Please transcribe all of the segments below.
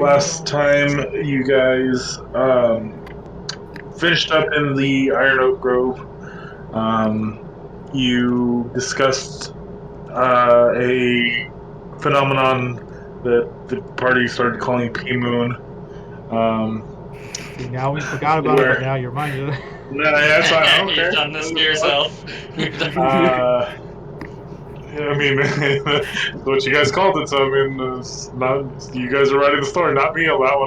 Last time you guys finished up in the Iron Oak Grove, you discussed a phenomenon that the party started calling P-Moon. Um, See, now we forgot about it, where, but now you're reminded. no, that's fine. I don't care. You've done this to yourself. I mean, that's what you guys called it. So I mean, it's not you guys are writing the story, not me on that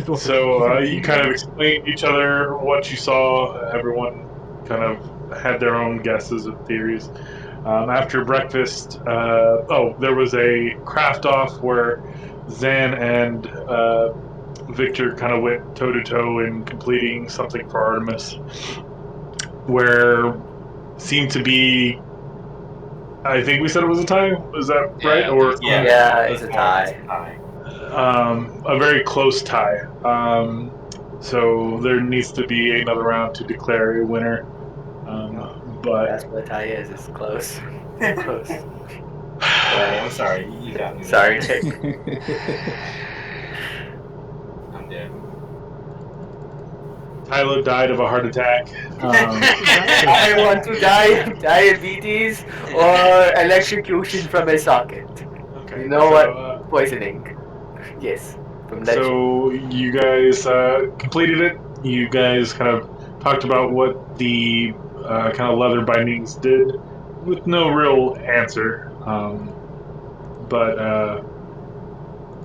one. So you kind of explained to each other what you saw. Everyone kind of had their own guesses and theories. After breakfast, there was a craft off where Zan and Victor kind of went toe to toe in completing something for Artemis, where seemed to be. I think we said it was a tie. Is that right? Yeah, Or Yeah, it's a tie. a very close tie. So there needs to be another round to declare a winner. But That's what a tie is. It's close. Close. I'm sorry, you got me. Sorry, Nick. I'm dead. Tyler died of a heart attack. I want to die of diabetes or electrocution from a socket. Okay, You know what? Poisoning. Yes. From that. So you guys completed it. You guys kind of talked about what the kind of leather bindings did, with no real answer. But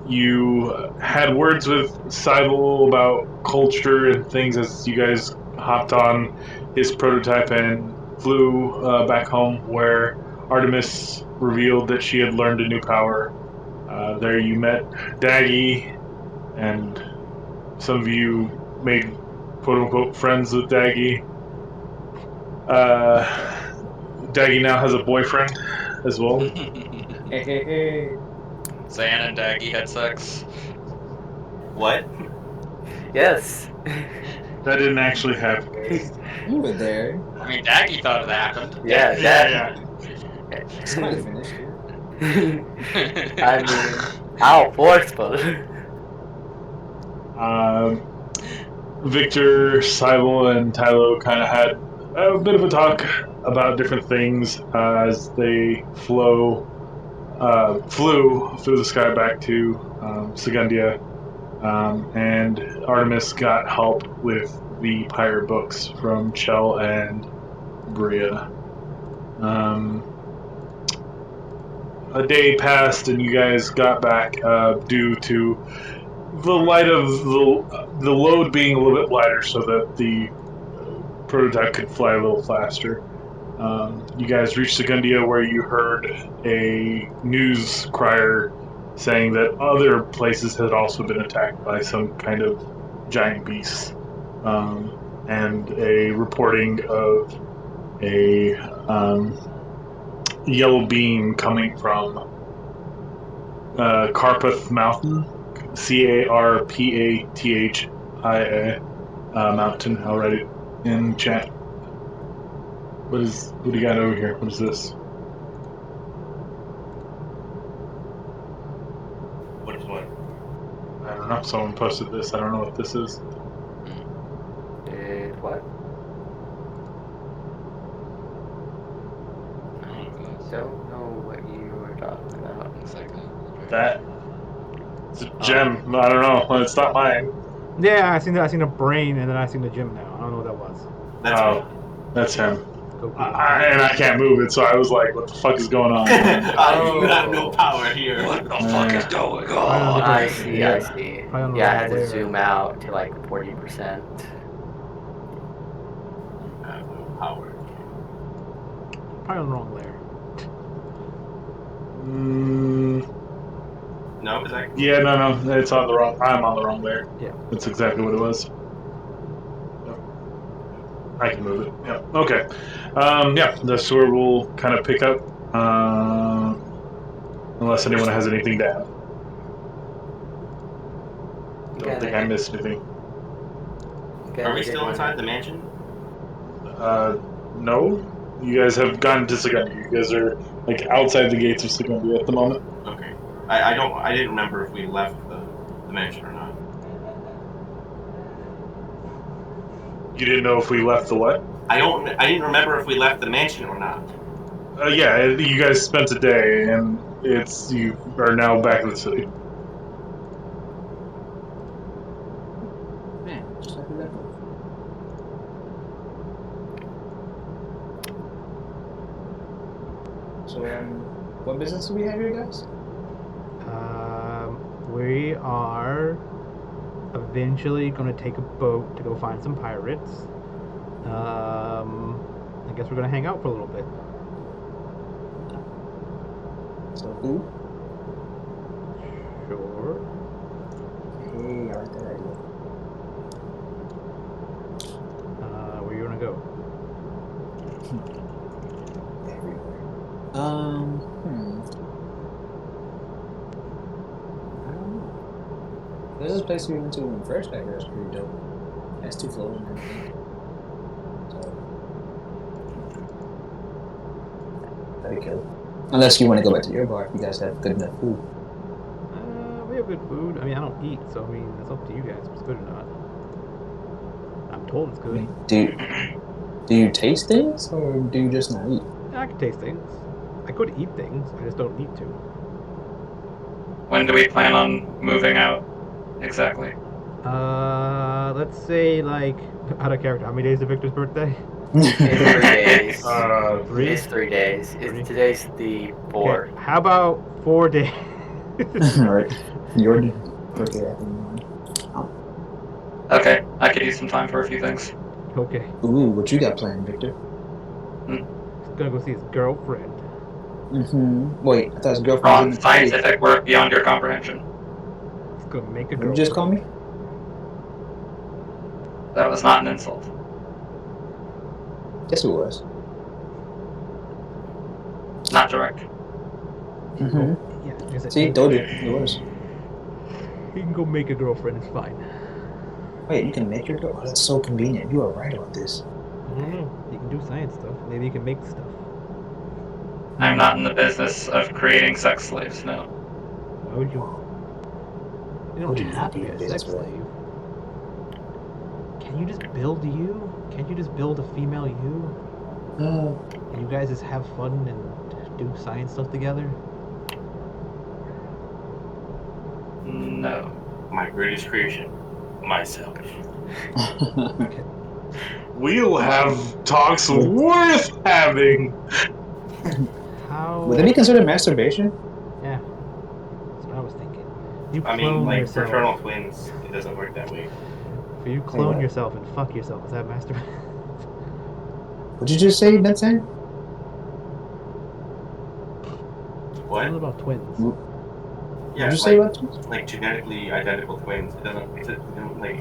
you had words with Seibel about culture and things as you guys hopped on his prototype and flew back home, where Artemis revealed that she had learned a new power. There you met Daggy, and some of you made quote-unquote friends with Daggy. Daggy now has a boyfriend as well. Hey. Zan and Daggy had sex. What? Yes. That didn't actually happen. You were there. I mean, Daggy thought it happened. Yeah, Yeah. Somebody finished it. I mean, how forceful. Victor, Seibel, and Tylo kind of had a bit of a talk about different things as they flew through the sky back to Segundia, and Artemis got help with the pirate books from Chell and Bria. A day passed, and you guys got back due to the light of the load being a little bit lighter, so that the prototype could fly a little faster. You guys reached Segundia, where you heard a news crier saying that other places had also been attacked by some kind of giant beast, and a reporting of a yellow beam coming from Carpath Mountain, Carpathia mountain. I'll write it in chat. What do you got over here? What is this? What is what? I don't know. Someone posted this. I don't know what this is. What? Don't know what you were talking about. That. It's a gem. I don't know. It's not mine. Yeah, I seen a brain, and then I seen the gym now. I don't know what that was. That's That's him. Go And I can't move it, so I was like, "What the fuck is going on?" You have no power here. What the fuck is going on? I see. Yeah. Yeah, I don't know I had to where. zoom out to like 40%. You have no power. Probably on the wrong layer. No, is that? Yeah, no, it's on the wrong. I'm on the wrong layer. Yeah. That's exactly what it was. Yep. I can move it. Yep. Okay. Yeah, that's where we'll kind of pick up. Unless anyone has anything to add. Don't think I missed anything. Are we still inside the mansion? No. You guys have gone to Segundia. You guys are like outside the gates of Segundia at the moment. Okay. I didn't remember if we left the mansion or not. You didn't know if we left the what? I didn't remember if we left the mansion or not. Yeah, you guys spent a day, and you are now back in the city. Man, just like we left off. So, what business do we have here, guys? We are eventually going to take a boat to go find some pirates. I guess we're going to hang out for a little bit. So, who? Sure. Hey, I like that idea. Where you want to go? Everywhere. I don't know. There's this place we went to when we first got here. It's pretty dope. It has 2 floors and everything. So, that'd be cool. Unless you want to go back to your bar if you guys have good enough food. We have good food. I mean, I don't eat, so I mean, it's up to you guys if it's good or not. I'm told it's good. Do you taste things or do you just not eat? Yeah, I can taste things. I could eat things. I just don't need to. When do we plan on moving out? Exactly. Let's say like out of character. How many days is Victor's birthday? It's 3 days. 3. It's 3 days. Today's the 4th. Okay, how about 4 days? Alright. Your birthday after mine. Okay, I could use some time for a few things. Okay, Ooh, what you got planned, Victor? he's gonna go see his girlfriend. Wait, I thought his girlfriend was in Wrong. the party. Scientific work beyond your comprehension. He's gonna make a What did girlfriend. you just call me? That was not an insult. Yes, it was. Not direct. Yeah, just See, told you. It was. he can go make a girlfriend. It's fine. Wait, you can make your girl? Oh, that's so convenient. You are right about this. I don't know. He can do science stuff. Maybe he can make stuff. I'm not in the business of creating sex slaves, no. Why would you? You Would you don't not have to be be in a business sex for it? slave. Can you just build you? Can't you just build a female you? And you guys just have fun and do science stuff together? No. My greatest creation, myself. We'll have talks worth having. How? Would that be considered masturbation? Yeah. That's what I was thinking. You I clone mean, like yourself. fraternal twins, it doesn't work that way. If you clone what? yourself and fuck yourself, is that masturbation? What'd you just say, Vincent? What? What about twins? Yeah, What'd you it's say like, about twins? like genetically identical twins. It doesn't like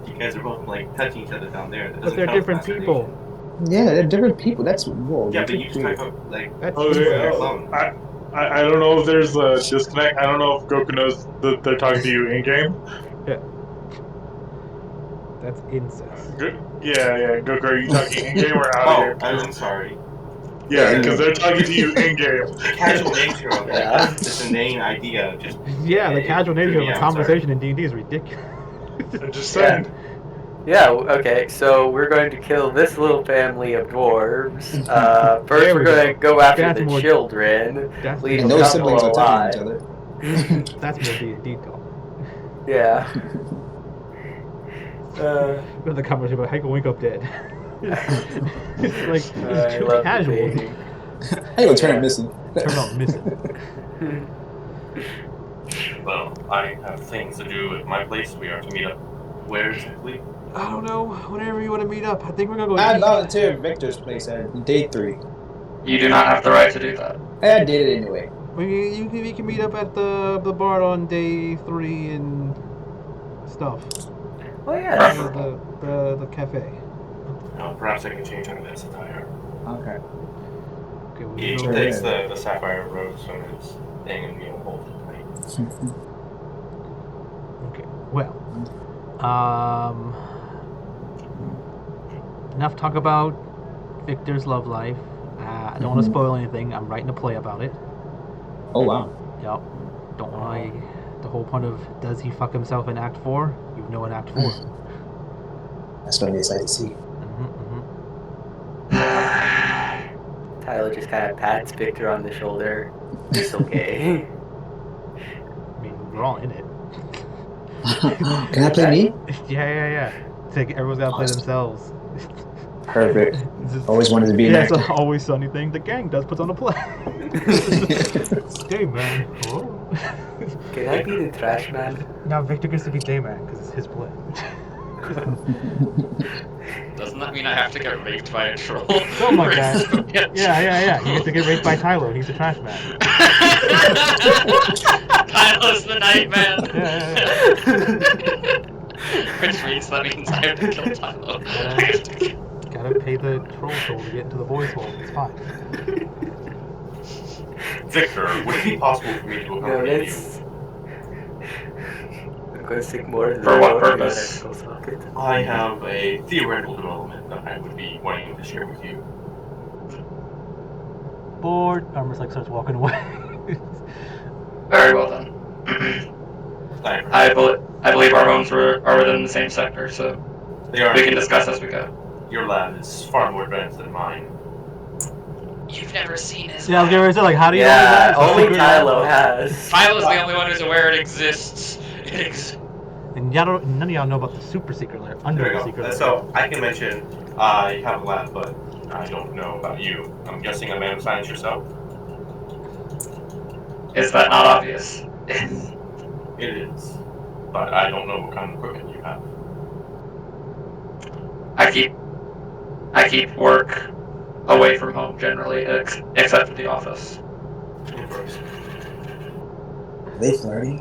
you guys are both like touching each other down there. That But doesn't they're count as different people. masturbation. Yeah, they're different people. That's whoa. Yeah, you're but too you just weird. talk about like That's Oh, your yeah. clone. I don't know if there's a disconnect. I don't know if Goku knows that they're talking to you in game. That's incest. Yeah. Goku, are you talking in game or out Oh, of game? I'm sorry. Yeah, because they're talking to you in game. The casual nature of Yeah. this inane idea just Yeah, the casual nature of yeah, a I'm conversation in D&D is ridiculous. I'm just saying. Yeah, okay, so we're going to kill this little family of dwarves. There First, we we're going to go after That's the more- children. That's Leave And a those couple siblings are alive. touching each other. That's more D&D talk. Yeah. We have the conversation about how you can wake up dead. Like, I it's too love casual. debating. Hey, go turn it missing. Turn out missing. well, I have things to do at my place. We are to meet up where exactly? I don't know. Whenever you want to meet up, I think we're gonna go. I eat. volunteered at Victor's place at day 3. You do not have the right to do that. I did it anyway. We can meet up at the bar on day 3 and stuff. Oh, yeah. The cafe. Perhaps I can change out of this attire. Okay. Okay, we'll He go. takes the sapphire rose from his thing and holds it tight. Okay. Well, enough talk about Victor's love life. I don't want to spoil anything. I'm writing a play about it. Oh wow. Yep. Don't want the whole point of does he fuck himself in Act 4? You know in Act 4. That's gonna be exciting to see. Tyler just kind of pats Victor on the shoulder. It's okay. I mean, we're all in it. Can I play me? Yeah. It's like everyone's gotta play Awesome. themselves. Perfect. It's just- Always wanted to be an yeah, it's actor. an always sunny thing. The gang does puts on a play. Day man. Whoa. Can I be the trash man? Now Victor gets to be Day man because it's his play. Doesn't that mean I have to get raped by a troll? Something like that. Yeah. You get to get raped by Tyler. He's the trash man. Tyler's the night man. Yeah. Which means that means I have to kill Tyler. Gotta pay the troll soul to get into the boys' hole. It's fine. Victor, would it be possible for me to No, accompany you? let's. I'm gonna stick more in For what the purpose? electrical socket. I have a theoretical development that I would be wanting to share with you. Bored. Armor's like starts walking away. Very well done. I believe our homes are within the same sector, so They are. we can discuss as we go. Your lab is far more advanced than mine. You've never seen his Yeah, I was getting ready to say, like, how do you Yeah, know only that? Tylo has. Tyler's the only one who's aware it exists. And none of y'all know about the super secret layer, under There the we secret go. layer. So I can mention I have a lab, but I don't know about you. I'm guessing a man of science yourself. Is that not obvious? It is, but I don't know what kind of equipment you have. I keep work away from home generally, except for the office. Interesting. Are they flirty?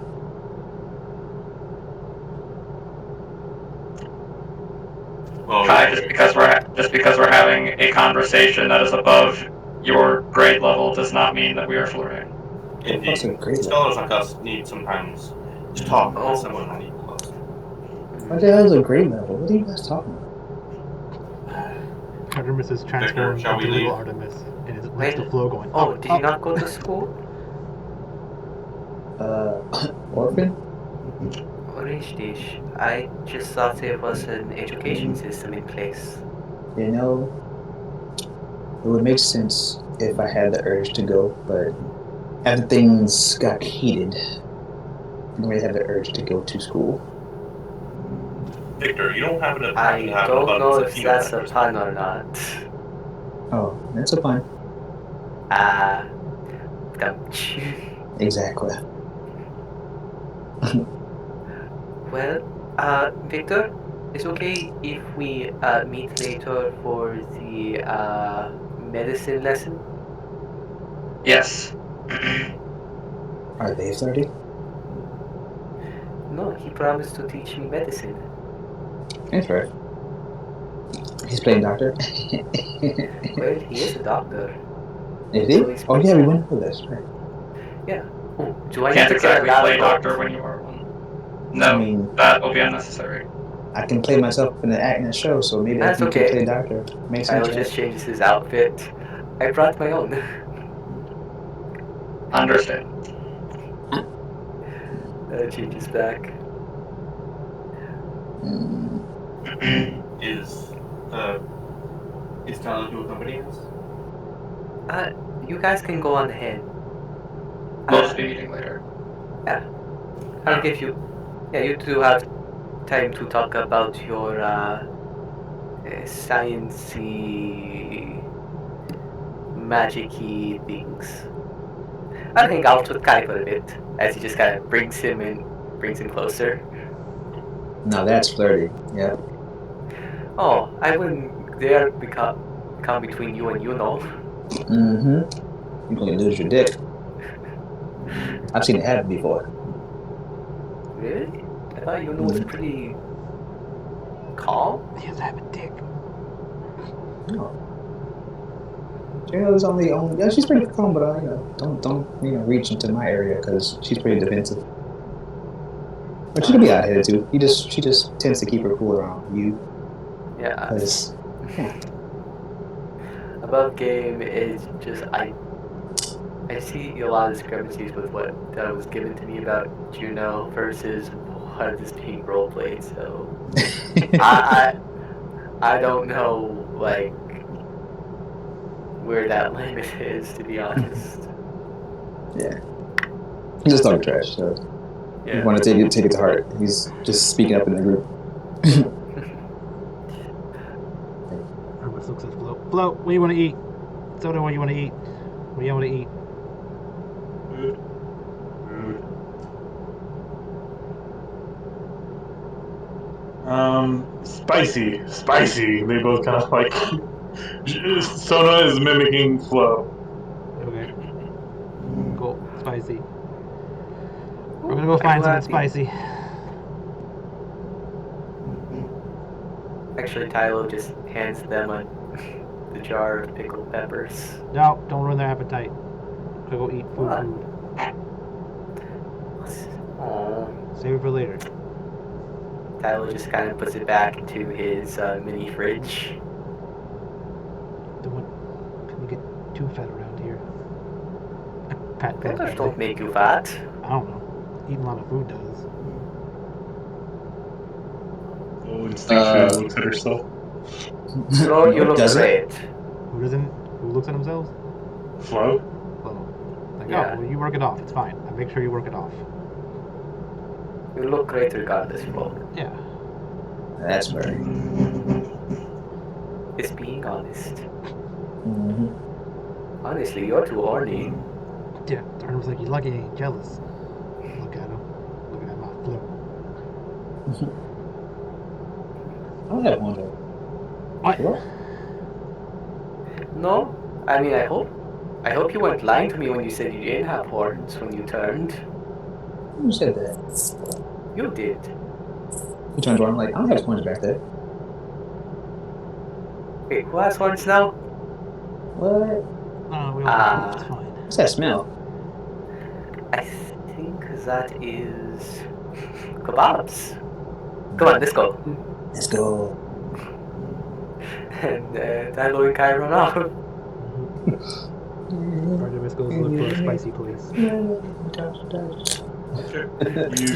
Well, Kai, just because we're having a conversation that is above your grade level does not mean that we are flirting. What's a indeed, grade scholars like us need sometimes to talk with someone on equal level. What the hell is a grade level? What are you guys talking about? Artemis is transformed shall we into little leave? Artemis, and it's Wait. next to Flo going, Oh, up, did you up. not go to school? Orphan? Orange dish. I just thought there was an education system in place. You know, it would make sense if I had the urge to go, but after things got heated, I didn't really have the urge to go to school. Victor, you don't happen to I have an don't know abundance of if peanut that's a butter. pun or not. Oh, that's a pun. Exactly. Well, Victor, it's okay if we meet later for the medicine lesson? Yes. Are they flirty? No, he promised to teach me medicine. That's right. He's playing doctor. Well, he is a doctor. Is he? Oh yeah, we went over this, right? Oh, do I Can't need to get a exactly lab play coat? doctor when you are one. No, I mean, that will be unnecessary. I can play myself in the act in the show, so maybe That's I can okay. play doctor. Makes Kyle sense, just right? changes his outfit. I brought my own. Understand. Changes back. Mm, Is Tyler to accompany us? You guys can go on ahead. We'll just be meeting later. I'll give you. Yeah, you two have time to talk about your sciencey, magic-y things. I'll hang out with Kai for a bit as he just kind of brings him closer. now that's flirty. Yeah. Oh, I wouldn't dare come between you and you know. Mm-hmm. You're gonna lose your dick. I've seen it happen before. Really? I thought you was pretty calm. He doesn't have a dick. No. Jayla's only yeah, she's pretty calm, but don't reach into my area because she's pretty defensive. But she can be out here too. She just tends to keep her cool around you. Yeah. Cause Above game is just I see a lot of discrepancies with what was given to me about Juno versus what is being roleplayed. So I don't know like where that limit is, to be honest. Yeah. He's just talking trash, so you want to take it to heart. He's just speaking up in the group. Artemis looks at Flo. Flo, what do you want to eat? Soda, what do you want to eat? What do you want to eat? Food. Spicy. They both kind of like. Sona is mimicking Flo. Okay. Cool. Spicy. We're gonna go find something spicy. Actually, Tylo just hands them the jar of pickled peppers. No, don't ruin their appetite. We'll go eat food. Aww. Save it for later. Tylo just kind of puts it back into his mini fridge. Don't want people get too fat around here. Pat Peppers don't make you fat. I don't know. Eating a lot of food does. Oh, instinctually looks at herself. So you look Does it? great. Who doesn't? Who looks at themselves? Flo? Well, like, Yeah. oh, well, you work it off. It's fine. I make sure you work it off. You look great regardless, Flo. Yeah. That's right. It's being honest. Mm-hmm. Honestly, you're too horny. Yeah. Artemis like, you lucky I ain't jealous. Look at him. Looking at my Flo. I don't have one though. What? No, I mean I hope you weren't lying to me when you said you didn't have horns when you turned. Who said that? You did. He turns around like, I don't have horns back there. Wait, who has horns now? What? No, we all have food. It's fine. What's that smell? I think that is kebabs. Come on, let's go. Let's go. And Tylo and Kai run off. Artemis goes look for a spicy place. You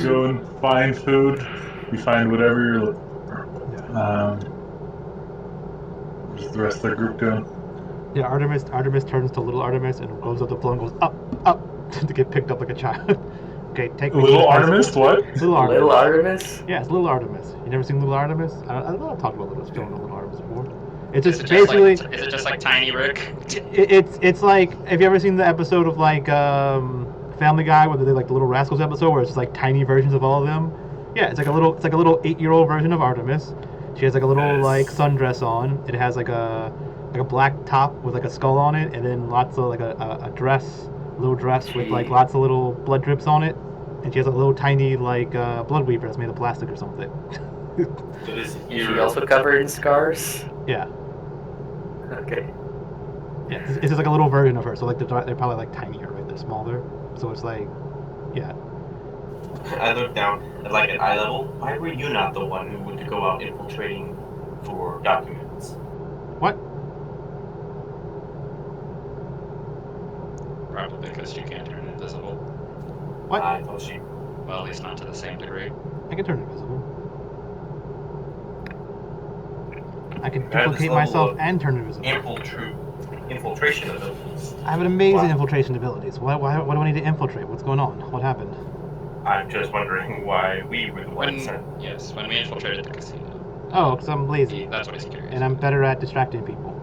go and find food. You find whatever you're looking for. What's the rest of the group doing? Yeah, Artemis turns to little Artemis and goes up the floor and goes up to get picked up like a child. Okay, take me. Little Artemis? What? Little Artemis. Little Artemis? Yeah, it's Little Artemis. You never seen Little Artemis? I don't know. I've talked about Little Artemis before. It's just Is basically. it just like Tiny Rick? It's like, have you ever seen the episode of like Family Guy where they did like the Little Rascals episode where it's just like tiny versions of all of them? Yeah, it's like a little 8-year-old version of Artemis. She has like a little like sundress on. It has like a black top with like a skull on it, and then lots of like a little dress with like lots of little blood drips on it, and she has a little tiny like blood weaver that's made of plastic or something. Is she also covered in scars? Yeah. Okay. Yeah, it's just like a little version of her. So like they're probably like tinier, right? They're smaller. So it's like, yeah. I looked down at like at eye level. Why were you not the one who would go out infiltrating for documents? What? Probably because you can't turn invisible. What? I thought she. Well, at least not to the same degree. I can turn invisible. I can At this duplicate level myself of and turn invisible. Infiltration abilities. I have an amazing Wow. infiltration abilities. What do I need to infiltrate? What's going on? What happened? I'm just wondering why we were the When ones sent. when we infiltrated the casino. Oh, because I'm lazy. That's what he's curious. And I'm better at distracting people.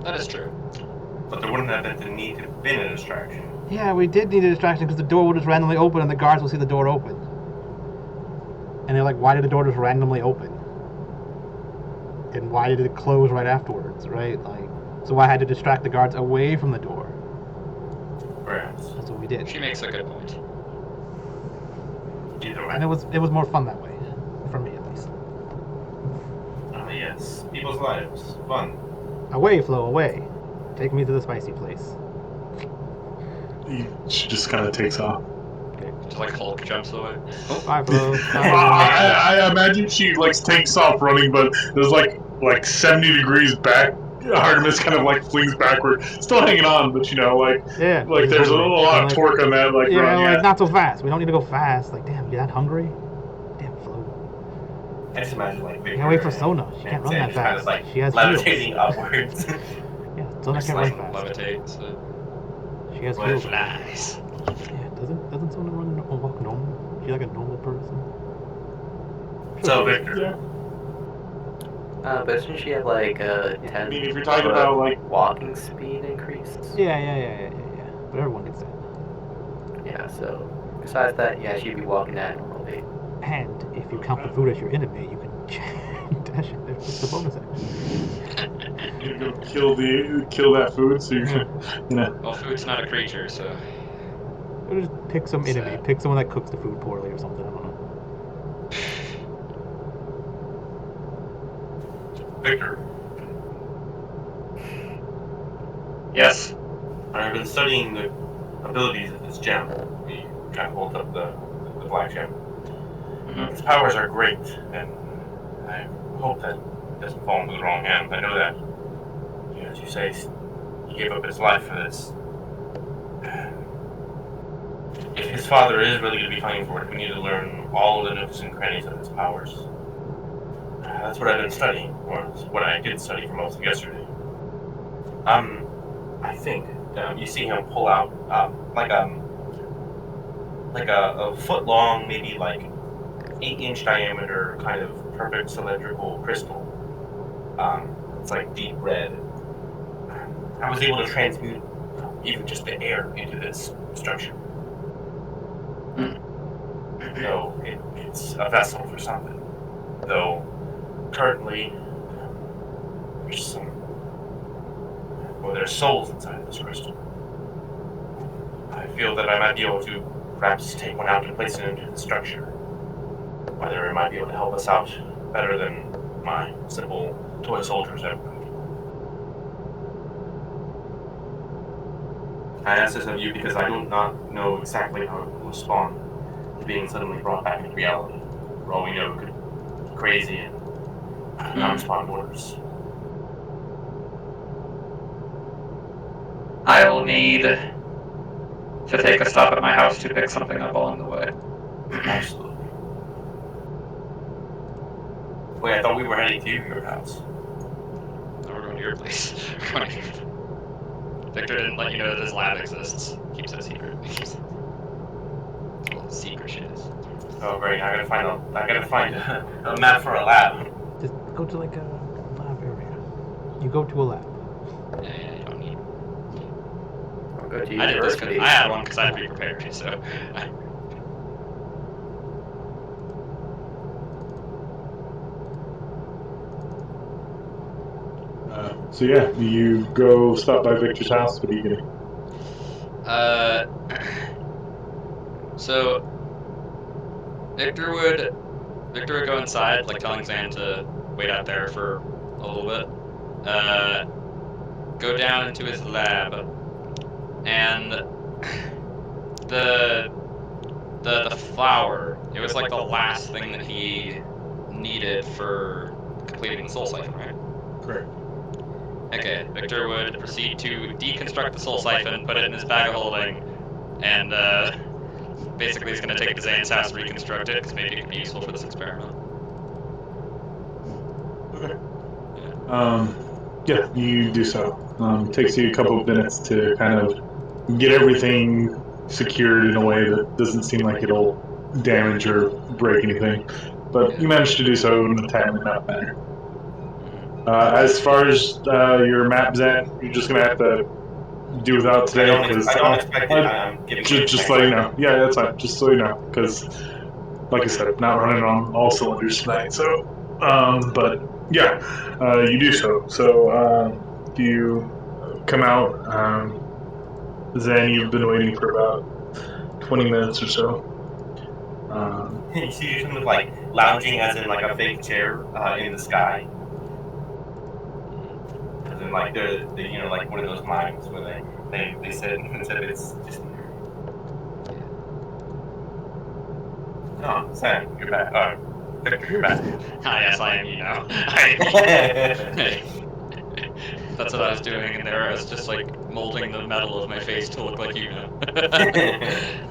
That is true. But there wouldn't have been the need to have been a distraction. Yeah, we did need a distraction because the door would just randomly open and the guards will see the door open. And they're like, why did the door just randomly open? And why did it close right afterwards, right? Like, so I had to distract the guards away from the door. Perhaps. That's what we did. She makes a good point. Either way. And it was more fun that way. For me, at least. Oh, yes. People's lives. Fun. Away, Flo, away. Take me to the spicy place. She just kind of takes off. Just like Hulk jumps away. Bye, Flo. I imagine she like takes off running, but there's like 70 degrees back Artemis kind of like flings backward, still hanging on, but Yeah. like he's there's a hungry. lot And of like, torque on that like yeah, run. like Yeah. not so fast. We don't need to go fast. Like, damn, you that hungry? Damn, Flo. I just imagine like Victor Can't wait for and- Sona. She and can't run Sam that just kind of fast. like She has levitating heels. upwards. Yeah, Sona can't run Like fast. levitate, so She has Well, heels. flies. Yeah, doesn't Sona run or walk normal? She's like a normal person. So Victor, Yeah. But doesn't she have like a I 10 mean, if you're talking foot about like walking speed increase? Yeah. But everyone gets that. Yeah, so besides that, yeah, she'd be walking at a normal rate. And if you count the food as your enemy, you can dash it. It's the bonus action. you go kill that food, so you're Well, food's not a creature, so Or just pick some enemy. Sad. Pick someone that cooks the food poorly or something. I don't know. Victor, yes. I've been studying the abilities of this gem. He kind of holds up the black gem. Mhm. Its powers are great, and I hope that it doesn't fall into the wrong hands. I know that, as you say, he gave up his life for this. If his father is really going to be fighting for it, we need to learn all the nooks and crannies of his powers. That's what I've been studying, or what I did study for most of yesterday. I think you see him pull out like a foot long, maybe like 8-inch diameter, kind of perfect cylindrical crystal. It's like deep red. I was able to transmute even just the air into this structure. So it's a vessel for something. Though currently there's souls inside of this crystal. I feel that I might be able to perhaps take one out and place it into the structure. Whether it might be able to help us out better than my simple toy soldiers ever could. I ask this of you because I do not know exactly how it will respond to being suddenly brought back into reality. For all we know, it could be crazy and not respond to orders. I will need to take a stop at my house to pick something up along the way. Absolutely. Wait, I thought we were heading to your house. No, we're going to your place. Victor didn't let you know that this lab exists. Keeps it a secret. Well, secret shit is. Oh great! I gotta find a map for a lab. Just go to like a lab area. You go to a lab. Yeah, you don't need. I'll go to I did this because university. I had one because I had to be prepared. So. So yeah, you go stop by Victor's house. What are you getting? So Victor would go inside, like telling Zan to wait out there for a little bit. Go down into his lab, and the flower. It was like the last thing that he needed for completing the soul siphon, right? Correct. Okay, Victor would proceed to deconstruct the soul siphon, put it in his bag of holding, and basically he's going to take it to Zane's house, reconstruct it, because maybe it could be useful for this experiment. Okay. Yeah, you do so. Takes you a couple of minutes to kind of get everything secured in a way that doesn't seem like it'll damage or break anything. But you managed to do so in a timely enough manner. As far as your map, Zan, you're just going to have to do without today. I don't expect it. I'm giving you Just so you know. Yeah, that's fine. Just so you know. Because, like I said, not running on all cylinders tonight. So, but yeah, you do so. So, you come out. Zan, you've been waiting for about 20 minutes or so. You see him like lounging, as in like a fake chair in the sky. As in like they're like one of those mimes where they sit instead of it's just. Oh, Sam, you're back. Victor, you're back. Ah, yes, I am you now. That's what I was doing in there. I was just like molding the metal of my face to look like you now.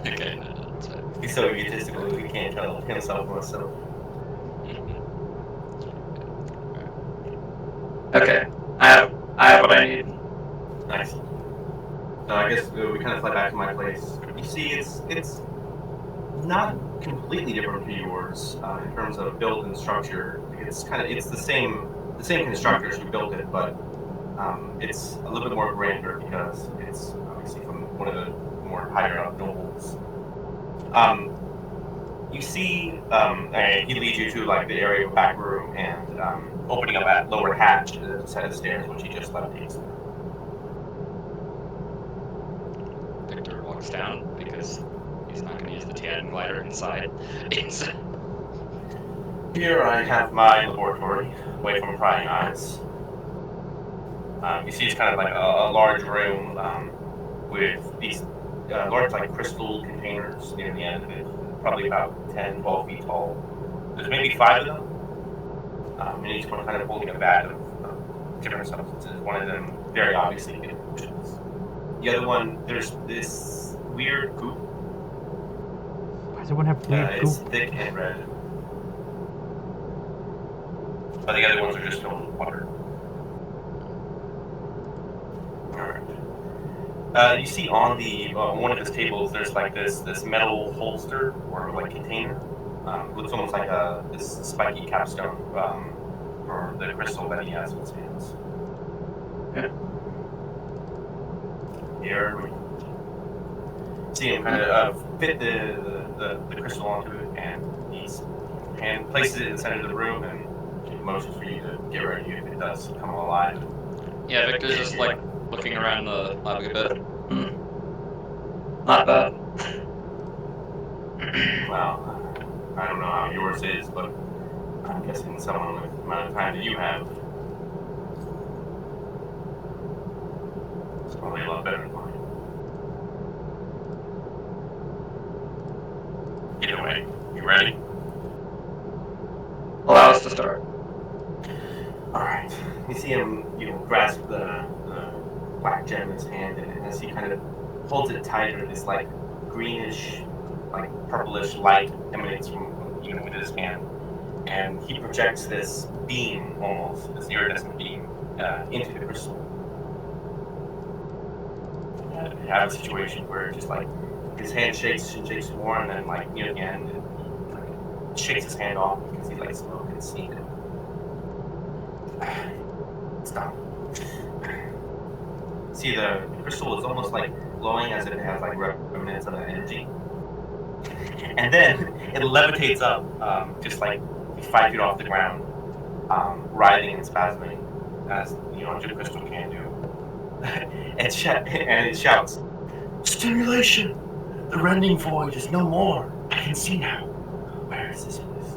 Okay, no, that's fine. He's so egotistical that he can't tell himself from himself. Okay, I have what I need. Nice. So I guess we kind of fly back to my place. You see, it's not completely different from yours in terms of build and structure. It's the same constructors who built it, but it's a little bit more grander because it's obviously from one of the more higher up nobles. You see, he leads you to like the area of the back room and opening up that lower hatch to the set of stairs, which he just left. Victor walks down because he's not going to use the TN glider inside. Here I have my laboratory, away from prying eyes. You see it's kind of like a large room with these large like crystal containers near the end of it, probably about 10, 12 feet tall. There's maybe 5 of them, and each one kind of holding a vat of different substances. One of them very obviously hidden potions. The other one, there's this weird goop. Why does everyone have weird It's goop? thick and red. But the other ones are just filled with water. Alright. You see on the one of his tables, there's like this metal holster or like container. Looks almost like this spiky capstone for the crystal that he has in his hands. Yeah. Here we see him kind of fit the crystal onto it, and hand places it in the center of the room and motions for you to get ready if it does come alive. Yeah, Victor's just like looking around the lab a bit. Not bad. Well, I don't know how yours is, but I'm guessing someone with the amount of time that you have, it's probably a lot better than mine. Either way, you ready? Allow us to start. Alright. You see him, grasp the black gem in his hand, and as he kind of holds it tighter, this like greenish, like purplish light emanates from within his hand, and he projects this beam, almost this iridescent beam, into the crystal. And you have a situation where just like his hand shakes and shakes more, and then like near the end, it shakes his hand off because he like smoke and sneak it. Stop. See, the crystal is almost like glowing as if it has like remnants of energy. And then it levitates up, just like 5 feet off the ground, writhing and spasming, as a good crystal can do. and it shouts, "Stimulation! The rending void is no more. I can see now. Where is this place?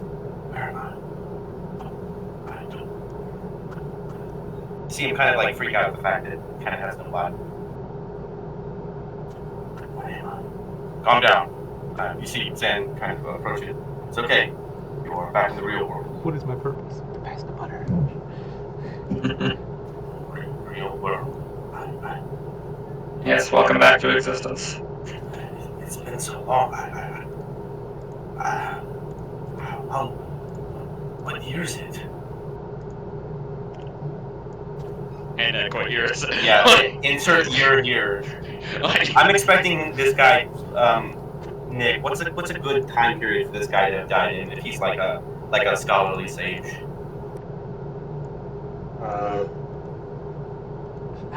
Where am I? See him kind of like freak out at the fact that it kind of has no body. Where am I? Calm down. You see Zen kind of approach it. It's okay. You are back in the real world. What is my purpose? To pass the butter. Real world. Yes, welcome back to existence. It's been so long. What year is it? And what year is it? Yeah, insert year here. I'm expecting this guy, Nick. What's a good time period for this guy to have died in? If he's like a scholarly sage.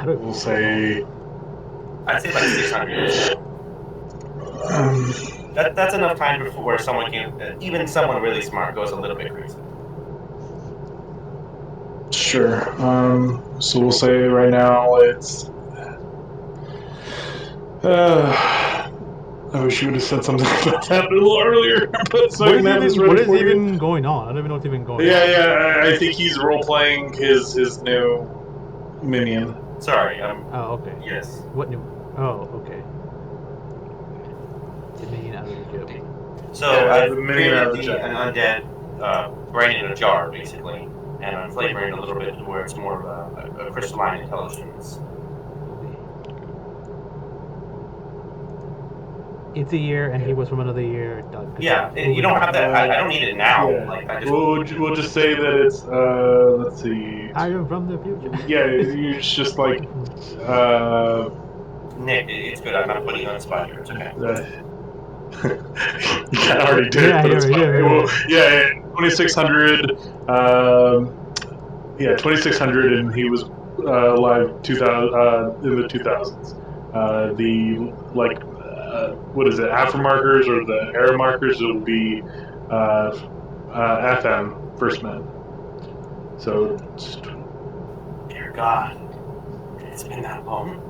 We'll say. I'd say like 600 years. That's enough time before where someone can, even someone really smart, goes a little bit crazy. Sure. So we'll say right now it's. I wish you would have said something about that a little earlier. But so What is even going on? I don't even know what's even going on. Yeah. I think he's role playing his new minion. Sorry. Oh, okay. Yes. What new? Oh, okay. The minion out of the joke. So Yeah, I've the minion out of the created jar. an undead brain in a jar, basically. and I'm flavoring it a little bit to where it's more of a crystalline intelligence. It's a year, and he was from another year. Doug. Yeah, you don't have that. I don't need it now. Yeah. Like I just. We'll just say that it's let's see. I am from the future. Yeah, it's just like Nick, it's good. I'm not putting you on the spot here. It's okay. I already did, Yeah, but you it's already fine. did, Well, yeah. yeah, 2600. Yeah, 2600, and he was alive 2000 in the 2000s. The like, what is it? Alpha markers or the era markers will be FM first men. So Dear God, it's been that long.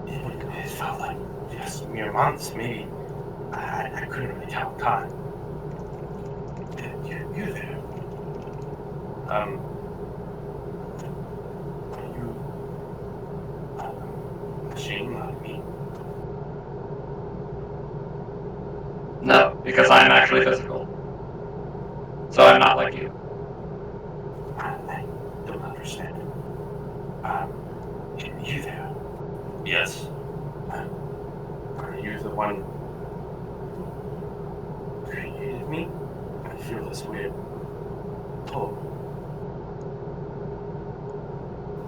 It felt like just mere months, maybe. I couldn't really tell time. You there? Are you a machine like me? No, because I'm actually physical. So I'm not like you. I don't understand. You there? Yes. Are you the one who created me? I feel this weird pull.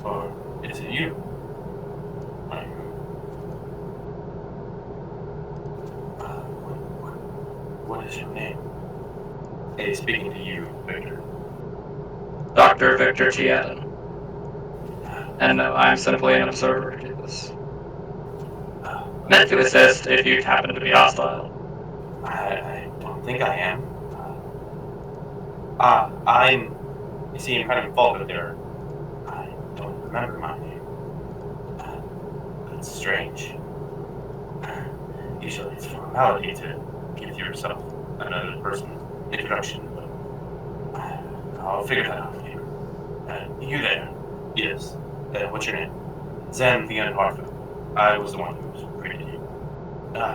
Or is it you? What is your name? Hey, speaking to you, Victor. Dr. Victor Chiatin. And no, I'm simply an observer to this. Meant to assist if you happen to be hostile. I don't think I am. You see, I'm kind of involved there. I don't remember my name. It's strange. Usually it's formality to give yourself another person introduction, but I'll figure that out for you. You there? Yes. What's your name? Zen the Unharthal. I was the one who created you.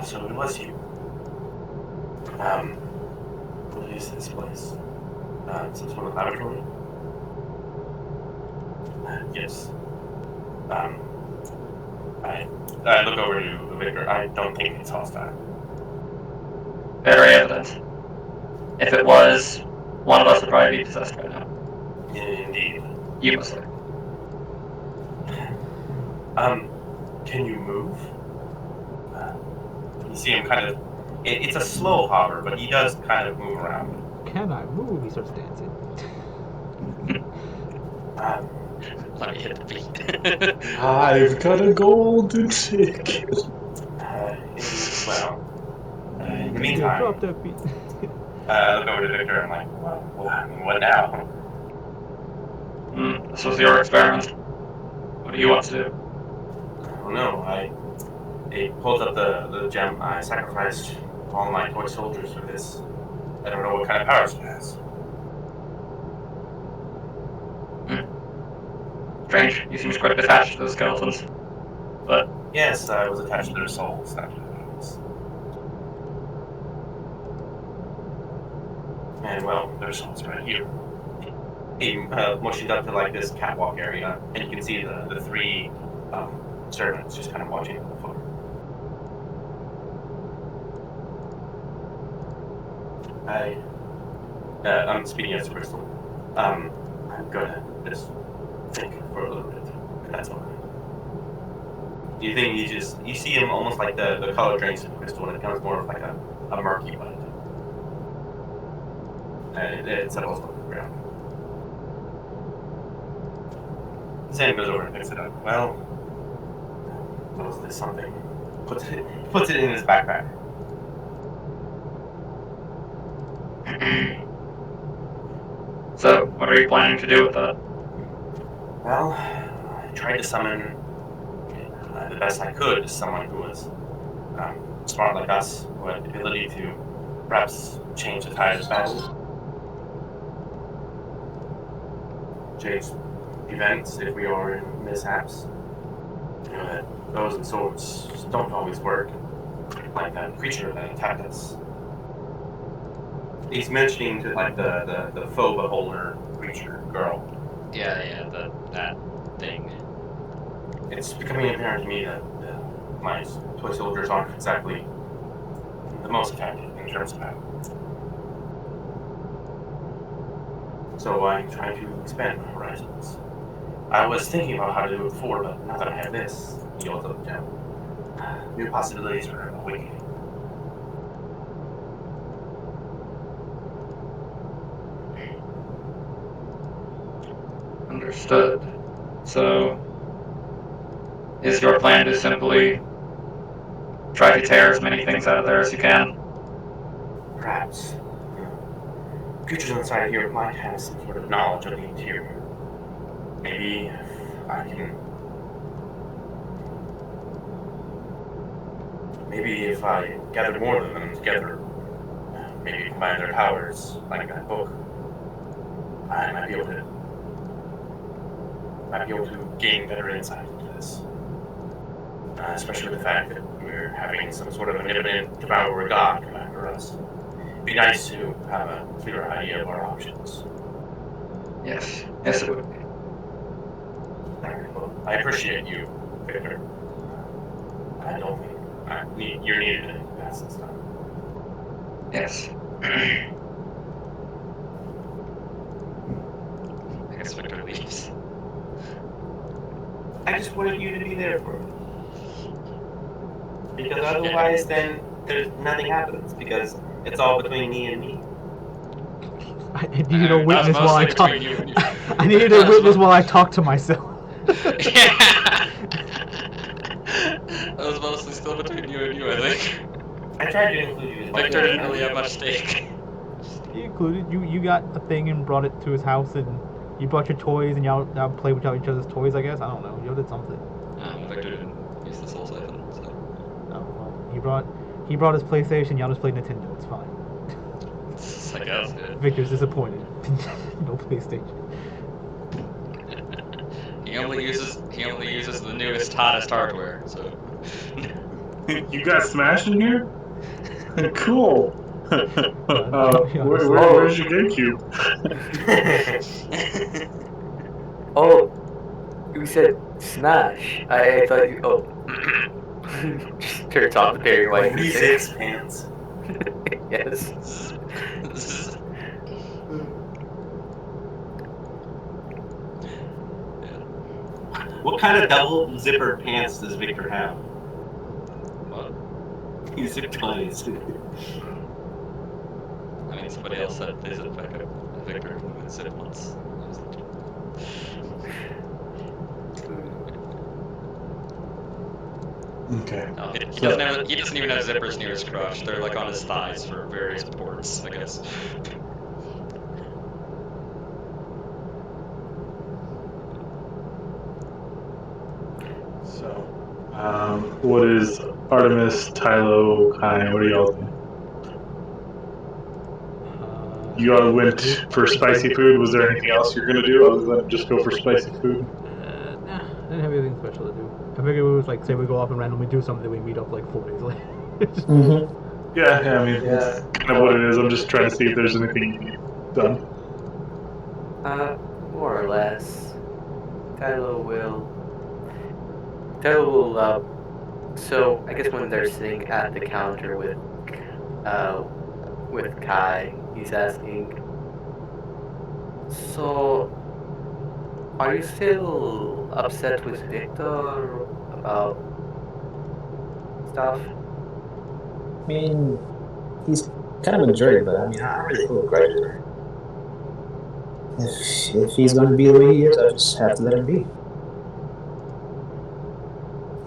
So it was you. What is this place? Some sort of laboratory? Yes. I look over to Victor. I don't think it's hostile. Very evident. If it was, one of us would probably be possessed by now. Indeed. You must. Can you move? You see him kind of. It's a slow hover, but he does kind of move around. Can I move? He starts dancing. Let me hit the beat. I've got a golden ticket. Well, in the Yeah, meantime, drop that beat. I look over to Victor and I'm like, well, what now? This was your experiment. What do you want to do? I don't know. He pulls up the gem. I sacrificed all my toy soldiers for this. I don't know what kind of powers it has. Strange. You seem quite attached to those skeletons. But Yes, I was attached to their souls. That's what it was. And well, their souls right here. He motioned up to like this catwalk area, and you can see the three servants just kind of watching from the floor. I'm speaking as a crystal. I'm gonna just think for a little bit. That's all. You think you see him almost like the color drains in the crystal, and it becomes more of like a murky light. And it settles on the ground. Sam goes over and picks it up. Well, was this something? Puts it in his backpack. so, what are you planning to do with that? Well, I tried to summon the best I could as someone who was smart like us, who had the ability to perhaps change the tide of battle. Change events if we are in mishaps. You know that bows and swords don't always work, like that creature that attacked us. He's mentioning to like the faux beholder creature girl. Yeah, that thing. It's becoming apparent to me that my toy soldiers aren't exactly the most effective in terms of power. So I'm trying to expand my horizons. I was thinking about how to do it before, but now that I have this, he holds up down. New possibilities are awakening. Understood. So, is your plan to simply try to tear as many things out of there as you can? Perhaps creatures inside here might have some sort of knowledge of the interior. Maybe I can. Maybe if I gather more of them together, maybe combine their powers like that book, I might be able to gain better insight into this. Especially the fact that we're having some sort of omnipotent devourer god come after us. It'd be nice to have a clearer idea of our options. Yes. Yes, it would be. Well, I appreciate you, Victor. I don't think you're needed to pass this time. Yes. I guess Victor leaves. I just wanted you to be there for me. Because otherwise, then nothing happens. Because it's all between me and me. I needed a witness That's while I mostly talk. between you and you. I needed a witness while I talk to myself. Yeah. That was mostly still between you and you, I think. I tried to include you. Victor didn't really have much stake. He included you. You got a thing and brought it to his house, and you brought your toys, and y'all played with each other's toys. I guess I don't know. You did something. Victor didn't use the soul siphon, so. Oh well, he brought his PlayStation. Y'all just played Nintendo. It's fine. I guess, yeah. Victor's disappointed. No PlayStation. He only uses the newest, hottest hardware, so. You got Smash in here? Cool. Yeah, Where's your GameCube? Oh, you said Smash. I thought you. Oh. Just turns off the Barry White music. Six pants. Yes. What kind of double zipper pants does Victor have? What? He's zip ties. I mean, somebody else said they zip back up. Victor zip once. Okay. No, he doesn't even have zippers near his crotch. They're like on his thighs for various ports, I guess. So, what is Artemis, Tylo, Kai? What do y'all think? You all went for spicy food. Was there anything else you're gonna do other than just go for spicy food? Nah, I didn't have anything special to do. I figured we was like, say we go off and randomly do something, we meet up like 4 days later. Yeah, I mean, that's kind of what it is. I'm just trying to see if there's anything you need done. More or less. Tylo will. So I guess when they're sitting at the counter with Kai, he's asking. So, are you still upset with Victor about stuff? I mean, he's kind of a jerk, but I mean, I don't really hold a grudge with her. If he's going to be the way he is, I just have to let him be.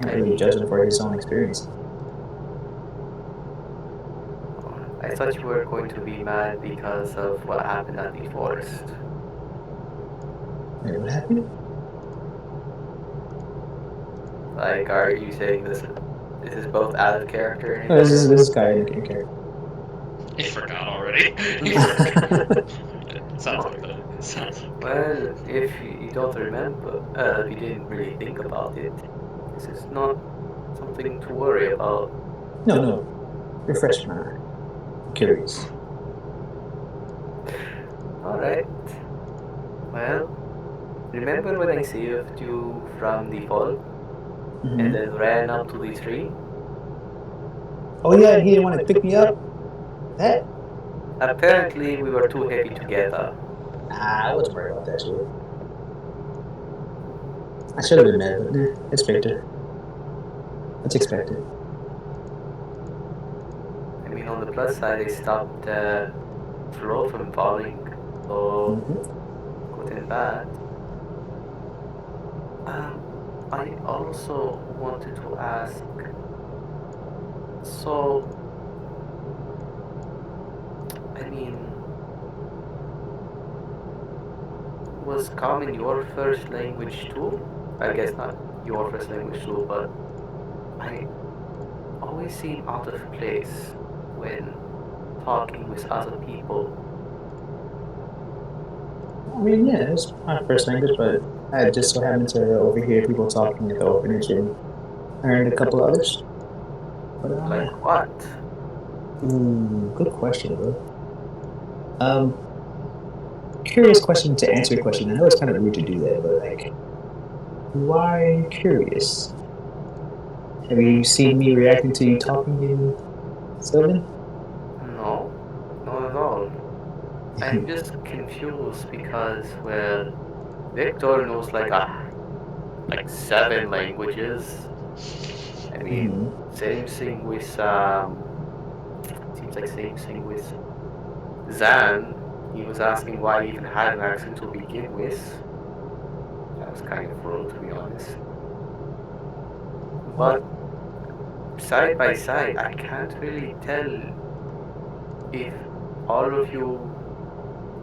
Can't really judge him for his own experience. I thought you were going to be mad because of what happened at the forest. Wait, what happened? Like, are you saying this is both out of character? No, this is guy in character. He forgot already. He forgot. Sounds like that. Well, if you don't remember, if you didn't really think about it, this is not something to worry about. No. Refresh my mind. I'm curious. Alright. Well, remember when I saved you from the fall and Mhm. then ran up to the tree? Oh yeah, and he didn't want to pick me up. That Apparently, we were too heavy together. I wasn't worried about that shit. I should have been mad, but it's Victor. It's expected. I mean, on the plus side, I stopped the floor from falling, so Mhm. good and bad. I also wanted to ask, so, I mean, was Common your first language too? I guess not your first language too, but I always seem out of place when talking with other people. I mean, yeah, it was my first language, but I just so happened to overhear people talking at the orphanage and learned a couple others. But Like yeah. what? Good question, bro. Curious question to answer your question. I know it's kind of rude to do that, but like, why curious? Have you seen me reacting to you talking in Sylvan? No, not at all. I'm just confused because, well, Victor knows like 7 languages. I mean, Mhm. same thing with seems like same thing with Zan. He was asking why he even had an accent to begin with. That was kind of rude, to be honest. But side by side, I can't really tell if all of you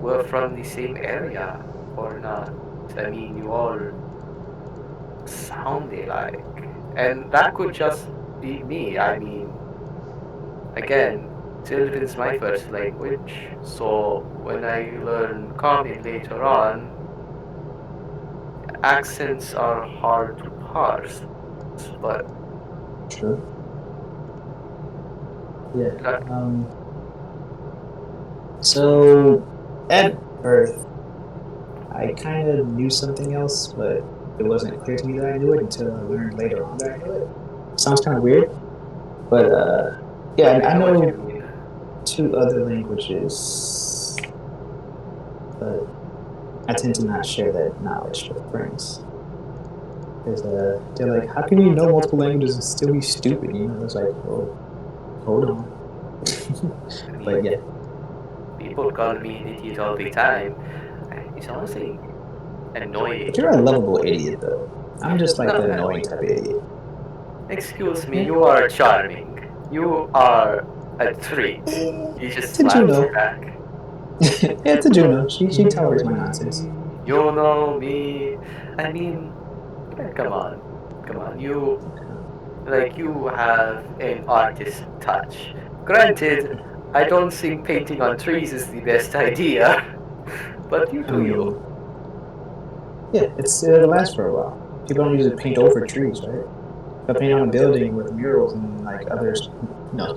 were from the same area or not. I mean, you all sound alike. And that could just be me. I mean, again, Sylvan's my first language, so when I learn Common later on, accents are hard to parse. But True. Yeah. like, So at birth, I kind of knew something else, but it wasn't clear to me that I knew it until I learned later on that I knew it. Sounds kind of weird, but yeah, I I know what you know mean. 2 other languages, but I tend to not share that knowledge with friends. Because they're like, how can you know multiple languages and still be stupid? You know, it's like, well, hold on. I But mean, yeah, people call me an idiot all the time. It's honestly but annoying. you're a lovable idiot, though. I'm just like No, the annoying type of idiot. excuse me, you are charming. You are a treat. He just It's a slaps Juno. you back. It's a Juno. She tolerates my nonsense. You know me. I mean, come on. Come on. You have an artist touch. Granted, I don't think painting on trees is the best idea, but you I do you. mean, yeah, it'll last for a while. People don't usually paint over trees, right? If I paint on a building with murals and like others,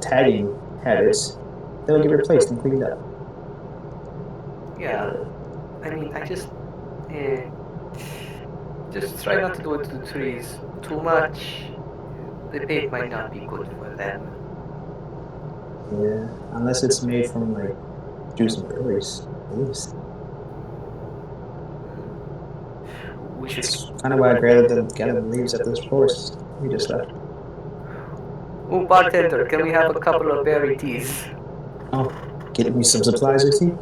tagging habits, they'll get replaced and cleaned up. Yeah. I mean, just try not to do it to the trees too much. The paint might not be good for them. Yeah, unless it's made from like juice and berries. At least. We should. That's kind of why I gathered the leaves at this forest we just left. Oh, bartender, can we have a couple of berry teas? Oh, get me some supplies with you?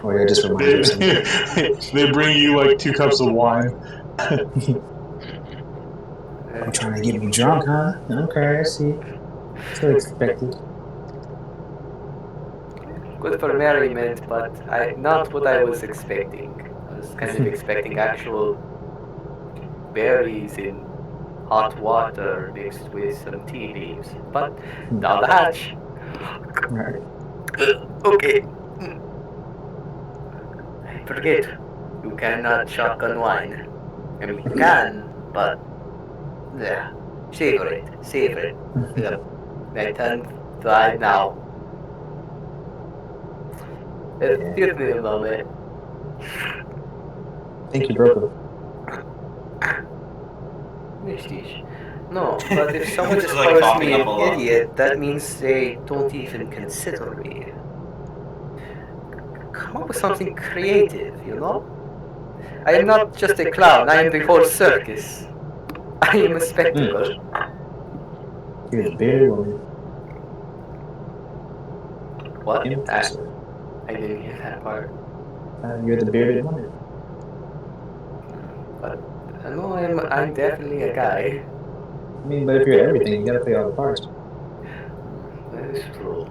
Or you'll just remind you of something. They bring you like 2 cups of wine. I'm trying to get me drunk, huh? Okay, I see. So expected. Good for merriment, but not what I was expecting. I was kind of expecting actual berries in hot water mixed with some tea leaves. But down the hatch. Right. Okay. Forget. You cannot shotgun wine. I mean, you can, but yeah. Savor it. Savor it. My tongue dried now. Excuse me a moment. I think you broke him. Richtig. No, but if someone This just is like calls coughing me up an a lot. idiot, that means they don't even consider me. Come up with something creative, you know? I am not just a clown, I am the whole circus. I am a spectacle. You're the bearded woman. What? Impressive. I didn't hear that part. You're the bearded woman. But no, I'm definitely a guy. I mean, but if you're everything, you gotta play all the parts. That is true.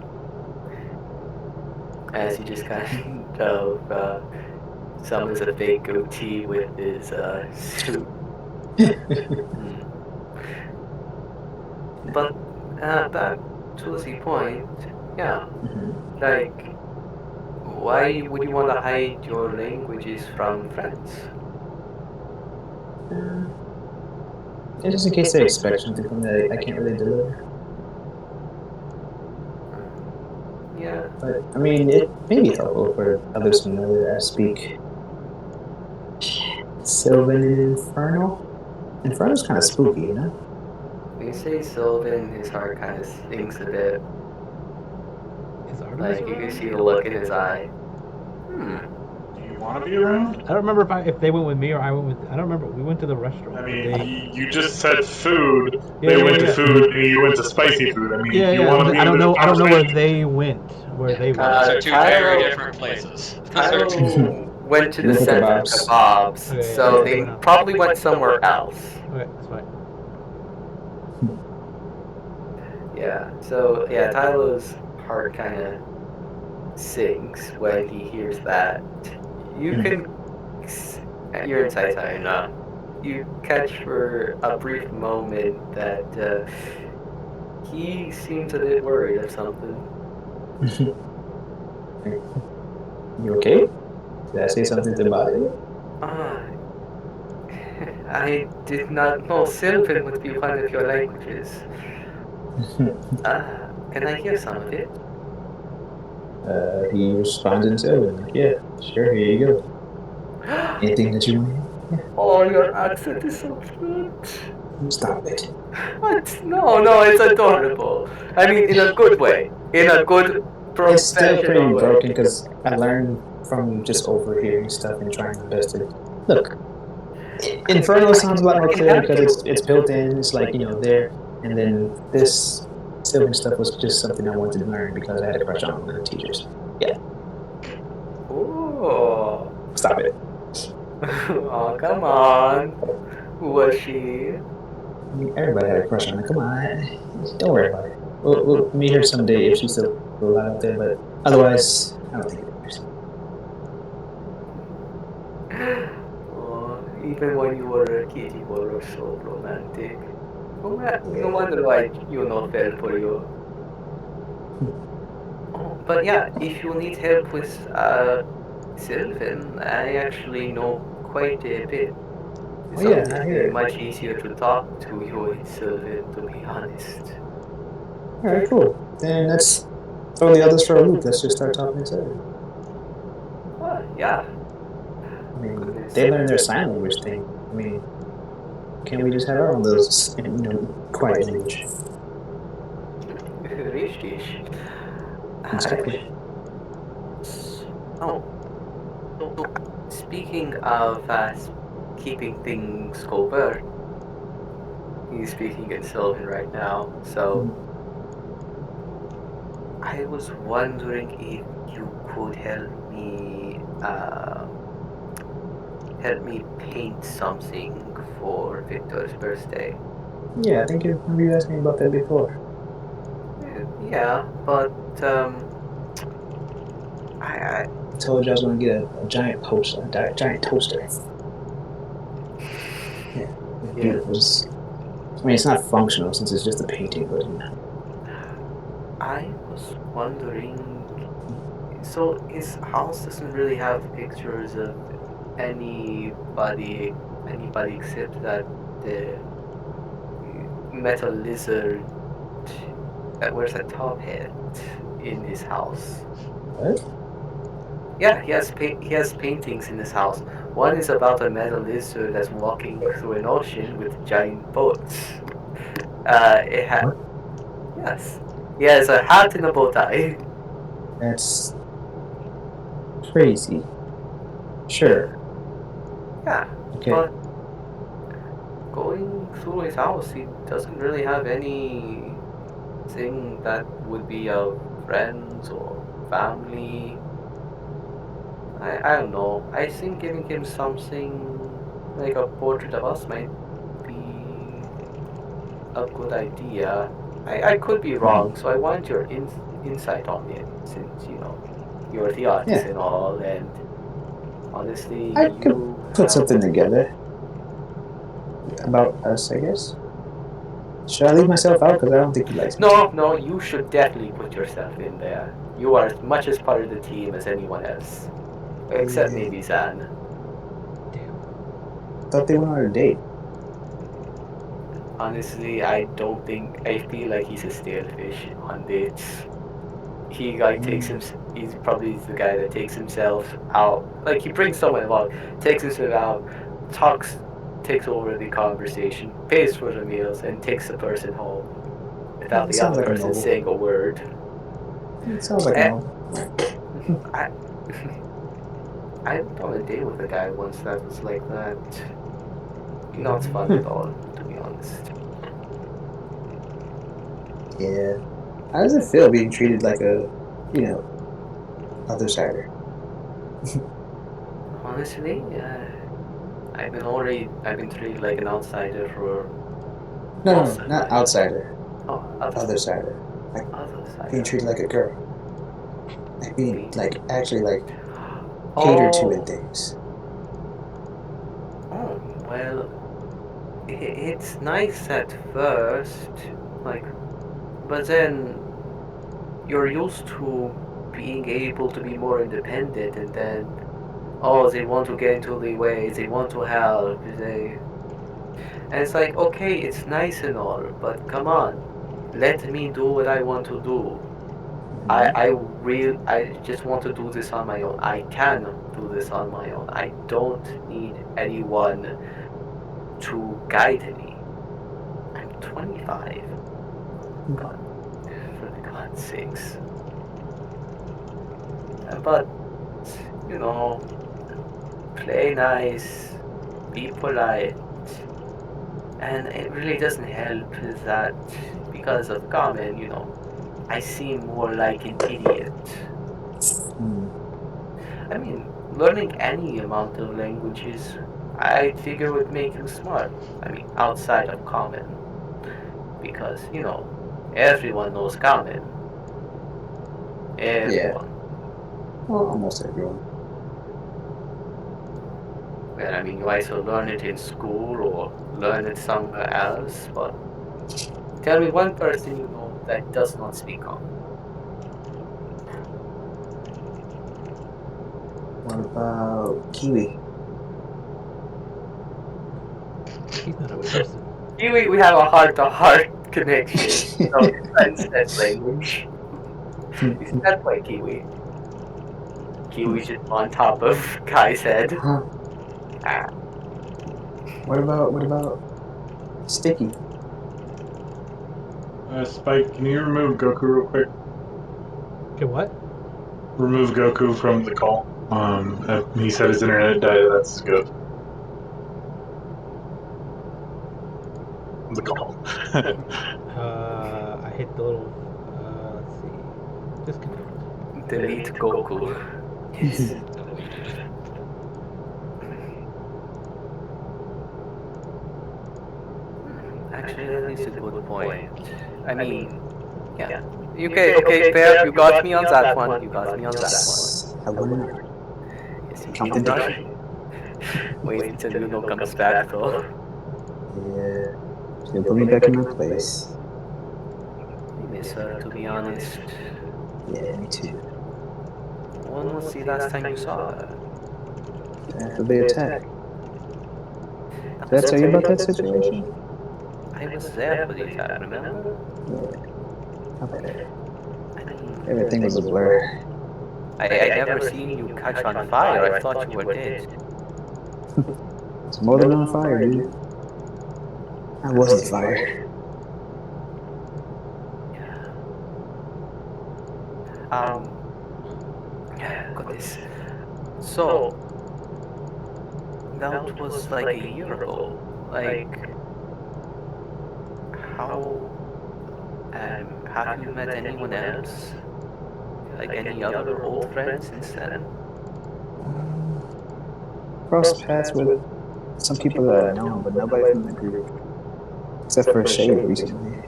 As he just kind of summons a fake goatee with his suit. But back to the point, yeah. Like, why would you want to hide your languages from friends? Just in case they expect something from me that I can't really deliver. Yeah. But, I mean, it may be helpful for others to know that I speak Sylvan and Infernal. Infernal's kind of spooky, you know? When you say Sylvan, his heart kind of sinks a bit. Is Artemis Like, you can around? see the look in his eye. Do you want to be around? I don't remember if they went with me or I went with. I don't remember. We went to the restaurant. I Did mean, they- you just said food. Yeah, They went to yeah. food, and you went to spicy food. I mean, Yeah, you yeah. want to be I in don't this know. I don't know where conversation? they went. Where they went. Those are two Tyler- very different places. Those are two. Tylo went to the Went for center kebabs. kebabs, Okay, so yeah, they yeah. probably went somewhere else. Okay, that's fine. Yeah, so yeah, Tylo's heart kind of sinks when he hears that. You can, you're inside Sayana. You catch for a brief moment that he seems a bit worried of something. You okay? Did I say something to bother you? Ah, I did not know Sylvan would be one of your languages. Can I hear some of it? He responds in Sylvan. Like, yeah, sure, here you go. Anything that you want? Oh, your accent is so cute. Stop it. What? No, it's adorable. I mean, in a good way. In a good It's still pretty professional way. broken because I learned from just overhearing stuff and trying my best to look. Inferno sounds a lot more clear because it's built in. It's like, you know, there, and then this Sylvan stuff was just something I wanted to learn because I had a crush on one of the teachers. Yeah, Oh. stop it. Oh, come on. Who was she? I mean, everybody had a crush on her. Come on, don't worry about it. We'll meet her someday if she's still alive out there, but otherwise, I don't think it matters. Oh, even when you were a kid, you were so romantic. No wonder why you know fell for you. Oh, but yeah, if you need help with Sylvan, I actually know quite a bit. It's Oh, yeah, I obviously hear it. much easier to talk to you in Sylvan, to be honest. Alright, cool. Then let's throw the others for a loop. Let's just start talking in Sylvan. Well, yeah. I mean, they learned their sign language thing. I mean, can't we just have our own little, you know, quiet language? Richtig. Exactly. Oh. So, speaking of keeping things covert, he's speaking in Sylvan right now, so I was wondering if you could help me paint something for Victor's birthday. Yeah, I think you asked me about that before. Yeah, but I I told you I was going to get a giant poster, a giant toaster. Yeah, it's beautiful. I mean, it's not functional since it's just a painting, but you know. I was wondering. So his house doesn't really have pictures of anybody except that the metal lizard that wears a top hat in his house. What? Yeah, he has paintings in his house. One is about a metal lizard that's walking through an ocean with giant boats. It ha- What? yes, he has a hat and a bow tie. That's crazy. Sure. Yeah, Okay. but going through his house, he doesn't really have anything that would be of friends or family. I don't know. I think giving him something like a portrait of us might be a good idea. I could be wrong, so I want your insight on it, since you're the artist Yeah. and all, and honestly, I could you put have. something together about us, I guess. Should I leave myself out? Because I don't think he likes me. No, you should definitely put yourself in there. You are as much as part of the team as anyone else, except Yeah. maybe Zan. Thought they went on a date. Honestly, I don't think. I feel like he's a stalefish on dates. He like takes him. He's probably the guy that takes himself out. Like he brings someone along, takes himself out, talks, takes over the conversation, pays for the meals, and takes the person home without It the sounds other like a person noble. saying a word. It sounds like a Eh, noble. I I went on a date with a guy once that was like that. Not fun at all, to be honest. Yeah. How does it feel being treated like a, other sider? Honestly, I've been treated like an outsider for No, most no, of not life. outsider. Oh, Other sider. Like other being sider. treated like a girl. Like being actually catered to and Oh, things. oh, well, it's nice at first, like, but then you're used to being able to be more independent, and then, oh, they want to get into the way, they want to help, and it's like, okay, it's nice and all, but come on, let me do what I want to do. I just want to do this on my own. I can do this on my own. I don't need anyone to guide me. I'm 25. God, for God's sakes. But, you know, play nice, be polite, and it really doesn't help that because of common, I seem more like an idiot. Hmm. I mean, learning any amount of languages, I figure would make you smart. I mean, outside of common. Because, everyone knows common. Yeah. Everyone. Well, almost everyone. Well, I mean, you either learn it in school or learn it somewhere else, but tell me one person you know that does not speak common. What about Kiwi? He's not a person. We have a heart-to-heart connection. So it transcends language. That's why Kiwi. Kiwi just on top of Kai's head. Huh? Ah, What about Sticky? Spike, can you remove Goku real quick? Okay, what? Remove Goku from the call. He said his internet died. That's good. The call. I hit the little. Let's see. Disconnect. delete Goku. Yes. Deleted. Actually, that is a good point. I mean, yeah. Okay, fair. You got me on that one. You got me on that Yes. I wouldn't one. Yes, you jump in did. there. Wait until Yuno comes back, though. Yeah. She's gonna put me back in my place. I miss her, to be honest. Yeah, me too. When was the last time you saw her? After the attack. Did I tell you about that situation? I was there for the attack, remember? Yeah. Okay. I mean, Everything was a blur. I never seen you catch on fire. I thought you were dead. It's more than on fire, dude. I wasn't fire. Goodness. So, that was like a year ago. Like, how, have you met anyone else? Like any other old friends since then? Crossed paths with some people that I know, but nobody from the group. Except for Shade recently.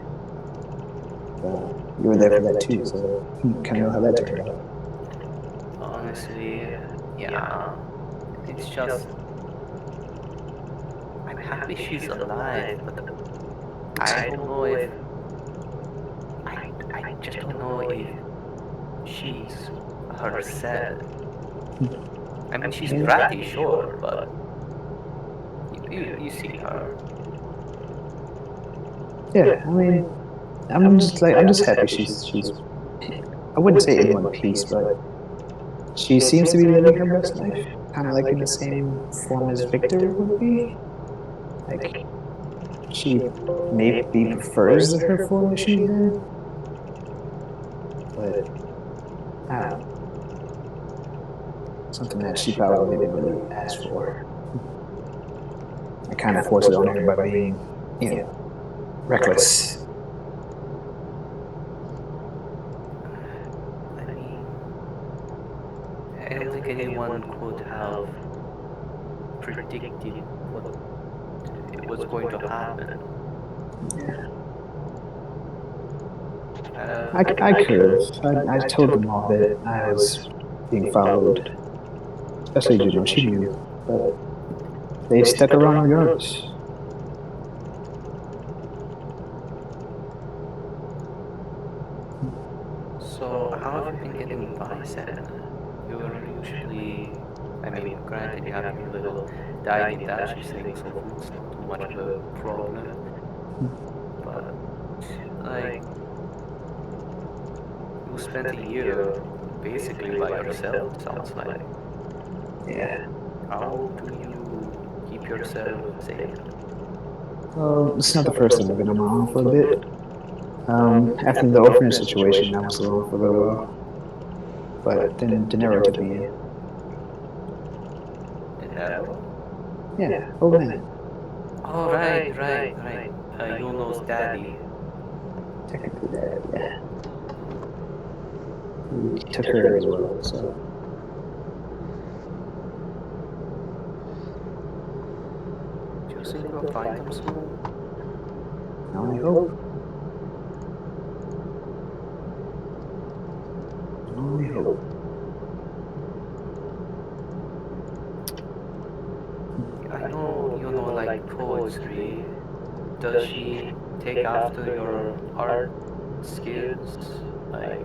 You were there for that too, so you kind of know how that turned out. Honestly, yeah. It's just, I'm happy she's alive, but I don't know if, I just don't know if she's herself. I mean, she's bratty, sure, but you see her. Yeah, I mean, I'm just happy she's. I wouldn't say in one piece, but she seems to be living her best life, kind of like in the same form as Victor would be. Like she maybe prefers her form that she's in, but I don't know. Something that she probably didn't really ask for. I kind of forced it on her by being, reckless. I mean, I don't think anyone could have predicted what was going to happen. I could have. I told them all that I was being followed, especially Juno. She knew, but they stuck around regardless. So, how have you been getting by, Sen? You're usually, I mean, granted, you have your little dining dashes thing, so food's not too much of a problem. But, like, you spent a year basically by yourself, sounds like. Yeah. How do you keep yourself safe? Well, it's not the first time I've been on my own for a bit. After the orphanage situation, I was alone for a little while. But then De Niro took me in. De Niro? Yeah, old man. Oh, right. Yuno's daddy. Technically that, yeah. He took her as well, so. Do you think we'll find him soon? I only hope. I only hope. I know Yuno like poetry. Does she take after your art skills? Like,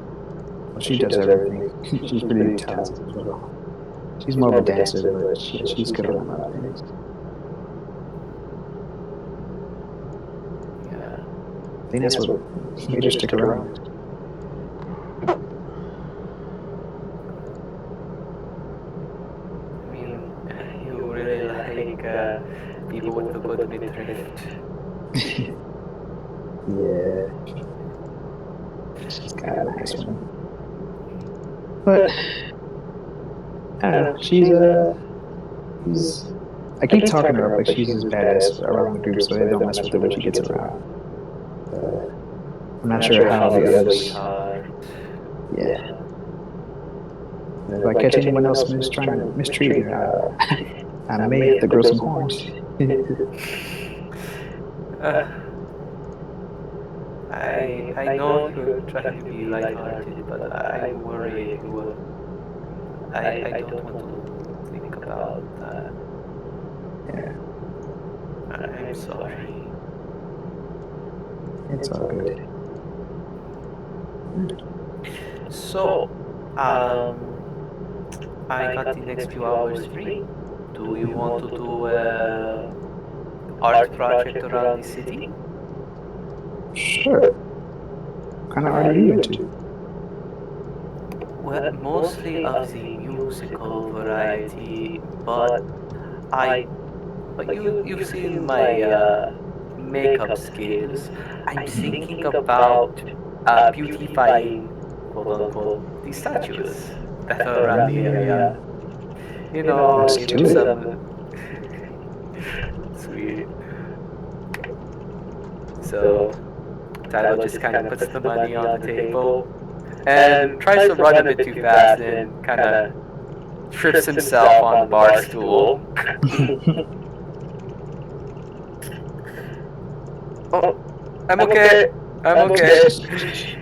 Well, she does everything. She's pretty talented as well. She's more of a dancer, but she's good on a lot of things. yeah. I think that's what made her stick around. I mean, you really like people with a good midriff. Yeah. She's got a nice one. But I don't know. She's. I keep talking to her like she's as badass around the group, so they don't mess with her when she gets around. I'm not sure how the others. Yeah. If I catch anyone else trying to mistreat her, I may have to grow some horns. I know you're trying to be lighthearted, but I worry if you will. I don't want to think about that. Yeah, I'm sorry. it's all good. So, I got the next few hours free. Do you want to do a art project around the city? Sure. What kind of art are you into? Well, mostly of the musical variety, but you've seen my makeup skills. I'm thinking about beautifying, quote unquote, the statues that are around the area. You know, Let's giving do it. some sweet. So Tyler just kind of puts the money on the table and tries to run a bit too fast and kind of trips himself on the bar stool. Oh, I'm okay. I'm okay.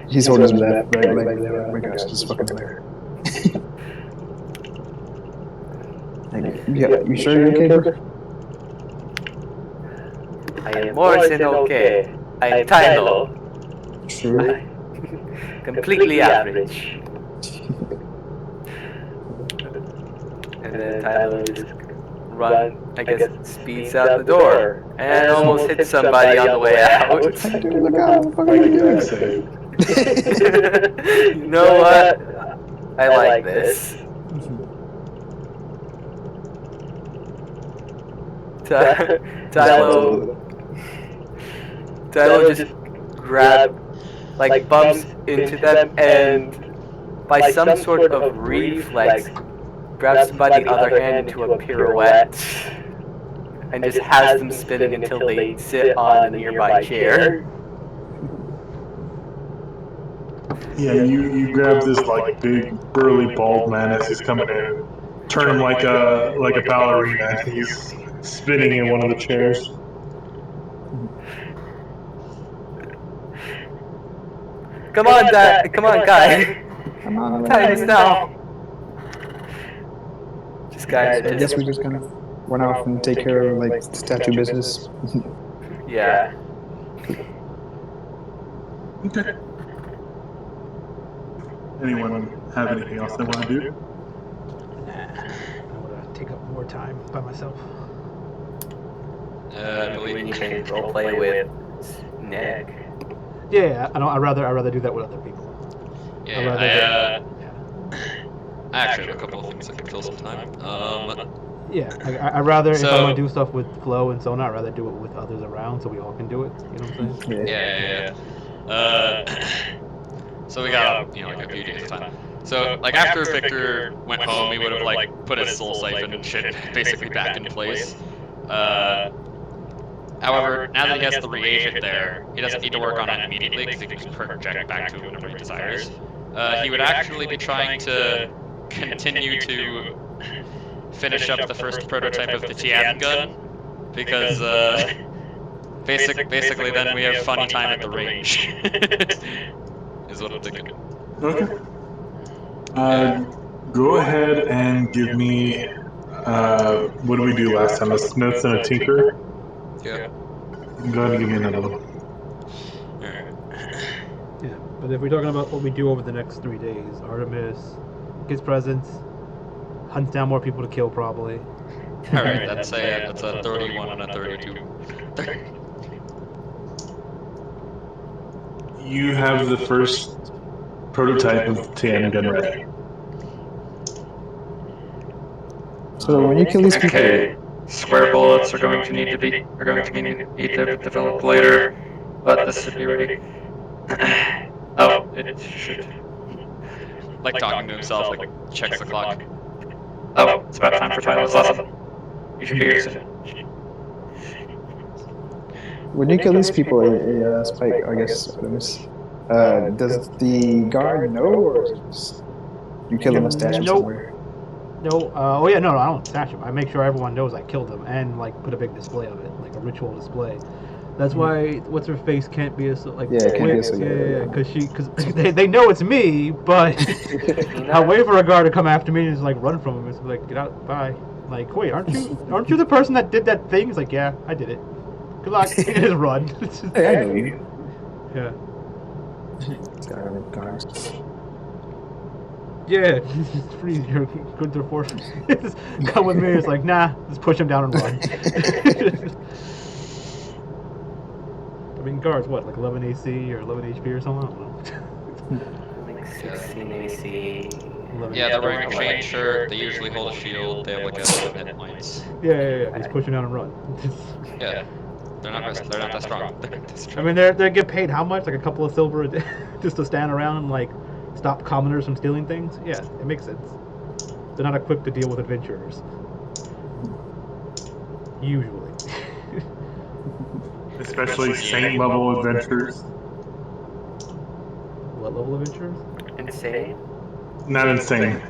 He's holding his left, right leg there. Oh my gosh, this is fucking hilarious. Yeah, you sure you're okay, bro? I am more than okay. I am Tylo. Sure. Completely average. And then Tylo just I guess, speeds out the door and almost hits somebody on the way out. Dude, look out! Back safe. You know what? I like this. Tylo just bumps into them and by some sort of reflex grabs them by the other hand into a pirouette and just has them spinning until they sit on a nearby chair. Yeah, you grab this like big burly bald man as he's coming in and turn him like a ballerina. He's spinning in one of the chairs. Come on, guy. Come on, Time is now. Just I guess we just kind of run off and take care of like statue business. Yeah. Okay. Anyone have anything else they want to do? I want to take up more time by myself. I believe You can roleplay with Nick. Yeah, I'd rather do that with other people. Yeah, I actually have a couple of things that could fill some time. Yeah, I'd rather if So- I want to do stuff with Flo and Sona, I'd rather do it with others around so we all can do it. You know what I'm saying? Yeah. So we got like a few days of time. So like after Victor went home, he would have like put his soul siphon and shit basically back in place. However, now that he has the reagent there, he doesn't need to work on it immediately because he can just project back to it whenever he desires. He would actually be trying to continue to finish up the first prototype of the Tian gun because basically then we have funny time at the range. Is what I'm thinking. Okay. Go ahead and give me. What did we do last time? A Smith and a Tinker. Yeah. Go ahead and give me another one. Alright. Yeah, but if we're talking about what we do over the next 3 days, Artemis gets presents, hunts down more people to kill probably. Alright, that's a 31 and a 32. You have the first prototype of Tian gun ready. So when you kill these people, Okay. Square bullets are going to need to be developed later, but this should be ready. Oh, it should. Like talking to himself, like checks the clock. Oh, it's about time for Tyler's lesson. You should be here soon. when you kill these people, Spike, I guess, Artemis, does the guard know, or is it just you kill them and stash them Nope. somewhere? No, no, I don't stash them. I make sure everyone knows I killed them and like put a big display of it, like a ritual display. That's why what's her face can't be like Yeah, it can't be a yeah, because they know it's me, but I wait for a guard to come after me and just like run from him. It's like get out, bye. Like wait, aren't you the person that did that thing? He's like yeah, I did it. Good luck. Just run. Hey, I know you. Yeah. Guards. Yeah, it's pretty easy. You're good to force. Come with me. It's like, nah, just push him down and run. I mean, guards, what, like 11 AC or 11 HP or something? I don't know. Like 16 AC. Yeah, they're wearing a chain shirt. They usually hold a shield. They have like 11 hit points. Yeah. He's pushing down and run. Yeah, they're not that strong. I mean, they get paid how much? Like a couple of silver a day just to stand around and like stop commoners from stealing things? Yeah, it makes sense. They're not equipped to deal with adventurers. Usually. Especially saint level adventurers. What level adventurers? Insane. Not insane.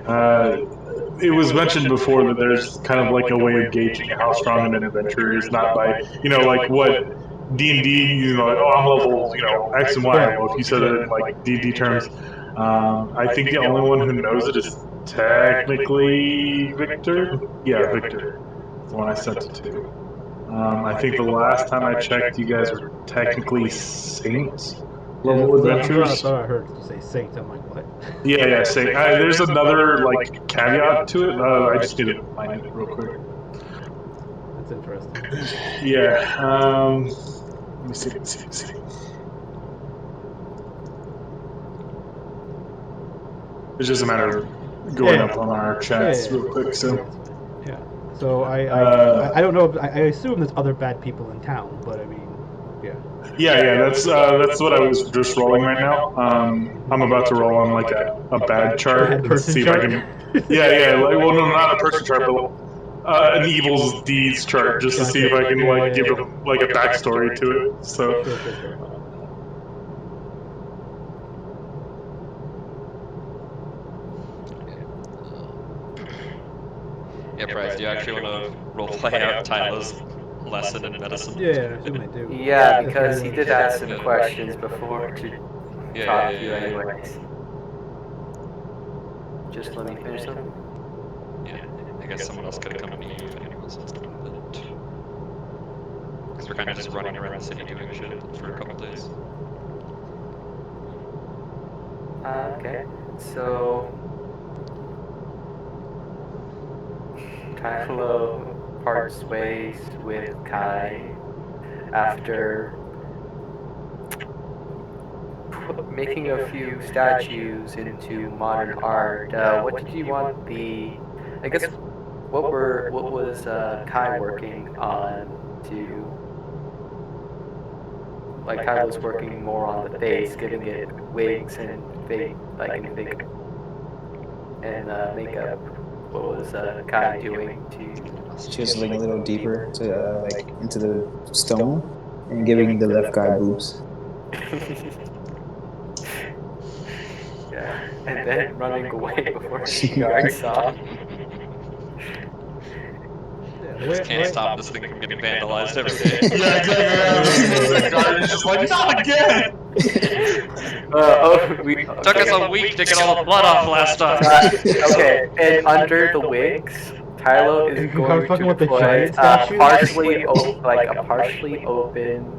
It was mentioned before that there's kind of like a way of gauging how strong an adventurer is, not by like what D&D, like, oh, I'm level X and Y. Well, if you said it in like D&D terms, I think the only one who knows it is technically Victor. Yeah, Victor, the one I sent it to. I think the last time I checked, you guys were technically saints level adventurers. I thought I heard you say saints. I'm like, what? Yeah, saint. There's another like caveat to it. I just need to find it real quick. That's interesting. Yeah. Let me see. It's just a matter of going up on our chats real quick. So. Yeah. So I don't know. I assume there's other bad people in town, but I mean, yeah. Yeah. That's what I was just rolling right now. I'm about to roll on like a bad chart and see if I can. Yeah. Like, well, no, not a person chart, but an evil's deeds chart, just to see if I can like give them like a backstory to it. So. Sure. Yeah, Bryce, do you actually want to roleplay out Tyler's lesson in medicine? Yeah, I assume I do. Yeah, because he did ask some questions before to talk to you anyways. Just let me finish something. Yeah, I guess someone else could have come to you if anyone else wants to do it. Because we're kind of just running around the city doing shit for a couple days. Okay, so Kylo parts ways with Kai after making a few statues into modern art. What did you want the? I guess what was Kai working on to? Like Kai was working more on the face, giving it wigs and fake and makeup. What was Kai doing to? Chiseling a little deeper to like into the stone and giving the left guy boobs. Yeah, and then running away before the guard saw. Just can't stop this thing from getting vandalized every day. Yeah, exactly. The guard is just like, not again. Took us a week to get all the blood off last time. Okay, and under the wigs, Tylo is going to deploy a partially open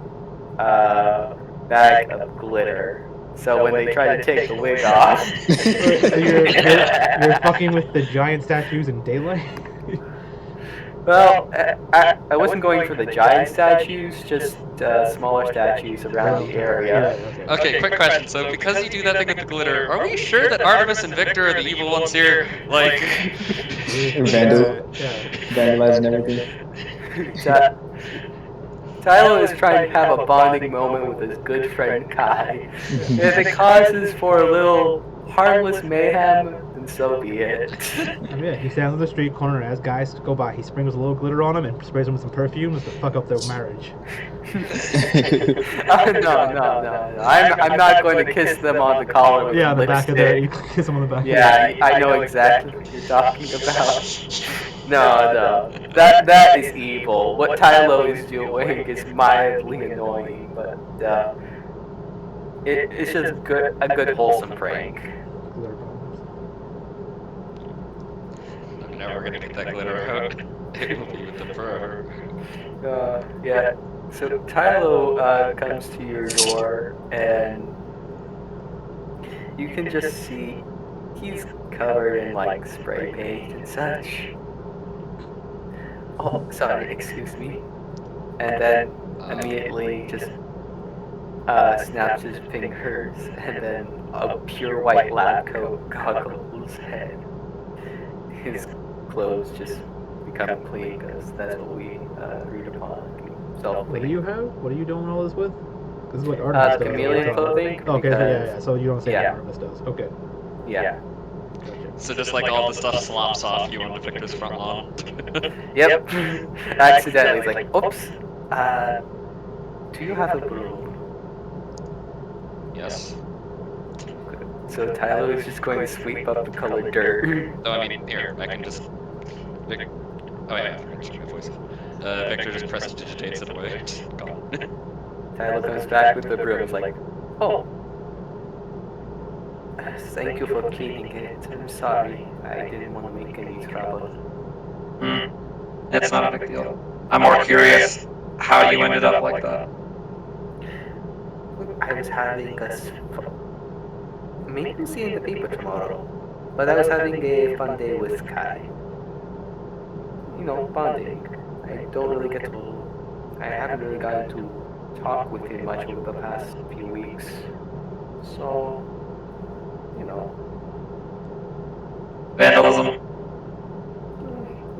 bag of glitter. So when they try to take the wig off, you're fucking with the giant statues in daylight. Well, I wasn't going for the giant statues, just smaller statues around the area. Okay, quick question. So, because you do that thing with the glitter, are we sure that Artemis and Victor are the evil ones here? Like, vandalizing everything. Tylo is trying to have a bonding moment with his good friend Kai. If it causes for a little harmless mayhem, then so be it. Yeah, he stands on the street corner as guys go by. He sprinkles a little glitter on them and sprays them with some perfume just to fuck up their marriage. No. I'm not going to kiss them on the collar. Yeah, on the back of their. You kiss them on the back. Yeah, I know exactly what you're talking about. No. That is evil. What Tylo is doing is mildly annoying, but it's just a good wholesome prank. I'm never gonna get that glitter out. It will be with them forever. Yeah. So Tylo comes to your door, and you can just see he's covered in like spray paint and such. Oh, sorry, excuse me. And then immediately just snaps his fingers, and then a pure white lab coat goggles head his clothes just become clean because that's what we agreed upon. Self What do clean. you have? What are you doing all this with? This is what Artemis does. all the Chameleon time. clothing. Okay, so because- yeah. So you don't say yeah. what Artemis does. Okay. Yeah. Gotcha. So just like all the stuff slops off you onto Victor's front lawn. Yep. Accidentally, it's like, oops. Do you have a broom? Yes. So Tyler is just going to sweep up the colored dirt. Oh, I mean, here, I can just... Oh yeah, I forgot to turn my voice off. Victor just prestidigitates it away. It's gone. Tyler comes back with the broom. It's like, oh, thank you for cleaning it. I'm sorry. I didn't want to make any trouble. It's not a big deal. I'm more curious how you ended up like that. I was having maybe you'll see in the paper tomorrow. But I was having a fun day with Kai. You know, bonding. I don't really get to. I haven't really gotten to talk with him much over the past few weeks. So, you know, Vandalism.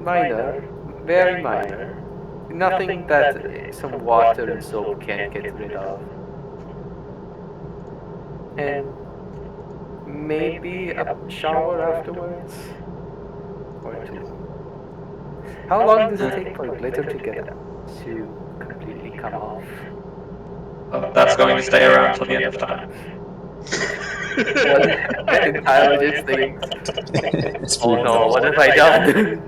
minor, very minor. Nothing that some water and soap can't get rid of. And maybe a shower afterwards? Or two. How long does it take for glitter to get to completely come off? That's going to stay around till the end of time. And Tyler just thinks, It's oh no, what have I done?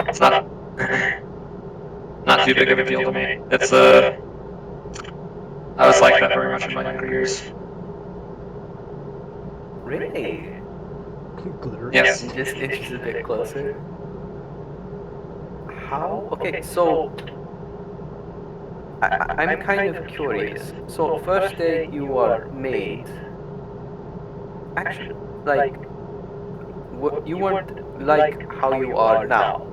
It's not too big of a deal to me. It's I was like that very much in my younger years. Really? Glitter. Yes. Just inches a bit closer. How? Okay, so I'm kind of curious. So first day you were made. Actually, like you weren't like how you are now.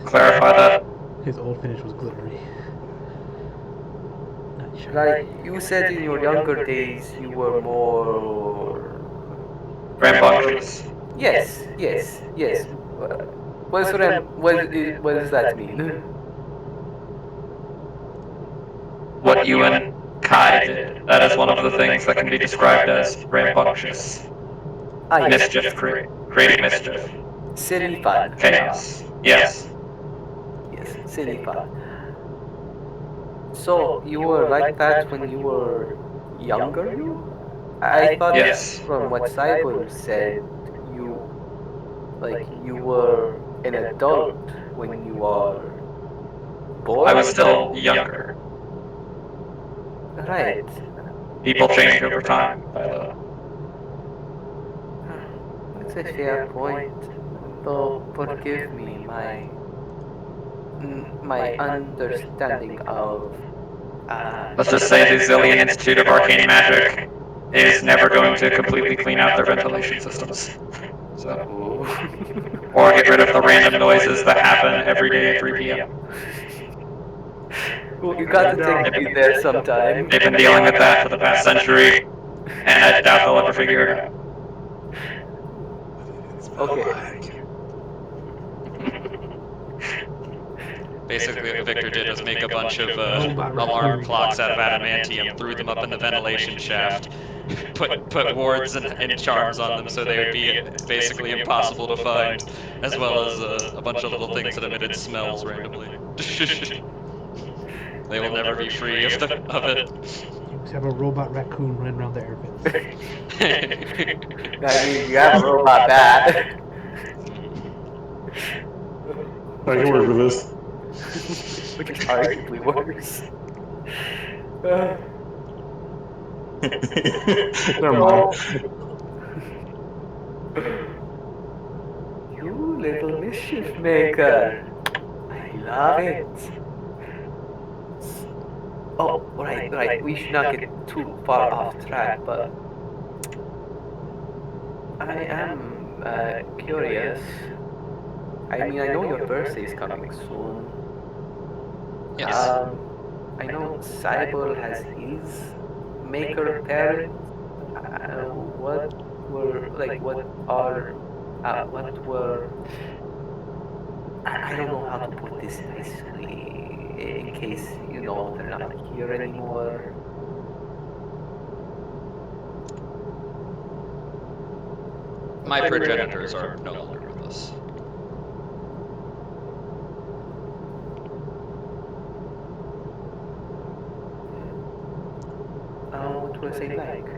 Clarify that. His old finish was glittery. Not sure. Like you said in your younger days, you were more. Rambunctious. Yes, yes, yes. What does that mean? What you and Kai did. That is one of the things that can be described as rambunctious. Ah, yes. Mischief, creating mischief. Silly fun. Chaos. Yes. Yes, silly fun. So you were like that when you were younger? I thought Yes. from what Cyber said, you were an adult when you were born. I was still younger. Right. People change over time, by the way. That's a fair point. Though forgive me, my understanding of Let's just say the Zillion Institute of Arcane Magic is never going to completely clean out their ventilation systems. So, or get rid of the random noises that happen every day at 3 p.m. Well, you got to take me there sometime. They've been dealing with that for the past century, and I doubt they'll ever figure it out. Okay. Basically, what Victor did was make a bunch of alarm clocks out of adamantium, threw them up in the ventilation shaft, put wards and charms on them so they would be basically impossible to find, as well as a bunch of little things that emitted smells randomly. They will never be free of it. You just have a robot raccoon running around the air vents. I mean, you have a robot bat. I can work with this. Which is arguably worse. Never mind. You little mischief maker. I love it. Oh, right. We should not get too far off track, but I am curious. I mean, I know your birthday is coming soon. Yes. I know Cybele has his maker parents. What were like? What are? What were? I don't know how to put this nicely. In case they're not here anymore. My progenitors are no longer with us. What was they like?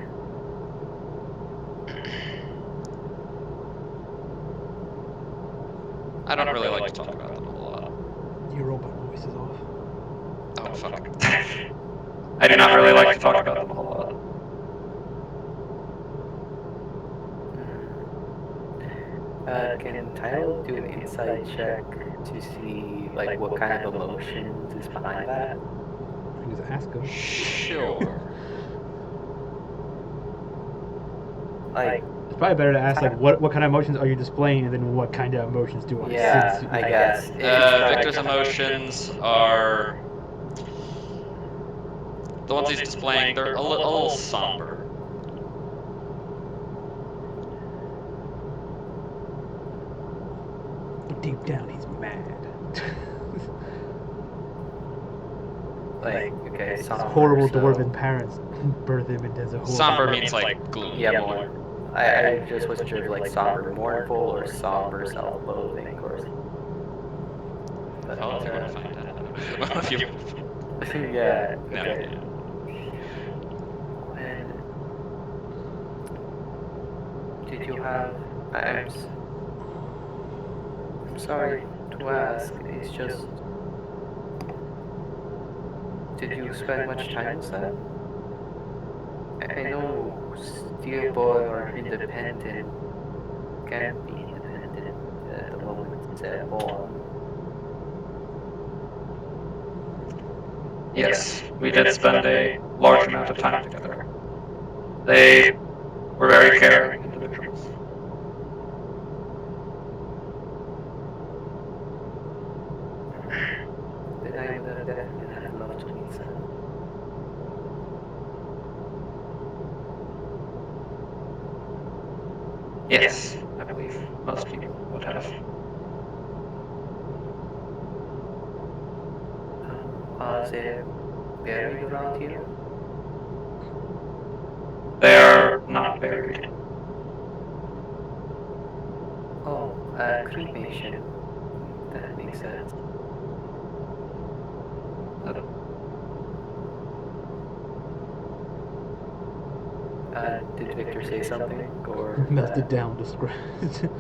I don't really like to talk about them a whole lot. Your robot voice is off. Oh, fuck. I do not really like to talk about them a whole lot. Can Tyler do an insight check to see like what kind of emotions is behind that? You can just ask him. Sure. Like, It's probably better to ask like what kind of emotions are you displaying, and then what kind of emotions do I yeah, sense? I guess. Victor's emotions are the ones he's displaying. They're a little somber. But deep down, he's mad. Like, okay, His somber, horrible so- dwarven parents birth him into as a horrible. Somber means like gloomy. Yeah, more. I just wasn't sure if like somber, mournful, or somber, self-loathing, or. But, Oh, if you want to find out. If you... yeah. No, Okay. yeah. And did you have? I'm sorry to ask. It's just. Did you spend much time with them? I know stillborn or independent can be independent at the moment they're born. Yes, we did spend a large amount of time together. They were very caring individuals. Then I would have definitely have loved to meet them. Yes, I believe most people would have. Are they buried around here? They are not buried. Oh, cremation. That makes sense. Did Victor say something? Or Melted down, described.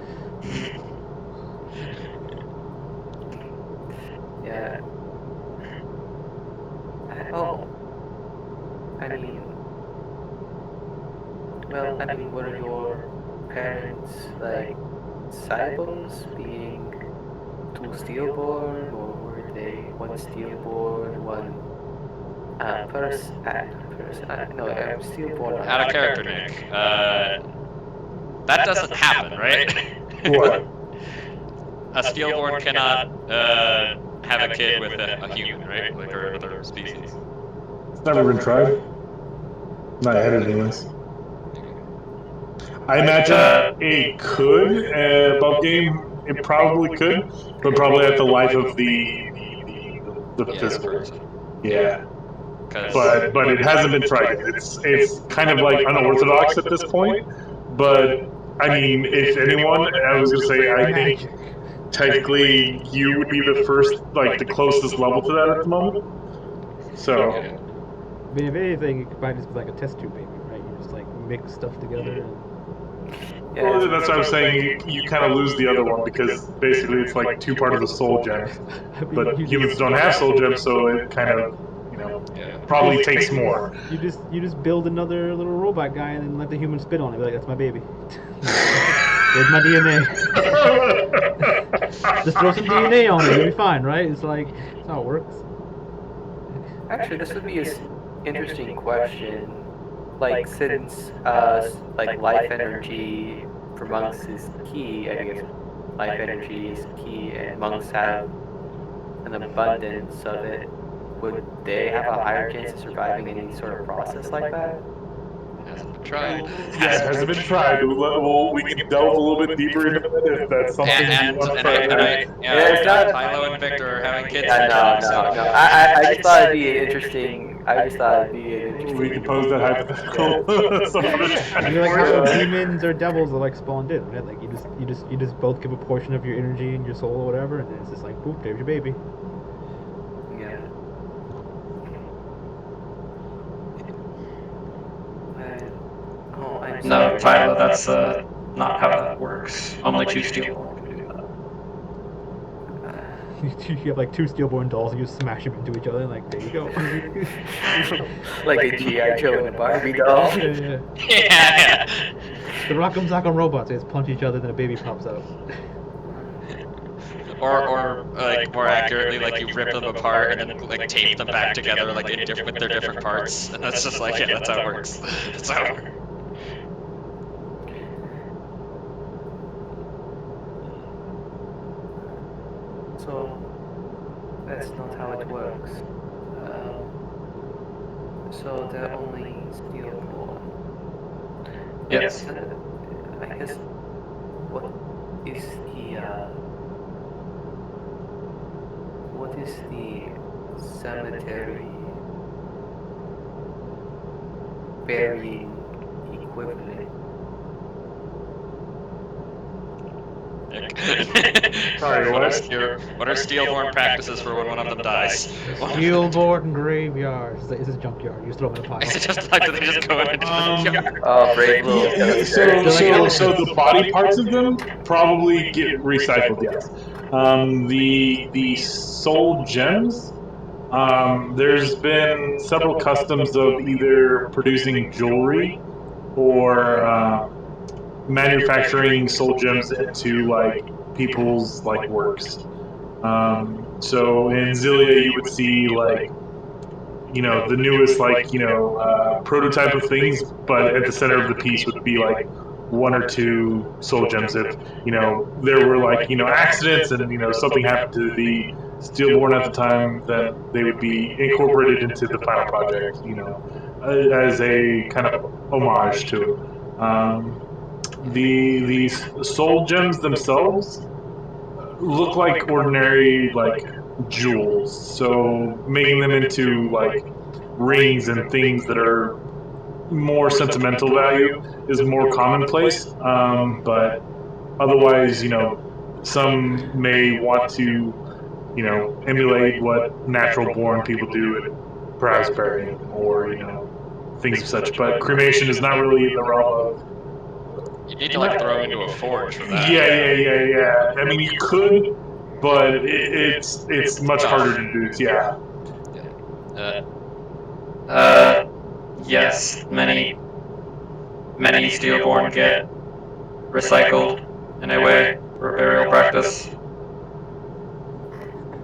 Yeah. Oh. I mean, were your parents like cyborgs, being two stillborn, or were they one stillborn, one stillborn? Out of character, Nick. That doesn't happen, right? What? A stillborn cannot have a kid with a human, right? Like, or another species. It's never been tried. Not yet, anyways. I imagine it could. Above game, it probably could, but probably at the life of the Yeah, physical. person. Yeah. Because But it hasn't been tried yet. It's kind of like unorthodox at this point. But I mean, if anyone, I was gonna say, I think Magic. technically you would be the first, like the closest level to that at the moment. So yeah. I mean, if anything, you could probably just be like a test tube baby, right? You just like mix stuff together. And... well, that's what I'm saying. You kind of lose the other one because basically it's like two part of the soul gem. I mean, But humans don't have soul gems, so it kind of, Yeah. probably takes more. You just build another little robot guy and then let the human spit on it. Be like, that's my baby. There's my DNA. Just throw some DNA on it. You'll be fine, right? It's like that's how it works. Actually, this would be an interesting question. Like, since like life energy for monks is key, I guess life energy is key, and monks have an abundance of it. would they have a higher chance of surviving any sort of process like that? Hasn't been tried. Yeah, it hasn't been tried. We can delve a little bit deeper into that if that's something you want to try. Yeah, it's not. Tylo and Victor are having kids Yeah, right no, now, no, so no. I just thought it'd be an interesting. I just thought it'd be an interesting. We can pose that hypothetical some other time. You're like how demons or devils are like spawned in, right? Like you just both give a portion of your energy and your soul or whatever, and then it's just like boop, there's your baby. Yeah. I'm No, sorry. Tyler, that's not how that works. Only two Steelborn can do that. You have like two stillborn dolls, and you smash them into each other, and like there you go. Like a GI Joe and a Barbie doll. Yeah. Yeah. The Rock'em Sock'em robots, they just punch each other, then a baby pops out. Or like more accurately, like you rip them apart and then like tape them back together, like in with their different parts, and that's just like, yeah, that's how it works. That's how it works. So that's not how it works. So they're only stillborn. Yes. I guess. What is the cemetery burying equivalent? Sorry, what? What are Steelborn practices for when one of them dies? Stillborn graveyard. It's a junkyard. You just throw them in a pile. Is it just like, do they just go into the junkyard? Oh, brave little cemetery. So the body parts of them probably get recycled. Yes. The soul gems. There's been several customs of either producing jewelry or manufacturing soul gems into like people's like works. So in Zillia, you would see like the newest like prototype of things, but at the center of the piece would be like one or two soul gems. If there were like accidents and something happened to the stillborn at the time, then they would be incorporated into the final project. As a kind of homage to it. The soul gems themselves look like ordinary like jewels, so making them into like rings and things that are more sentimental value is more commonplace. But otherwise, some may want to, emulate what natural born people do, and perhaps bury them or things of such. But cremation is not really in the realm of. You need to like throw them into a forge for that. Yeah. I mean, you could, but it's much harder to do. Yeah. Yes, many Steelborn get recycled in a way for burial practice.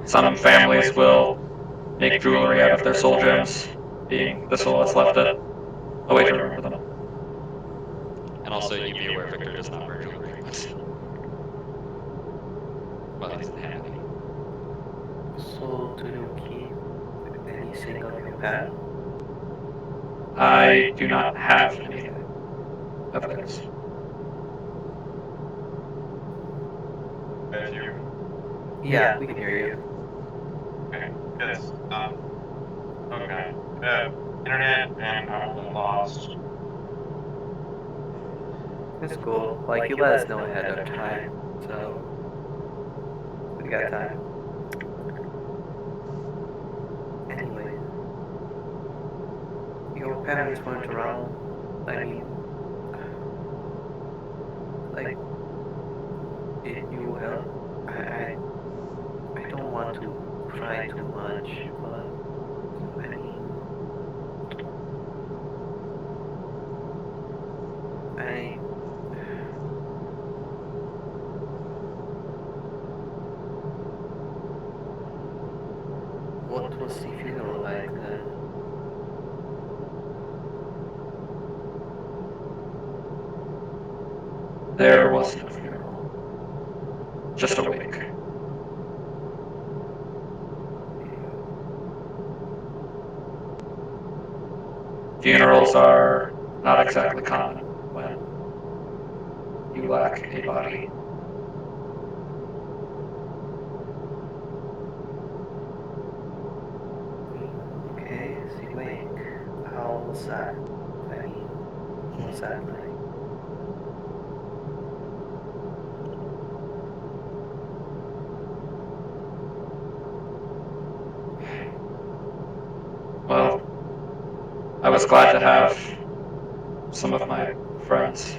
Some families will make jewelry out of their soul gems, being the soul that's left it, a way to remember them. And also, you be aware Victor does not wear jewelry. Well, he's happy. So do you keep anything of your past? I do not have anything of theirs. As you. Yeah, we can hear you. Okay. Yes. Okay. Internet and lost. It's cool. Like, you let us know ahead of time, so we got time. Anyway, your parents weren't around. I mean, like, did you help? I don't want to cry too much, but I mean, what was the funeral like then? There was no funeral. Just a wake. Funerals are not exactly common when you lack a body. Okay, so wait. How was that? I mean, what was that like? Well, I was glad to have some of my friends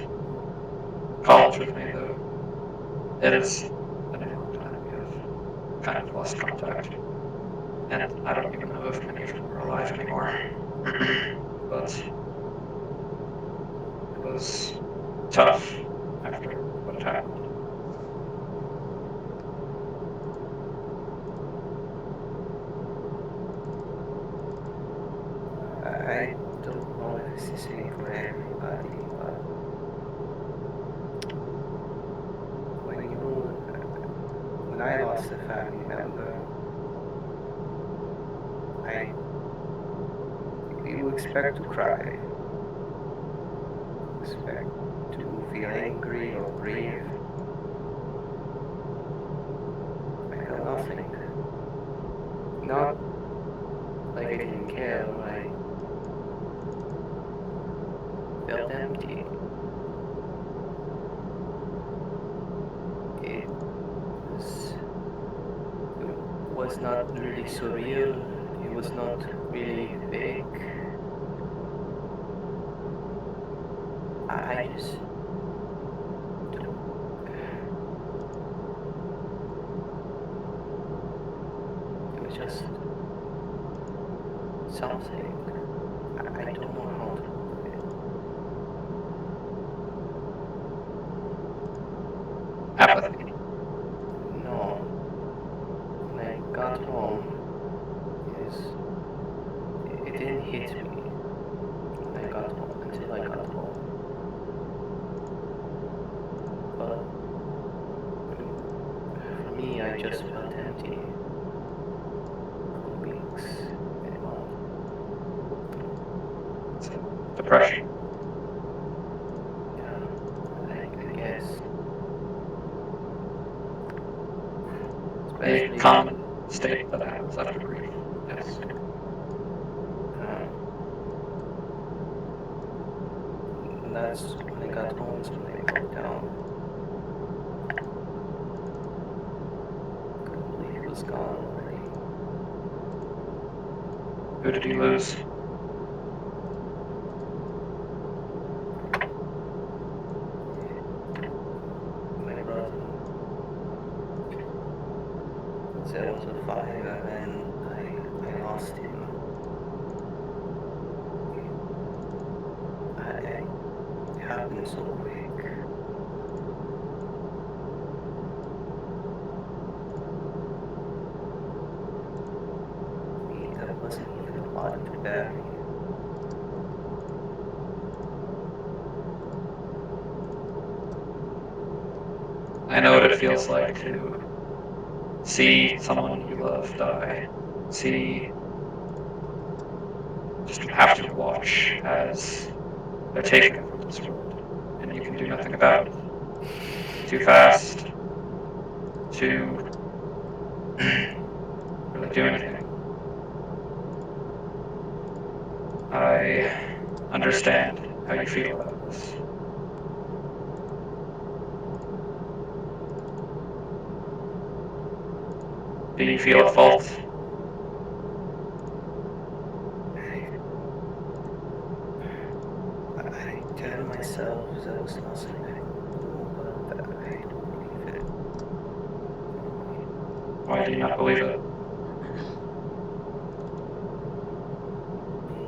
college with me, though. It has been a long time. We have kind of lost contact. And I don't even know if many of them are alive anymore. But it was tough after what had happened. I don't know if this is me for everybody, but when I lost a family member, you expect to cry, you expect to feel angry or grieve. I felt nothing. Not like I didn't care, but I felt empty. It was, it was not really surreal, it was not really fake. I just don't. It was just something. I don't know how to put it. Apathy. No. When I got home, is it didn't hit me when I got home until I got home. But for me, I just felt empty for weeks and months. Depression. Yeah, I guess. A Especially common state that happens after grief. Yes. uh, and that's when I got home is when I broke down. Couldn't believe he was gone already. Who did you lose? My brother. There was a fire and I lost him. It happened so quick. There wasn't even a body to bury. I know what it feels like to see someone you love die. Just have to watch as they're taken from this world, and you can do nothing about it. Too fast to really do anything. I understand how you feel about this. Do you feel at fault? I tell myself there was nothing I could do, but I don't believe it. Why do you not believe it?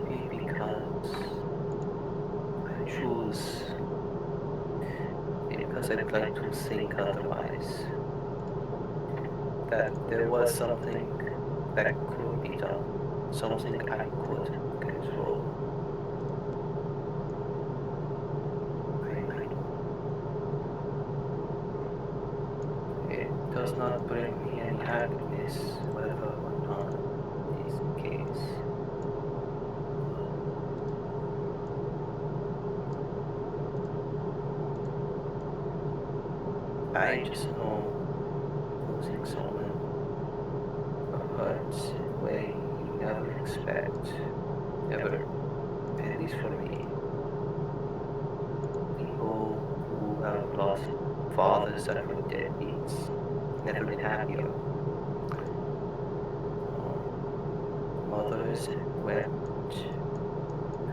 Maybe because I choose. Maybe because I'd like to think otherwise. That there was something that could be done. Something I could control. It does not bring me any happiness, whether or not is the case. I just know losing someone hurts in a way you never expect. Ever. At least for me. People who have lost fathers that were deadbeats never been happier. Mothers wept,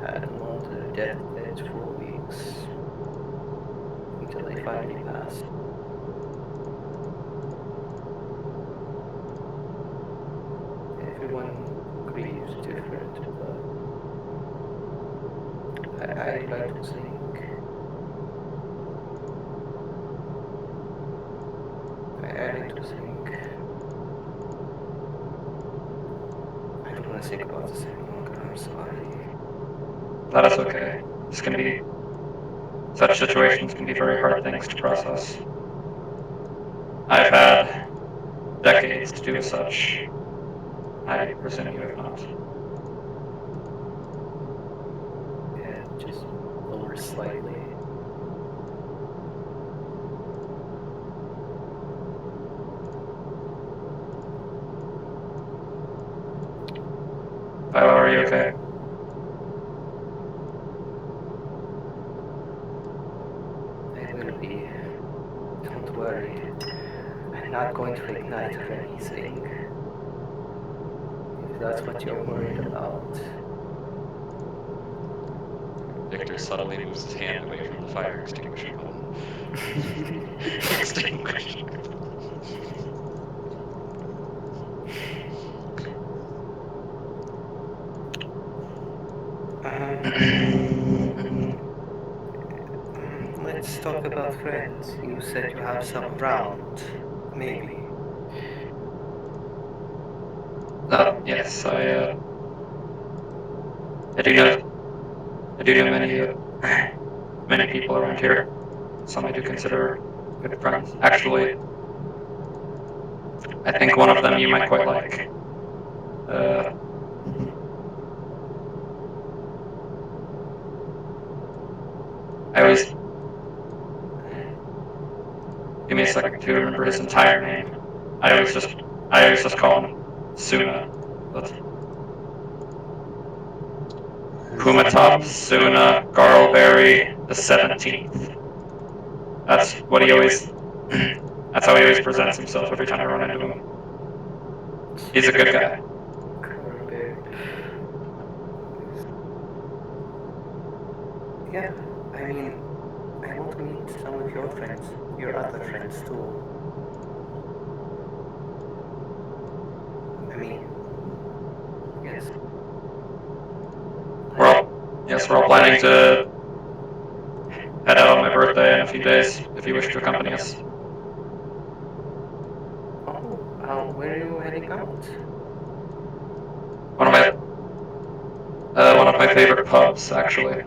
had them on their deathbeds for weeks until they finally passed. Everyone grieves different, but I like to think I like to think I don't want to think about this any longer, I'm sorry. That is okay. Such situations can be very hard things to process. I've had decades to do such. I presume you have not. Yeah, just lower slightly. Philo, are you okay? I will be. Don't worry. I'm not going to ignite or anything. If that's what you're worried about. Victor subtly moves his hand away from the fire extinguisher button. Extinguish. Let's talk about friends. You said you have some around. Maybe. Yes, I do know many people around here. Some I do consider good friends. Actually, I think one of them you might quite like. I always give me a second to remember his entire name. I always just call him Suna. But Pumatop Suna Garlberry the 17th. That's what he always. That's how he always presents himself every time I run into him. He's a good guy. Yeah, I mean, I want to meet some of your friends, your other friends too. I mean, yes. We're all planning to head out on my birthday in a few days, if you wish to accompany us. Oh, where are you heading out? One of my favorite pubs, actually.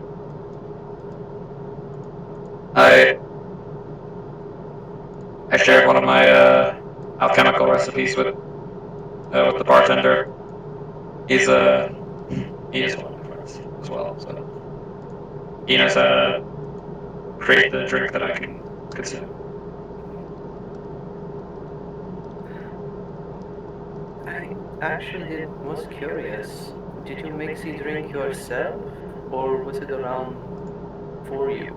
I shared one of my alchemical recipes with the bartender. He is one of my friends as well, so he knows how to create the drink that I can consume. I actually was curious. Did you mix the drink yourself, or was it around for you?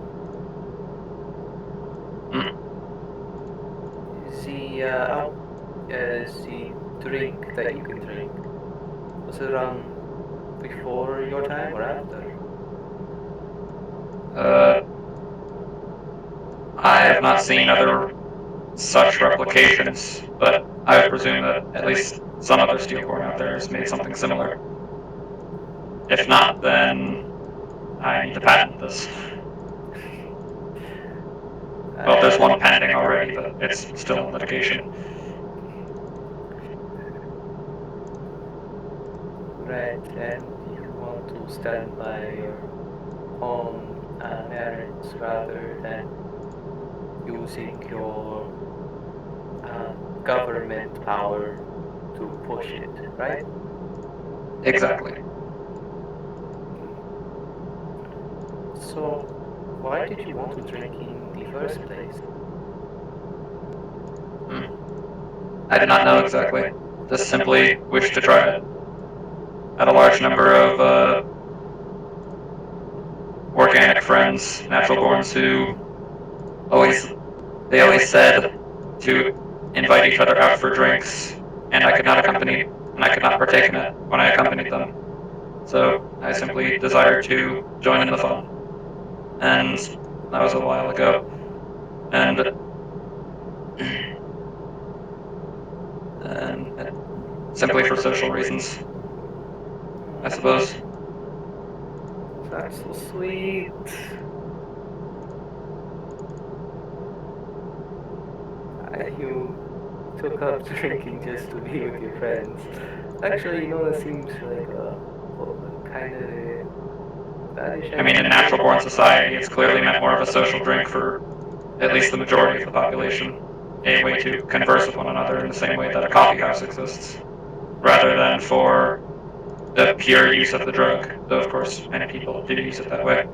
The drink that you can drink, was it around before your time or after? I have not seen other such replications, but I would presume that at least some other Steelborn out there has made something similar. If not, then I need to patent this. Well, there's one pending already, but it's still in litigation. Right, and you want to stand by your own merits rather than using your government power to push it, right? Exactly. So, why did you want to drink in the first place? I do not know exactly. Just simply wish to try it. Had a large number of organic friends, natural borns, who always said to invite each other out for drinks, and I could not partake in it when I accompanied them. So I simply desired to join in the fun. And that was a while ago. And simply for social reasons, I suppose. That's so sweet. You took up drinking just to be with your friends. Actually, that seems like a kind of badish. I mean, in natural-born society, it's clearly meant more of a social drink for at least the majority of the population. A way to converse with one another in the same way that a coffee house exists, rather than for the pure use of the drug, though of course many people do use it that way.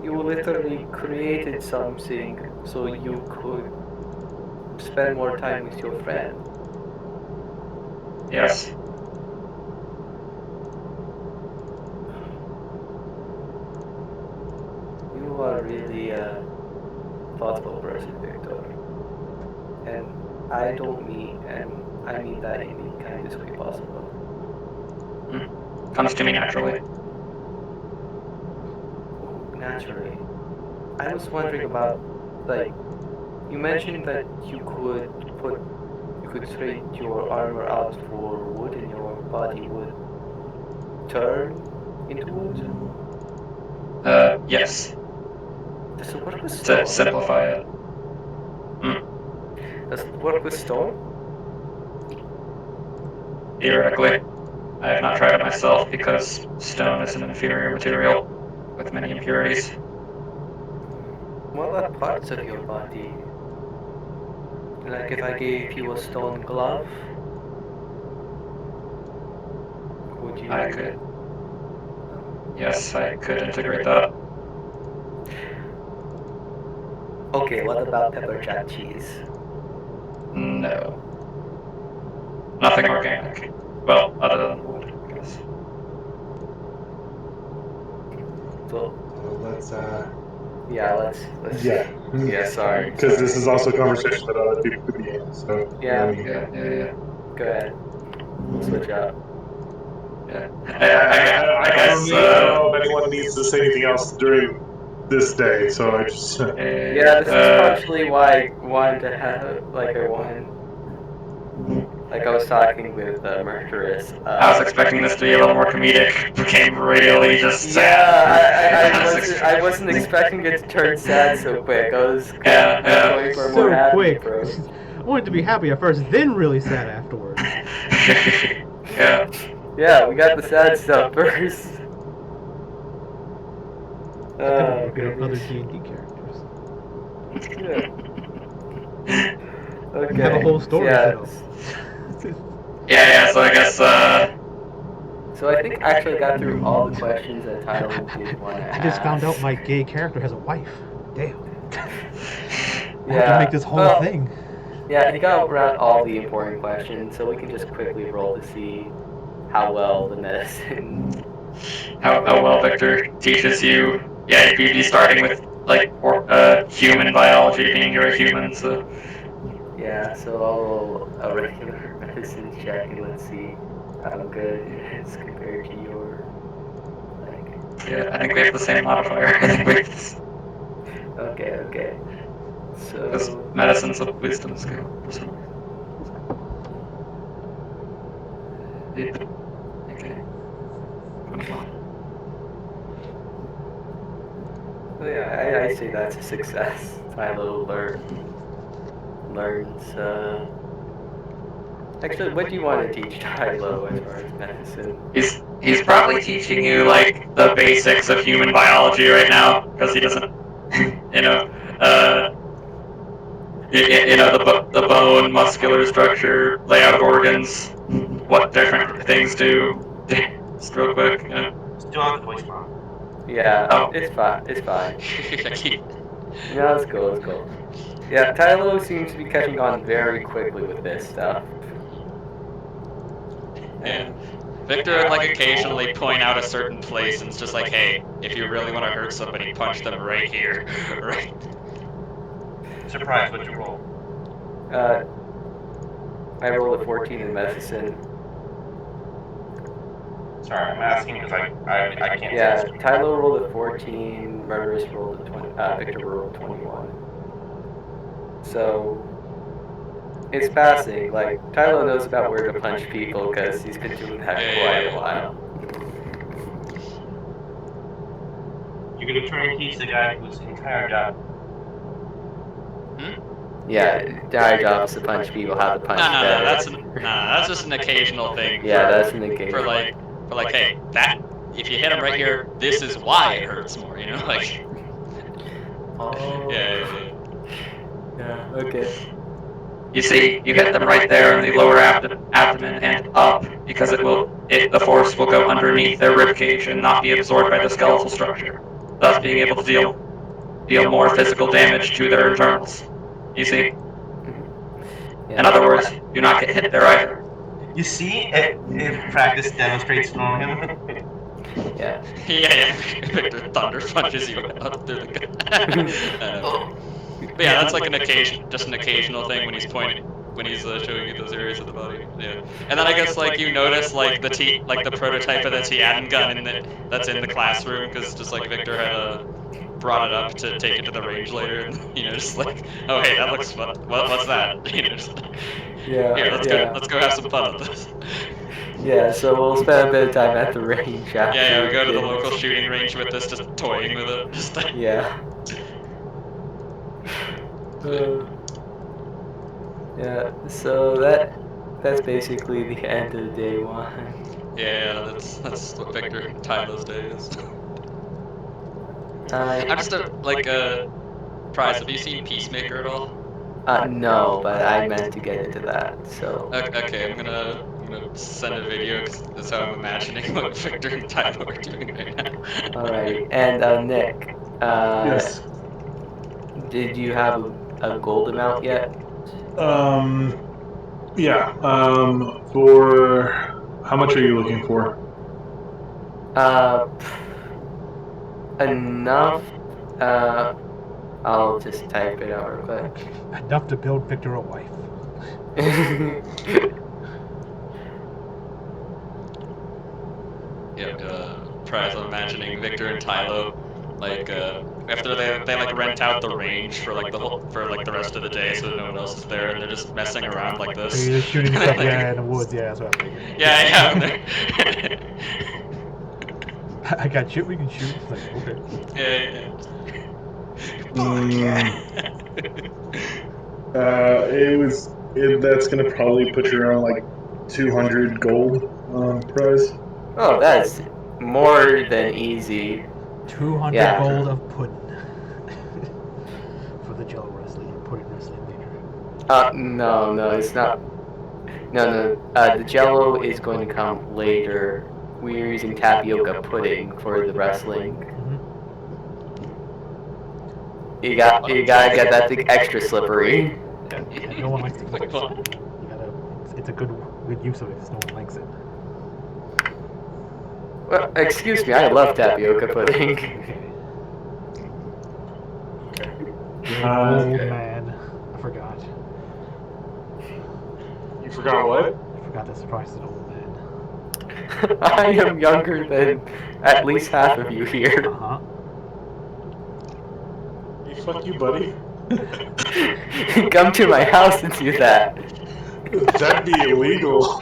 You literally created something so you could spend more time with your friend. Yes. You are really a thoughtful person, Victor. And I mean that in the kindest way possible. Comes to me naturally. Naturally. I was wondering about, you mentioned that you could trade your armor out for wood and your body would turn into wood? Yes. Does it work with stone? To simplify it. Does it work with stone? Theoretically. I have not tried it myself because stone is an inferior material with many impurities. What about parts of your body? Like if I gave you a stone glove, would you? I could. Yes, I could integrate that. Okay, what about pepper jack cheese? No. Nothing organic. Well, other than wood, I guess. So Let's yeah, sorry. Because this is also a conversation that other people could be in. So Yeah. Yeah. Go ahead. We'll switch up. Yeah. I don't know if anyone needs to say anything else during this day. So I just Yeah, this is partially why I wanted to have I was talking with Mercurius. I was expecting this to be a little more comedic. Became really just sad. Yeah, I wasn't expecting it to turn sad so quick. I was going for a more So happy quick. approach. I wanted to be happy at first, then really sad afterwards. Yeah. Yeah, we got the sad stuff first. I could have looked up other D&D characters. Yeah. Okay. Have a whole story set up. Yeah, so I guess, So I think I actually got through all the questions that Tyler did want to ask. I just found out my gay character has a wife. Damn. I Yeah. have to make this whole thing. Yeah, he got around all the important questions, so we can just quickly roll to see how well the medicine... how well Victor teaches you. Yeah, you'd be starting with, human biology, being you're a human, so... Yeah, so I'll roll a regular medicine check and let's see how good it is compared to your, Yeah, I think we have the same modifier. I think we... Okay. Because So... medicine's a wisdom skill, for some reason. Okay. Yeah, I say that's a success. Tyler learns, Actually, what do you want to teach Tylo as far as medicine? He's probably teaching you, the basics of human biology right now, because he doesn't, the bone, muscular structure, layout of organs, what different things do. Just real quick, Still have the voice bomb. Yeah, Oh. it's fine. No, it's cool. Yeah, Tylo seems to be catching on very quickly with this stuff. Yeah. Victor would like occasionally point out a certain place and it's just like, hey, if you really want to hurt somebody, punch them right here. Right. Surprise, what'd you roll? I rolled a 14 in medicine. Sorry, I'm asking because I can't Yeah, see. Tylo rolled a 14, Murderous rolled a 20, Victor rolled a 21. So, it's passing. Like, Tylo knows about where to punch people because he's been doing that quite a while. You're gonna try and teach the guy whose entire job. Yeah, entire job is to punch people how to punch No, better. that's just an occasional thing. Yeah, that's an occasion. For like, hey, that if you hit him right here, this is why it hurts more. You know, like. Oh. Yeah. Yeah, okay. You see, you hit them right there in the lower abdomen and up, because the force will go underneath their ribcage and not be absorbed by the skeletal structure, thus being able to deal more physical damage to their internals. You see? Yeah. In other words, do not get hit there either. You see, it practice demonstrates on him. Yeah. Yeah. Victor thunder punches you out through the gut. But yeah, that's like an occasional thing when he's showing you those areas of the body. Yeah. And then I guess like you notice like the prototype of the Tian gun that's in the classroom because just like Victor had brought it up to take it to the range later, and just like, oh hey, that looks fun. What's that? Yeah. Here, let's go have some fun with this. Yeah, so we'll spend a bit of time at the range after. Yeah, we go to the local shooting range with this, just toying with it. Just yeah. Yeah, so that's basically the end of day one. Yeah, that's what Victor Tylo's day is. I'm just Prize, have you seen Peacemaker at all? No, but I meant to get into that, so. Okay, I'm gonna send a video because that's how I'm imagining what Victor and Tylo are doing right now. Alrighty, and Nick, Yes. did you have a gold amount yet? Yeah. For how much are you looking for? Enough. I'll just type it out real quick. Enough to build Victor a wife. Prize, I'm imagining Victor and Tylo, like after they like rent out the range for like the rest of the day, so no one else is there, and they're just messing around like this. So you're just shooting stuff, yeah, in the woods, yeah, that's what I figured. Yeah. I got shit we can shoot. It's like, okay. That's gonna probably put you around like 200 gold prize. Oh, that's more than easy. 200 gold of pudding for the Jello wrestling or pudding wrestling later. No, it's not. No. The Jello is going to come later. We're using tapioca pudding for the wrestling. You gotta get that thing extra slippery. Yeah, no one likes to pudding. So you gotta. It's a good use of it because no one likes it. Well, excuse me, I love tapioca pudding. Old man. I forgot. You forgot what? I forgot that Surprise is an old man. I am younger than at least half of you here. Uh-huh. Hey, fuck you, buddy. Come to my house and do that. That'd be illegal.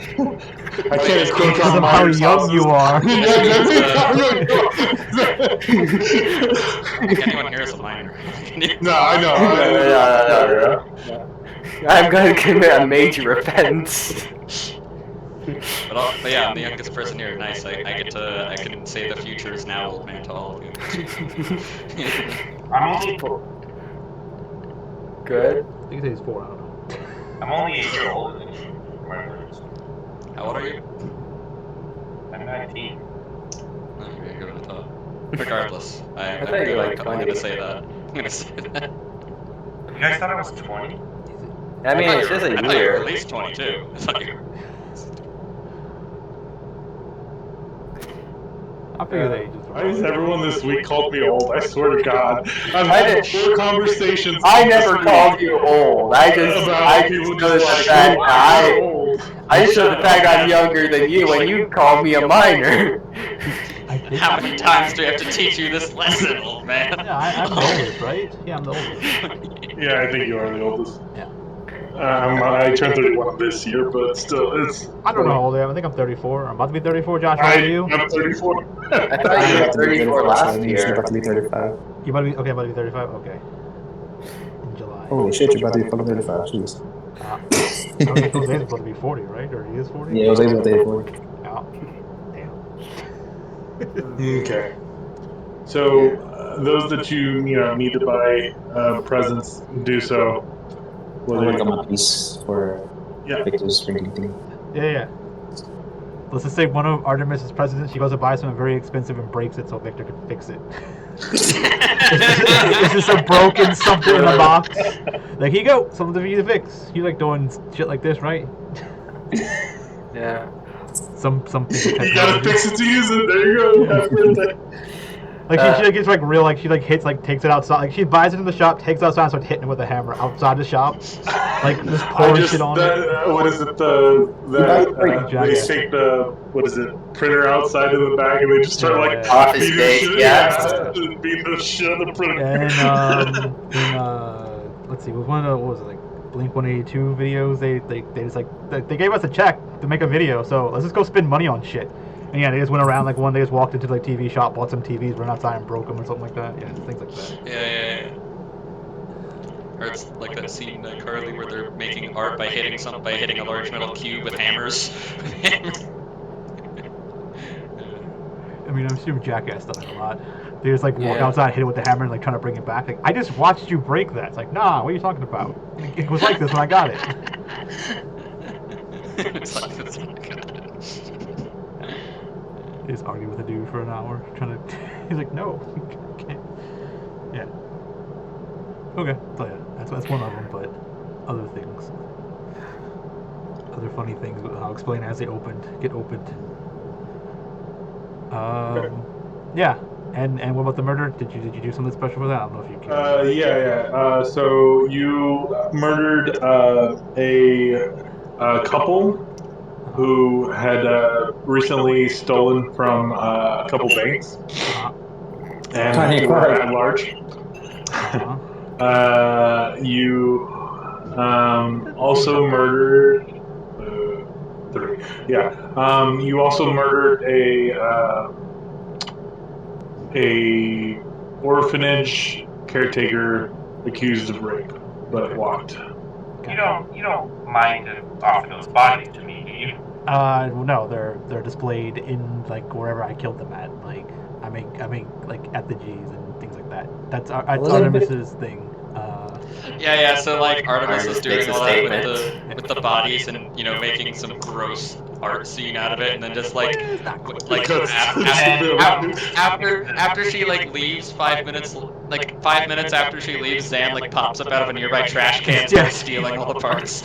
I can't escape Because of how young you are. Anyone here is a minor. No, I know. No. I'm going to commit a major offense. But yeah, I'm the youngest person here. Nice. I can say the future is now, old man, to all of you. I'm only Good. I think he's 4, I don't know. I'm only a year older than you. How old are you? I'm 19. Oh, you're good at the top. Regardless, I'm thought you were like going to 20. say that. I'm going to say that. guys thought I was 20? I mean, it's just I a thought you were year. at least 22. I thought you were... I figure they just. Why has everyone this week called me old? I swear to God. I've I had did- 4 conversations. I this never week called you old. I just about people noticed just the like, fact oh, that you're old. I just showed the fact I'm younger than you, and you called me a minor. I think How many times do we have to teach you this lesson, old man? Yeah, I'm the oldest, right? Yeah, I'm the oldest. Yeah, I think you are the oldest. Yeah. I turned 31 this year, but still, it's. I don't know how old I am. I think I'm 34. I'm about to be 34. Josh, how old are you? I'm 34. I thought I'm you about were to be 34 so last that means you're year. about to be 35. You about to be okay? About to be 35. Okay. In July. Holy shit, you're about to be fucking 35. Jeez. I think Jose's about to be 40, right? Or he is 40? Yeah, Jose's about to be 40. Oh. Damn. Okay. So, those that you need to buy presents, do so. I'll Whether work on my piece for Yeah. Victor's drinking thing. Yeah. Let's just say one of Artemis's presidents, she goes to buy something very expensive and breaks it so Victor can fix it. It's just a broken something in a box. Like, here you go, something for you to fix. You like doing shit like this, right? Yeah. Some people You gotta fix it to use it. There you go. Happy birthday. Like she like gets like real like she like hits like takes it outside like she buys it in the shop, takes it outside and starts hitting it with a hammer outside the shop. Like just pouring shit on it. What is it? They take the printer outside in the bag and they just start like Office beating space, the shit, yeah. beating the shit out of the printer. And let's see, it was one of the, what was it, like Blink 182 videos. They just like they gave us a check to make a video, so let's just go spend money on shit. And yeah, they just went around like one day, just walked into like TV shop, bought some TVs, ran outside and broke them or something like that. Yeah, things like that. Yeah. Or it's like that scene in Carly where they're making art by hitting a large metal cube with hammers. I mean, I'm sure Jackass does it a lot. They just like walk Yeah. outside, hit it with the hammer, and like trying to bring it back. Like, I just watched you break that. It's like, nah, what are you talking about? It was like this when I got it. It's like this. They just argue with a dude for an hour, trying to. He's like, no, can't. Yeah. Okay, so yeah, that's one of them. But other things, other funny things. I'll explain as they get opened. Yeah. And what about the murder? Did you do something special for that? I don't know if you can. Yeah. So you murdered a couple who had recently stolen from a couple banks, and were at large. You also murdered 3. Yeah. You also murdered a orphanage caretaker accused of rape, but walked. You don't mind to offer those bodies to me, do you? No, they're displayed in like wherever I killed them at. Like I make like effigies and things like that. That's Artemis's thing. Yeah. So like Artemis Artemis is doing makes a all that statement. with the bodies and making some gross art scene out of it, and then just like after she like leaves 5 minutes after she leaves, Zan like pops up out of a nearby trash can, starts stealing all the parts.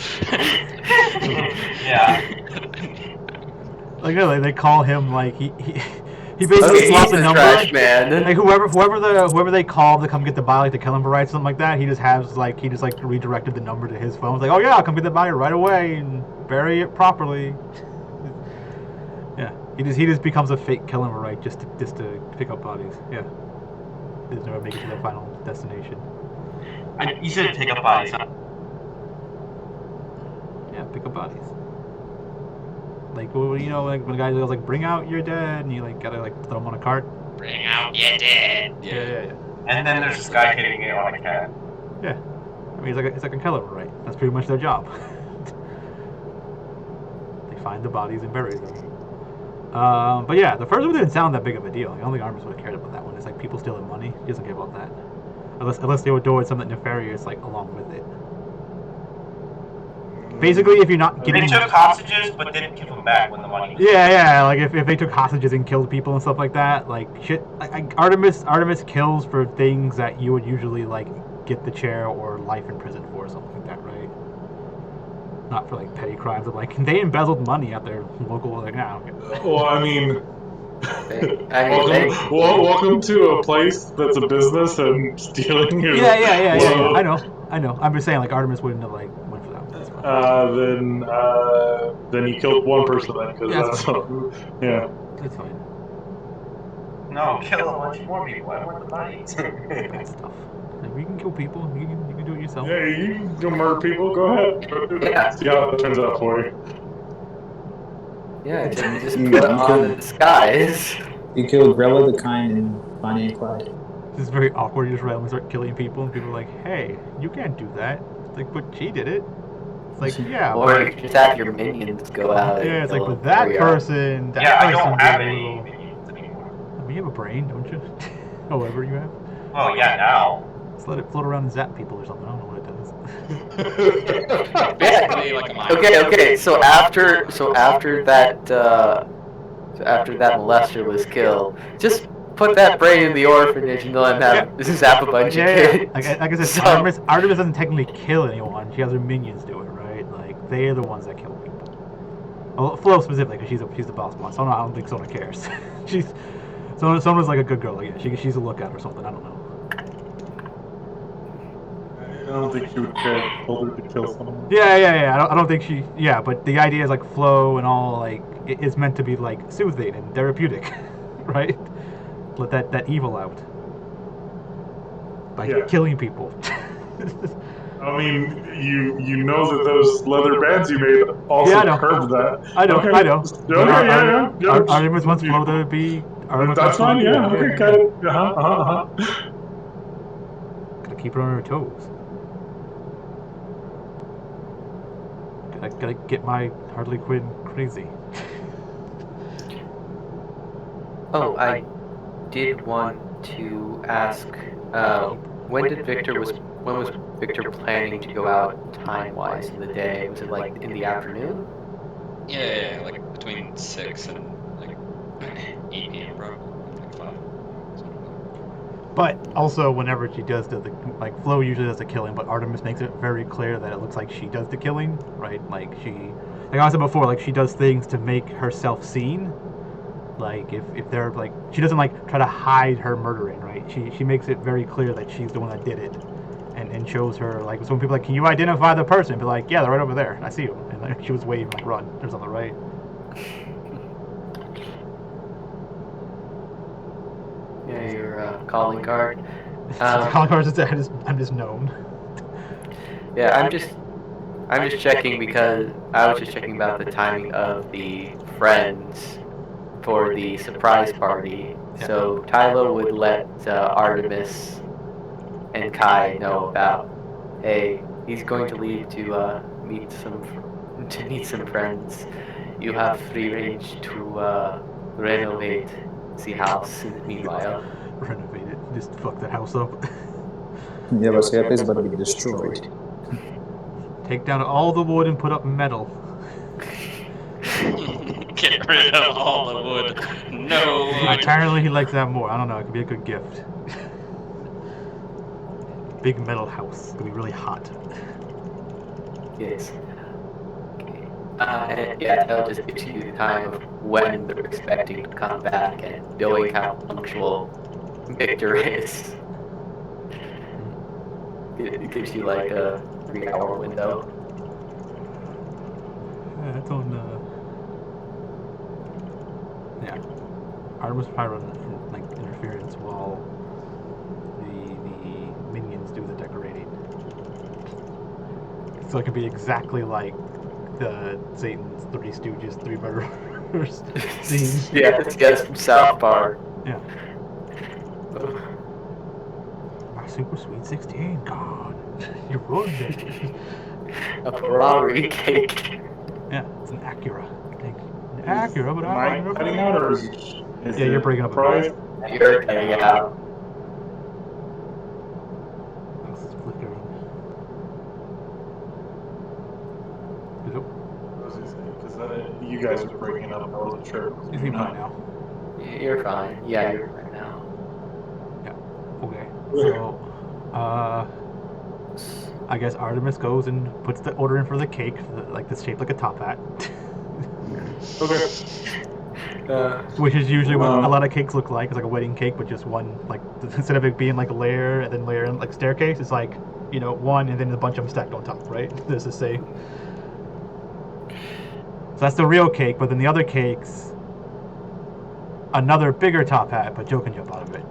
Yeah. Like really, they call him like he basically Okay, slops he's a the number. trash man. Like whoever they call to come get the body, like to kill him for right, something like that. He just redirected the number to his phone. It's like, oh yeah, I'll come get the body right away and bury it properly. Yeah, he just becomes a fake killing right just to pick up bodies. Yeah, he doesn't ever make it to their final destination. You said pick up bodies, huh? Yeah, pick up bodies. Like, well, like when a guy goes like, "Bring out your dead," and you like gotta like throw him on a cart. Bring out your dead. Yeah. And then there's this guy hitting it on a cat. Yeah. I mean, it's like a killer, right? That's pretty much their job. They find the bodies and bury them. But yeah, the first one didn't sound that big of a deal. Like, I don't think Artemis would have cared about that one. It's like people stealing money. He doesn't care about that. Unless they were doing something nefarious, like along with it. Basically, if you're not getting... They took hostages, but didn't give them back when the money was... Yeah, like if they took hostages and killed people and stuff like that, like shit. Like Artemis kills for things that you would usually like get the chair or life in prison for or something like that, right? Not for like petty crimes of like they embezzled money at their local like now. Well, I mean, Technically. welcome to a place that's a business and stealing is Yeah. one I know. I'm just saying like Artemis wouldn't have like went for that one. That's fine. then you killed one person then because Yeah, that's fine. yeah. That's fine. No, kill a bunch more people. I want the bodies. That's tough. Like, you can kill people. You can do it yourself. Yeah, you can go murder people. Go ahead. Go do that. Yeah. See how it turns out for you. Yeah, except you just You- put you on killed- the disguise. You killed Grella, the Kind, and Bonnie and Clyde. This is very awkward. You just randomly start killing people, and people are like, "Hey, you can't do that." It's like, but she did it. It's like, yeah, Or but, you just have your minions go out. yeah, and it's like, kill but them that before you are. person, that Yeah, I person don't have did a any little. minions anymore. I mean, you have a brain, don't you? However, you have. Well, yeah, now. Just let it float around and zap people or something. I don't know what it does. Basically, like a mind. Okay. So after that molester was killed, just put that brain in the orphanage and let him have zap a bunch of kids. Like I said, So- Artemis doesn't technically kill anyone. She has her minions do it, right? Like they are the ones that kill people. Well, Flo specifically, because she's the boss one. So I don't think Sona cares. Sona's like a good girl. Like, yeah, she's a lookout or something. I don't know. I don't think she would care if you told her to kill someone. Yeah. I don't think she. Yeah, but the idea is like Flo and all like it's meant to be like soothing and therapeutic, right? Let that evil out by Yeah. killing people. I mean, you know that those leather bands you made also Yeah, I know. curbed that. I know. Okay. I know. Yeah. Artemis wants Flo to be. That's fine. Yeah. Okay. Got it. Uh-huh. Gotta keep her on her toes. Gotta get my Harley Quinn crazy. Oh, I did want to ask, when was Victor planning to go out time-wise in the day? Was it like in the afternoon? Yeah, like between 6 and like 8 p.m. probably. Like 5. But also, whenever she does the like Flo usually does the killing, but Artemis makes it very clear that it looks like she does the killing, right? Like like I said before, like she does things to make herself seen. Like if they're like she doesn't like try to hide her murdering, right? She makes it very clear that she's the one that did it, and shows her like so when people are like, can you identify the person? Be like, yeah, they're right over there. I see you. And like she was waving like run. There's on the right. Yeah, your calling card. Calling cards. I'm just known. Yeah, I'm just checking because I was just checking about the timing of the friends for the surprise party. Yeah. So Tylo would let Artemis and Kai know about, hey, he's going to leave to meet some friends. You have free range to renovate the house in the meanwhile. Renovate it. Just fuck that house up. Yeah, but that place is about to be destroyed. Take down all the wood and put up metal. Get rid of all the wood. No wood. Apparently he likes that more. I don't know. It could be a good gift. Big metal house. It could be really hot. Yes. And yeah, that'll just gives you the time of when they're expecting to come back and knowing how punctual Victor is. It gives you like a 3-hour window. Yeah, it's on. Yeah, Artemis probably run like interference while the minions do the decorating. So it could be exactly like the Satan's Three Stooges, Three Murderers scene. Yeah, it's from South Park. Yeah. My super sweet 16, God, you ruined it. A Ferrari cake. Yeah, it's an Acura. Like, an Acura, but Am I I'm cutting out or is Yeah, you're breaking up a prize? You're cutting it out. This is flickering. Hello? Because you guys were breaking up. I wasn't sure. You seem fine now. You're fine. Yeah, you're fine now. Okay. So, I guess Artemis goes and puts the order in for the cake, like that's shaped like a top hat, Okay. which is usually what a Um, lot of cakes look like. It's like a wedding cake, but just one. Like instead of it being like a layer and then layer and like staircase, it's like one and then a bunch of them stacked on top. Right? There's to say. So that's the real cake, but then the other cakes, another bigger top hat, but Joe can jump out of it.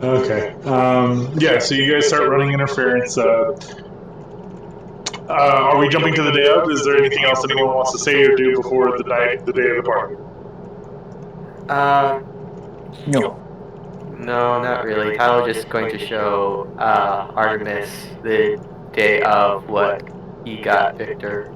Okay. Yeah. So you guys start running interference. Are we jumping to the day of? Is there anything else anyone wants to say or do before the day of the party? No. No, not really. Tyler's just going to show Artemis the day of what he got Victor.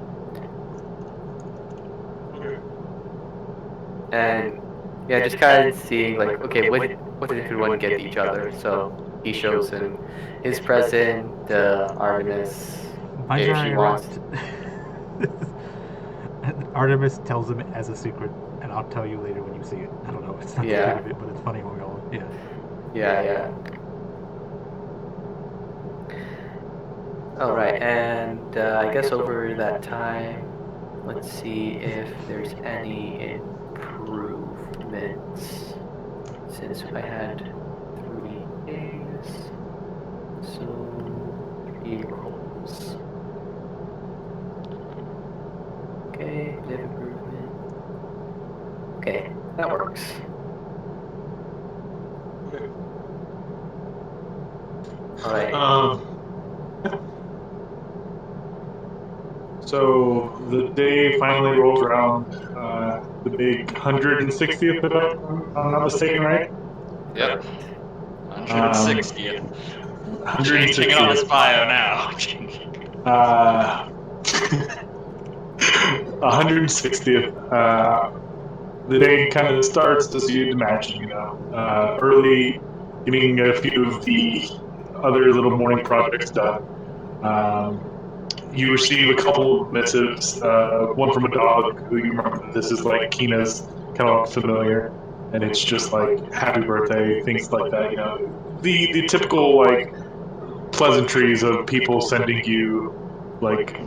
And yeah, just kind of seeing like, okay, what did everyone get each other? So he shows him his present, Artemis, Mine's if already she wants. Artemis tells him as a secret, and I'll tell you later when you see it. I don't know. It's not Yeah. the big of it, but it's funny when we all. Yeah. Yeah. All right, and I guess over that time, let's see if there's any improvements. Since I had 3 days, so 3 rolls. Okay, live improvement. Okay, that works. All right. So the day finally rolls around. The big 160th, if I'm not mistaken, right? Yep. 160th. Changing it on his 160th. bio now. 160th. The day kind of starts as you'd imagine, early, getting a few of the other little morning projects done. You receive a couple of missives, one from a dog who you remember that this is like Kina's kind of familiar, and it's just like happy birthday, things like that. The typical like pleasantries of people sending you like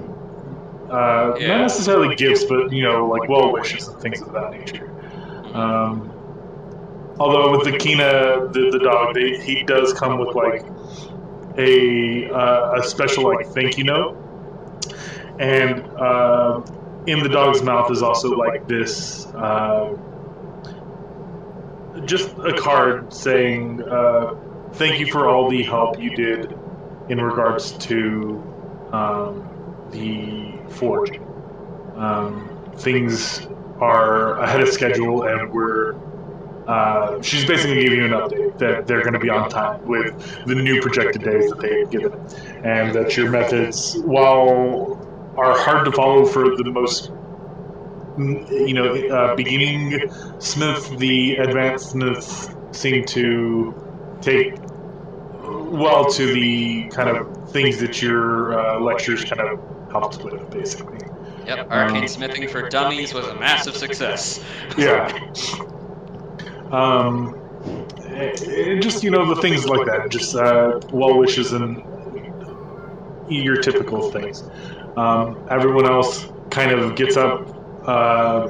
not necessarily gifts, but like well wishes and things of that nature. Although with the Kina, the dog, he does come with like a special like thank you note, and in the dog's mouth is also like this just a card saying thank you for all the help you did in regards to the forging. Things are ahead of schedule, and she's basically giving you an update that they're going to be on time with the new projected days that they had given, and that your methods, while are hard to follow for the most beginning Smith, the advanced Smiths seem to take well to the kind of things that your lectures kind of helped with, basically. Yep, arcane smithing for dummies was a massive success. Yeah. Just the things like that, just well wishes and your typical things. Everyone else kind of gets up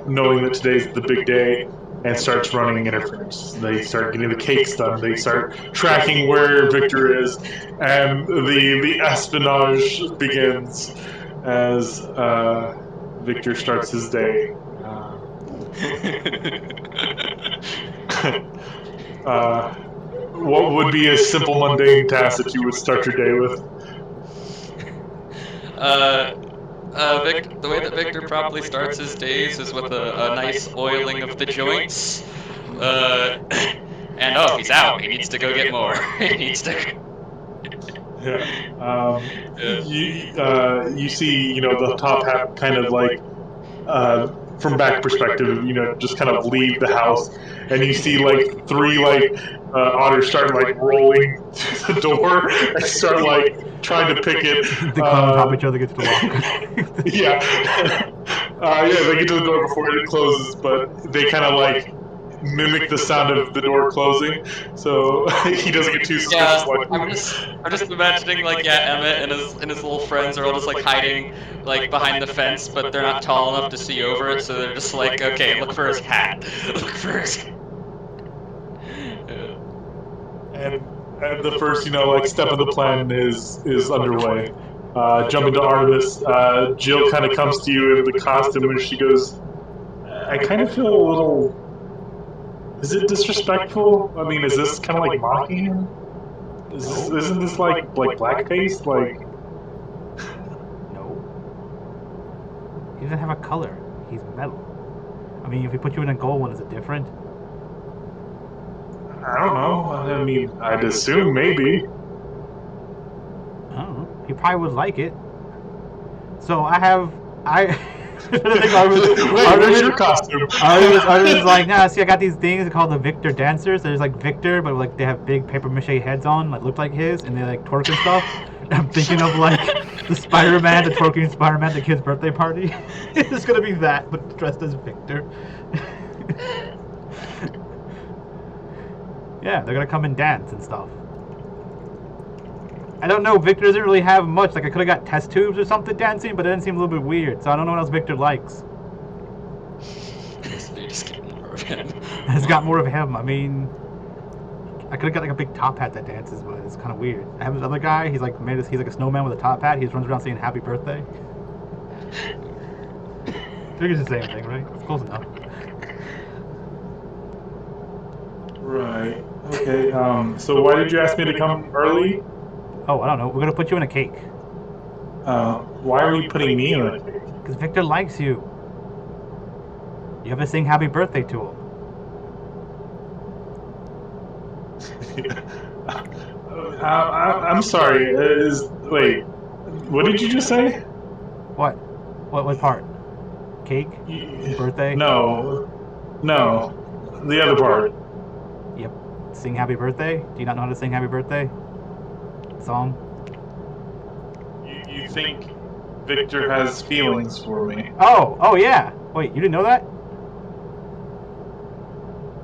knowing that today's the big day and starts running interference. They start getting the cakes done. They start tracking where Victor is, and the espionage begins as Victor starts his day. What would be a simple, mundane task that you would start your day with? The way that Victor probably starts his days is with a nice oiling of the joints. And if he's out, he needs to go get more. He needs to. Yeah. You see, the top hat kind of like from back perspective, just kind of leave the house, and you see like 3 like otters start like rolling to the door and start like trying to pick it. They climb on top of each other, get to the walk. Yeah. Yeah, they get to the door before it closes, but they kind of like mimic the sound of the door closing, so he doesn't get too suspicious. Yeah, I'm just imagining like Emmett and his little friends are all just like hiding like behind the fence, but they're not tall enough to see over it, so they're just like, okay, look for his hat. Look for his. and the first, like step of the plan is underway. Jumping to Artemis, Jill kind of comes to you in the costume and she goes, "I kind of feel a little. Is it disrespectful? I mean, is this kind of like mocking him? Isn't this like blackface? Like, No. He doesn't have a color. He's metal. I mean, if we put you in a gold one, is it different? I don't know. I mean, I'd assume maybe." I don't know. He probably would like it. So I. Wait, what's your costume? Artemis like, nah, see, I got these things called the Victor dancers. There's like Victor, but like they have big paper mache heads on, like look like his, and they like twerk and stuff. I'm thinking of like the Spider-Man, the twerking Spider-Man, the kid's birthday party. It's gonna be that, but dressed as Victor. Yeah, they're gonna come and dance and stuff. I don't know, Victor doesn't really have much. Like, I could have got test tubes or something dancing, but it didn't seem a little bit weird. So I don't know what else Victor likes. They just get more of him. It's got more of him. I mean, I could have got like a big top hat that dances, but it's kind of weird. I have this other guy. He's like he's like a snowman with a top hat. He just runs around saying "Happy Birthday." I think it's the same thing, right? It's close enough. Right. Okay. So why did you ask me to come early? Oh, I don't know. We're gonna put you in a cake Why are you putting me in a cake? because Victor likes you. You have to sing "Happy Birthday" to him. I'm sorry. Wait. What did you just say? What? What part? Cake? Birthday? No. The other part. Yep. Sing "Happy Birthday." Do you not know how to sing "Happy Birthday" song? You think Victor has feelings for me? Oh yeah. Wait, you didn't know that?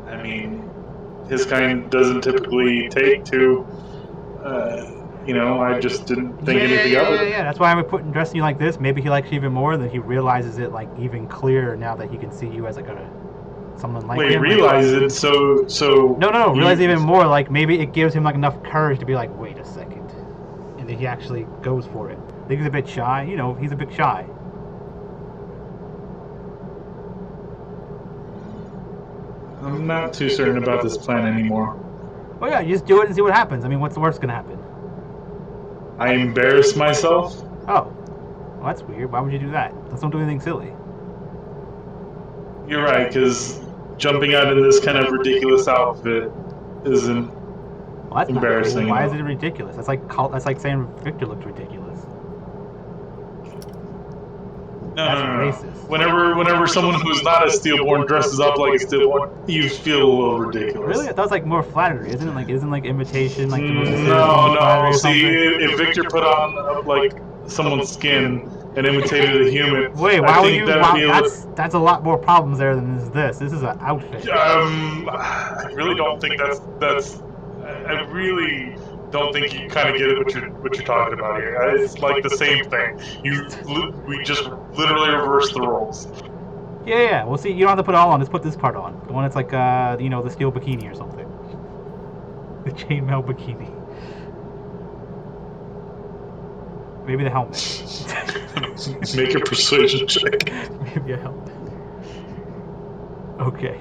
I mean, his kind doesn't typically take to. I just didn't think anything of it. Yeah. That's why I'm dressing you like this. Maybe he likes you even more, and then he realizes it like even clearer now that he can see you as like someone like Wait, him. realize it? So. No. Realize even more. Like maybe it gives him like enough courage to be like, wait a second, and then he actually goes for it. I think he's a bit shy. He's a bit shy. I'm not too certain about this plan anymore. Oh yeah, you just do it and see what happens. I mean, what's the worst gonna happen? I embarrass myself. Oh, well, that's weird. Why would you do that? Let's don't do anything silly. You're right, because jumping out in this kind of ridiculous outfit isn't Well, that's embarrassing. Not cool. Why is it ridiculous? That's like saying Victor looked ridiculous. No. Racist. Whenever someone who's not a stillborn dresses up like a stillborn, you feel a little ridiculous. Really? I thought it was like more flattery, isn't it? Isn't imitation like the most No. See, if Victor put on like someone's skin and imitated a human, wait, why would you? Wow, that's a lot more problems there than this. This is an outfit. I really don't think that's. I really don't think you kind of get what you're talking about here. It's like the same thing. We just literally reverse the roles. Yeah. Well, see, you don't have to put it all on. Just put this part on. The one that's like, the steel bikini or something. The chainmail bikini. Maybe the helmet. Make a persuasion check. Maybe a helmet. Okay.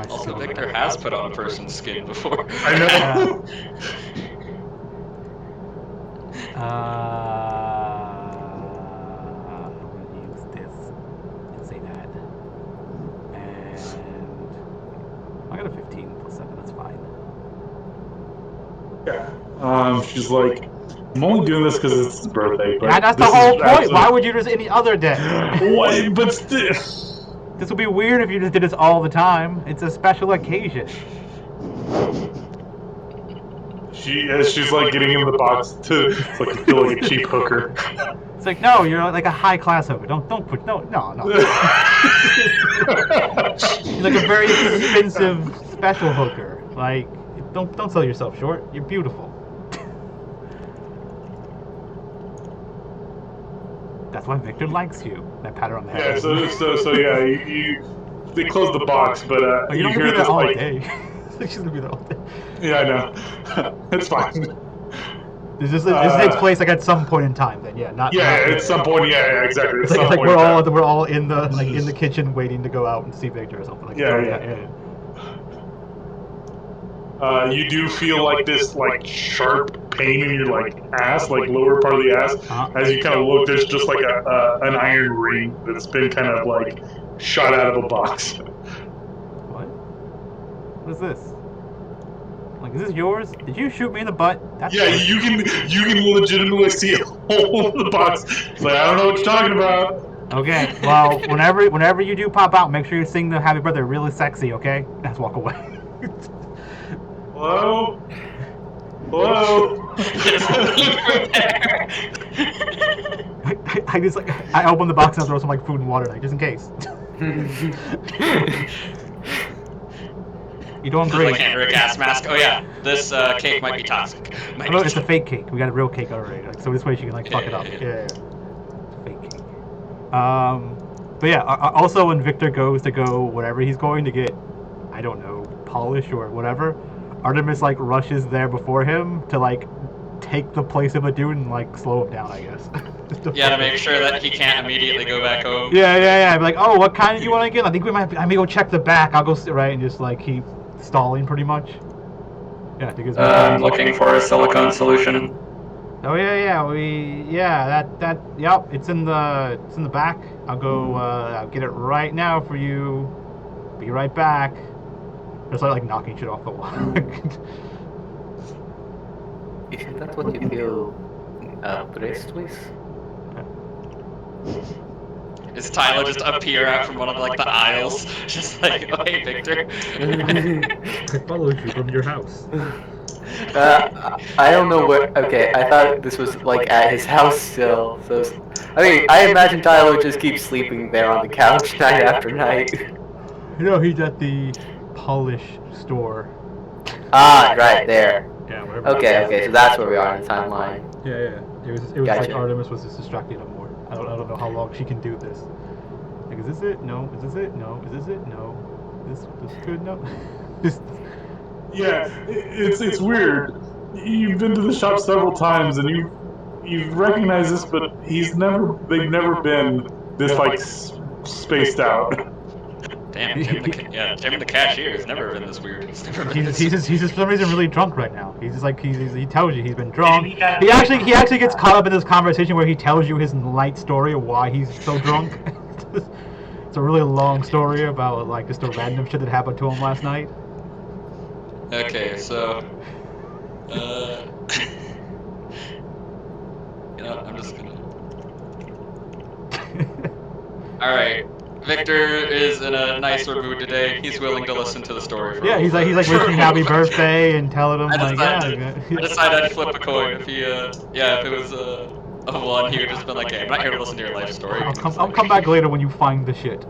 Also, Victor has put on a person's skin before. I know. I'm gonna use this and say that. And I got a 15 plus 7, that's fine. Yeah. She's like, I'm only doing this because it's his birthday. But Yeah, that's the whole point. Why would you do this any other day? Why? But still. This would be weird if you just did this all the time. It's a special occasion. She's like getting in the box to feel like a cheap hooker. It's like, no, you're like a high class hooker. Don't put no. You're like a very expensive special hooker. Like, don't sell yourself short. You're beautiful. That's why Victor likes you. That pat her on the head. Yeah, so yeah, they close the box, but you you don't hear be there this all like, day. She's gonna be there all day. yeah, I know, it's fine. This takes place like at some point in time. Then not at some point, yeah, exactly. It's like we're all in the in the kitchen waiting to go out and see Victor or something like that. You do feel like this like sharp pain in your like ass, like lower part of the ass. As you kind of look, there's just like an iron ring that's been kind of like shot out of a box. What? What is this? Like, is this yours? Did you shoot me in the butt? You can legitimately see a hole in the box. It's like, I don't know what you're talking about. Okay, well, whenever you do pop out, make sure you sing the happy birthday really sexy, okay? Let's walk away. Hello? Hello? I just I open the box and I throw some like food and water in it, just in case. You're doing great. Like under a gas mask. Oh yeah, this cake might be toxic. No, it's a fake cake. We got a real cake already. Like, so this way she can like fuck it up. Yeah. It's a fake cake. But yeah. Also, when Victor goes to go whatever he's going to get, I don't know, polish or whatever, Artemis like rushes there before him to like take the place of a dude and like slow him down, I guess. To make sure that he can't immediately go back home. Yeah. I'd be like, oh, what kind do you want to get? I think I may go check the back. I'll go sit right and just like keep stalling pretty much. Yeah, I think it's. I'm looking for a silicone solution. Oh yep, it's in the back. I'll go I'll get it right now for you. Be right back. Just like knocking shit off the wall. Isn't that what you feel blessed with? Is Tyler just appear out from one of like the aisles, just like, oh hey Victor? I followed you from your house. I don't know where. Okay, I thought this was like at his house still. So, I mean, I imagine Tyler just keeps sleeping there on the couch night after night. No, he's at the polish store. Ah, right there. Yeah, whatever. Okay, so that's where we are in the timeline. Yeah. It was Gotcha. like Artemis was just distracting him more. I don't know how long she can do this. Like, is this it? No. Is this it? No. Is this it? No. This good? No. Yeah, it's weird. You've been to the shop several times and you've recognized this, but they've never been this like spaced out. Damn, Tim the cashier has never been this weird. He's just for some reason really drunk right now. He's just like he tells you he's been drunk. He actually gets caught up in this conversation where he tells you his light story of why he's so drunk. It's a really long story about like just a random shit that happened to him last night. Okay, so I'm just gonna. All right. Victor is in a nicer mood today. He's willing to listen to the story. Yeah, he's like wishing happy birthday and telling him I like decided I'd flip a coin. If if it was a one, he would just been like, "Hey, I'm not here to listen to your life story." I'll come back later when you find the shit.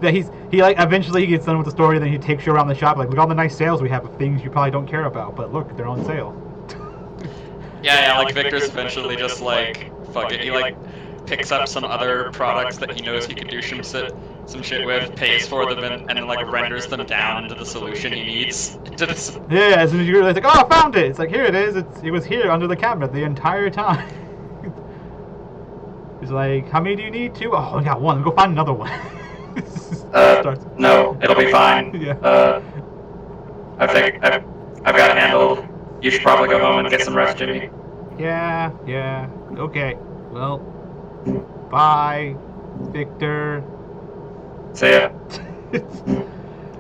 Yeah, he like eventually he gets done with the story, then he takes you around the shop like, look at all the nice sales we have of things you probably don't care about, but look, they're on sale. Yeah, like Victor's eventually just like, fuck it. He like picks up some other products that he knows he could do some shit with, pays for them, and then like renders them down into the solution he needs. Yeah, as soon as you realize, like, oh, I found it. It's like, here it is. It was here under the cabinet the entire time. He's like, how many do you need? 2? Oh, I got 1. Go find another one. No, it'll be fine. Yeah. I think I've got it handled. You should probably go home and get some rest, Jimmy. Yeah. Okay. Well, bye, Victor. See ya.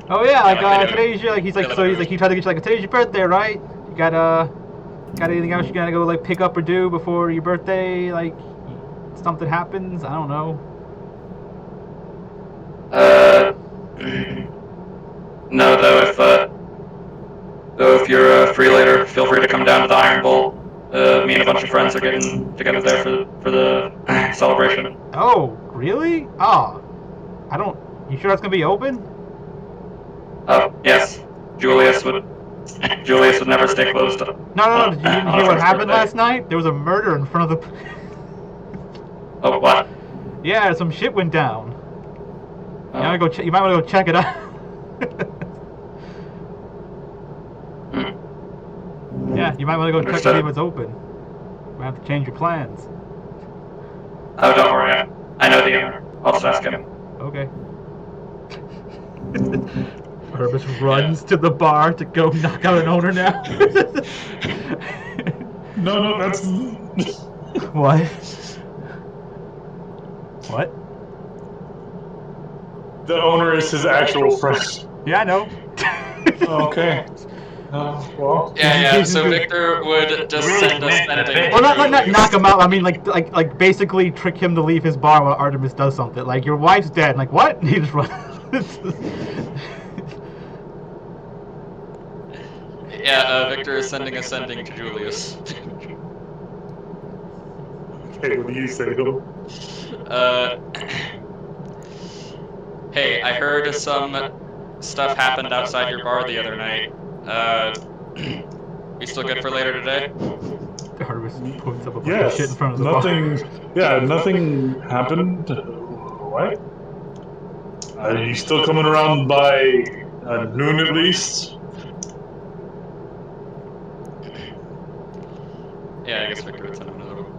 Oh yeah, like today's your he tried to get you like today's your birthday, right? You got anything else you gotta go like pick up or do before your birthday? Like something happens? I don't know. No, though if you're free later, feel free to come down to the Iron Bolt. Me and a bunch of friends are getting together there for the celebration. Oh, really? Oh, I don't. You sure that's gonna be open? Oh, yes. Julius would never stay closed. No. Did you didn't hear what happened last night? There was a murder in front of the. Oh, what? Yeah, some shit went down. Oh. You might want to go check it out. Yeah, you might want to go check to see if it's open. Might have to change your plans. Oh, don't worry. I know the owner. I'll just ask him. Okay. Herbus runs to the bar to go knock out an owner now. No, that's What? What? the owner is his actual friend. Yeah, I know. Okay. Well. Yeah. So Victor would just send us sending. Well, not knock him out. I mean, like basically trick him to leave his bar while Artemis does something. Like, your wife's dead. Like, what? He just runs. Yeah, Victor is sending a sending to Julius. Okay, what do you say to him? Hey, I heard some stuff happened outside your bar the other night. You still good for later today? Artemis points up a bunch of shit in front of the nothing. bar. Yeah, nothing happened. What? Are you still coming around by noon at least? Yeah, I guess Victor would send another one.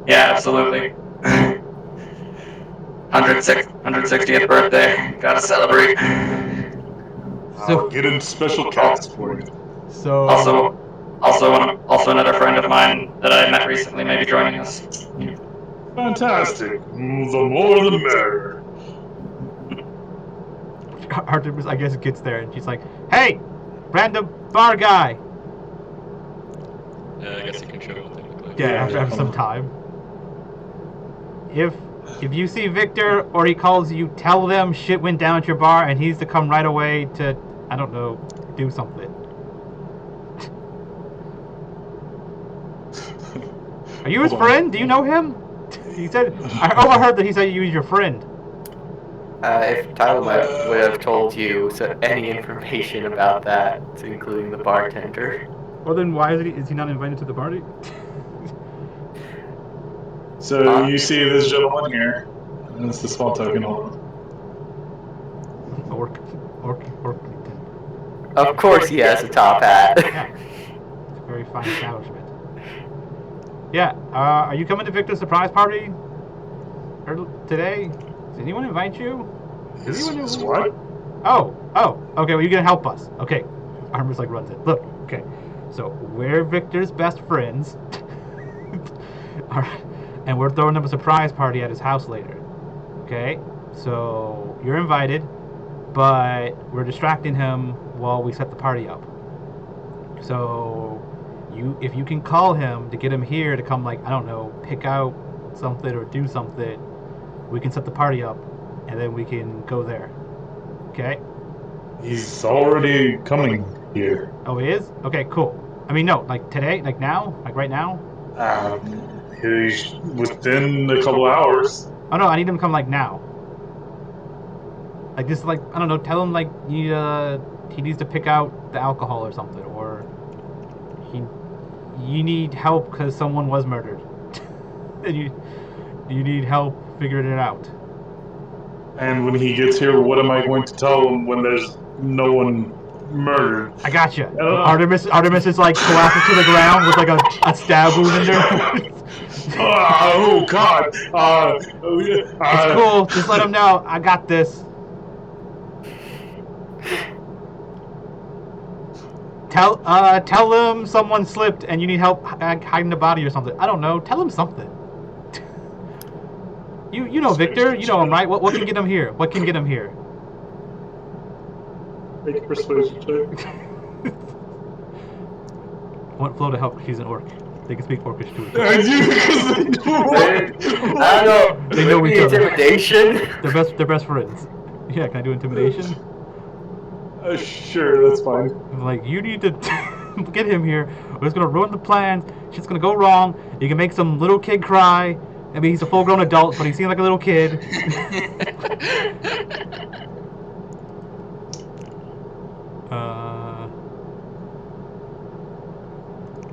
Yeah, absolutely. 160th birthday. Gotta celebrate. I'll get in special cats for you. So. Also another friend of mine that I met recently may be joining us. Fantastic. The more the merrier. Artemis, I guess, gets there and she's like, "Hey, random bar guy." I guess you can show him technically. Yeah, after some time. If you see Victor or he calls you, tell them shit went down at your bar and he's to come right away to, I don't know, do something. Are you his friend? Do you know him? He said, I overheard that he said you was your friend. If Tyler would have told you any information about that, including the bartender. Well, then why is he not invited to the party? So you see this gentleman here. That's the small token. Hold on. Of course he has a top hat. Yeah. It's a very fine establishment. Yeah, are you coming to Victor's surprise party today? Did anyone invite you? Is what? Oh, okay, well, you're gonna help us. Okay. Artemis, like, runs it. Look, okay. So, we're Victor's best friends. Alright. And we're throwing up a surprise party at his house later. Okay? So, you're invited, but we're distracting him while we set the party up. So, if you can call him to get him here to come, like, I don't know, pick out something or do something, we can set the party up, and then we can go there. Okay? He's already coming here. Oh, he is? Okay, cool. I mean, no, like today, like now, like right now. He's within a couple hours. Oh no, I need him to come like now. Like just like I don't know, tell him like he needs to pick out the alcohol or something, or you need help because someone was murdered, and you need help figuring it out. And when he gets here, what am I going to tell him when there's no one murdered? I gotcha. Artemis is like collapses to the ground with like a stab wound in there. Oh God! It's cool. Just let him know. I got this. Tell him someone slipped and you need help hiding the body or something. I don't know. Tell him something. You know Victor. You know him, right? What can get him here? What can get him here? Make a persuasion check. I want Flo to help. She's an orc. They can speak Orcish too. I do because I don't know. They know each other. Intimidation. They're best friends. Yeah, can I do intimidation? Sure, that's fine. Like, you need to get him here, or it's gonna ruin the plans. Shit's gonna go wrong. You can make some little kid cry. I mean, he's a full-grown adult, but he seems like a little kid.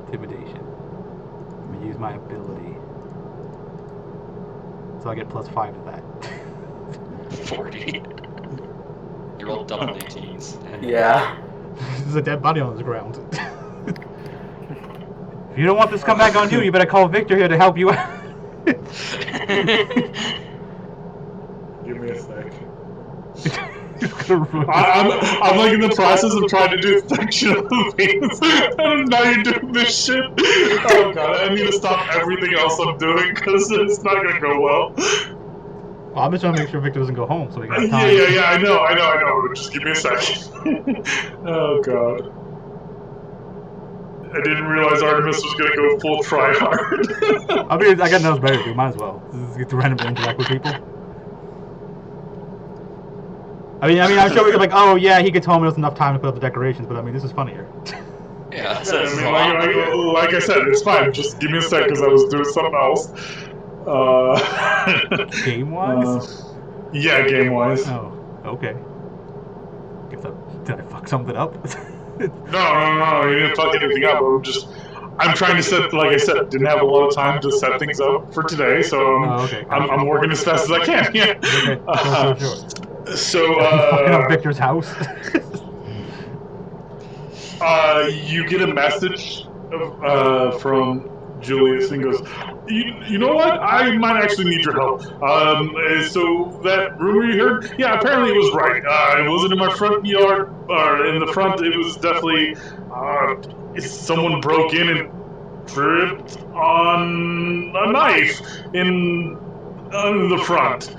Intimidation. I'm gonna use my ability, so I get +5 to that. 40. You rolled double 18s. Yeah. There's a dead body on the ground. If you don't want this to come back on you, you better call Victor here to help you out. Give me a sec. I'm I'm like in the process of trying to do section of the veins, and now you're doing this shit. Oh god, I need to stop everything else I'm doing because it's not gonna go well. I'm just trying to make sure Victor doesn't go home, so we got Yeah, time. I know. Just give me a second. Oh god. I didn't realize Artemis was gonna go full try hard. I mean, I got nothing better to do. Might as well. Just get to randomly interact with people. I mean, I'm sure we could like, oh yeah, he gets home and there's enough time to put up the decorations, but I mean, this is funnier. Yeah, so this is a I lot. mean, like I said, it's fine. Just give me a sec because I was doing something else. Game-wise? Yeah, game-wise. Oh, okay. Did I fuck something up? No, you didn't fuck anything up. I'm trying to set, like I said, didn't have a lot of time to set things up for today, so okay. I'm working as fast as I can. Yeah. Okay, sure. So, fucking up Victor's house. you get a message from Julius and goes, you know what? I might actually need your help. So that rumor you heard, yeah, apparently it was right. It wasn't in my front yard, or in the front. It was definitely someone broke in and tripped on a knife in the front.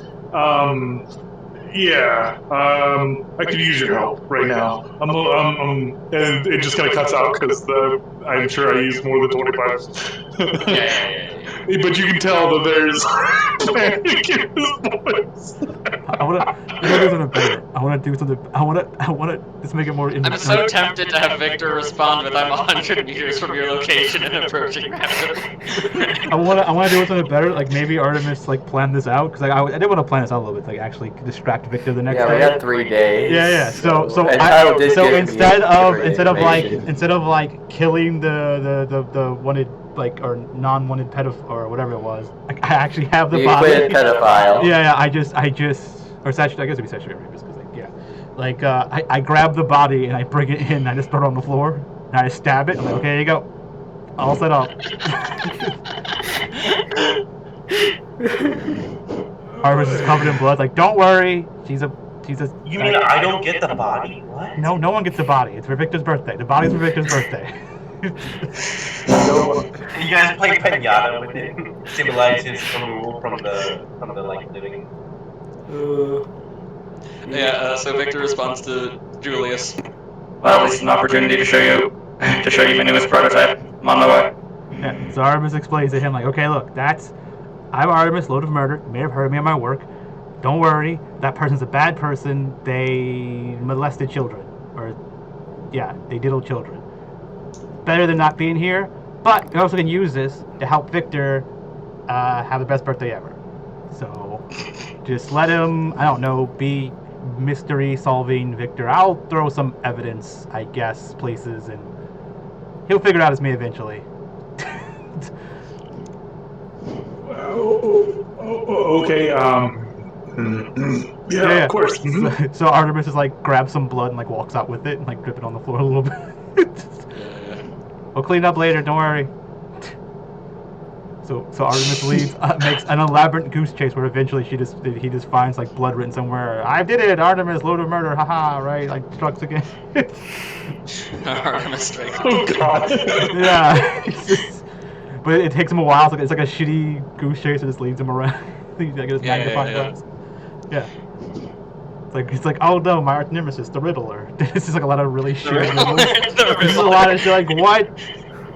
Yeah, I could use your help right now. And it just kind of cuts out because I'm sure I used more than 25. Yeah. But you can tell that there's panic in his voice. I want to do something better. I want to just make it more. I'm so tempted to have Victor respond with, "I'm 100 meters from your location and approaching rapidly." I want to do something better. Like maybe Artemis like planned this out because I did want to plan this out a little bit. Like actually distract Victor the next day. Yeah, we had 3 days. Yeah. So instead of like killing the wanted or non-wanted pedophile or whatever it was, I actually have the body. Acquitted pedophile. Yeah. I just or sexually, I guess it'd be sexually rapist because I grab the body and I bring it in. And I just throw it on the floor and I just stab it. I'm like, okay, here you go, all set up. Harvest is covered in blood. Like, don't worry, she's a. You mean I don't get the body? What? No one gets the body. It's for Victor's birthday. The body's for Victor's birthday. You guys play pinata with it, symbolize his removal from the like living. Yeah. So Victor responds to Julius. Well, at least an opportunity to show you my newest prototype. I'm on my way. Yeah. So Artemis explains to him like, okay, look, I'm Artemis, Lord of Murder. You may have heard me on my work. Don't worry, that person's a bad person. They molested children, they diddled children. Better than not being here, but we also can use this to help Victor have the best birthday ever. So just let him, I don't know, be mystery solving Victor. I'll throw some evidence, I guess, places, and he'll figure it out as me eventually. Okay, yeah, of course. So Artemis just like grabs some blood and like walks out with it and like drip it on the floor a little bit. We'll clean up later, don't worry. So Artemis leaves, makes an elaborate goose chase where eventually he just finds like blood written somewhere. I did it, Artemis, Lord of Murder, haha, right? Like strikes again. Artemis strikes. Oh god. Yeah. But it takes him a while. It's like a shitty goose chase that just leads him around. He's got his magnifying glass. Yeah. It's like, oh no, my arch nemesis, the Riddler. This is like a lot of really shitty riddles. This is a lot of shit. Like,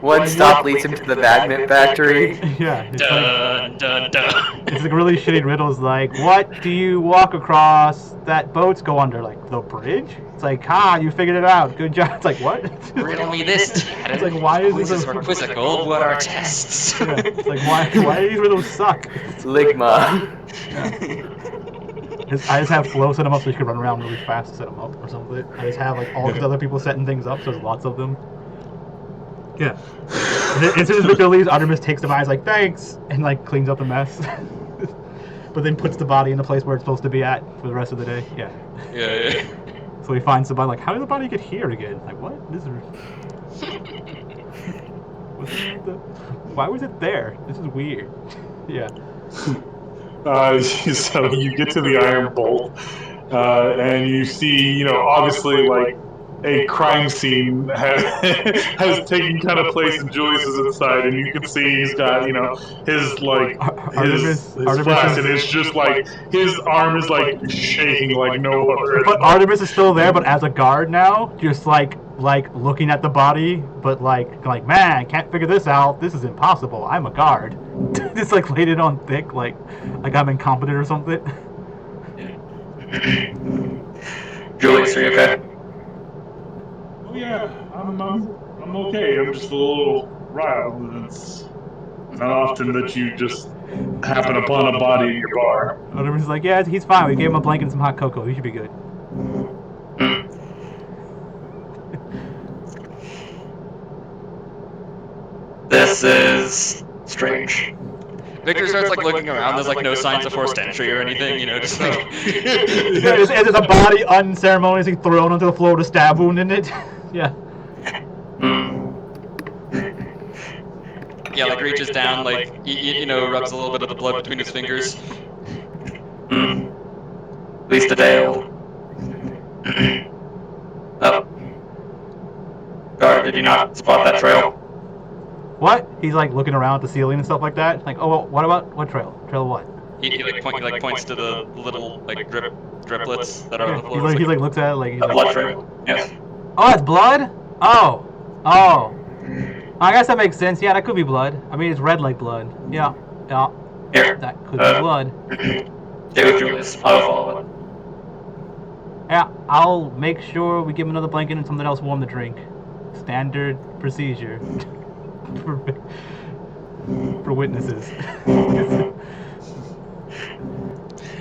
One stop leads him to the magnet factory. Yeah, it's like Dun dun dun. it's like really shitty riddles. Like, what do you walk across that boats go under? Like the bridge? It's like, you figured it out. Good job. It's like, what? Riddle me this, Dad. It's like, why is Quizzes this? are quizzical. What are tests? Yeah, it's like, why do these riddles suck? Ligma. I just have Flo set them up so she can run around really fast to set them up or something. I just have like all these other people setting things up, so there's lots of them. Yeah. And as soon as Victor leaves, Artemis takes the eyes like, thanks, and like cleans up the mess. But then puts the body in the place where it's supposed to be at for the rest of the day. Yeah. Yeah. So he finds the body like, how did the body get here again? Like, what? Why was it there? This is weird. Yeah. So you get to the iron bolt, and you see, obviously, like, a crime scene has taken kind of place, and Julius is inside, and you can see he's got, his, like, his flask, and it's just, like, his arm is, like, shaking like no other. But Artemis is still there, but as a guard now, just, like looking at the body, but, like, man, can't figure this out. This is impossible. I'm a guard. Just, like, laid it on thick, like I'm incompetent or something. Julius, are you okay? Oh yeah, I'm okay. I'm just a little riled. It's not often that you just happen upon a body in your bar. Artemis is like, yeah, he's fine. We gave him a blanket and some hot cocoa. He should be good. This is strange. Victor starts like looking around. There's like no signs of forced entry or anything, just like. Yeah, there's a body unceremoniously thrown onto the floor with a stab wound in it. Yeah. Yeah, like reaches down, like rubs a little bit of the blood between his fingers. At least a day old. Oh. Guard, did you not spot that trail? What? He's like looking around at the ceiling and stuff like that. Like, oh, what trail? Trail of what? He points to the little like driplets that are on the He floor. like looks at it like he's A like, blood trail. Yes. oh, that's blood. Oh. I guess that makes sense. Yeah, that could be blood. I mean, it's red like blood. Yeah. Here. That could be blood. Stay with Julius. I'll follow it. Yeah, I'll make sure we give him another blanket and something else warm to drink. Standard procedure for witnesses.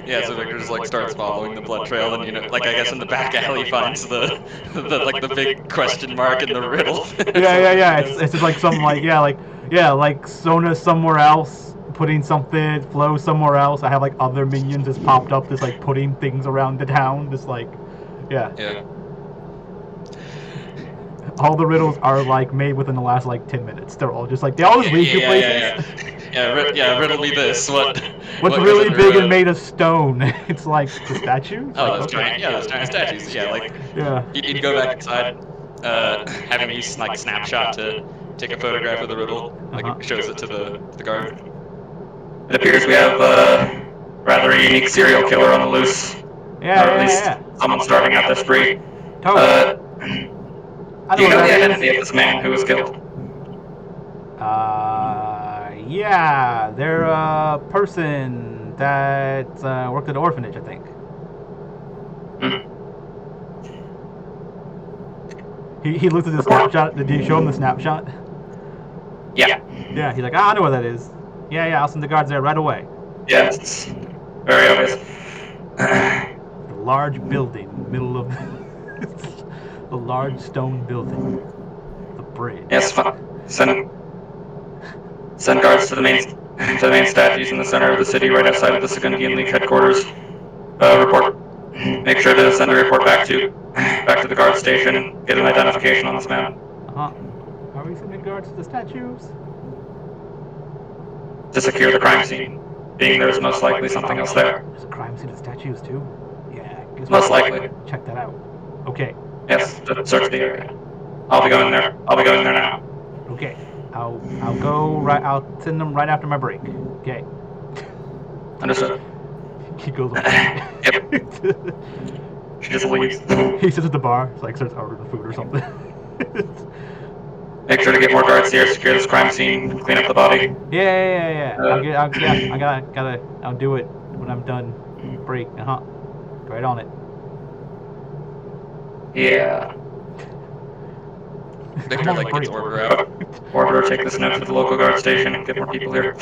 Yeah, so Victor just like starts following the blood trail, and I guess in the back alley finds the big question mark in the riddle. Yeah. It's just like some like Sona somewhere else, putting something, Flo somewhere else. I have like other minions just popped up, just like putting things around the town, just like, yeah. All the riddles are like made within the last like 10 minutes. They're all just like, they always lead to places. Riddle me this. What's really big and made of stone? It's like the statues. Oh, those giant statues. Yeah, he'd go back inside, having me like snapshot to take a photograph of the riddle. Like shows it to the guard. It appears we have a rather unique serial killer on the loose. Or at least someone starting out this spree. Totally. Do you know the identity of this man who was killed? Yeah, they're a person that worked at an orphanage, I think. He looked at the snapshot. Did you show him the snapshot? Yeah. Yeah, he's like, I know what that is. Yeah, I'll send the guards there right away. Yeah, it's very obvious. The large building, middle of the large stone building, the bridge. Yes, fine. Send guards to the main statues in the center of the city, right outside of the Segungian League headquarters. Report. Make sure to send a report back to the guard station. Get an identification on this man. Are we sending guards to the statues? To secure the crime scene, being there's most likely something else there. There's a crime scene at statues too? Yeah, most likely. Check that out. Okay. Yes, search the area. I'll be going there now. Okay. I'll go right. I'll send them right after my break. Okay. Understood. He goes. Yep. She just leaves. He sits at the bar. It's like starts ordering food or something. Victor to get more guards here, secure this crime scene, clean up the body. Yeah. I'll do it when I'm done. Break. Right on it. Yeah. Victor I'm on like gets break. Order out. Order, take this note to the local guard station. Get more people here.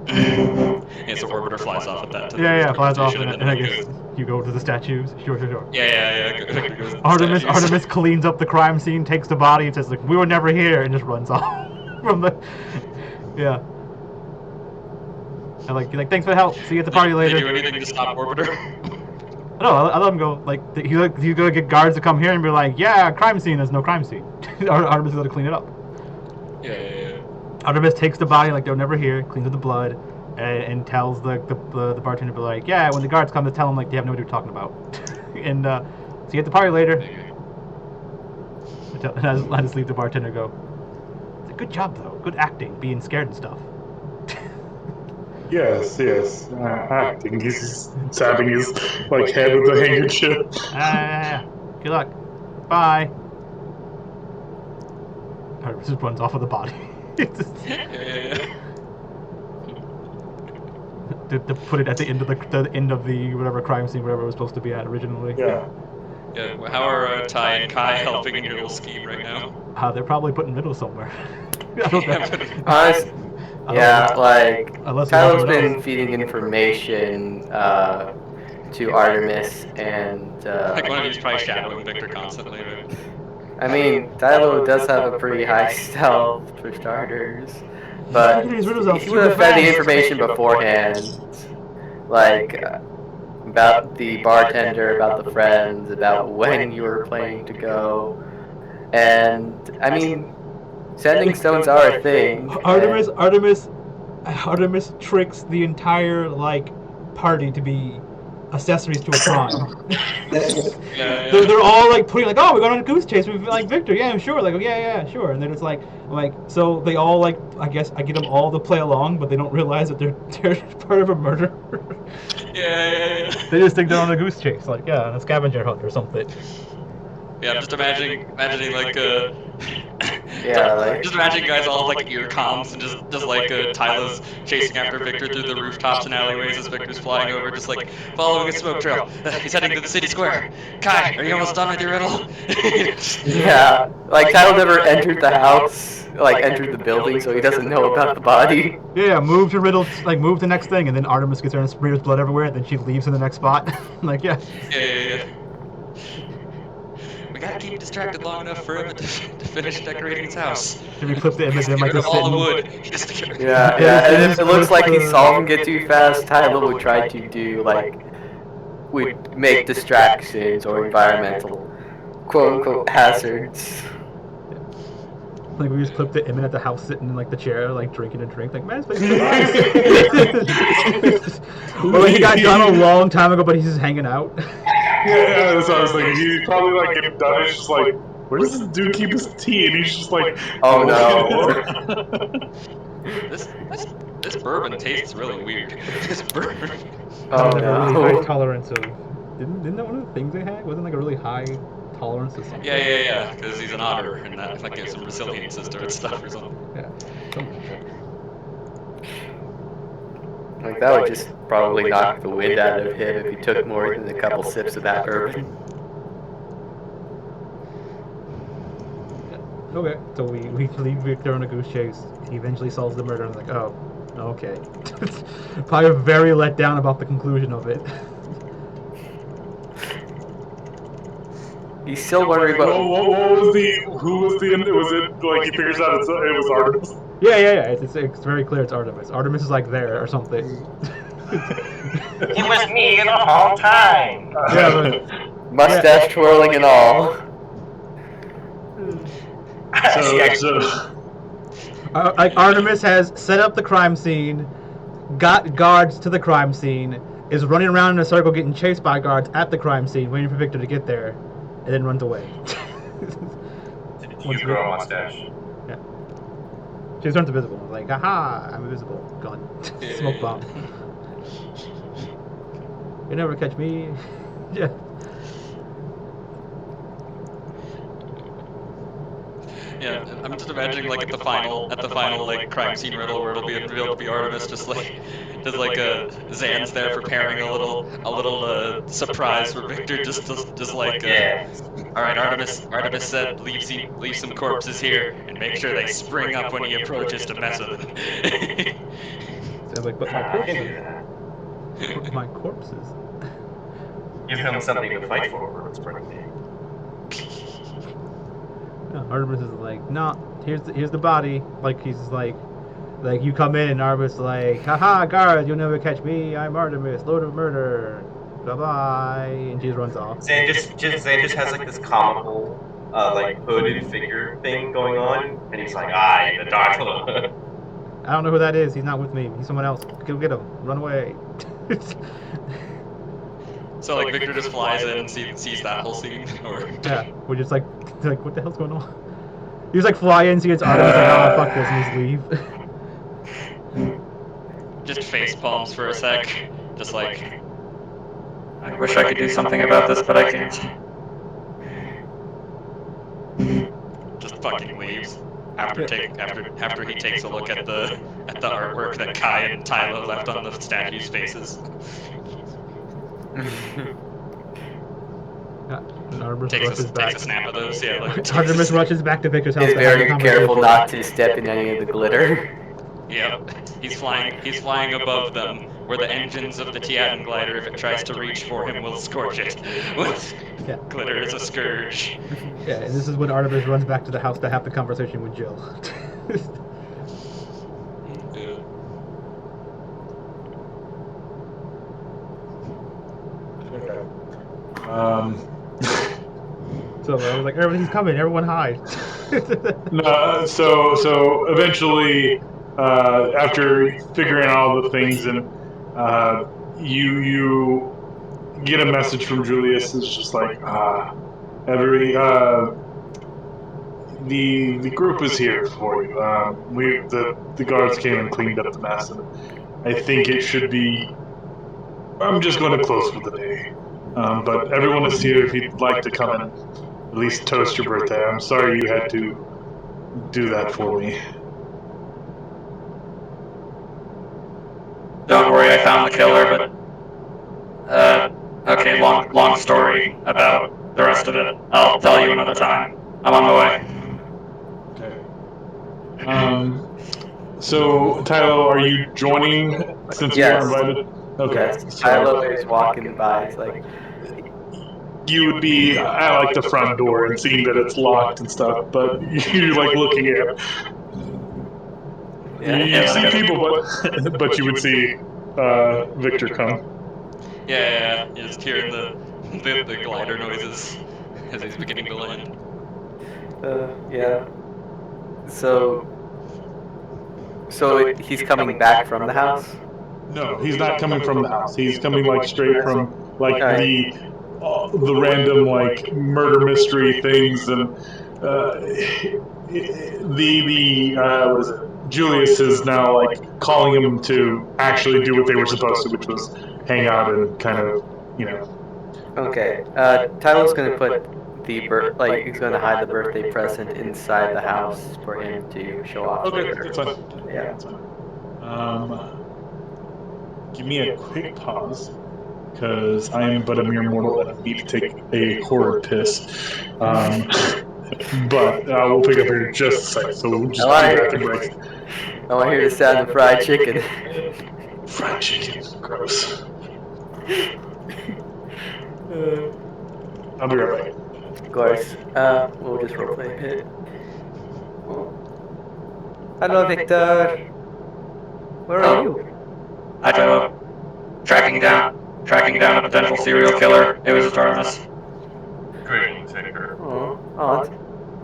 Yeah, so Orbiter flies off at that to the Yeah, recruitment flies off, station, and then I like guess goes. you go to the statues. Sure. Yeah. Victor goes to the Artemis statues. cleans up the crime scene, takes the body, and says like, "We were never here," and just runs off from the. Yeah. And like, thanks for the help. See you at the party Did later. they do anything to stop Orbiter? No, I let him go. Like, he's gonna get guards to come here and be like, "Yeah, crime scene. There's no crime scene." Artemis is gonna clean it up. Yeah. Artemis takes the body like they were never here, cleans up the blood, and tells the bartender, be like, "Yeah, when the guards come, to tell them like they have no idea what you're talking about." And see you at the party later. And I just leave the bartender go. It's a good job though. Good acting, being scared and stuff. Yes. Acting. He's tapping his like head with a handkerchief. Yeah. Good luck. Bye. Artemis just runs off with the body. Yeah. to put it at the end of the whatever crime scene, whatever it was supposed to be at originally. Yeah. Well, how are Ty and Kai helping in your little scheme right now? They're probably put in the middle somewhere. I don't know. Honest, I don't yeah, know. like Unless Kylo's someone been knows. feeding information to Artemis, and Like one of you's probably shadowing Victor constantly, right? I mean, Tylo does have a pretty high stealth for starters, but He's rid of himself he would have super fed the fast. information beforehand, like about the bartender, about the friends, about when you were planning to go, and I mean, sending stones are a thing. Artemis tricks the entire like party to be accessories to a crime. Yeah. They're all like putting like, oh, we're going on a goose chase with like Victor. Yeah, sure. Like, yeah, sure. And then it's like so they all like, I guess I get them all to play along, but they don't realize that they're part of a murder. Yeah. They just think they're on a goose chase, like a scavenger hunt or something. Yeah, I'm just imagining like Yeah, like just imagining guys all have like ear comms and just like Tyler's chasing after Victor through the rooftops and alleyways as Victor's flying over, just like following a smoke trail. He's heading to the city square. Kai, are you almost done with your riddle? yeah, like Tylo never entered the house, like entered the building, so he doesn't know about the body. Yeah, move to riddle, like move to the next thing, and then Artemis gets there and smears blood everywhere, and then she leaves in the next spot. Like, yeah. Yeah. We gotta keep distracted long enough for him to finish decorating his house. Should we clip the image in like Get rid the of all the sitting? wood. He has to get rid of Yeah, and if it looks like he's solving it too fast, Tylo would try to do would make distractions or environmental quote-unquote hazards. Like we just clipped the image at the house sitting in like the chair, like drinking a drink, like man, this place is nice. Or like he got done a long time ago, but he's just hanging out. Yeah, that's what I was thinking. He probably like getting done. He's just like, where does this dude keep his tea? And he's just like, Oh no. This bourbon tastes really weird. This bourbon. Oh Like a really no. high tolerance of. Didn't that one of the things they had? Wasn't like a really high tolerance of something? Yeah. Because he's an otter, and that like gives him resiliences to its stuff or something. Yeah. Something like that. Like that would just probably knock the wind out of him if he took more than a couple sips of that bourbon. Okay, so we leave Victor on a goose chase. He eventually solves the murder. And I'm like, oh, okay. Probably very let down about the conclusion of it. He's still wondering what about. was the? Who was the? Was it like he figures out it was Artemis? Yeah. It's very clear it's Artemis. Artemis is like there or something. It was me the whole time. Yeah, Mustache twirling and all. like Artemis has set up the crime scene, got guards to the crime scene, is running around in a circle getting chased by guards at the crime scene, waiting for Victor to get there, and then runs away. You grow a mustache. Yeah. She turns invisible. Like, aha, I'm invisible. Gone. Smoke bomb. You never catch me. Yeah. Yeah, I'm just imagining like at the final like crime scene riddle where it'll be revealed to be Artemis, just like Zan's there preparing a little surprise for Victor, just like Yeah. all right, Artemis said leave some corpses here and make sure they spring up when he approaches to mess with them. So I'm like, but my I can do corpses. that. But my corpses. Give him something to fight for his birthday. No, Artemis is like, no, here's the body. Like he's like you come in and Artemis is like, haha, guards, you'll never catch me. I'm Artemis, Lord of Murder. Bye bye, and she just runs off. Zan just has like this comical, like hooded figure thing going on, and he's like, "I, the Dark Lord." I don't know who that is. He's not with me. He's someone else. Go get him. Run away. So like Victor just flies in and sees that whole scene, or Yeah, we're just like what the hell's going on? You just like fly in, see it's Artemis, like, oh fuck this, and just leave. just face palms for a sec, just like I wish I could do something about this, but I can't. Just fucking leaves. After he takes a look at the artwork that Kai and Tylo left on the statues' faces. Artemis Takes rushes a back. snap of those, yeah. Like, Artemis rushes back to Victor's house. He's to have a very conversation. careful not to step in any of the glitter. Yep. He's flying above them, where the engines of the Tiatan glider, if it tries to reach for him, will scorch it. Yeah. Glitter is a scourge. Yeah, and this is when Artemis runs back to the house to have the conversation with Jill. Yeah. So I was like, everything's coming, everyone hide. No, so eventually, after figuring out all the things, and you get a message from Julius. It's just like every the group is here for you. The guards came and cleaned up the mess, and I think it should be. I'm just going to close for the day. But everyone is here if you'd like to come and at least toast your birthday. I'm sorry you had to do that for me. Don't worry, I found the killer, but okay, long story about the rest of it. I'll tell you another time. I'm on my way. Okay. So Tylo, are you joining since Yes. you are invited? Okay. Yes. So Tylo is walking by. It's like, you would be at like the front door and seeing that it's locked and stuff, but you're like looking at. You see people, but you would see Victor come. Yeah. You're just hearing the glider noises as he's beginning to land. yeah. So he's coming back from the house? No, he's not coming from the house. He's coming like straight from like the random like murder mystery things, and what is it? Julius is now like calling him to actually do what they were supposed to, which was hang out and kind of, Okay. Tylo's gonna put he's gonna hide the birthday present inside the house for him to show off Okay, later. that's fine. Yeah. That's fine. Give me a quick pause, because I am but a mere mortal and I need to take a horror piss. But we'll pick up here in just a second, so we'll just do that to break. I want to hear the sound of fried chicken. Fried chicken, gross. I'll be right back. Of course. We'll just roleplay a bit. Hello, Victor. Where are you? Hi, Tylo. Tracking down a potential serial killer. It was Artemis. Greetings, Victor. Oh, Aunt.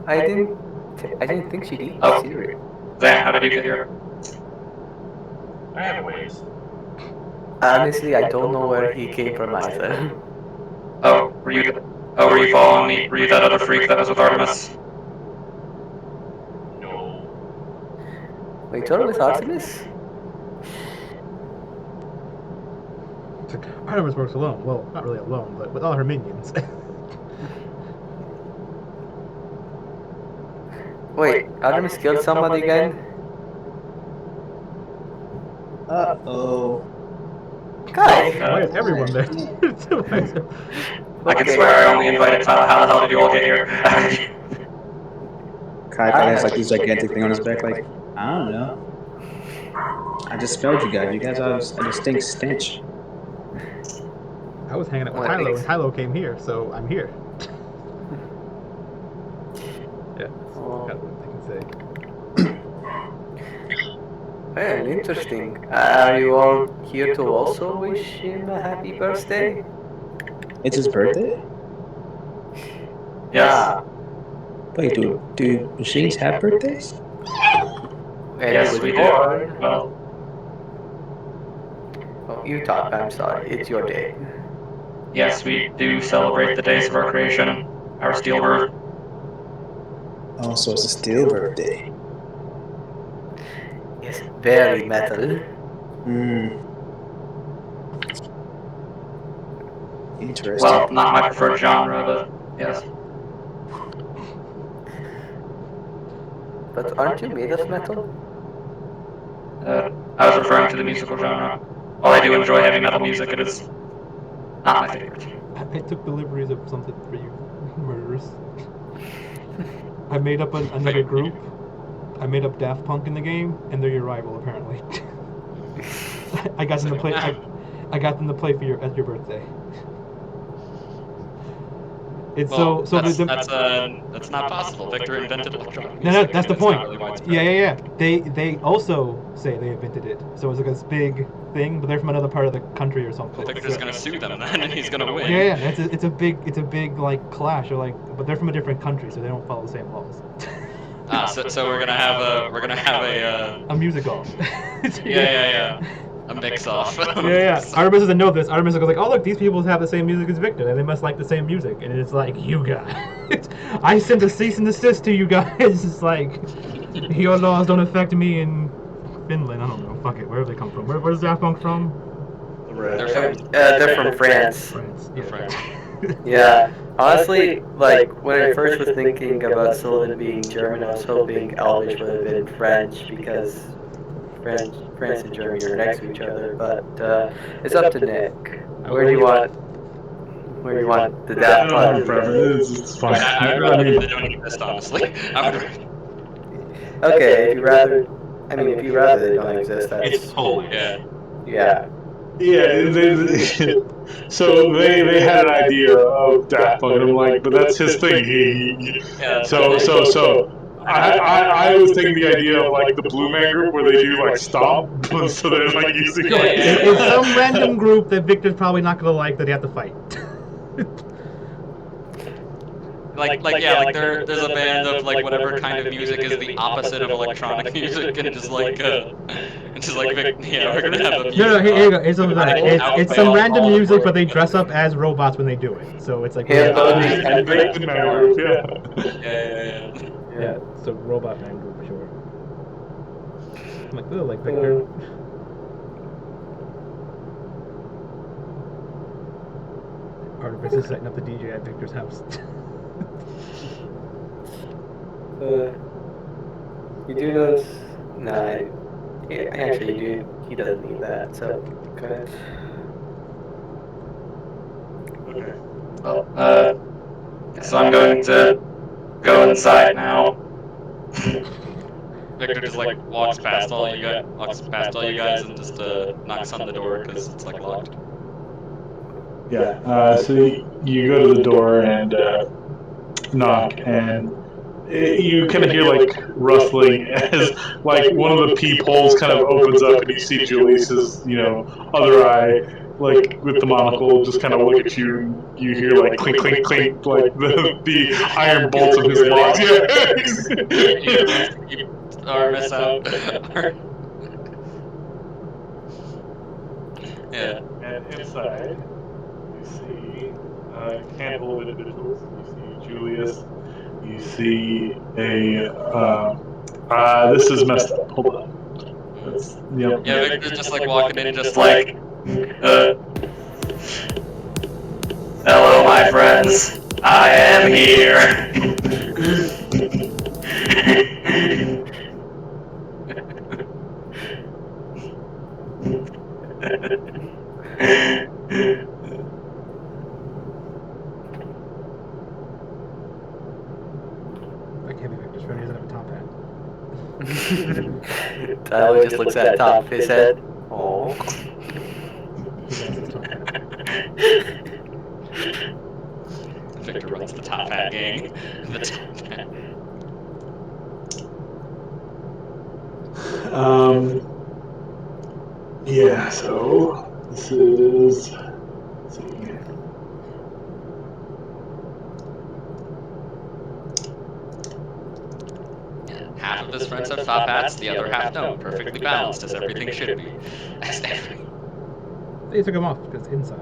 I didn't think she'd eat Oh. cereal. Zan, how did you get here? I have ways. Honestly, I don't know where he came from either. Were you following me? Were you that other freak that was with Artemis? No. Wait, total with Artemis? It's like, Artemis works alone. Well, not really alone, but with all her minions. Wait, Artemis killed somebody again? Uh-oh. Guys! Why is everyone there? I can swear I only invited Tyler. How the hell did you all get here? Kai probably has like this gigantic thing on his back, like, I don't know. I just smelled you guys. You guys have a distinct stench. I was hanging out with Well, Tylo, and Tylo came here, so I'm here. Yeah, Oh. that's what I can say. Well, interesting. Are you all here to also wish him a happy birthday? It's his birthday? Yeah. Wait, do machines have birthdays? When Yes, he was we do. born. Well, Oh, you talk, I'm sorry. It's your day. yes, we do celebrate the days of our creation, our steel birth. Oh, so it's a steel birthday. Yes, very metal. Hmm. Interesting. Well, not my preferred genre, but yes. But aren't you made of metal? I was referring to the musical genre. While I do enjoy heavy metal music, it is not my favorite. I took deliveries of something for you, murderers. I made up another group. I made up Daft Punk in the game, and they're your rival apparently. I got them to play. I got them to play for at your birthday. It's Well, so that's the not possible. Victor invented electronic no, music. that's the It's not point. really widespread. Yeah. They also say they invented it, so it's like this big thing, but they're from another part of the country or something. Victor's gonna sue them then, and he's gonna win. Yeah, it's a big like clash, or like, but they're from a different country, so they don't follow the same laws. So we're gonna have a A music off. yeah. A mix off. Yeah. Artemis doesn't know this. Artemis goes like, "Oh look, these people have the same music as Victor, and they must like the same music." And it's like, "You guys, I sent a cease and desist to you guys." It's like, your laws don't affect me in Finland. I don't know. Fuck it. Where do they come from? Where's Daft Punk from? They're from France. France. Yeah. France. Yeah. Honestly, like, when I first was thinking about Sylvan being German, I was hoping Elvish would have been French, because France and Germany are next to each other, but it's up to Nick. Where do you want the I Daft don't have a Punk? preference. It's fine. I'd rather they don't exist, honestly. I would. Okay, if you rather they don't exist, that's... It's totally. Yeah. Yeah. So they had an idea of Daft Punk, and I'm like, but that's his thing. Yeah. So I was thinking the idea of like the Blue Man Group where they do like stomp, so they're like using like It's some random group that Victor's probably not gonna like that they have to fight. There's a band of like whatever kind of music is the opposite of electronic music, and just like we're gonna have a music. No, here you go. It's some all random the music, but world. they dress up as robots when they do it. So it's like Yeah, the Man Group, yeah. yeah, so robot man group, sure. I'm like, oh, like Victor. Artemis is setting up the DJ at Victor's house. You do notice? No, actually, he doesn't need that, so go ahead. Okay. Well, so I'm going to go inside now. Victor just like walks past all you guys, and just knocks on the door because it's like locked. Yeah. So you go to the door and knock, and you kind of hear like rustling as like one of the peepholes kind of opens up, and you see Julius's other eye, like with the monocle, just kind of look at you. And you hear like clink clink clink, like the iron bolts of his locks. You miss out. Yeah. And inside, you see a handful of individuals. You see Julius. You see this is messed up. Hold on. That's, Yeah, Victor's just like walking in, just like, hello, my friends. I am here. doesn't have a top hat. Tyler just looks at the top of his head. Oh. He lost his top hat. Victor runs the top hat gang. The top hat. Yeah, so this is. Let's see. Half of his friends have top hats, the other half don't. Perfectly balanced, as everything should be. They took him off because it's inside.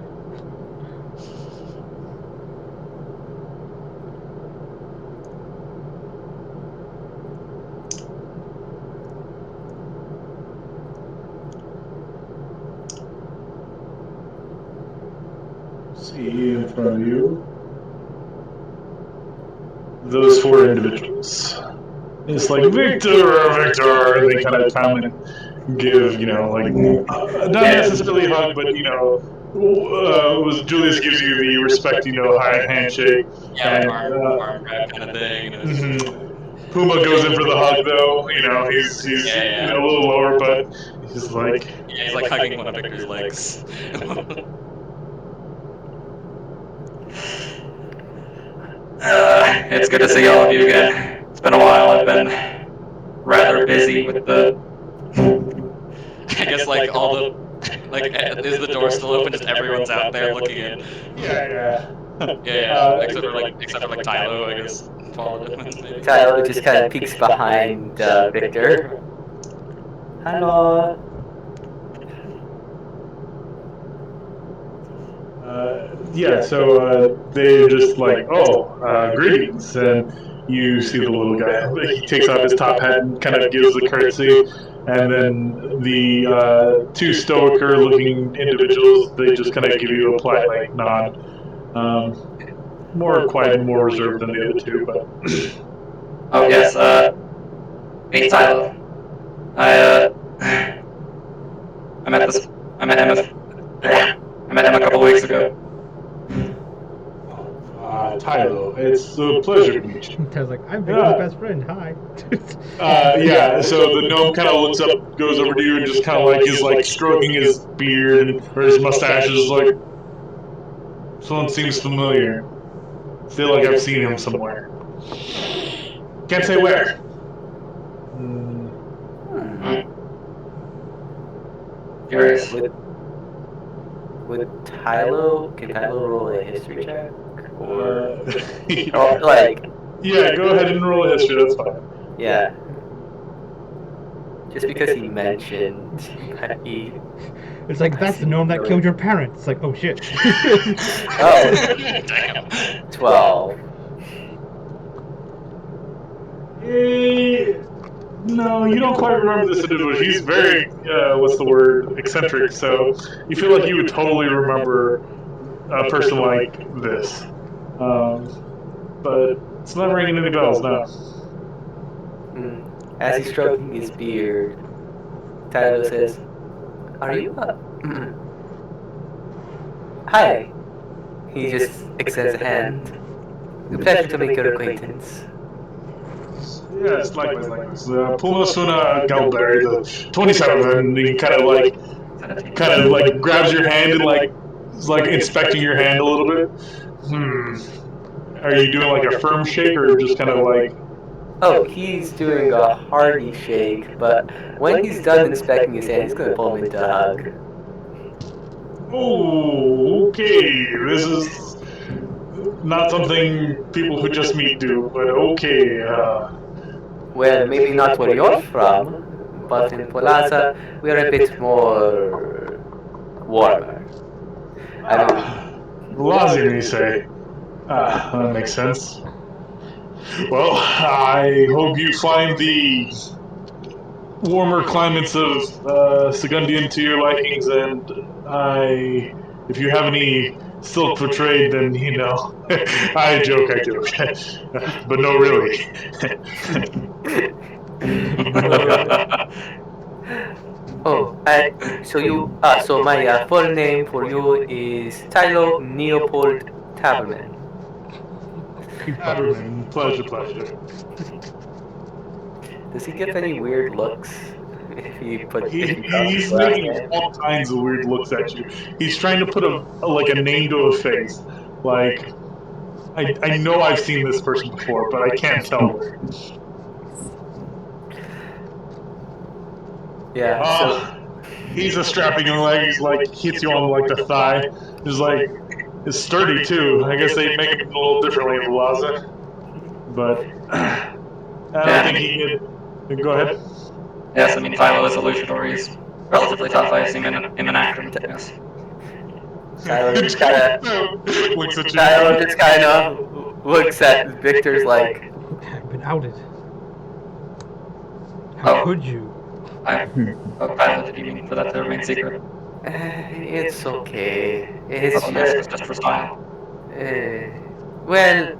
See in front of you. Those four individuals. It's like Victor, and they kind of come and give, like not necessarily a hug, but was Julius gives you the respect, high handshake, Yeah, and like arm grab kind of thing. Puma goes in for the hug, though. He's Yeah. a little lower, but he's like, Yeah, he's like hugging one of Victor's legs. It's good to see all of you again. It's been a while. I've been rather busy with the. I guess like all the is the door still open? Just everyone's out there looking in. yeah. Except for like Tylo, I guess. Followed him. Maybe. Tyler just kind of peeks behind Victor. Hello. So they're just like, greetings, and you see the little guy. He takes off his top hat and kind of gives the courtesy, and then the two stoicer-looking individuals, they just kind of give you a polite nod. More quiet and more reserved than the other two, but. Oh yes, meet Tylo. I met him a couple weeks ago. Tylo, it's a pleasure to meet you. I was like, I'm Victor's best friend. Hi. So the gnome kind of looks up, goes over to you, and just kind of is stroking his beard or his mustache. Is like, someone seems familiar. Feel like I've seen him somewhere. Can't say where. Curious. Would Tylo, can Tylo roll a history check? Or Yeah, go ahead and roll a history, that's fine. Yeah. Just because he mentioned that he... It's like, that's the gnome that killed your parents. It's like, oh shit. Oh. Damn. 12. No, you don't quite remember this individual. He's very, eccentric, so you feel like you would totally remember a person like this. But it's not ringing any bells, no. As he's stroking his beard, Tylo says, "Are you Hi." He just extends a hand. A pleasure to make your acquaintance. Yes, likewise. Puma Suna Galberry, the 27, and he kind of grabs your hand and is inspecting your hand a little bit. Are you doing like a firm shake or just kind of like? Oh, he's doing a hearty shake, but when he's done inspecting his hand, he's gonna pull him into a hug. Oh, okay. This is not something people who just meet do, but okay. Well, maybe not where you're from, but in Polasa, we're a bit more warmer. I mean, Lazian, you say? That makes sense. Well, I hope you find the warmer climates of Sagundian to your likings, and if you have any silk for trade, then I joke, but no, really. So my full name for you is Tylo Neopold Taberman. Taberman, pleasure. Does he give any weird looks if he crosses He's the last making name? all kinds of weird looks at you. He's trying to put like a name to a face. Like I know I've seen this person before, but I can't tell where. Yeah. So He's a strapping young leg. He's like hits you on like the thigh. He's like it's sturdy too. I guess they make him a little differently in Laza, but I don't think he could. Go ahead. Yes, I mean, Philo is illusionor. He's relatively tough. I've seen him in action. Yes. Tyler just kind of Looks at you. Tyler just kind of looks at Victor's like, I've been outed. How could you? Philo, did you mean for that to remain secret? It's okay. It's Just for style. well,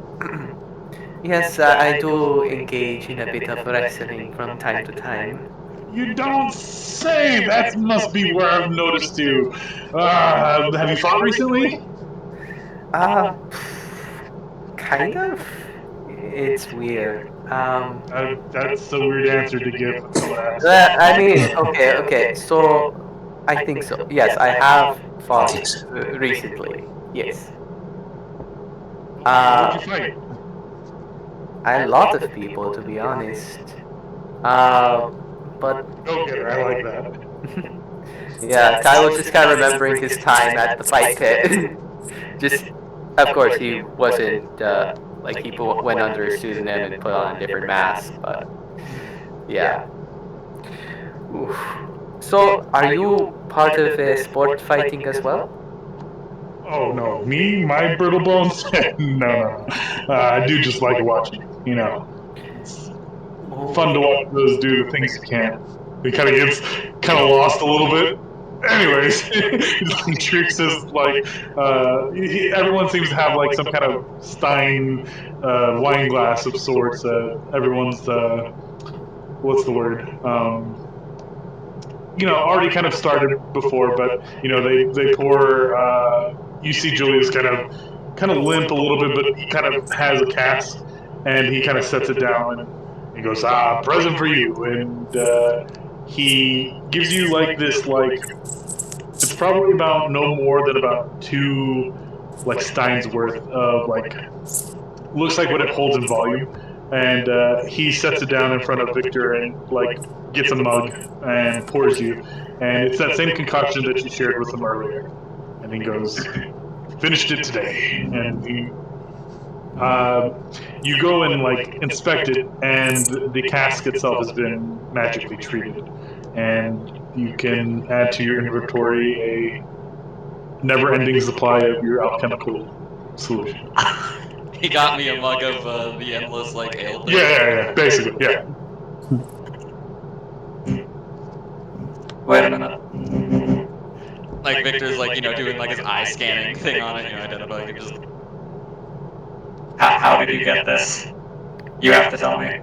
yes, I do engage in a bit of wrestling from time to time. You don't say. That must be where I've noticed you. Have you fought recently? Kind of. It's weird. That's a weird answer to give. I mean, okay. So, I think so. Yes, I have fought recently. Yes. What'd you fight? A lot of people, to be honest. But Go get her. I like that. yeah, Ty was just kind of remembering his time at the fight pit. Just, of course, he wasn't like he went under a pseudonym and put on a different mask, but yeah. Oof. So, are you part of sport fighting as well? Oh no, me, my brittle bones? No. I do just like watching. You know, it's fun to watch those do the things you can't. He kind of gets lost a little bit. Anyways, Trix is like, everyone seems to have like some kind of Stein wine glass of sorts. Everyone's, what's the word? Already kind of started before, but they pour. You see Julius kind of limp a little bit, but he kind of has a cask, and he kind of sets it down and he goes, present for you, and he gives you like this it's probably about no more than about two like Steins worth of like looks like what it holds in volume, and he sets it down in front of Victor and like gets a mug and pours you, and it's that same concoction that you shared with him earlier, and he goes, finished it today, and you go and like inspect it, and the cask itself has been magically treated, and you can add to your inventory a never-ending supply of your alchemical solution. He got me a mug of the endless like ale thing. Yeah, basically, yeah. Wait a minute. Like Victor's like doing like his eye scanning thing on it, identifying it. Just how did you get this? You have to tell me.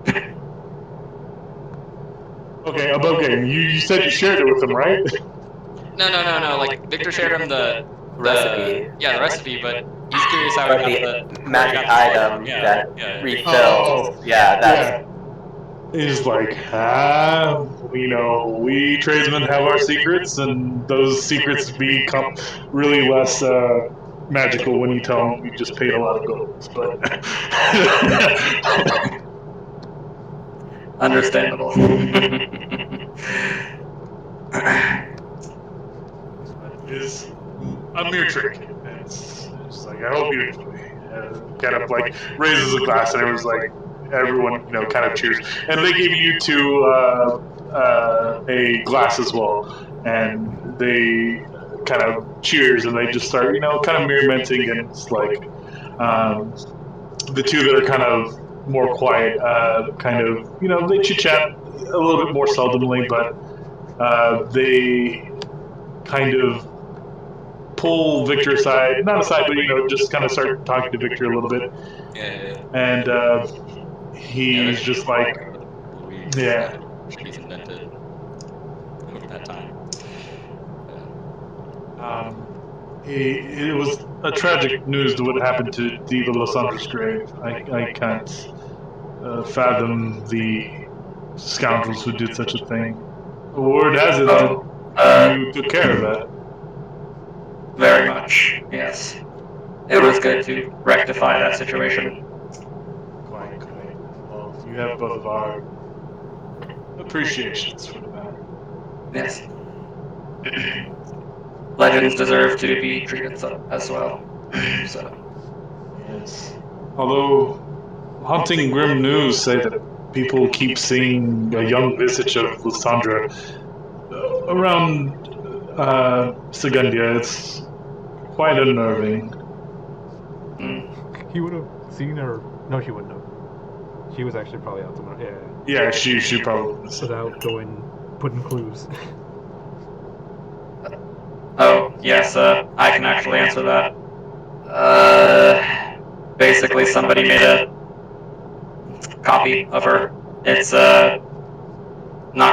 Okay, above game. You said you shared it with him, right? No. Like Victor shared him the Recipe. Yeah, the recipe, but he's curious how he got the magic item that refills. Oh, yeah, that's He's like, we tradesmen have our secrets, and those secrets become really less magical when you tell them you just paid a lot of gold. But understandable. is a mere trick. It's like, I hope you enjoy. Kind of like raises a glass, and everyone kind of cheers. And they give you two a glass as well, and they kind of cheers, and they just start kind of mirror-menting, and it's like the two that are kind of more quiet, kind of they chit-chat a little bit more seldomly, but they kind of pull Victor aside, not aside, but just kind of start talking to Victor a little bit. Yeah. And he's just like, yeah. He's invented over that time. It was a tragic news to what happened to Diva Lysandra's grave. I can't fathom the scoundrels who did such a thing. Word has it Oh, that you took care of that. very much, yes. It was good to rectify that situation. Quite. Well, you have both of our appreciations for the matter. Yes. Legends deserve to be treated as well. So, Yes. Although haunting grim news say that people keep seeing a young visage of Lysandra around Segundia. It's quite unnerving. He would have seen her. No, she wouldn't have. She was actually probably out somewhere. Yeah. Yeah, she probably was. Without going, putting clues. oh, yes, I can actually answer that. Basically somebody made a copy of her. It's, not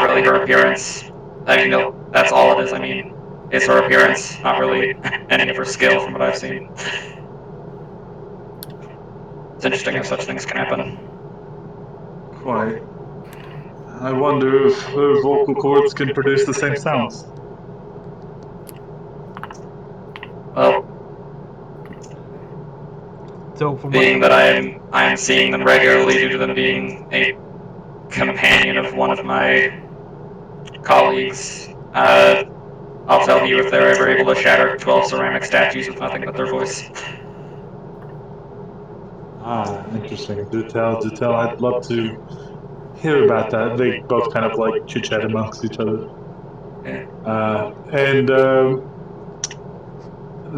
really her appearance. I mean, no, that's all it is, I mean. It's her appearance, not really any of her skill from what I've seen. It's interesting how such things can happen. Quite. I wonder if her vocal cords can produce the same sounds. Well, So from being what, that I am seeing them regularly due to them being a companion of one of my colleagues, I'll tell you if they're ever able to shatter 12 ceramic statues with nothing but their voice. Ah, interesting. Do tell, do tell. I'd love to hear about that. They both kind of like chit chat amongst each other. Yeah. And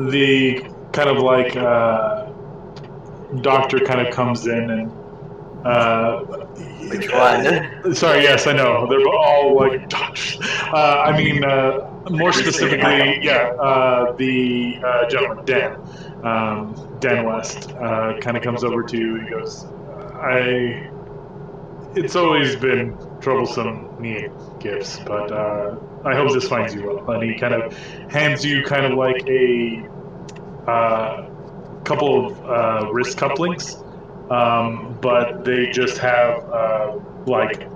the kind of like doctor kind of comes in and Which one? sorry, yes, I know they're all like doctors. I mean, more specifically, yeah, the gentleman Dan West, kind of comes over to you and he goes, "I it's always been troublesome, me and gifts, but I hope this finds you well." And he kind of hands you kind of like a couple of wrist couplings, but they just have like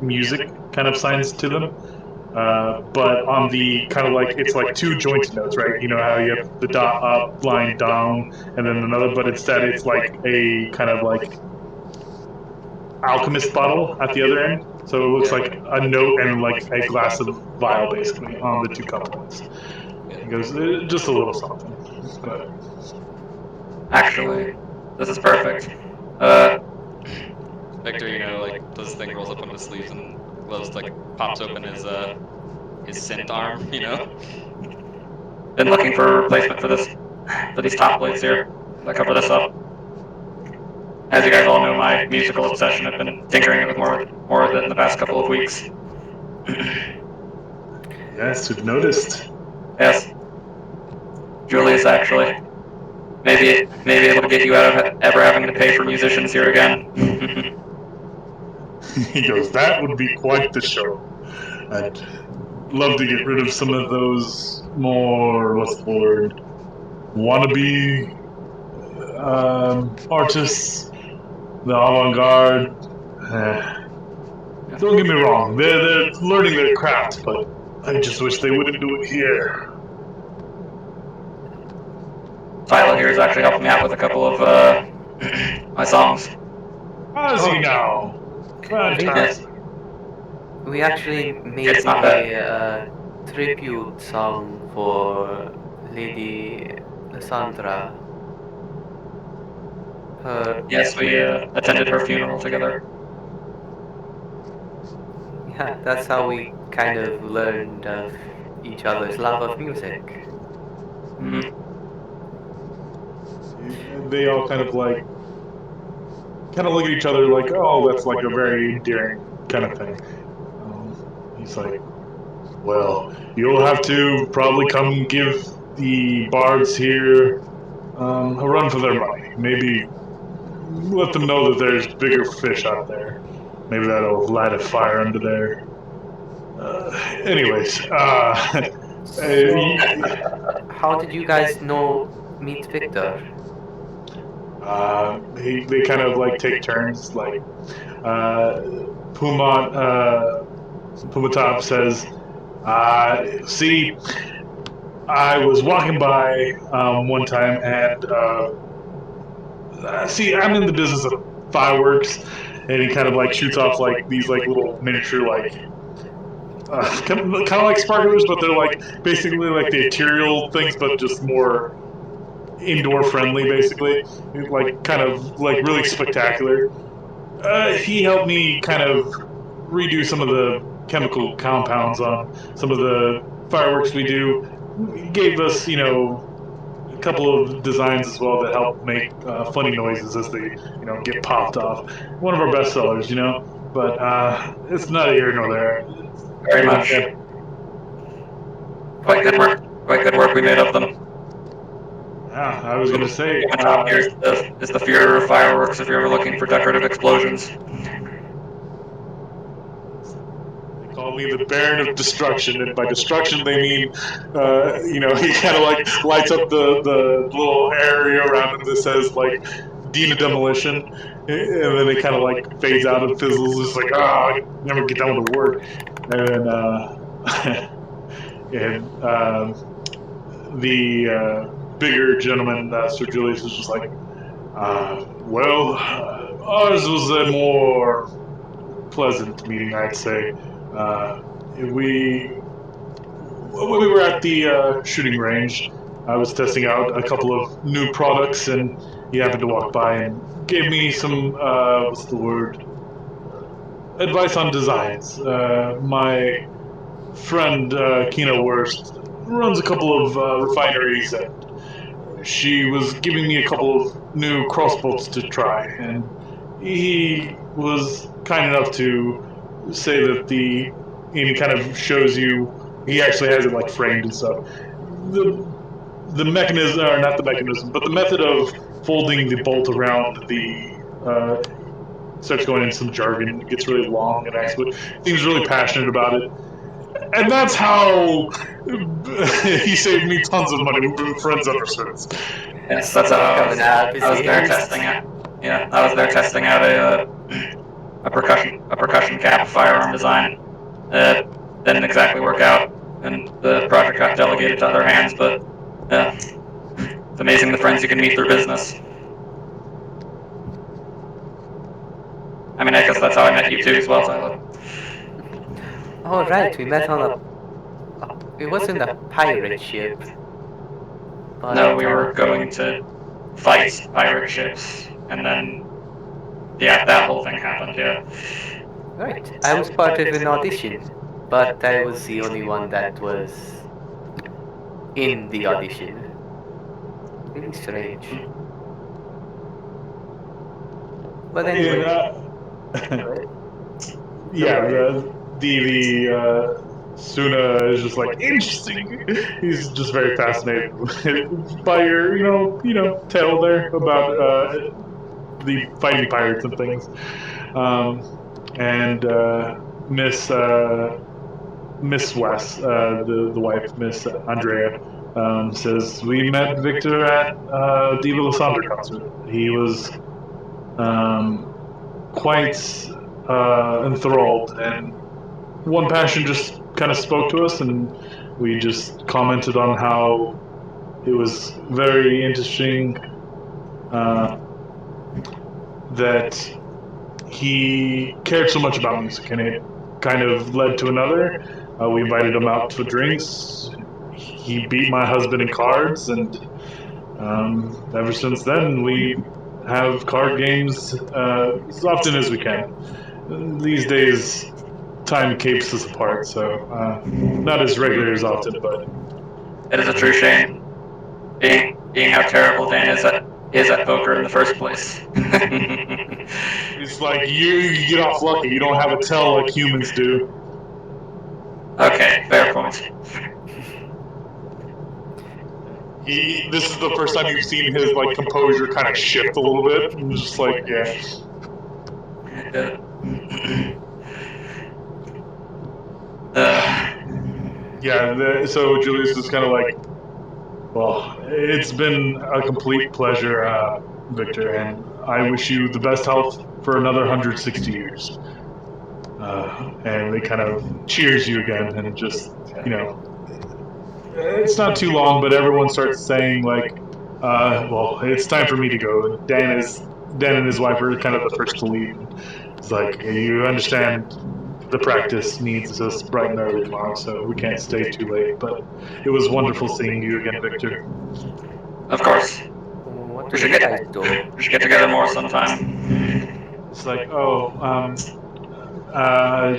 music kind of signs to them. But on the kind of like it's like two jointed notes, right? You know how you have the dot up, line down, and then another, but instead it's like a kind of like alchemist bottle at the other end. So it looks like a note and like a glass of vial basically on the two couplings. He goes, just a little something. But Actually, this is perfect. Victor, you know, like does this thing, rolls up one of his sleeves and gloves, like pops open his synth arm, you know. Been looking for a replacement for these top plates here that cover this up. As you guys all know, my musical obsession, I've been tinkering it with more of it in the past couple of weeks. yes, we've noticed. Yes. Julius, actually. Maybe able to get you out of ever having to pay for musicians here again. He goes, that would be quite the show. I'd love to get rid of some of those more, what's the word, wannabe artists, the avant-garde. Don't get me wrong, they're learning their craft, but I just wish they wouldn't do it here. Tyler here is actually helping me out with a couple of my songs. How's he now? Fantastic. We actually made It's not a tribute song for Lady Lysandra. Her, Yes, we attended her funeral together. yeah, that's how we kind of learned of each other's love of music. Mm-hmm. They all kind of look at each other like, oh, that's like a very endearing kind of thing. He's like, well, you'll have to probably come give the bards here a run for their money. Maybe let them know that there's bigger fish out there. Maybe that'll light a fire under there. Anyways, How did you guys meet Victor? they kind of like take turns, like Pumatop says, see, I was walking by one time, and see, I'm in the business of fireworks, and he kind of like shoots off like these like little miniature like kind of like sparklers, but they're like basically like the ethereal things, but just more indoor friendly, basically, like kind of like really spectacular. He helped me kind of redo some of the chemical compounds on some of the fireworks we do. He gave us, a couple of designs as well that help make funny noises as they, get popped off. One of our best sellers, but it's not here nor there. Very much. Quite good work. Quite good work we made of them. Yeah, I was gonna say. Top here is the Fuhrer of fireworks if you're ever looking for decorative explosions. They call me the Baron of Destruction, and by destruction they mean, he kind of like lights up the little area around him that says like Dina Demolition, and then it kind of like fades out and fizzles. It's like, I never get done with the work, and and the bigger gentleman, Sir Julius, is just like, ours was a more pleasant meeting, I'd say. We when we were at the shooting range, I was testing out a couple of new products, and he happened to walk by and gave me some what's the word? Advice on designs. My friend Kino Wurst runs a couple of refineries, and she was giving me a couple of new crossbows to try, and he was kind enough to say that and he kind of shows you, he actually has it like framed and stuff. The mechanism, or not the mechanism, but the method of folding the bolt around the starts going into some jargon. It gets really long and actually seems really passionate about it. And that's how he saved me tons of money. We've been friends ever since. Yes, that's how I was there testing it. Yeah, I was there testing out a percussion cap firearm design. It didn't exactly work out, and the project got delegated to other hands. But yeah, it's amazing the friends you can meet through business. I mean, I guess that's how I met you too, as well, Tyler. Oh, right, we met on it wasn't a pirate ship. But No, we were going to fight pirate ships, and then, yeah, that whole thing happened, yeah. Right, I was part of an audition, but I was the only one that was in the audition. Really strange. But anyway. Yeah, the Suna is just like interesting. He's just very fascinated by your tale there about the fighting pirates and things. And Miss West, the wife, Miss Andrea, says we met Victor at Diva Lysandra concert. He was quite enthralled, and one passion just kind of spoke to us, and we just commented on how it was very interesting that he cared so much about music, and it kind of led to another. We invited him out for drinks. He beat my husband in cards, and ever since then we have card games as often as we can. These days, time keeps us apart, so not as regular as often, but it is a true shame, being how terrible Dan is at poker in the first place. It's like you get off lucky. You don't have a tell like humans do. Okay, fair point. This is the first time you've seen his like composure kind of shift a little bit. And just like, yeah. So Julius is kind of like, well, it's been a complete pleasure, Victor, and I wish you the best health for another 160 years. and it kind of cheers you again, and just it's not too long, but everyone starts saying like, well, it's time for me to go. Dan and his wife are kind of the first to leave. It's like, you understand the practice needs us bright and early tomorrow, so we can't stay too late. But it was wonderful seeing you again, Victor. Of course. What We do should you get guys do? we should get together more sometime. It's like,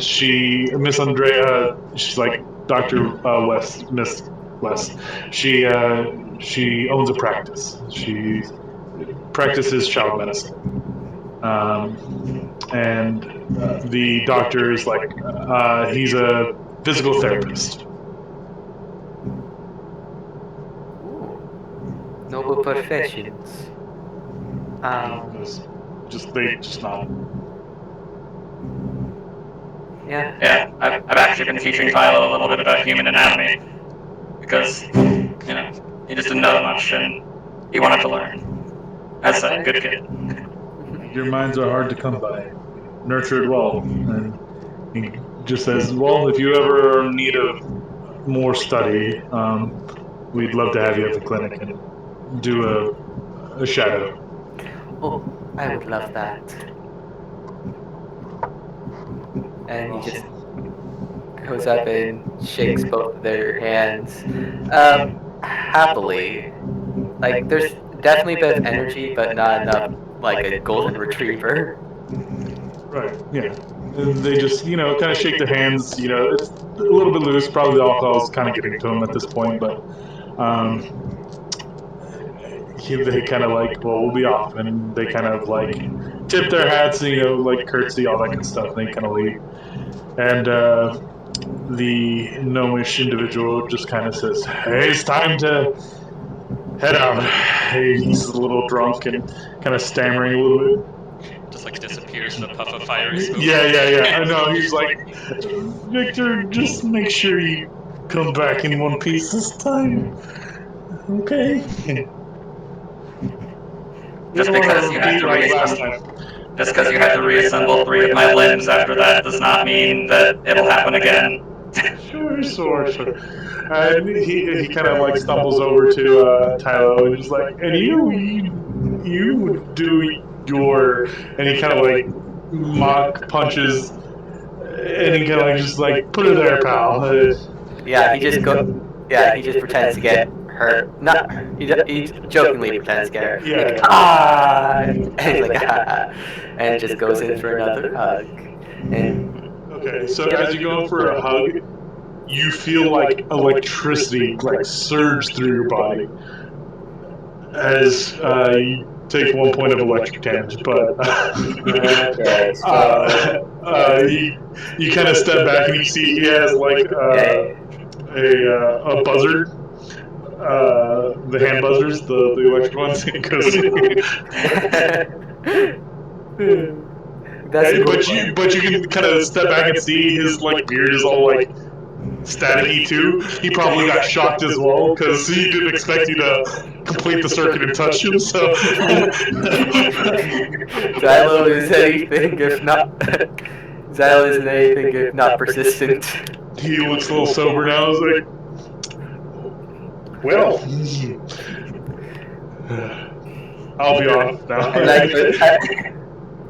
she, Miss Andrea, she's like Dr. West, Miss West. She owns a practice. She practices child medicine. And the doctor is like, he's a physical therapist. Ooh. Noble professions. They just nod. Yeah. Yeah, I've actually been teaching Tyler a little bit about human anatomy because he just didn't know much and he wanted to learn. As I said, good kid. Your minds are hard to come by. Nurtured well. And he just says, well, if you ever are in need of more study, we'd love to have you at the clinic and do a shadow. Oh, I would love that. And he just goes up and shakes both of their hands. Happily. Like, there's definitely a bit of energy, but not enough like a golden retriever. Right, yeah. And they just, kind of shake their hands. It's a little bit loose. Probably the alcohol's kind of getting to them at this point, but they kind of like, well, we'll be off. And they kind of like tip their hats, like curtsy, all that good stuff. And they kind of leave. And the gnomish individual just kind of says, hey, it's time to head out. He's a little drunk and kind of stammering a little bit. Just like disappears in a puff of fiery smoke. Yeah. I know. He's like, Victor, just make sure you come back in one piece this time. Okay. Just because you had to reassemble 3 of my limbs after that does not mean that it'll happen again. Sure. And he kind of like stumbles over to Tylo and he's like, and you would do your, and he kind of like mock punches, and he kind of like just like put her there, pal. He just pretends to get hurt. Not he jokingly pretends to get hurt. Yeah. Like, ah, and he's like, ah, and just goes in for another hug. And Okay, so as you go in for a hug, you feel like electricity like surge through your body as you take 1 point of electric damage. But Okay, so you kind of step back and you see he has like a buzzard. The hand buzzers, the electric ones. But you can kind of step back and see his like beard is all like staticky too. He probably got shocked as well because he didn't expect you to complete the circuit and touch him. So Xylo is anything if not Xylo isn't anything if not persistent. he looks a little sober now. He's like, well, I'll be off now.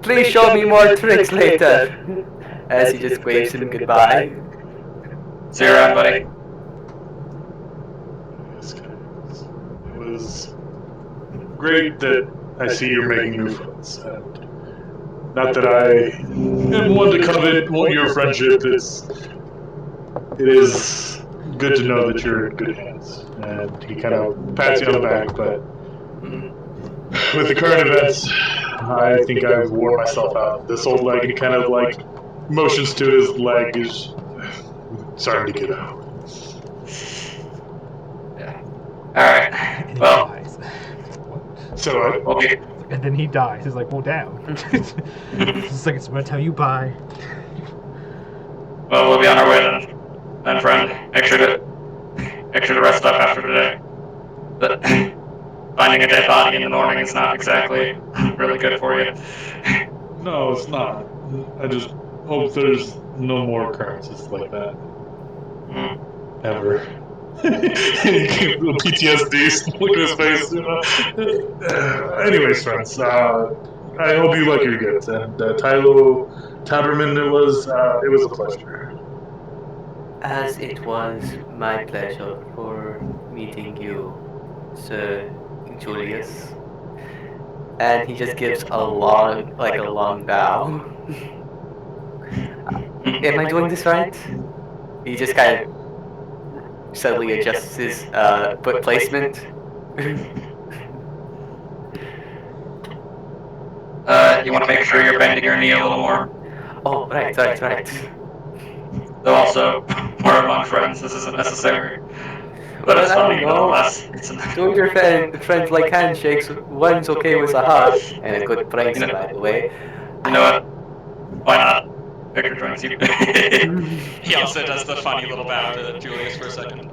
Please show me more tricks later. As he just waves him goodbye. See you around, buddy. It was great that I see you're making new friends. And not that I am one to covet your friendship. It is good to know that you're in good hands. And he kind of pats you on the back, but with the current events, I think I've worn myself out. This old leg, and he kind of like motions to his leg, is starting to get out. Yeah. Alright. And he Well, dies. So okay. And then he dies. He's like, well, damn. It's like, it's gonna tell you bye. Well, we'll be on our way then, friend. Make sure to rest up after today. But finding a dead body in the morning is not exactly really good for you. no, it's not. I just hope there's no more occurrences like that Hmm. ever. PTSD. Look at his face. Anyways, friends, I hope you like your goods. And Tylo Taberman, it was a pleasure. As it was my pleasure for meeting you, Sir Julius. And he just gives a long bow. Am I doing this right? He just kind of subtly adjusts his foot placement. You want to make sure you're bending your knee a little more. Oh, right. Though also, we're among friends. This isn't necessary. But Well, it's I don't funny know. nonetheless. Doing your friends like handshakes, one's okay with a hug, and a good You praise, know, by the way. you know what? Why not? Victor joins you. He also does the funny little bow to Julius for a second.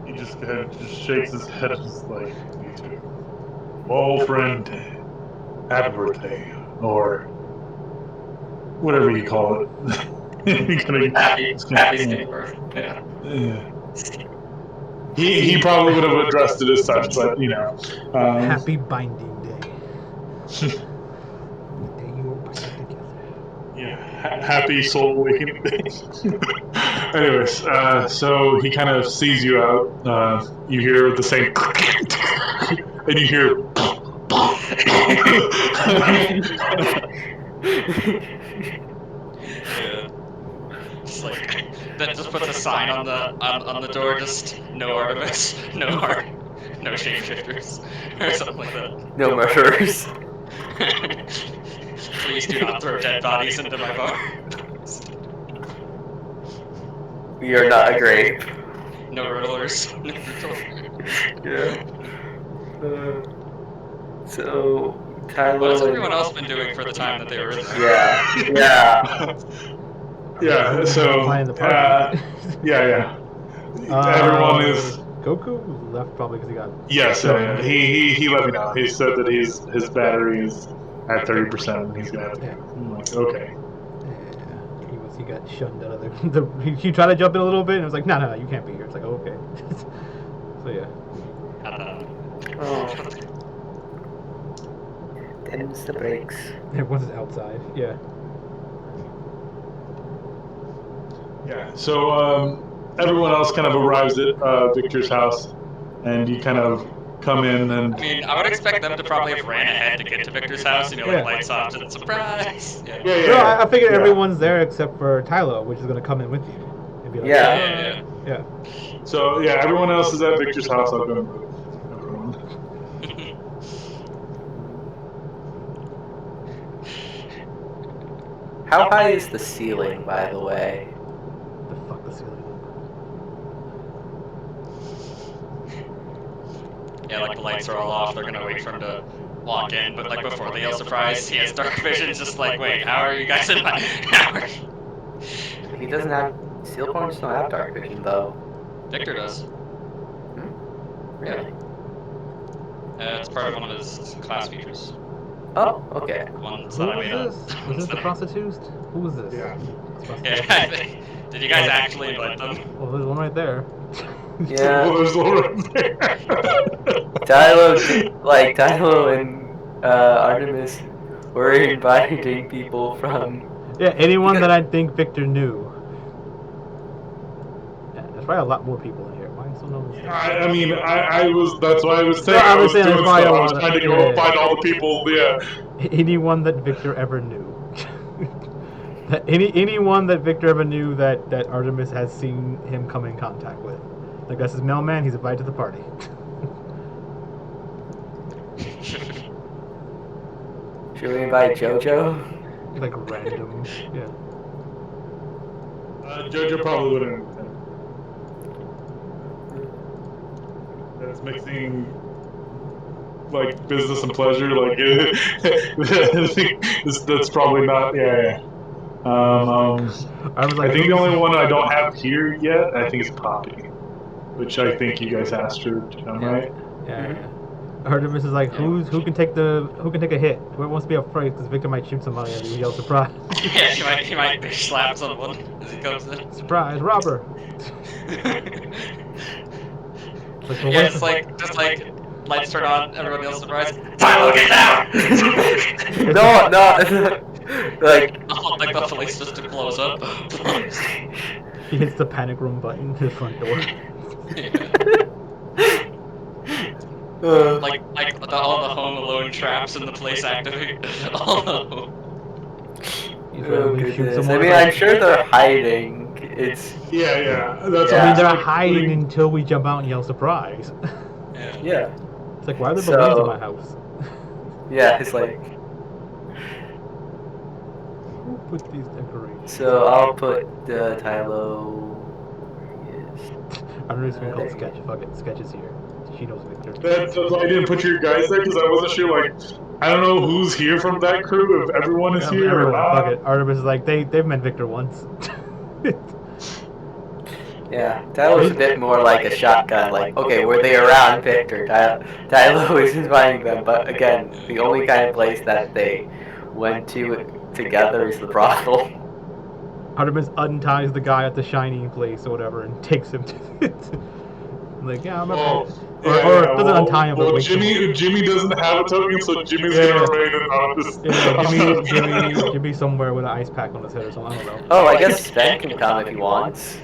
He just kind of just shakes his head, just like, me too. Well, friend, happy birthday, or whatever you call it. Happy Steve birth. Yeah. Yeah. He probably would have addressed it as such, but Happy binding day. The day you were binding together. yeah, happy soul awakening day. Anyways, so he kind of sees you out. You hear the same, and you hear. Yeah. Just like then just puts a sign on the door, just no Artemis, no heart, no shapeshifters, or something like that. No murderers. Please do not throw dead bodies into my bar. We are not a grave. No riddlers. Yeah. So, Tylo. What has everyone else been doing for the time that they were in there? Yeah. Yeah. So. Playing the party. Yeah. Everyone is. Goku left probably because he got. Yes, yeah. He let me know. He said that his battery is at 30% and he's gonna have to go. I'm like, okay. Yeah, he got shunned out of he tried to jump in a little bit and it was like, no, you can't be here. It's like, oh, okay. So yeah. Oh. Them's the breaks. Everyone's outside. Yeah. Yeah. So everyone else kind of arrives at Victor's house, and you kind of come in and. I mean, I would expect them to probably have ran ahead to get to Victor's house, like lights off, just surprise. Yeah. No, I figured everyone's there except for Tylo, which is gonna come in with you. And be like, Yeah. So yeah, everyone else is at Victor's house. I'll go and move everyone. How high is the ceiling, by the way? The fuck the ceiling? Yeah, like the lights are all off. They're gonna wait for him to walk in, but like before they yell surprise, he has dark vision. Just like, wait, how are you guys in my? He doesn't have seal points. Don't have dark vision though. Victor does. Really? It's part of one of his class features. Oh, okay. Ones Who that I was made this? up. Was this the prostitute? Who was this? Yeah. Yeah. Did you guys actually invite them? Well, there's one right there. Yeah. Well, there's one right there. Tylo and Artemis were inviting people from. Yeah, anyone that I think Victor knew. Yeah, there's probably a lot more people in here. Why so no one's there? I mean, I was. That's why I was saying. No, I I was was saying doing there's stuff. probably a I was lot trying to of- go yeah. find all the people. Yeah. Anyone that Victor ever knew. Anyone that Victor ever knew that Artemis has seen him come in contact with. Like, that's his mailman, he's invited to the party. Should we invite JoJo? Like, random. Yeah. Jojo probably wouldn't. That's mixing like business and pleasure. Like that's probably not. Yeah. I was like, I think the only one I don't have here yet, I think is Poppy, which I think you guys asked her to come, right? Yeah. Artemis is like, who can take a hit? Whoever wants to be up first, because Victor might shoot somebody as he yells surprise. Yeah, he might bitch slap someone as he comes in. Surprise, robber! Like, well, Yeah, what's it's the- like just like lights turn on, everyone yells surprise. Tyler, get down! No, like Like the police just close up. He hits the panic room button to the front door. Like all the Home Alone traps in the place activate. Oh He's oh randomly shoot goodness. someone. I mean, I'm sure they're hiding. It's Yeah. That's Yeah. I mean, they're what I'm hiding saying. until we jump out and yell surprise. yeah, It's like, why are there balloons in So- my house? yeah. It's like Who put these decorations? so. I'll put the Tylo. Yes. I don't know if it's gonna call it There you sketch. Fuck it, sketch is here. She knows Victor. That's why I didn't put your guys there because I wasn't sure. Like, I don't know who's here from that crew. If everyone is here or Everyone, not. fuck it. Artemis is like, they've met Victor once. Yeah, Tylo's a bit more like a shotgun. Like, okay, were they around Victor? Tylo is inviting them, but again, the only kind of place that they went to together is the brothel. Artemis unties the guy at the shining place or whatever and takes him to it. Like, yeah, I'm Well, or doesn't untie him, but well, wakes him up. Jimmy doesn't have a token, so Jimmy's Yeah. gonna remain anonymous. Yeah, Jimmy somewhere with an ice pack on his head or something. I don't know. Oh, I guess Sven can come if he wants.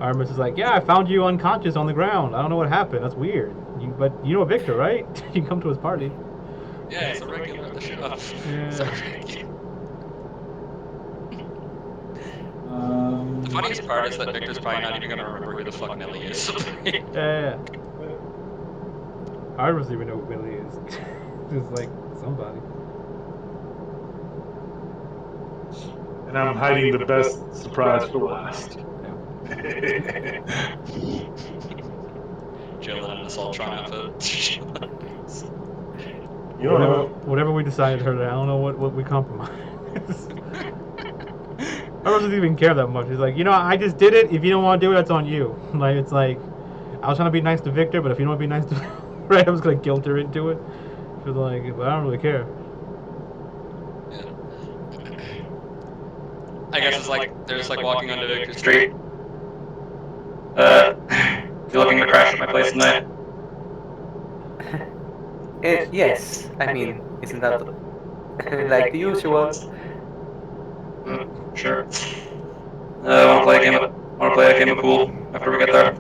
Artemis is like, yeah, I found you unconscious on the ground. I don't know what happened. That's weird. But you know Victor, right? You can come to his party. yeah, he's a regular at the shop. Yeah. The funniest part is that Victor's probably not even gonna remember who the fuck Millie is. Yeah. Artemis doesn't even know who Billy is. Just like somebody. And I'm hiding the best surprise for last. Jill in an Assaultron outfit. You don't know. Whatever we decided her, I don't know what we compromise. Artemis doesn't even care that much. He's like, I just did it. If you don't want to do it, that's on you. Like, it's like, I was trying to be nice to Victor, but if you don't want to be nice to right, I was gonna guilt her into it. She was like, but I don't really care. I guess it's like they're just like walking onto Victor Street. You looking to crash at my place tonight? Yes, I mean, isn't that like the usual? Sure. Wanna play a game of pool after we get there?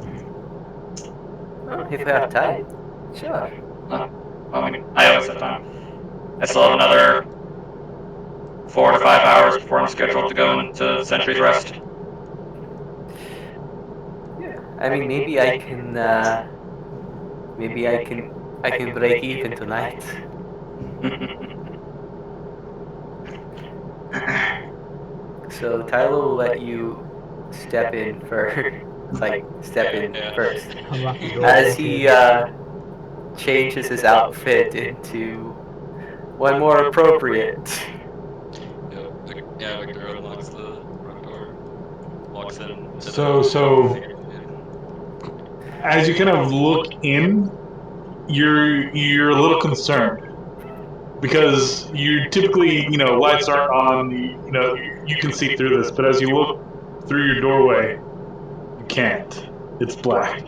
If we have time, sure. I mean, I always have time. I still have another 4 to 5 hours before I'm scheduled to go into Sentry's Rest. I mean, maybe I can break even tonight. So Tyler will let you step in first, first, Unlock the door. as he changes his outfit into one more appropriate. Yeah, Victor unlocks the front door, walks in. So as you kind of look in, you're a little concerned because you typically, lights aren't on. You can see through this, but as you look through your doorway, you can't. It's black.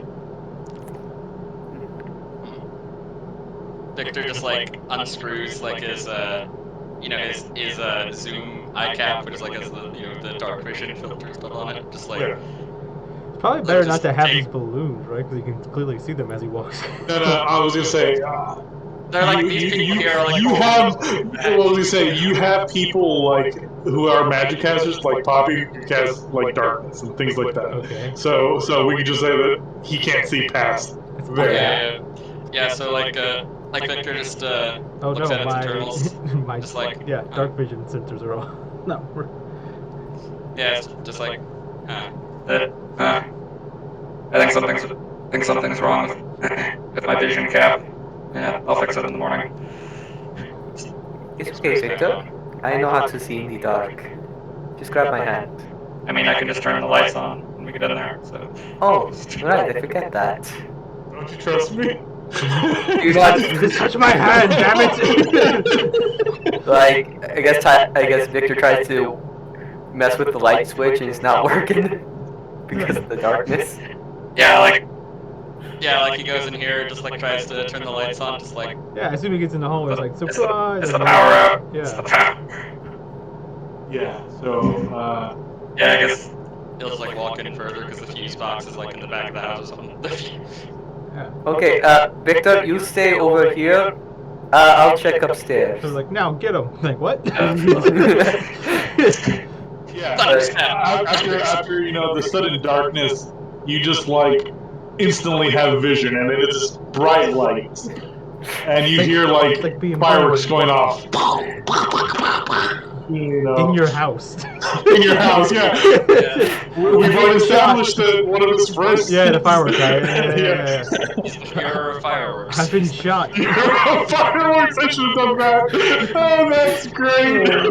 Victor just like unscrews like his zoom eye cap, which is like has the dark vision filter stuff on it. Just like It's probably better not to have these balloons, right? Because you can clearly see them as he walks. No, I was gonna say. they're like these people here are like you have. What was gonna say? You have people like who are magic casters, like Poppy, who cast like darkness and things like that. Okay. So we can just say that he can't see past there. yeah. So like Victor just Oh looks at no, its internals. my Just like, yeah, dark vision sensors are all. No, we're. Yeah, it's just like I think something's wrong with my vision cap. Yeah, I'll fix it in the morning. It's okay, Victor. I know how to see in the dark. Just grab my hand. I mean, I can just turn the lights on when we get in there. So. Oh, right, I forget that. Don't you trust me? You just touched my hand, damn it! Like, I guess Victor tries to mess with the light switch and it's not working because of the darkness. Yeah, like he goes in here, just like tries to turn the lights on, just like Yeah, as soon as he gets in the hallway, it's like surprise. It's and the then- power up. Yeah. It's the power. Yeah. So. Yeah, I guess. he'll just like walk in further because the fuse box is like in the back of the house or something. Yeah. Okay, Victor, you stay over here. I'll check upstairs. So they're like, now get him. Like, what? Yeah. Thundersnap. After the sudden darkness, you just like instantly have vision, and it's just bright lights, and you hear like it's like being fireworks born. going off. In your house. In your house, yeah. We've already established that one of his friends. Yeah, the fireworks guy. Yeah. He's the hero of fireworks. I've been shot. Fireworks, I should have done that. Oh, that's great. I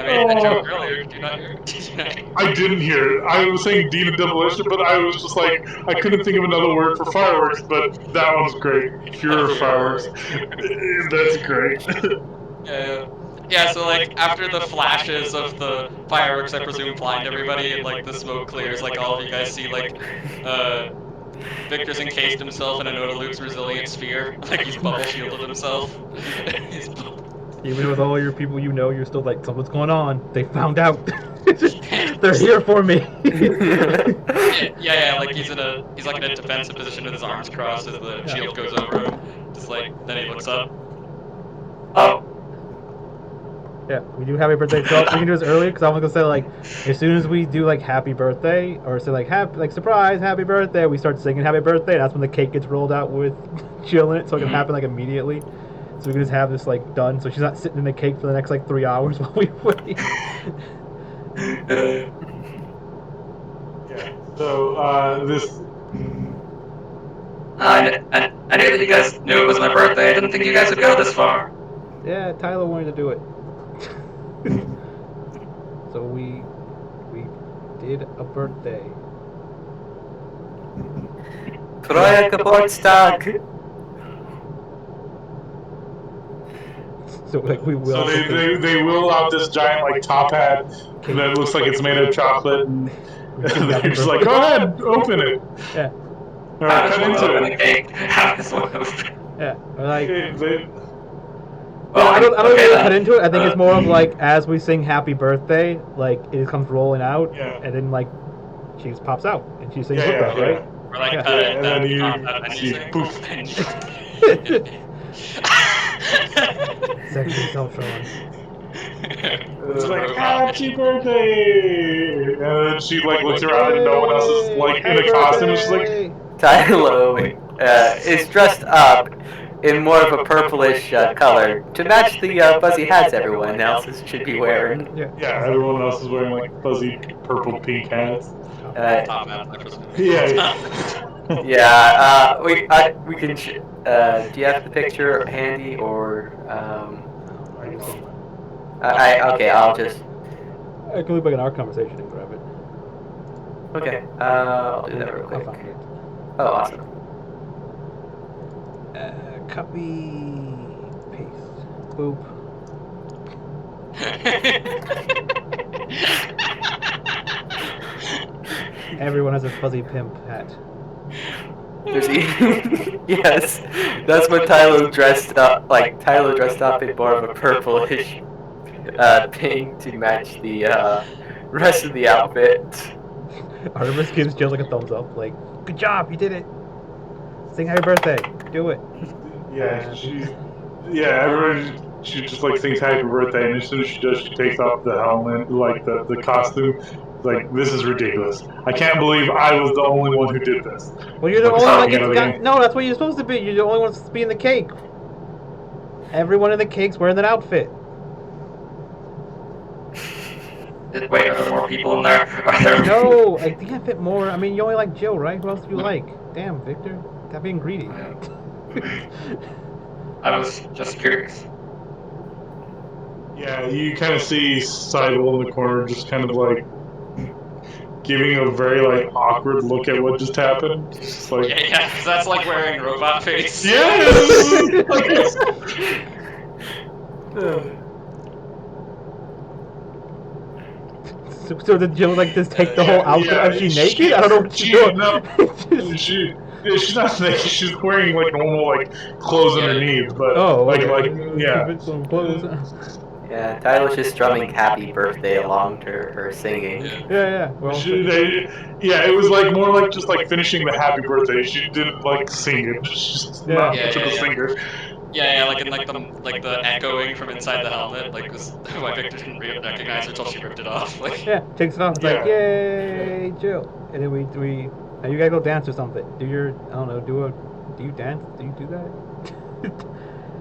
made that joke earlier. Did you not hear it? I didn't hear it. I was saying Dean of Demolition, but I was just like, I couldn't think of another word for fireworks, but that one's great. Pure fireworks. That's great. Yeah, so like after the flashes of the fireworks, I presume blind everybody, and like the smoke clears, like all of you guys see like Victor's encased himself in a Noda Luke's resilient sphere, like he's bubble shielded himself. Even with all your people you're still like, something's going on. They found out. They're here for me. yeah, like he's like in a defensive position with his arms crossed as the shield goes over him. Just like then he looks up. Oh. Yeah, we do happy birthday. So we can do this earlier because I was gonna say like, as soon as we do like happy birthday or say like surprise happy birthday, we start singing happy birthday. That's when the cake gets rolled out with Jill in it, so it can happen like immediately. So we can just have this like done, so she's not sitting in the cake for the next like 3 hours while we wait. Yeah. So this. I knew that you guys knew it was my birthday. I didn't think you guys would go this far. Yeah, Tyler wanted to do it. So we did a birthday. Troja Geburtstag. So like we will. So they will out this giant like top hat that looks like it's made of chocolate, and they're just like, go ahead, open it. Yeah. All right, cut into Open it. the cake. Have this one open. Yeah. Or like. Well, I don't okay, really then. cut into it. I think it's more of like as we sing happy birthday, like it comes rolling out, Yeah. and then like she just pops out and she sings Yeah, with us, yeah. right? Or like Yeah. cut it, And then you and see, sing. poof. Sexual self-showing. It's like happy birthday, and then she like looks around and no one else is like in a costume. She's like, Tylo is dressed up in more of a purplish color to match the fuzzy hats everyone else should be wearing. yeah, everyone else is wearing like fuzzy purple pink hats. Top hat, I presume. Yeah. We can. Do you have the picture handy or? Okay. I'll just. I can look back in our conversation and grab it. Okay. I'll do that real I'll quick. find it. Oh, awesome. Copy, paste, boop. Everyone has a fuzzy pimp hat. There's even, yes, that's what Tylo dressed up. Like Tylo dressed up in more of a purplish pink to match the rest of the outfit. Artemis gives Jill like a thumbs up, like, good job, you did it. Sing happy birthday, do it. Yeah, everyone, she just like sings happy birthday, and as soon as she does, she takes off the helmet, like the costume. Like, this is ridiculous. I can't believe I was the only one who did this. Well, you're the only one that gets Together got. No, that's what you're supposed to be. You're the only one supposed to be in the cake. Everyone in the cake's wearing that outfit. Wait, are there more people in there? Are there... No, I can't fit more. I mean, you only like Jill, right? Who else do you like? Damn, Victor. Stop being greedy. I was just curious. Yeah, you kind of see Seidel in the corner, just kind of like giving a very like awkward look at what just happened. Just like Yeah, because that's like wearing robot face. yes, So did Jill like just take the whole outfit? yeah, Is she naked? I don't know what she's doing. No, she's not naked. She's wearing like normal like clothes underneath, but like yeah. Conventional clothes. Yeah, Tyler's just strumming "Happy Birthday" along to her singing. Yeah. Well, It was like more like just like finishing the happy birthday. She didn't like sing it. She's not much of a singer. Yeah, like in like the echoing from inside the helmet, like was why Victor didn't recognize her until she ripped it off. Like yeah, takes it off. It's like, Yeah. yay, Jill. And then we now you gotta go dance or something. Do you dance? Do you do that?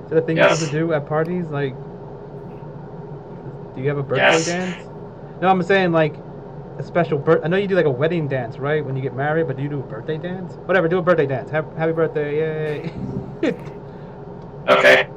Is that a thing you have to do at parties? Like, do you have a birthday dance? No, I'm saying like a special I know you do like a wedding dance, right? When you get married, but do you do a birthday dance? Whatever, do a birthday dance. Happy birthday, yay. Okay.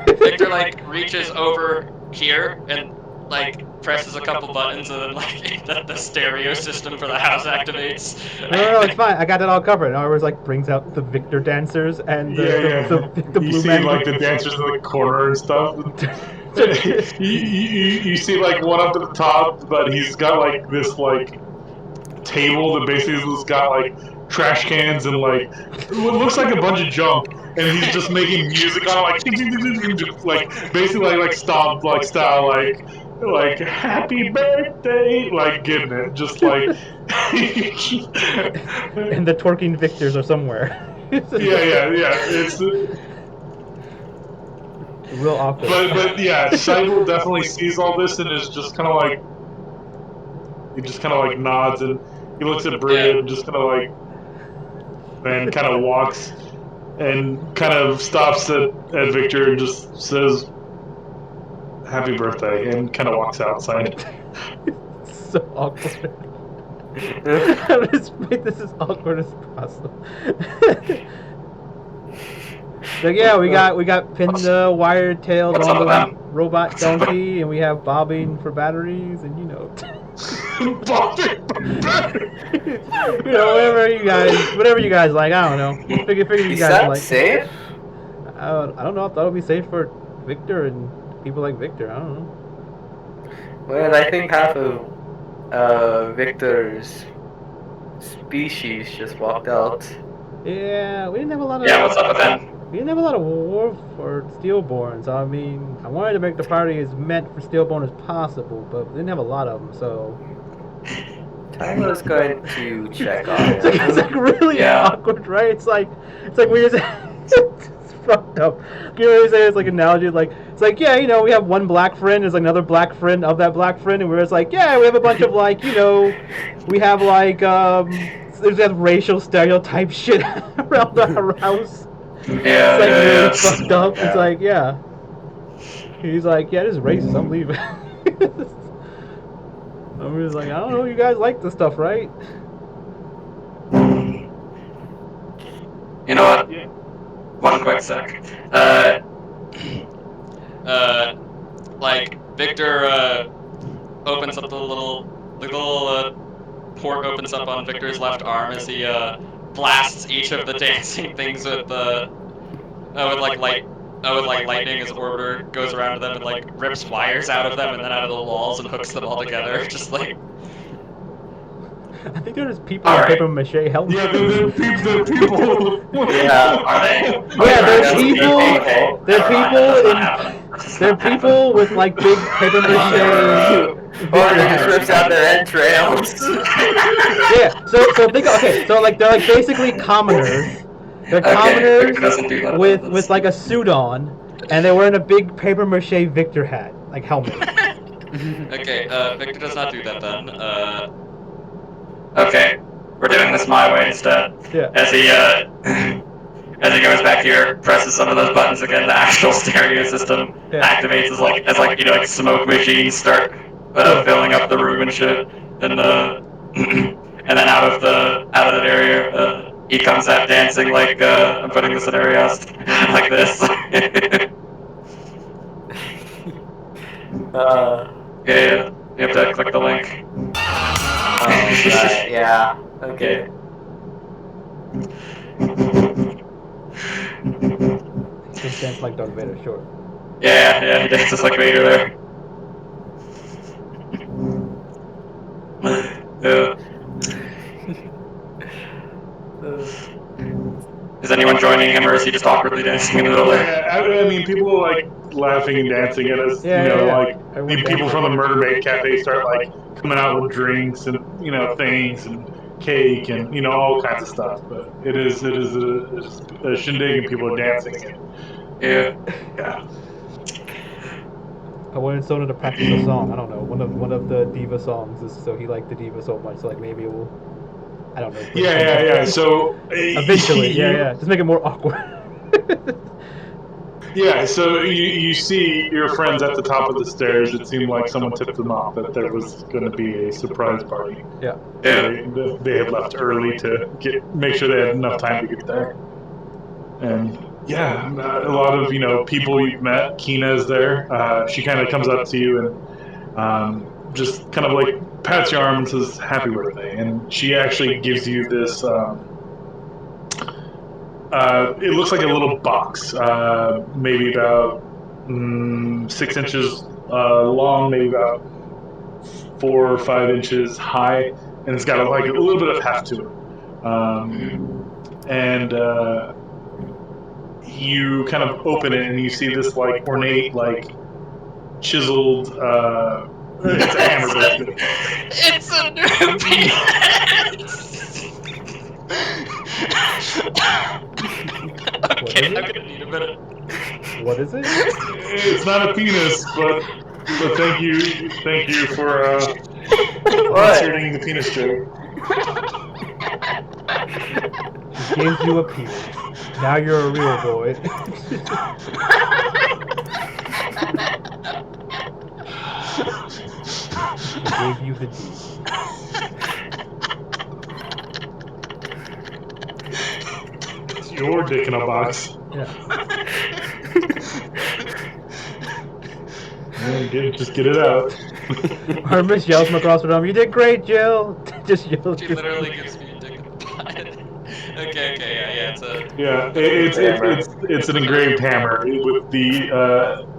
Victor like reaches over here and like presses a couple buttons and then like the stereo system for the house activates. No, it's fine. I got that all covered. In other words, like brings out the Victor dancers and the You blue see man. like the dancers in the corner and stuff. you see like one up at the top, but he's got like this like table that basically has got like trash cans and like what looks like a bunch of junk, and he's just making music on it, like basically like stomp like style like happy birthday, like getting it, just like And the twerking Victors are somewhere. yeah. It's real awkward. but yeah, Seibel definitely sees all this and is just kind of like he just kind of like nods and he looks at Bria and just kind of like and kind of walks and kind of stops at Victor and just says happy birthday and kind of walks outside. So awkward. Just make this as awkward as possible. Like yeah, we got Pinda wired tailed What's on up with the them? robot donkey, and we have bobbing for batteries, and whatever you guys like. I don't know. Figure you Is guys that like. safe? I don't know. I thought it would be safe for Victor and people like Victor. I don't know. Well, I think half of Victor's species just walked out. Yeah, we didn't have a lot of. Yeah, what's up with them? We didn't have a lot of war for Steelborns. I mean, I wanted to make the party as meant for Steelborn as possible, but we didn't have a lot of them, so. Tyler's going to check on It's like really awkward, right? It's like we just. It's fucked up. You know what I'm saying? It's like an analogy. Like it's like we have one black friend. There's like another black friend of that black friend, and we're just like we have a bunch of like we have like there's that racial stereotype shit around our house. Yeah, It's like really yes. fucked up. It's like he's like this is racist. I'm leaving. I'm just like I don't know. You guys like this stuff, right? You know what? One quick sec. Like Victor opens up the little port opens up on Victor's left arm as he blasts each of the dancing things with lightning as orbiter goes around to them and like rips wires out of them and then out of the walls and hooks them all together. Just like I think there's people in paper mache helmets. Yeah, the people. Yeah. Are they? Yeah, there are people with like big paper mache. Or he just rips out their entrails. Yeah, so think so like they're like basically commoners. They're Victor commoners doesn't do that. with like a suit on, and they're wearing a big paper mache Victor hat, like helmet. okay, Victor does not do that then. Okay, we're doing this my way instead. Yeah. As he goes back here, presses some of those buttons again, the actual stereo system activates as like smoke machines start filling up the room and shit. And and then out of that area, he comes out dancing like I'm putting this in Eriast like this. Yeah, you have to click the link. Yeah. Okay. Just dance like Darth Vader, sure. Yeah, he dances like Vader there. Yeah. Is anyone joining him, or is he just awkwardly dancing in the middle there? Yeah, I mean, people are like laughing and dancing at us. Like Everyone the people dances. from the Murder Bait Cafe start like coming out with drinks and things and cake and all kinds of stuff. But it is a shindig and people are dancing and Yeah. yeah. I wanted Sona to practice a song. I don't know. One of the diva songs is so he liked the diva so much. So like maybe it will. I don't know. Bring Yeah. So eventually, yeah. Just make it more awkward. Yeah, so you see your friends at the top of the stairs. It seemed like someone tipped them off that there was going to be a surprise party. Yeah. So they had left early to make sure they had enough time to get there. And yeah, a lot of people you've met. Kina's there. She kind of comes up to you and just kind of like pats your arm and says happy birthday. And she actually gives you this. It looks like a little box, maybe about 6 inches long, maybe about 4 or 5 inches high, and it's got like a little bit of heft to it. And you kind of open it, and you see this like ornate, like chiseled. It's a hammer, basically. It's a new penis! Okay, I'm gonna need a minute. What is it? It's not a penis, but thank you for inserting the penis joke. She gave you a penis. Now you're a real boy. She gave you the D. It's your dick in a box. Yeah. Just get it out. Artemis yells from across the room, "You did great, Jill!" Just yells. She literally gives me a dick in the butt. Okay, yeah, it's a... Yeah, it's an engraved hammer with the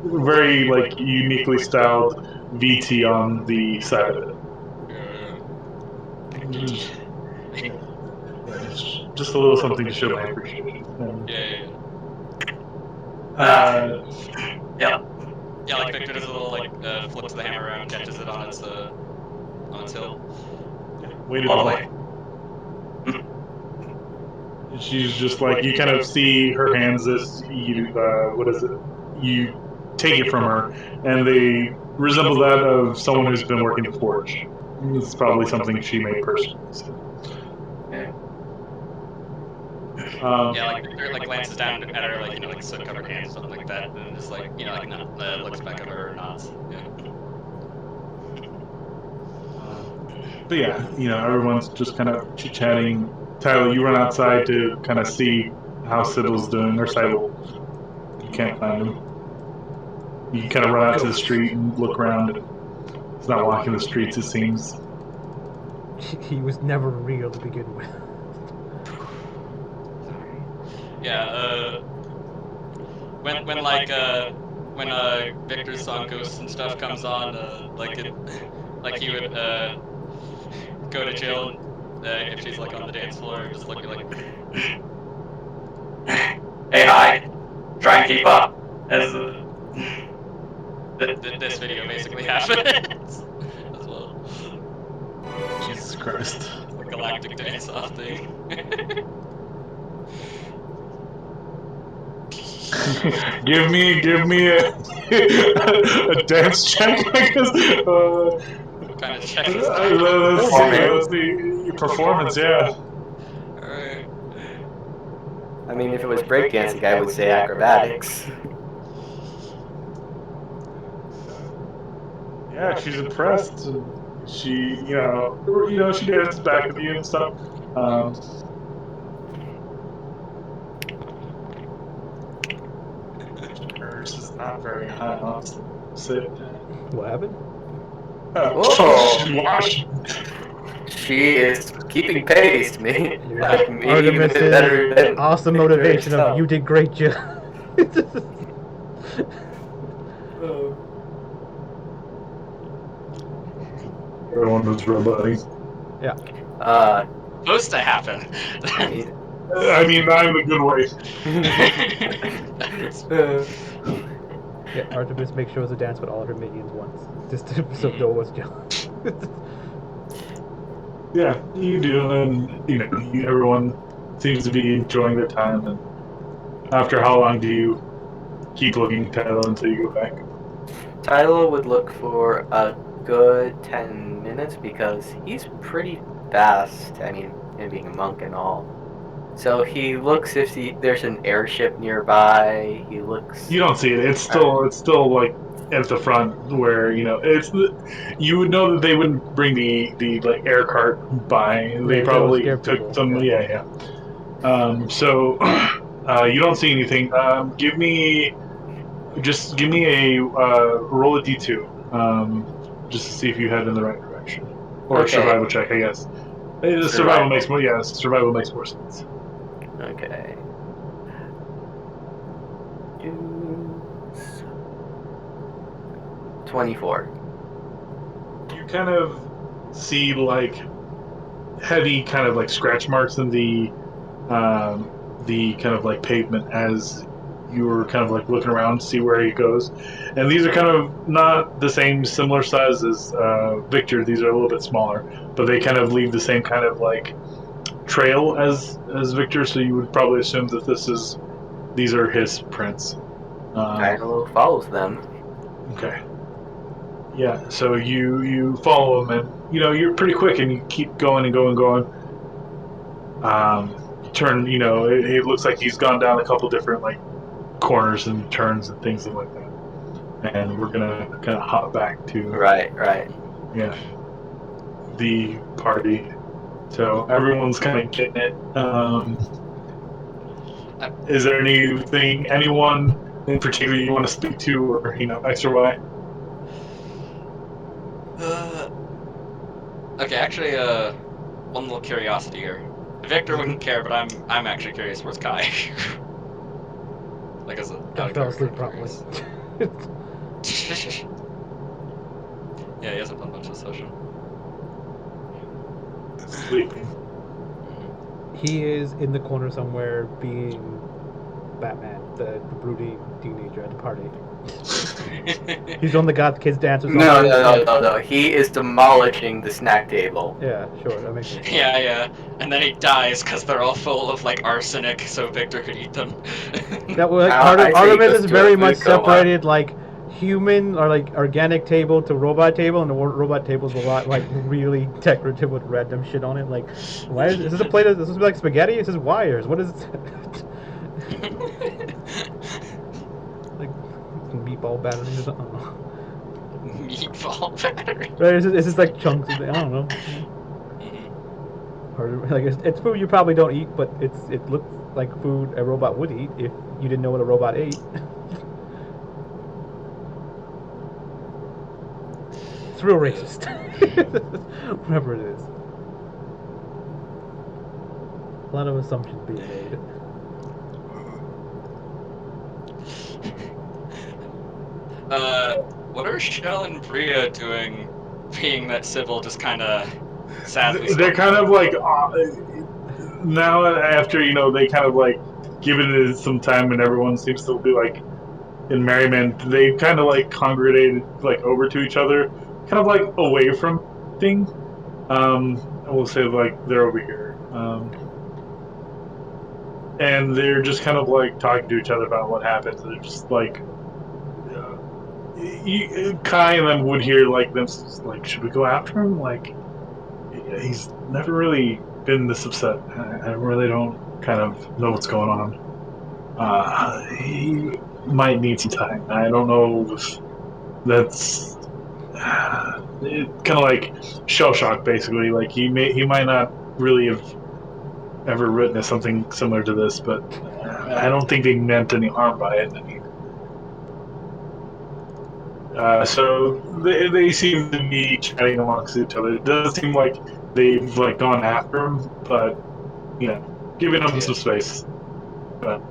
very like uniquely styled VT on the side of it. Just a little something to show my appreciation. Yeah, like Victor does a little flips the hammer around, catches it on its hill. Waited lovely. She's just like, you kind of see her hands as you you take it from her, and they resemble that of someone who's been working the forge. It's probably something she made personally. So. Victor glances down at her like soot covered hands or something like that, and just looks back at her and nods. But yeah, everyone's just kind of chit chatting. Tyler, you run outside to kind of see how Sybil's doing, or Sybil. You can't find him. You kind of run out to the street and look around, and he's not walking the streets, it seems. He was never real to begin with. Yeah, when Victor's song Ghosts and stuff comes on, he would go to Jill if she's on the dance floor and just look like, hey, hi, try and keep up. As this video basically happens as well. Jesus Christ. The galactic dance-off thing. give me a dance check, I guess. What kind of check is that? Let's see. Performance, yeah. Alright. I mean, if it was breakdancing, I would say acrobatics. Yeah, she's impressed. And she, she dances back with you and stuff. Hers is not very high, honestly. Sit. What happened? Whoa. Watch. She is keeping pace, me. You Like, have maybe even better Artemis's than awesome Victor motivation of himself. "you did great, Jill." Everyone was roboting. Supposed to happen. I mean, I mean, not in a good way. Yeah, Artemis makes sure to dance with all her minions once, just to, so Mhm. Joel was jealous. Yeah, you do, and everyone seems to be enjoying their time. And after how long do you keep looking, Tyler, until you go back? Tyler would look for a good 10 minutes because he's pretty fast. I mean, him being a monk and all. So he looks if there's an airship nearby. He looks. You don't see it. It's still like at the front where you would know that they wouldn't bring the like air cart by. Yeah, They that would probably scare took people. some. Yeah. So you don't see anything. Give me a roll a d2, just to see if you head in the right direction, or a Okay. survival check, I guess. Survival makes more sense. Okay. 24. You kind of see like heavy kind of like scratch marks in the kind of like pavement as you were kind of like looking around to see where he goes. And these are kind of not the same similar size as Victor. These are a little bit smaller, but they kind of leave the same kind of like trail as Victor. So you would probably assume that these are his prints. Tyler follows them. Okay. Yeah. So you follow him, and you're pretty quick, and you keep going and going and going. You turn. It looks like he's gone down a couple different like corners and turns and things like that. And we're gonna kind of hop back to Right. yeah the party. So everyone's kind of getting it. Is there anyone in particular you want to speak to, or X or Y? Okay, actually, one little curiosity here. Victor wouldn't care, but I'm actually curious. Where's Kai? Like, as a out I of fell character, asleep I'm probably. curious. Yeah, he hasn't done much this session. Sleeping. He is in the corner somewhere being Batman, the brooding teenager at the party. He's on the God Kids dance or something. No. He is demolishing the snack table. Yeah, sure, that makes sense. Yeah. And then he dies because they're all full of like arsenic, so Victor could eat them. That was like, I think Artemis those is two very have much good coma. separated, like human or like organic table to robot table, and the robot table is a lot like really decorative with random shit on it. Like, why is this a plate? Is this like spaghetti? It says wires. What is it? Like meatball batteries or something. I don't know. Meatball battery. Right? It's just like chunks of. I don't know. Or like it's food you probably don't eat, but it looks like food a robot would eat if you didn't know what a robot ate. It's real racist. Whatever it is. A lot of assumptions being made. What are Shell and Bria doing, being that Sybil just kind of sadly They're kind of like now after they kind of like given it some time, and everyone seems to be like in merriment. They kind of like congregated like over to each other, kind of like away from thing. I will say like they're over here, and they're just kind of like talking to each other about what happened. They're just like Kai and them would hear like them like, should we go after him? Like he's never really been this upset. I really don't kind of know what's going on. He might need some time. I don't know if that's kind of like shell shock, basically. Like he might not really have ever witnessed something similar to this, but I don't think they meant any harm by it. I mean, so they seem to be chatting amongst each other. It does seem like they've like gone after him, but giving him some space. But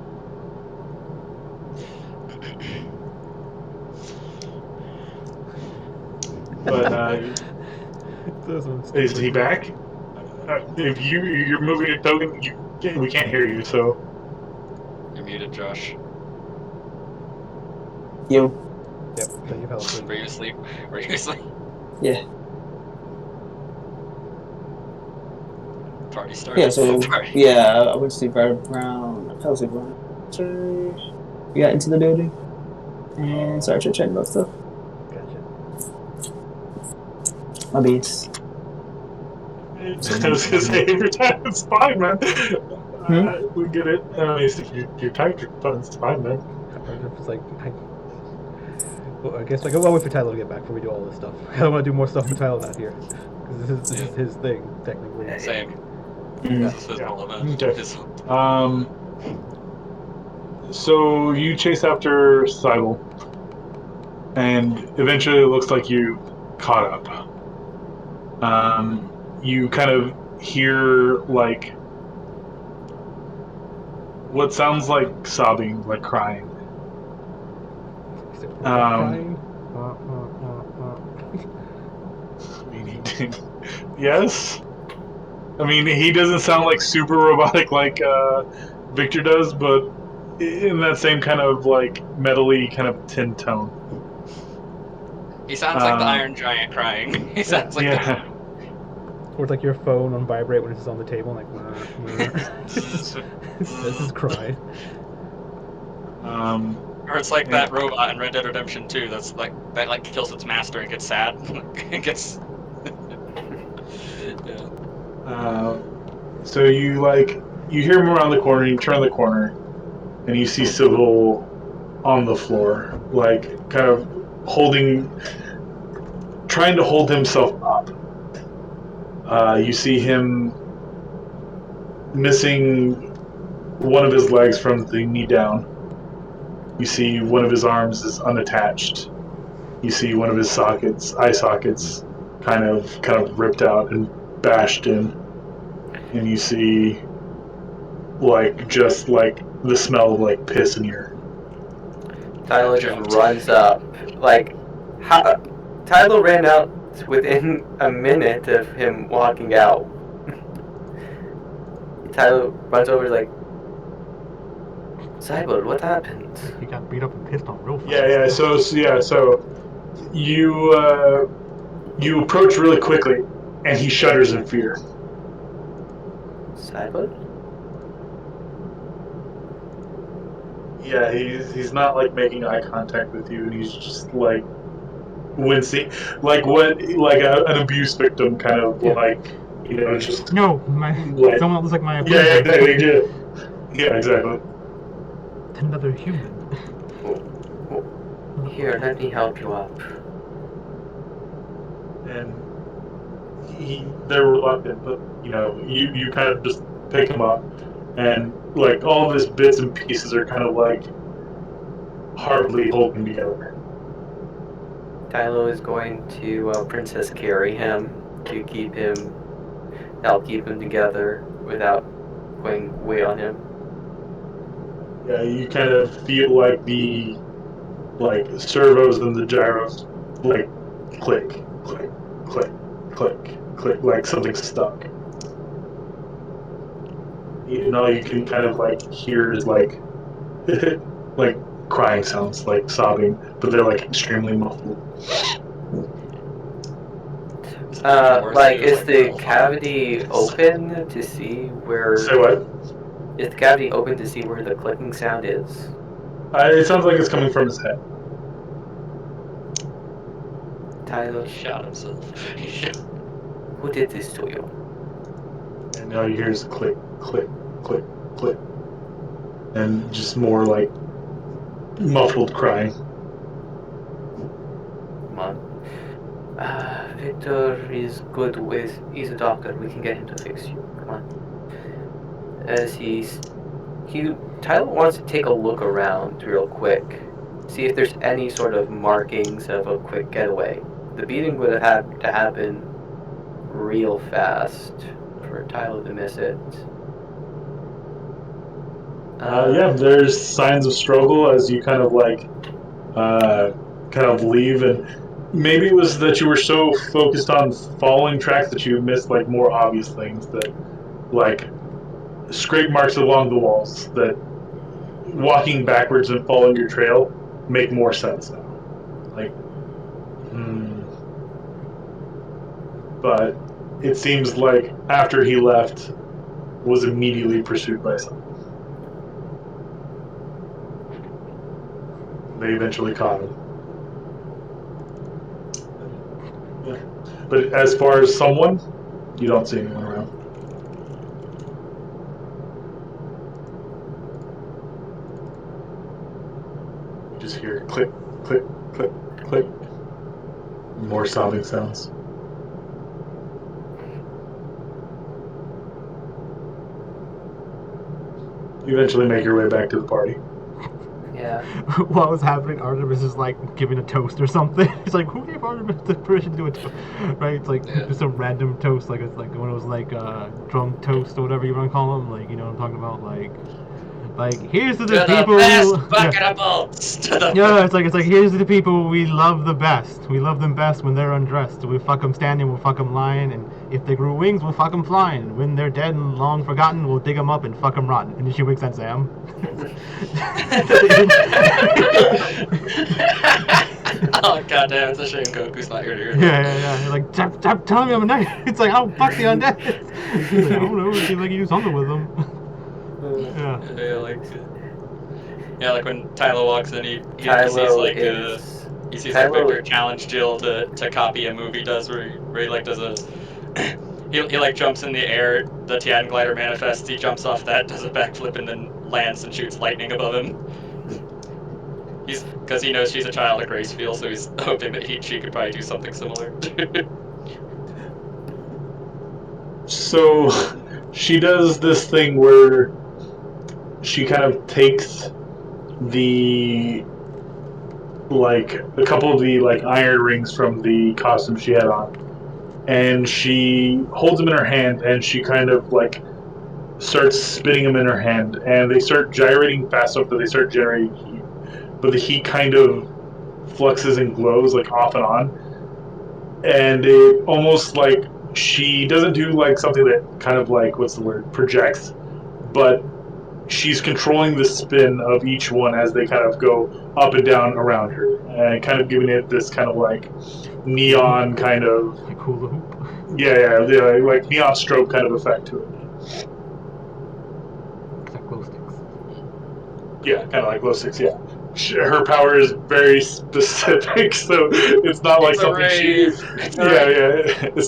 is he back? If you're moving a token, we can't hear you. So You're muted, Josh. You. Yep. So you fell asleep. Were you asleep? Were you asleep? Yeah. Party started. Yeah, so, Party. yeah, I went to sleep right around, I fell asleep around after we got into the building and started chatting about stuff. Gotcha. My beats. I was gonna say every time it's fine, man. We get it. I mean, if you're tired, you're fine. It's fine, man. It's like, well, I guess I'll wait for Tyler to get back before we do all this stuff. I don't want to do more stuff when Tyler's not here, because this is his thing technically. Same. Mm. This is his element. Okay. His- So you chase after Cybele, and eventually it looks like you caught up. You kind of hear like what sounds like sobbing, like crying. Is it crying? I mean, yes. I mean, he doesn't sound like super robotic like Victor does, but in that same kind of like metally kind of tin tone. He sounds like the Iron Giant crying. He sounds like Yeah. Or it's like your phone on vibrate when it's on the table, like this is cry. Or it's like that robot in Red Dead Redemption 2 that kills its master and gets sad. It gets yeah. So you hear him around the corner. You turn the corner, and you see Sybil on the floor, like kind of trying to hold himself up. You see him missing one of his legs from the knee down. You see one of his arms is unattached. You see one of his eye sockets, kind of ripped out and bashed in. And you see just the smell of like piss in here. Tyler just runs up. Tyler ran out within a minute of him walking out. Tyler runs over like, Cyber, what happened? He got beat up and pissed on real fast. Yeah. So you approach really quickly, and he shudders in fear. Cyber? Yeah, he's not like making eye contact with you, and he's just like wincing, like an abuse victim, kind of just No, someone else looks like my abuser. yeah, exactly, yeah, exactly. Another human. Here, let me help you up. And they're reluctant, but you kind of just pick him up, and like all of his bits and pieces are kind of like hardly holding together. Tylo is going to princess carry him to help keep him together without putting weight on him. Yeah, you kind of feel like the servos and the gyros like click, click, click, click, click, like something's stuck. And all you can kind of hear is like crying sounds, like sobbing, but they're like extremely muffled. Is the cavity open to see where? Say what? Is the cavity open to see where the clicking sound is? It sounds like it's coming from his head. Tyler, shot himself. Who did this to you? And now you hear is click, click, click, click, and just more like muffled crying. Come on. Victor is good with. He's a doctor. We can get him to fix you. Come on. As Tyler wants to take a look around real quick, see if there's any sort of markings of a quick getaway. The beating would have had to happen real fast for Tylo to miss it. Yeah, there's signs of struggle as you kind of leave, and maybe it was that you were so focused on following tracks that you missed like more obvious things, that like scrape marks along the walls, that walking backwards and following your trail make more sense now. Like, but it seems like after he left, was immediately pursued by someone. They eventually caught him. Yeah. But as far as someone, you don't see anyone around. You just hear click, click, click, click. More sobbing sounds. You eventually make your way back to the party. Yeah. What was happening? Artemis is like giving a toast or something. It's like, who gave Artemis the permission to do a toast? Right? It's like just some random toast, like it's like one of those like drunk toast or whatever you want to call them. Like, you know what I'm talking about? Like here's to the people. Best bucket of bolts. Yeah, it's like here's to the people we love the best. We love them best when they're undressed. We fuck them standing, we'll fuck them lying, and if they grew wings, we'll fuck them flying. And when they're dead and long forgotten, we'll dig them up and fuck them rotten. And then she winks at Sam. Oh goddamn! It's a shame Goku's not here to hear that. Yeah. Like, stop telling me I'm a nut. It's like, oh, fuck the undead. He's like, I don't know. It seems like you do something with them. Yeah, like when Tylo walks in, he sees like Victor challenge Jill to copy a move he does where he like does a he like jumps in the air, the Tian glider manifests, he jumps off that, does a backflip, and then lands and shoots lightning above him. Because he knows she's a child of Gracefield, so he's hoping that she could probably do something similar. So she does this thing where she kind of takes a couple of the like iron rings from the costume she had on, and she holds them in her hand, and she kind of like starts spinning them in her hand, and they start gyrating fast enough that they start generating heat, but the heat kind of fluxes and glows like off and on, and it almost like she doesn't do like something that kind of like projects, but she's controlling the spin of each one as they kind of go up and down around her, and kind of giving it this kind of like neon kind of like hula hoop. Yeah, like neon strobe kind of effect to it. Like glow sticks. Yeah, kind of like glow sticks. Yeah, her power is very specific, so it's not like something it's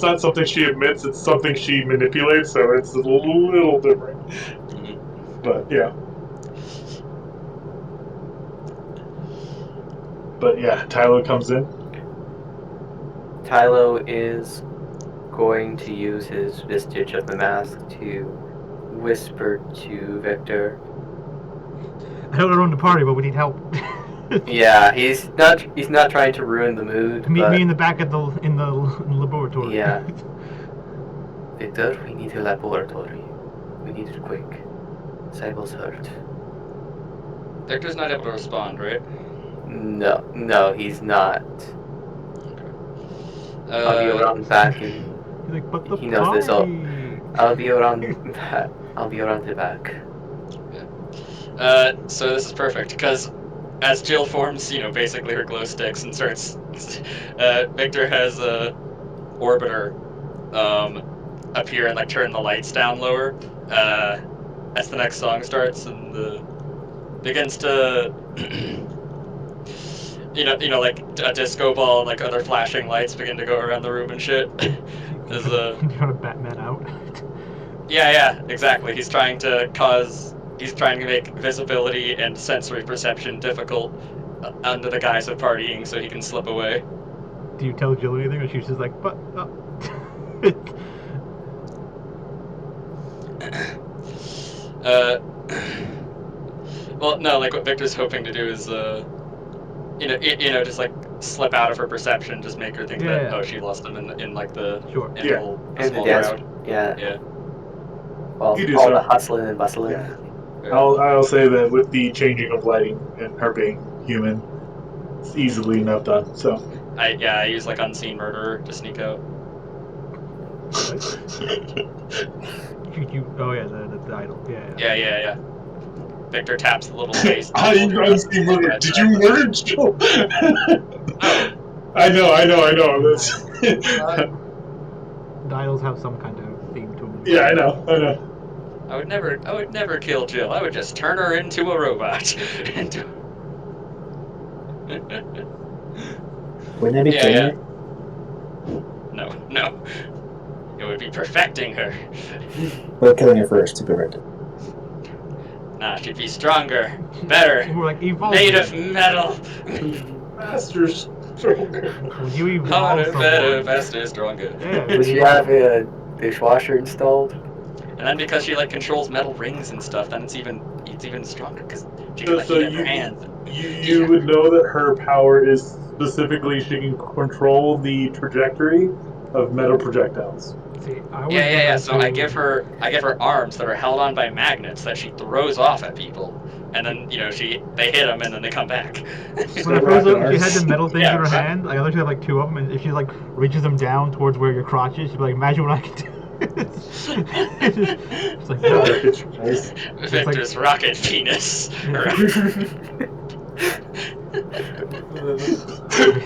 not something she admits. It's something she manipulates, so it's a little different. But yeah. But yeah, Tylo comes in. Tylo is going to use his vestige of the mask to whisper to Victor. I don't run the party, but we need help. Yeah, he's not trying to ruin the mood. Meet me in the back in the laboratory. Yeah. Victor, we need a laboratory. We need it quick. Cybel's hurt. Victor's not able to respond, right? No, he's not. I'll be around back and He's like, but the he knows this all. I'll be around the back. Yeah. So this is perfect because as Jill forms, basically her glow sticks and starts, Victor has a orbiter appear and like turn the lights down lower as the next song starts, and begins to like a disco ball and like other flashing lights begin to go around the room and shit. As you trying to Batman out. Yeah, exactly. He's trying to make visibility and sensory perception difficult under the guise of partying so he can slip away. Do you tell Jill anything, or she's just like, but well, no, like what Victor's hoping to do is just like slip out of her perception, just make her think Yeah. that she lost him in like the Sure. in Yeah. the whole In the small dance. crowd. Yeah. Yeah. Well, You do all so. the hustling and bustling. Yeah. Yeah. I'll say that with the changing of lighting and her being human, it's easily enough done. So. I use like unseen murderer to sneak out. Oh yeah, the idol. Yeah. Yeah. Victor taps the little face. How do you unseen murder? Did you murder Jill? No. I know. That's The idols have some kind of theme to them. yeah, I know. I would never kill Jill. I would just turn her into a robot. Wouldn't that be Yeah, killing yeah. her? No. It would be perfecting her. Well, killing her first to perfect it. Nah, she'd be stronger, better, More like evolve. made of metal. Masters stronger. When you evolve Harder, better, someone, faster, stronger. yeah, Would she have a dishwasher installed? And then because she like controls metal rings and stuff, then it's even stronger because she can like So heat up her hands. you would know that her power is specifically she can control the trajectory of metal projectiles. See, I was Yeah. gonna So I do- give her arms that are held on by magnets that she throws off at people, and then they hit them and then they come back. When I first looked, she had the metal things Yeah, in her right. hand. Like, I thought she had like two of them, and if she like reaches them down towards where your crotch is, she'd be like, "Imagine what I can do." It's like, no. Victor's rocket penis.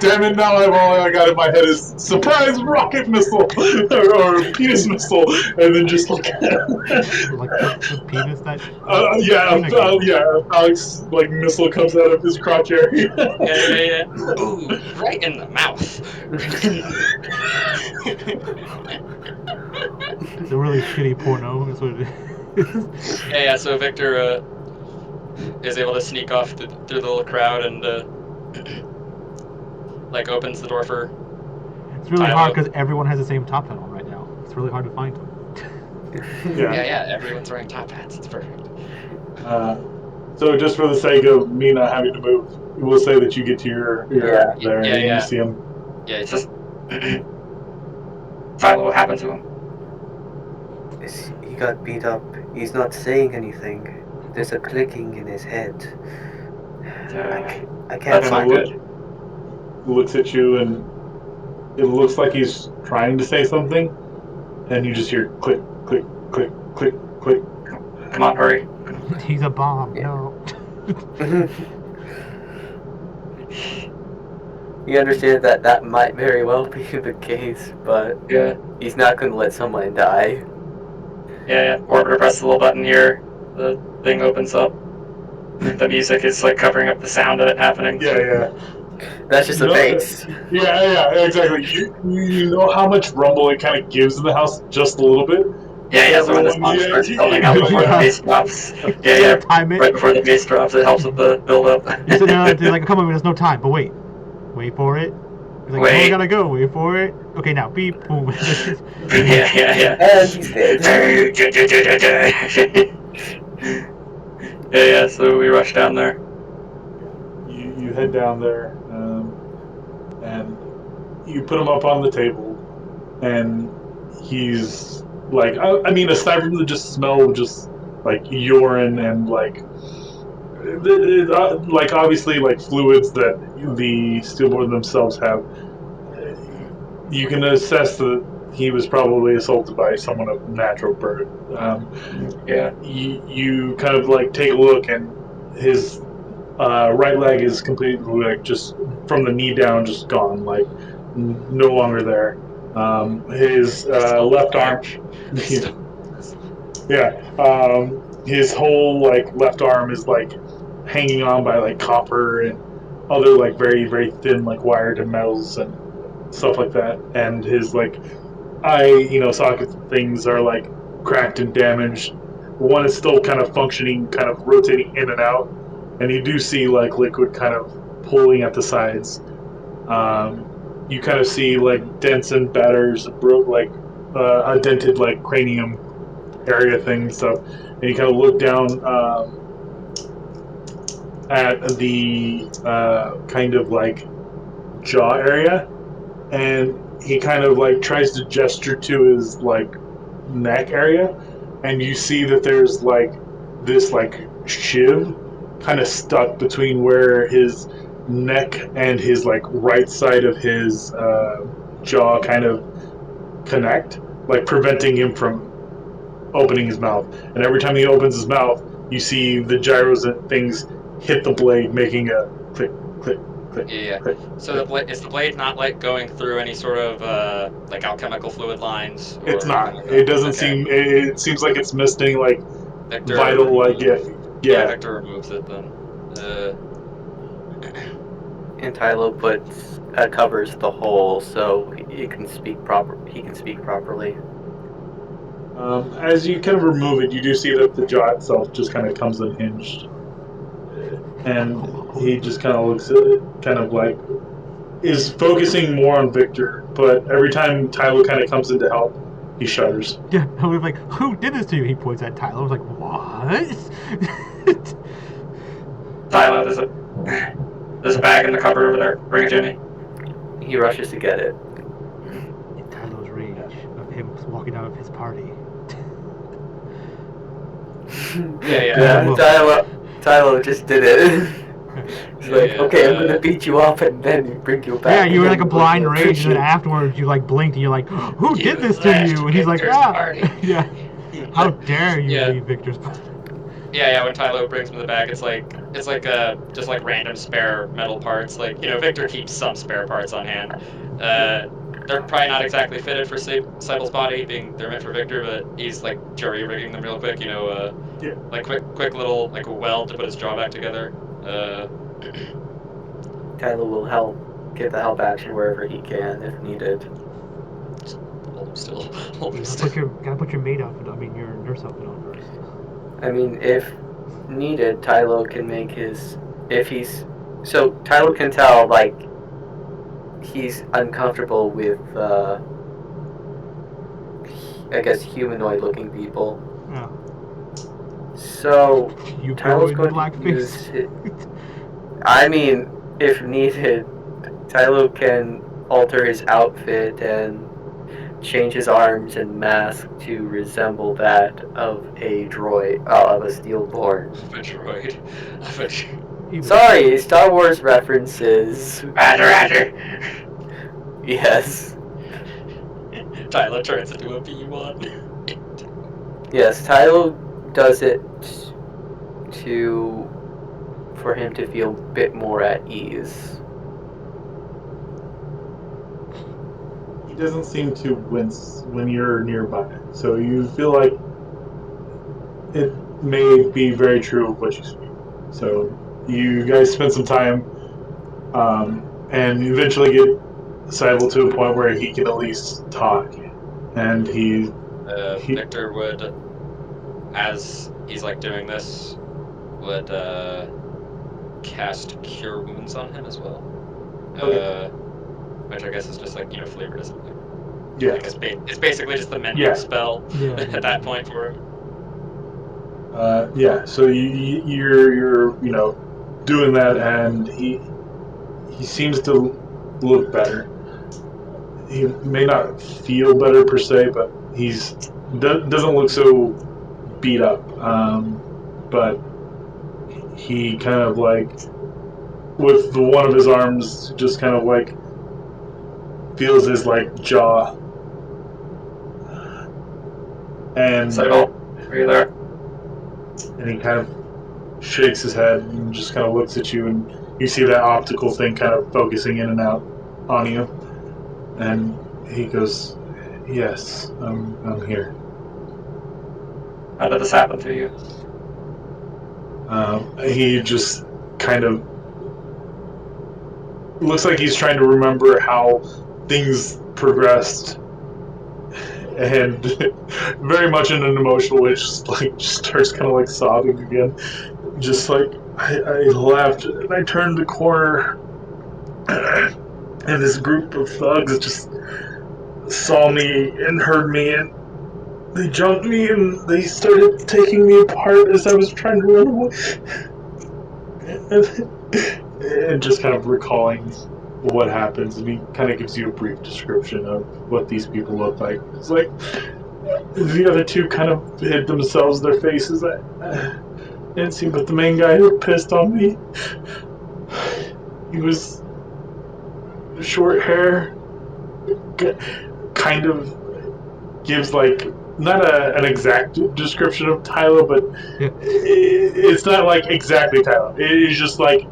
Damn it! Now all I got in my head is surprise rocket missile or penis missile, and then just like Like the penis that. Alex like missile comes out of his crotch area. Yeah. Ooh, right in the mouth. It's a really shitty porno. That's what it is. Yeah. So Victor is able to sneak off through the little crowd and like opens the door for. It's really Tyler. hard because everyone has the same top hat on right now. It's really hard to find them. Yeah. Everyone's wearing top hats. It's perfect. So just for the sake of me not having to move, we'll say that you get to your there and you see him. Yeah. It's just. Tyler, what happened to him? He got beat up. He's not saying anything. There's a clicking in his head. I can't That's find not it. good. Looks at you and it looks like he's trying to say something, and you just hear click, click, click, click, click. Come on, hurry. He's a bomb. No. You understand that might very well be the case, but Yeah. he's not going to let someone die. Yeah. Orbiter presses the little button here. The thing opens up. The music is like covering up the sound of it happening. Yeah. That's just a bass. Yeah, exactly. You know how much rumble it kind of gives in the house, just a little bit. Yeah, so when the song starts building up before the bass drops. Yeah. Time it. Right before the bass drops, it helps with the build up. You're sitting there, they're like, come on, there's no time, but wait for it. He's like, Wait. oh, we gotta go. Wait for it. Okay, now beep, boom. Yeah. And he's dead. Yeah, so we rush down there. You head down there, and you put him up on the table, and he's like, I mean, aside from the just smell of just like urine and like obviously like fluids that the stillborn themselves have, you can assess that he was probably assaulted by someone of natural birth. Yeah. You kind of like take a look, and his right leg is completely like just from the knee down, just gone, like no longer there. His left arm, his whole like left arm is like hanging on by like copper and other like very very thin like wired and metals and stuff like that, and his like eye sockets and things are like cracked and damaged. One is still kind of functioning, kind of rotating in and out, and you do see like liquid kind of pulling at the sides. You kind of see like dents and batters, like a dented like cranium area thing. So, and you kind of look down at the kind of like jaw area, and he kind of like tries to gesture to his like neck area, and you see that there's like this like shiv kind of stuck between where his neck and his like right side of his jaw kind of connect, like preventing him from opening his mouth. And every time he opens his mouth, you see the gyros and things hit the blade, making a click, click, click, Yeah. click. So is the blade not like going through any sort of like alchemical fluid lines or It's anything not. like It that? doesn't Okay. seem. It seems like it's missing like Victor. vital like yeah, Yeah, yeah. Victor removes it then. And Tylo puts covers the hole so he can speak properly. As you kind of remove it, you do see that the jaw itself just kind of comes unhinged, and he just kind of looks at it, kind of like is focusing more on Victor. But every time Tylo kind of comes in to help, he shudders. Yeah, I was like, who did this to you? He points at Tyler. I was like, what? Tyler, there's a bag in the cupboard over there. Bring it to me. He rushes to get it. In Tyler's rage of him walking out of his party. Yeah. Tylo just did it. He's like, Yeah, okay, I'm gonna beat you up and then bring you back. Yeah, you and were then like a we'll blind go rage, and then appreciate- afterwards you like blinked, and you're like, who You did this to left you? And he's like, Victor's ah, party. yeah. How dare you Yeah. leave Victor's party? Yeah. When Tylo brings me the bag, it's like just like random spare metal parts. Like Victor keeps some spare parts on hand. They're probably not exactly fitted for Sibyl's body, being they're meant for Victor, but he's like jury rigging them real quick. Yeah. Like quick little like a weld to put his jaw back together. Tylo will help get the help action wherever he can if needed. Hold him still. Gotta put your maid outfit, your nurse outfit on first. I mean, if needed, Tylo can make his. So Tylo can tell, like, he's uncomfortable with, I guess, humanoid looking people. Yeah. So, You Tylo's go in going to use. blackface. I mean, if needed, Tylo can alter his outfit and change his arms and mask to resemble that of a droid, of a stillborn. A droid. Sorry, Star Wars references. Roger. Yes. Tylo turns into a P1. Yes, Tylo does it for him to feel a bit more at ease. He doesn't seem to wince when you're nearby, so you feel like it may be very true of what you speak. So you guys spend some time, and eventually get Cybele to a point where he can at least talk, and he Victor would, as he's like doing this, would cast Cure Wounds on him as well. Okay. Which I guess is just like flavored as something. yeah. Like it's basically just the mending Yeah. spell Yeah. at that point for him. So you're doing that, and he seems to look better. He may not feel better per se, but he's doesn't look so beat up. But he kind of like with one of his arms just kind of like feels his like jaw, and Cybele, are you there? and he kind of shakes his head and just kind of looks at you, and you see that optical thing kind of focusing in and out on you, and he goes, "Yes, I'm here." How did this happen to you? He just kind of looks like he's trying to remember how things progressed, and very much in an emotional way, just starts kind of like sobbing again. Just like I left and I turned the corner, and this group of thugs just saw me and heard me, and they jumped me and they started taking me apart as I was trying to run away. And just kind of recalling what happens, and he kind of gives you a brief description of what these people look like. It's like the other two kind of hid themselves, their faces. I didn't see, but the main guy who pissed on me, he was short hair, kind of gives like not an exact description of Tyler, but Yeah. it's not like exactly Tyler. It is just like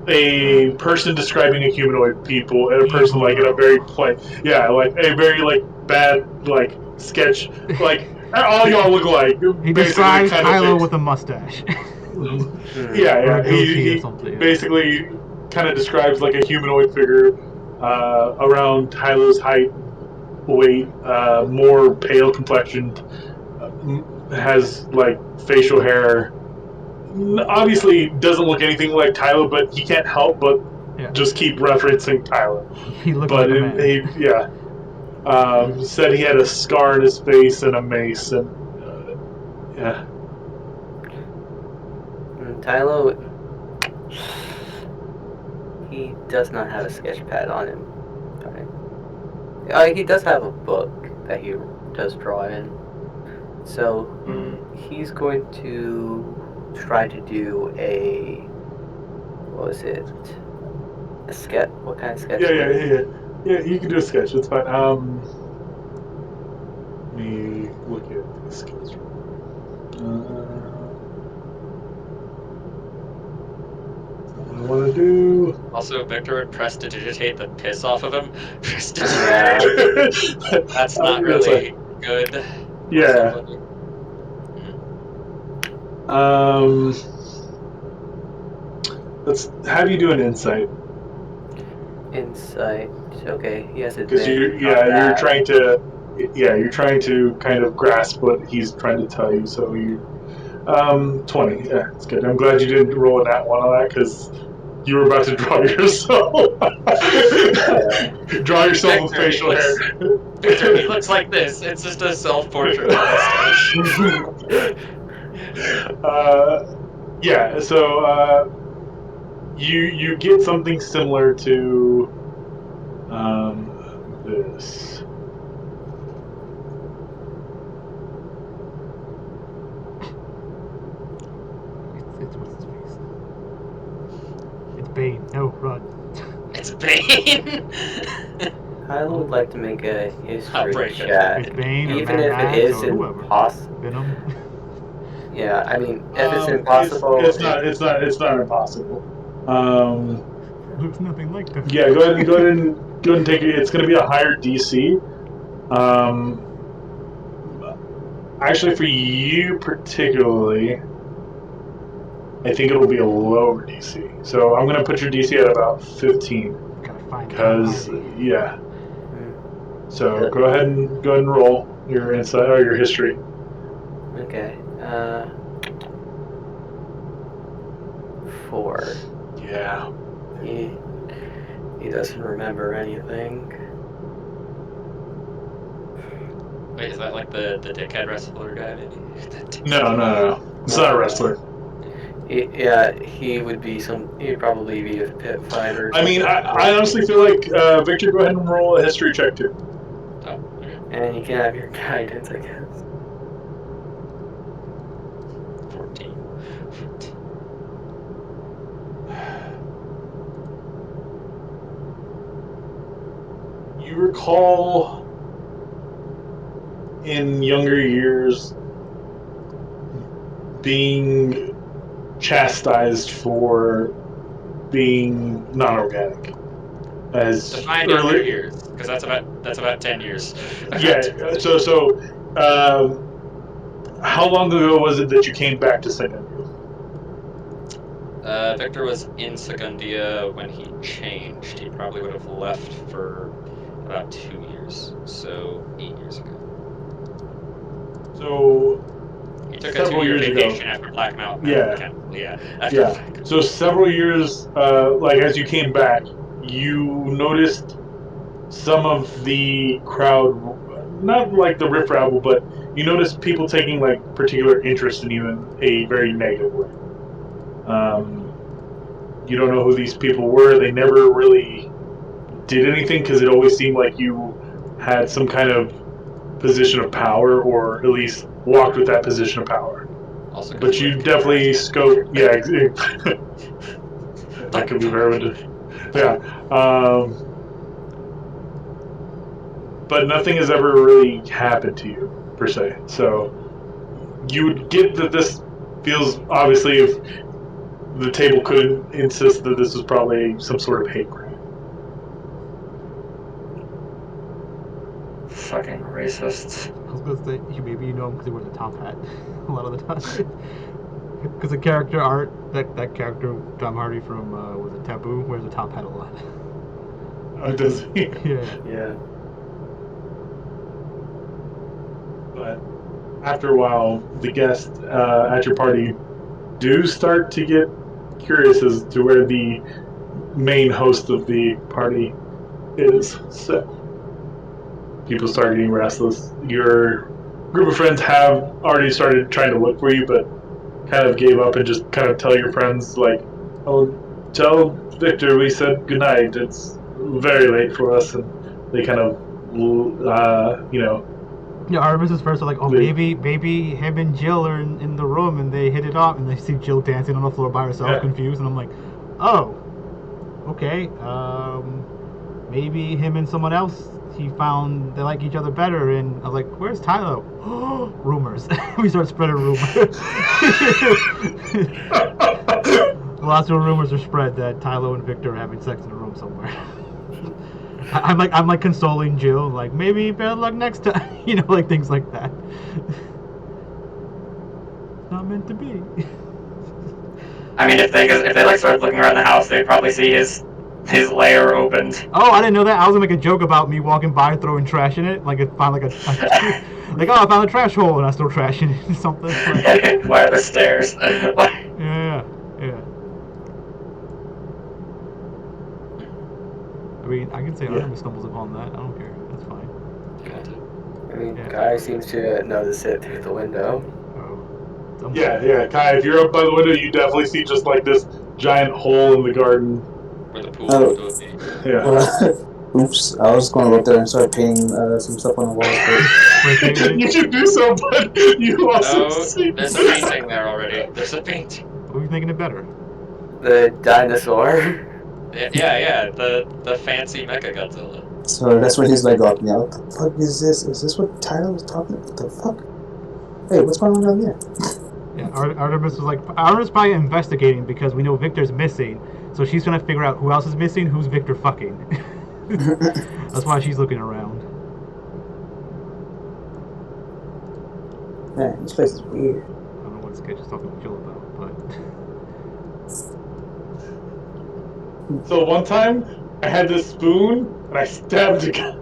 a person describing a humanoid people and a person like in a very like a very like bad like sketch like all y'all look like He basically describes kind of Kylo thing. with a mustache. Yeah, Or yeah. a goatee He or something. Yeah. basically kind of describes like a humanoid figure around Tyler's height, weight, more pale complexioned, has like facial hair. Obviously, doesn't look anything like Tyler, but he can't help but Yeah. just keep referencing Tyler. He looked But like a man. said he had a scar in his face and a mace, and yeah. Tylo, he does not have a sketch pad on him. He does have a book that he does draw in. So he's going to try to do what was it? A sketch? What kind of sketch? Yeah. You can do a sketch. It's fine. Let me look at the sketch. What I want to do. Also, Victor would prestidigitate the piss off of him. Yeah. That's not really good for Yeah. somebody. Let's have you do an insight. Insight. Okay, he has Because advantage. you're trying to kind of grasp what he's trying to tell you. So 20. Yeah, it's good. I'm glad you didn't roll a nat one on that because you were about to draw yourself. Draw yourself with facial hair. Victor, he looks like this. It's just a self-portrait mustache. Yeah. So you get something similar to this. It's what's his face? It's Bane. No, run. It's Bane. I would like to make a history break it. check, It's Bane or even Mad if Max it is or whoever. impossible. Venom. Yeah, I mean, if it's impossible, It's not impossible. Looks nothing like that. Yeah, go ahead and take it. It's going to be a higher DC. Actually, for you particularly, I think it'll be a lower DC. So I'm going to put your DC at about 15. Gotta find Because Tom Hardy. yeah. So go ahead and roll your insight or your history. Okay. 4. Yeah. He doesn't remember anything. Wait, is that like the dickhead wrestler guy? Maybe? No. It's not a wrestler. He would be he'd probably be a pit fighter. I mean, I honestly feel like Victor, go ahead and roll a history check too. Oh, okay. And you can have your guidance, I guess. 14. You recall in younger years being chastised for being non-organic. As Define younger years, because that's about 10 years. Yeah. So, how long ago was it that you came back to Segundia? Victor was in Segundia when he changed. He probably would have left for about 2 years, so 8 years ago. So he took a 2-year vacation after Black Mountain. Yeah. So several years, like as you came back, you noticed some of the crowd, not like the riffraff, but you noticed people taking like particular interest in you in a very negative way. You don't know who these people were. They never really did anything? Because it always seemed like you had some kind of position of power, or at least walked with that position of power. Also, 'cause But you definitely scope. Yeah, that could be very. Yeah. But nothing has ever really happened to you per se. So you would get that this feels obviously if the table couldn't insist that this was probably some sort of hate crime. Fucking racists. I was gonna say maybe you know him because he wears a top hat a lot of the time. Because the character art, that character Tom Hardy from was it Taboo wears a top hat a lot. Oh, does he? Yeah. Yeah. But after a while, the guests at your party do start to get curious as to where the main host of the party is. So people start getting restless. Your group of friends have already started trying to look for you, but kind of gave up and just kind of tell your friends, like, oh, tell Victor we said goodnight. It's very late for us. And they kind of, Yeah, Artemis is first like, oh, maybe him and Jill are in the room and they hit it off, and they see Jill dancing on the floor by herself, Yeah. confused, and I'm like, oh, okay, maybe him and someone else he found they like each other better, and I was like, where's Tylo? Rumors. We start spreading rumors. Lots of rumors are spread that Tylo and Victor are having sex in a room somewhere. I'm like consoling Jill, like maybe better luck next time, like things like that. Not meant to be. I mean, if they like start looking around the house, they'd probably see his lair opened. Oh, I didn't know that. I was gonna make a joke about me walking by throwing trash in it, like I found like like, oh, I found a trash hole and I still trashing it or something. Like, Why are the stairs? yeah. I mean, I can say Artemis stumbles upon that. I don't care. That's fine. I mean, Yeah. Guy seems to notice it through the window. Oh. Yeah. Kai, if you're up by the window, you definitely see just like this giant hole in the garden. Where the pool Oh. would be. Yeah. Oops, I was going to go up there and start painting some stuff on the walls. You should do so, but you also No, see. there's a painting there already. There's a painting. What are you thinking it better? The dinosaur. Yeah, the fancy Mecha Godzilla. So that's when he's like walking out. What the fuck is this? Is this what Tyler was talking about? What the fuck? Hey, what's going on down there? Yeah, Artemis was like, Artemis probably investigating because we know Victor's missing, so she's gonna figure out who else is missing, who's Victor fucking. That's why she's looking around. Man, this place is weird. I don't know what Sketch is talking to Jill about, but So one time, I had this spoon and I stabbed a guy.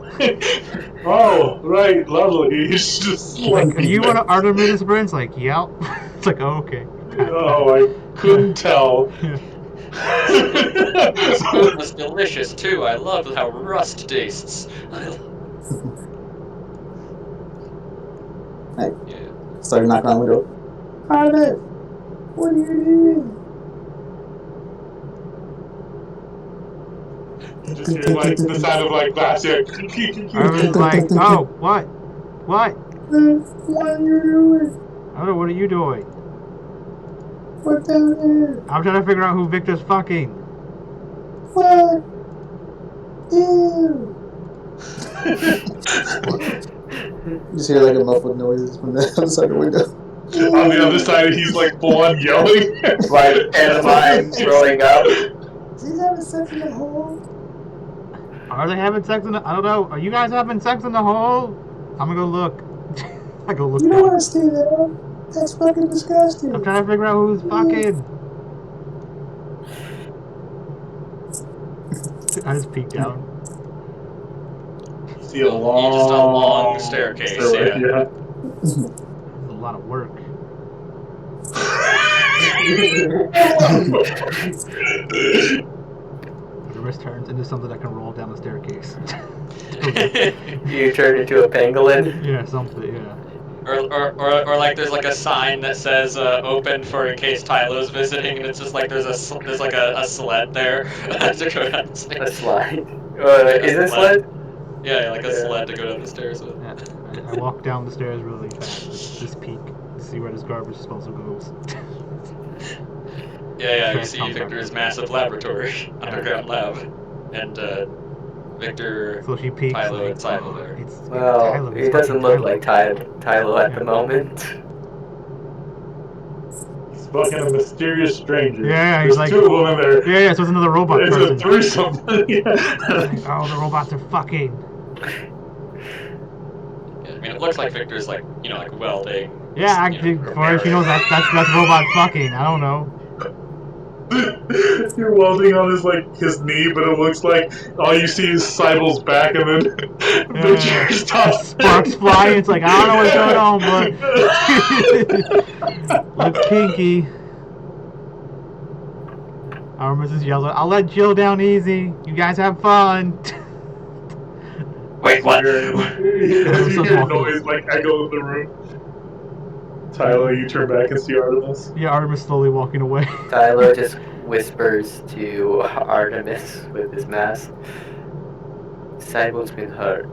Oh, right, lovely. He's just like, are you one of Artemis' friends? Like, yep. It's like, oh, okay. Oh, I couldn't tell. Yeah. The spoon was delicious too. I love how rust tastes. Hey, Yeah. started knocking on the window. Artemis, what are you doing? Just hear like the sound of like glass here. Artemis is like, oh, what? What? What are you doing? I don't know, what are you doing? What's down there? I'm trying to figure out who Victor's fucking. What? Ew. You just hear like a muffled noises from the other side of the window. On the other side, he's like full on yelling. Like, and mine growing up. Is he having sex in the hole? Are they having sex in the... I don't know. Are you guys having sex in the hole? I'm gonna go look. I go look You don't down. want to stay there. That's fucking disgusting. I'm trying to figure out who's fucking. I just peeked down. See a long, Just a long staircase. Yeah. It's a lot of work. The wrist turns into something that can roll down the staircase. You turn into a pangolin. Yeah, something, yeah. Or like there's like a sign that says open for in case Tylo's visiting, and it's just like there's like a sled there to go down the A stairs. slide. Is it sled? Yeah, like a sled to go down the stairs with. Yeah, I walk down the stairs really fast. Just peek to see where this garbage disposal goes. Yeah, you Trash see dump Victor's everywhere. massive laboratory, underground lab, and Victor, So she peeks Tylo, like, and Cybo there. it's Well, Tylo, it's it doesn't fucking look Tylo. like Tylo at the Yeah. moment. He's fucking a mysterious stranger. Yeah, he's There's like, two of them in there. yeah, so it's another robot It's person. a threesome. Like, oh, the robots are fucking. Yeah, I mean, it looks like Victor's like, like welding. Yeah, or actually, for all she repairing. knows, that's robot fucking. I don't know. You're welding on his knee, but it looks like all you see is Cybel's back, and then Victor stops. Sparks flying. It's like, I don't know what's going on, but looks kinky. Our Mrs. yells, I'll let Jill down easy. You guys have fun. Wait, what? As you hear noise echo in the room, Tyler, you turn back and see Artemis. Yeah, Artemis slowly walking away. Tylo just whispers to Artemis with his mask. Cybo's been hurt.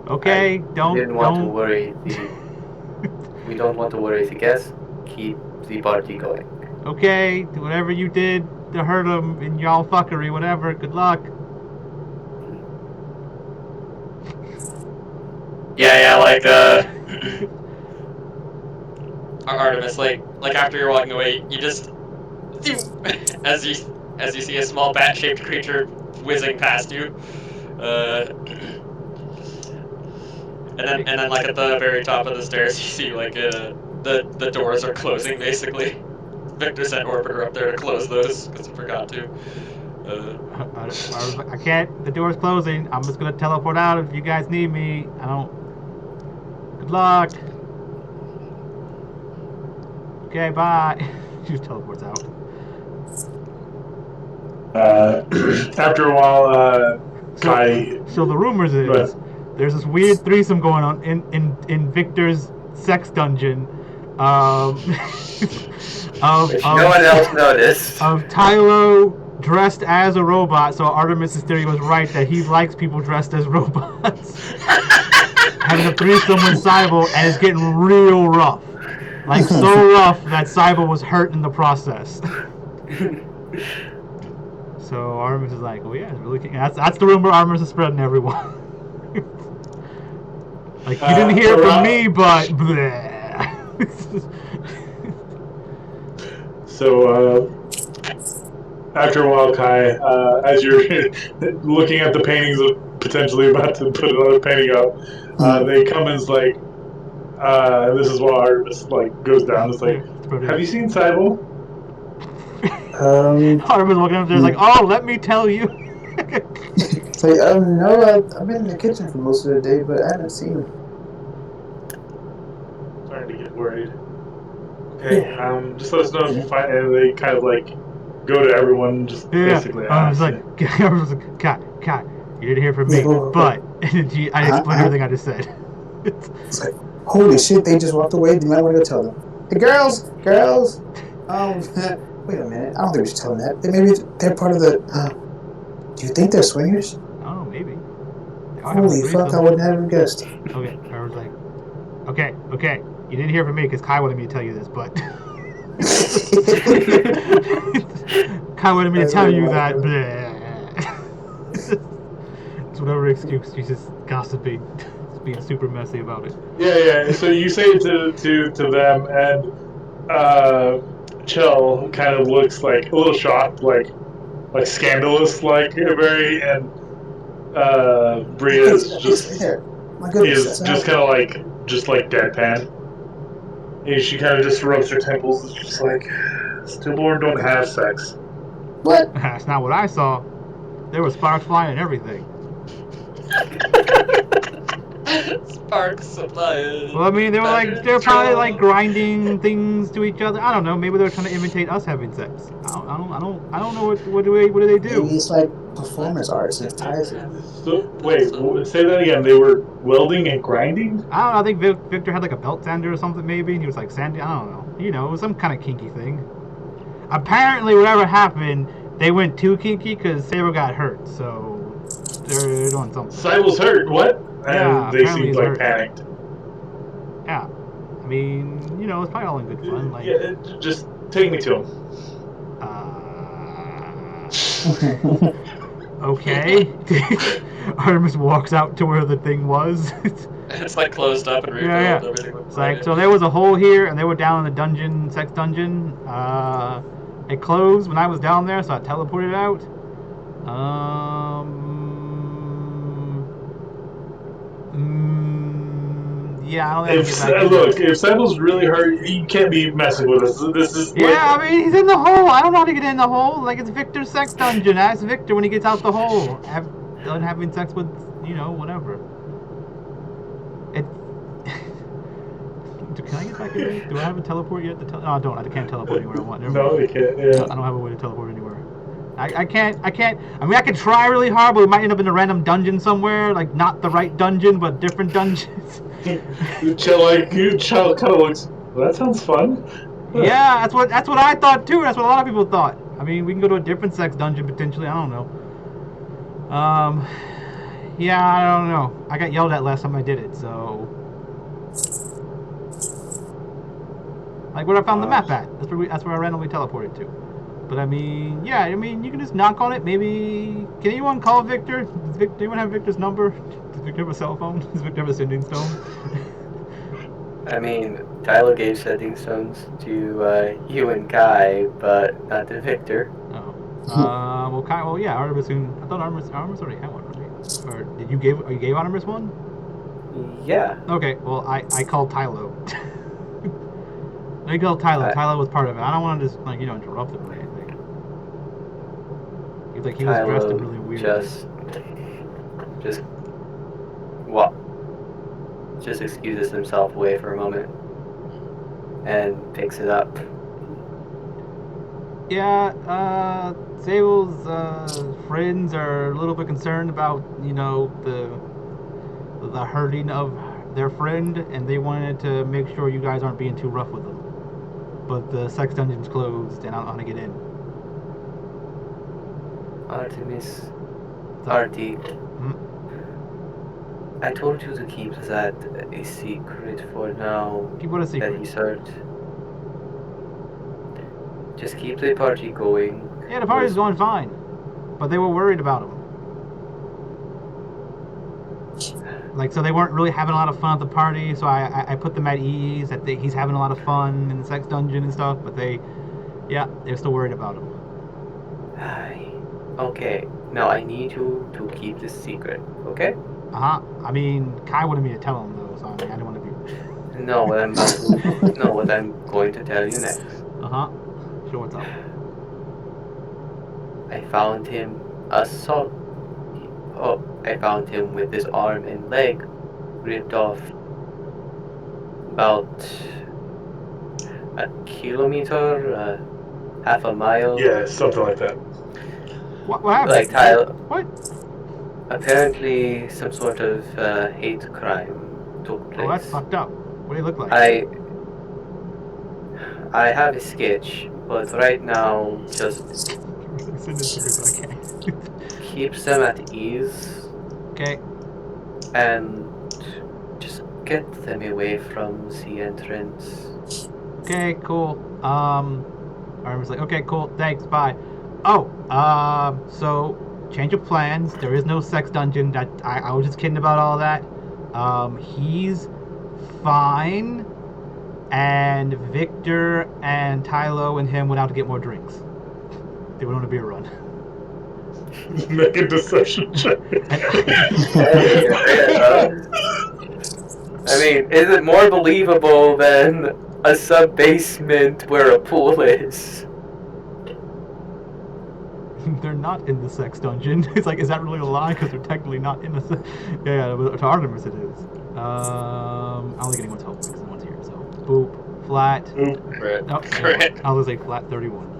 Okay, don't. We don't want to worry the guests. Keep the party going. Okay, whatever you did to hurt him in y'all fuckery, whatever. Good luck. Yeah, Artemis, like after you're walking away, you just as you see a small bat-shaped creature whizzing past you, and then like at the very top of the stairs, you see like the doors are closing basically. Victor sent Orbiter up there to close those because he forgot to. I can't. The door's closing. I'm just gonna teleport out if you guys need me. I don't. Good luck. Okay, bye. She just teleports out. After a while, Kai. So the rumors is there's this weird threesome going on in Victor's sex dungeon. Which no one else noticed. Of Tylo dressed as a robot, so Artemis' theory was right that he likes people dressed as robots. Having a threesome with Cybo, and it's getting real rough. Like, so rough that Cybo was hurt in the process. So Artemis is like, oh yeah, it's really. That's the rumor Artemis is spreading everyone. Like, you didn't hear from me, but. Bleh. So, after a while, Kai, as you're looking at the paintings of potentially about to put another painting up, they come and it's like, this is what Artemis goes down. It's like, have you seen Cybele? Artemis looking up there, like, oh, let me tell you. It's like, no, I've been in the kitchen for most of the day, but I haven't seen him. Starting to get worried. Okay, just let us know if you find, and they kind of go to everyone, just basically I was ask. like, Kat, you didn't hear from me, but I explained everything I just said. It's like, holy shit, they just walked away. You might want to go tell them. Hey, girls, wait a minute. I don't think we should tell them that. Maybe they're part of the. Do you think they're swingers? Oh, maybe. Holy fuck, I wouldn't have guessed. Okay, I was like, okay. You didn't hear from me because Kai wanted me to tell you this, but Kai wanted me to tell you that. It's whatever excuse. She's just gossiping, just being super messy about it. Yeah. So you say it to them, and Chell kind of looks like a little shocked, like scandalous, very, and Bria's just kind of just deadpan. And she kind of just rubs her temples. It's just like, stillborn don't have sex. What? That's not what I saw. There were sparks flying and everything. Sparks flying. Well, I mean, they were probably grinding things to each other. I don't know. Maybe they were trying to imitate us having sex. I don't know. What do they do? Maybe it's like performance arts and it ties it. So, wait, say that again. They were welding and grinding? I don't know. I think Victor had a belt sander or something maybe, and he was sanding. I don't know. It was some kind of kinky thing. Apparently, whatever happened, they went too kinky because Saber got hurt. So They're doing something. Cybel's hurt. What? Yeah, And they apparently seemed he's like hurt. panicked. Yeah. I mean, it's probably all in good fun. Like, Yeah, just take me to him. Okay. Artemis walks out to where the thing was. It's like closed up and rebuilt. Yeah. Everything looks It's like, so there was a hole here, and they were down in the dungeon, sex dungeon. It closed when I was down there, so I teleported out. Yeah, I don't have to get back in Look, there. if Cybel's really hurt, you can't be messing with us. This is Yeah, I mean, he's in the hole. I don't know how to get in the hole. Like, it's Victor's sex dungeon. Ask Victor when he gets out the hole. Done having sex with, whatever. Can I get back in there? Do I have a teleport yet? No, I don't. I can't teleport anywhere I want. Never No, mind. you can't. Yeah. I don't have a way to teleport anywhere. I can't. I mean, I can try really hard, but we might end up in a random dungeon somewhere. Like, not the right dungeon, but different dungeons. Child kind of looks. Well, that sounds fun. Yeah, that's what I thought too. That's what a lot of people thought. I mean, we can go to a different sex dungeon potentially. I don't know. Yeah, I don't know. I got yelled at last time I did it, so. Like where I found the map at. That's where I randomly teleported to. But I mean, yeah, I mean, you can just knock on it. Maybe. Can anyone call Victor? Does anyone have Victor's number? Does Victor have a cell phone? Does Victor have a sending stone? I mean, Tyler gave sending stones to you and Kai, but not to Victor. Oh. Well, Kai. Well, yeah, Artemis. I thought Artemis already had one, right? Or did you gave Artemis one? Yeah. Okay. Well, I called Tylo. I called Tylo. Tylo was part of it. I don't want to just interrupt him or anything. He was dressed in really weird. Just excuses himself away for a moment and picks it up. Yeah, Sable's friends are a little bit concerned about, the hurting of their friend, and they wanted to make sure you guys aren't being too rough with them. But the sex dungeon's closed, and I don't know how to get in. Artemis. Artie. I told you to keep that a secret for now. Keep what a secret? That he's hurt. Just keep the party going. Yeah, the party's going fine. But they were worried about him. Like, so they weren't really having a lot of fun at the party, so I put them at ease that he's having a lot of fun in the sex dungeon and stuff, but they're still worried about him. Okay, now I need you to keep this secret, okay? Uh-huh. I mean, Kai wanted me to tell him, though, so I didn't want to be... No, what I'm going to tell you next. Uh-huh. Sure, what's up? I found him I found him with his arm and leg ripped off about a kilometer, half a mile. Yeah, something like that. What happened? Like Tyler. What? Apparently, some sort of hate crime took place. Oh, that's fucked up. What do you look like? I have a sketch, but right now, just Send it to me, but I can't. keeps them at ease. Okay. And just get them away from the entrance. Okay, cool. Armor's like, okay, cool, thanks, bye. Oh, so change of plans. There is no sex dungeon. That I was just kidding about all that. He's fine, and Victor and Tylo and him went out to get more drinks. They went on a beer run. Make a deception check. I mean, is it more believable than a sub-basement where a pool is? They're not in the sex dungeon. It's like, is that really a lie? Because they're technically not in the yeah, but to Artemis it is. I'm only getting one's help because no one's here. So, boop, flat. Crit. Nope, Crit. I was like flat 31.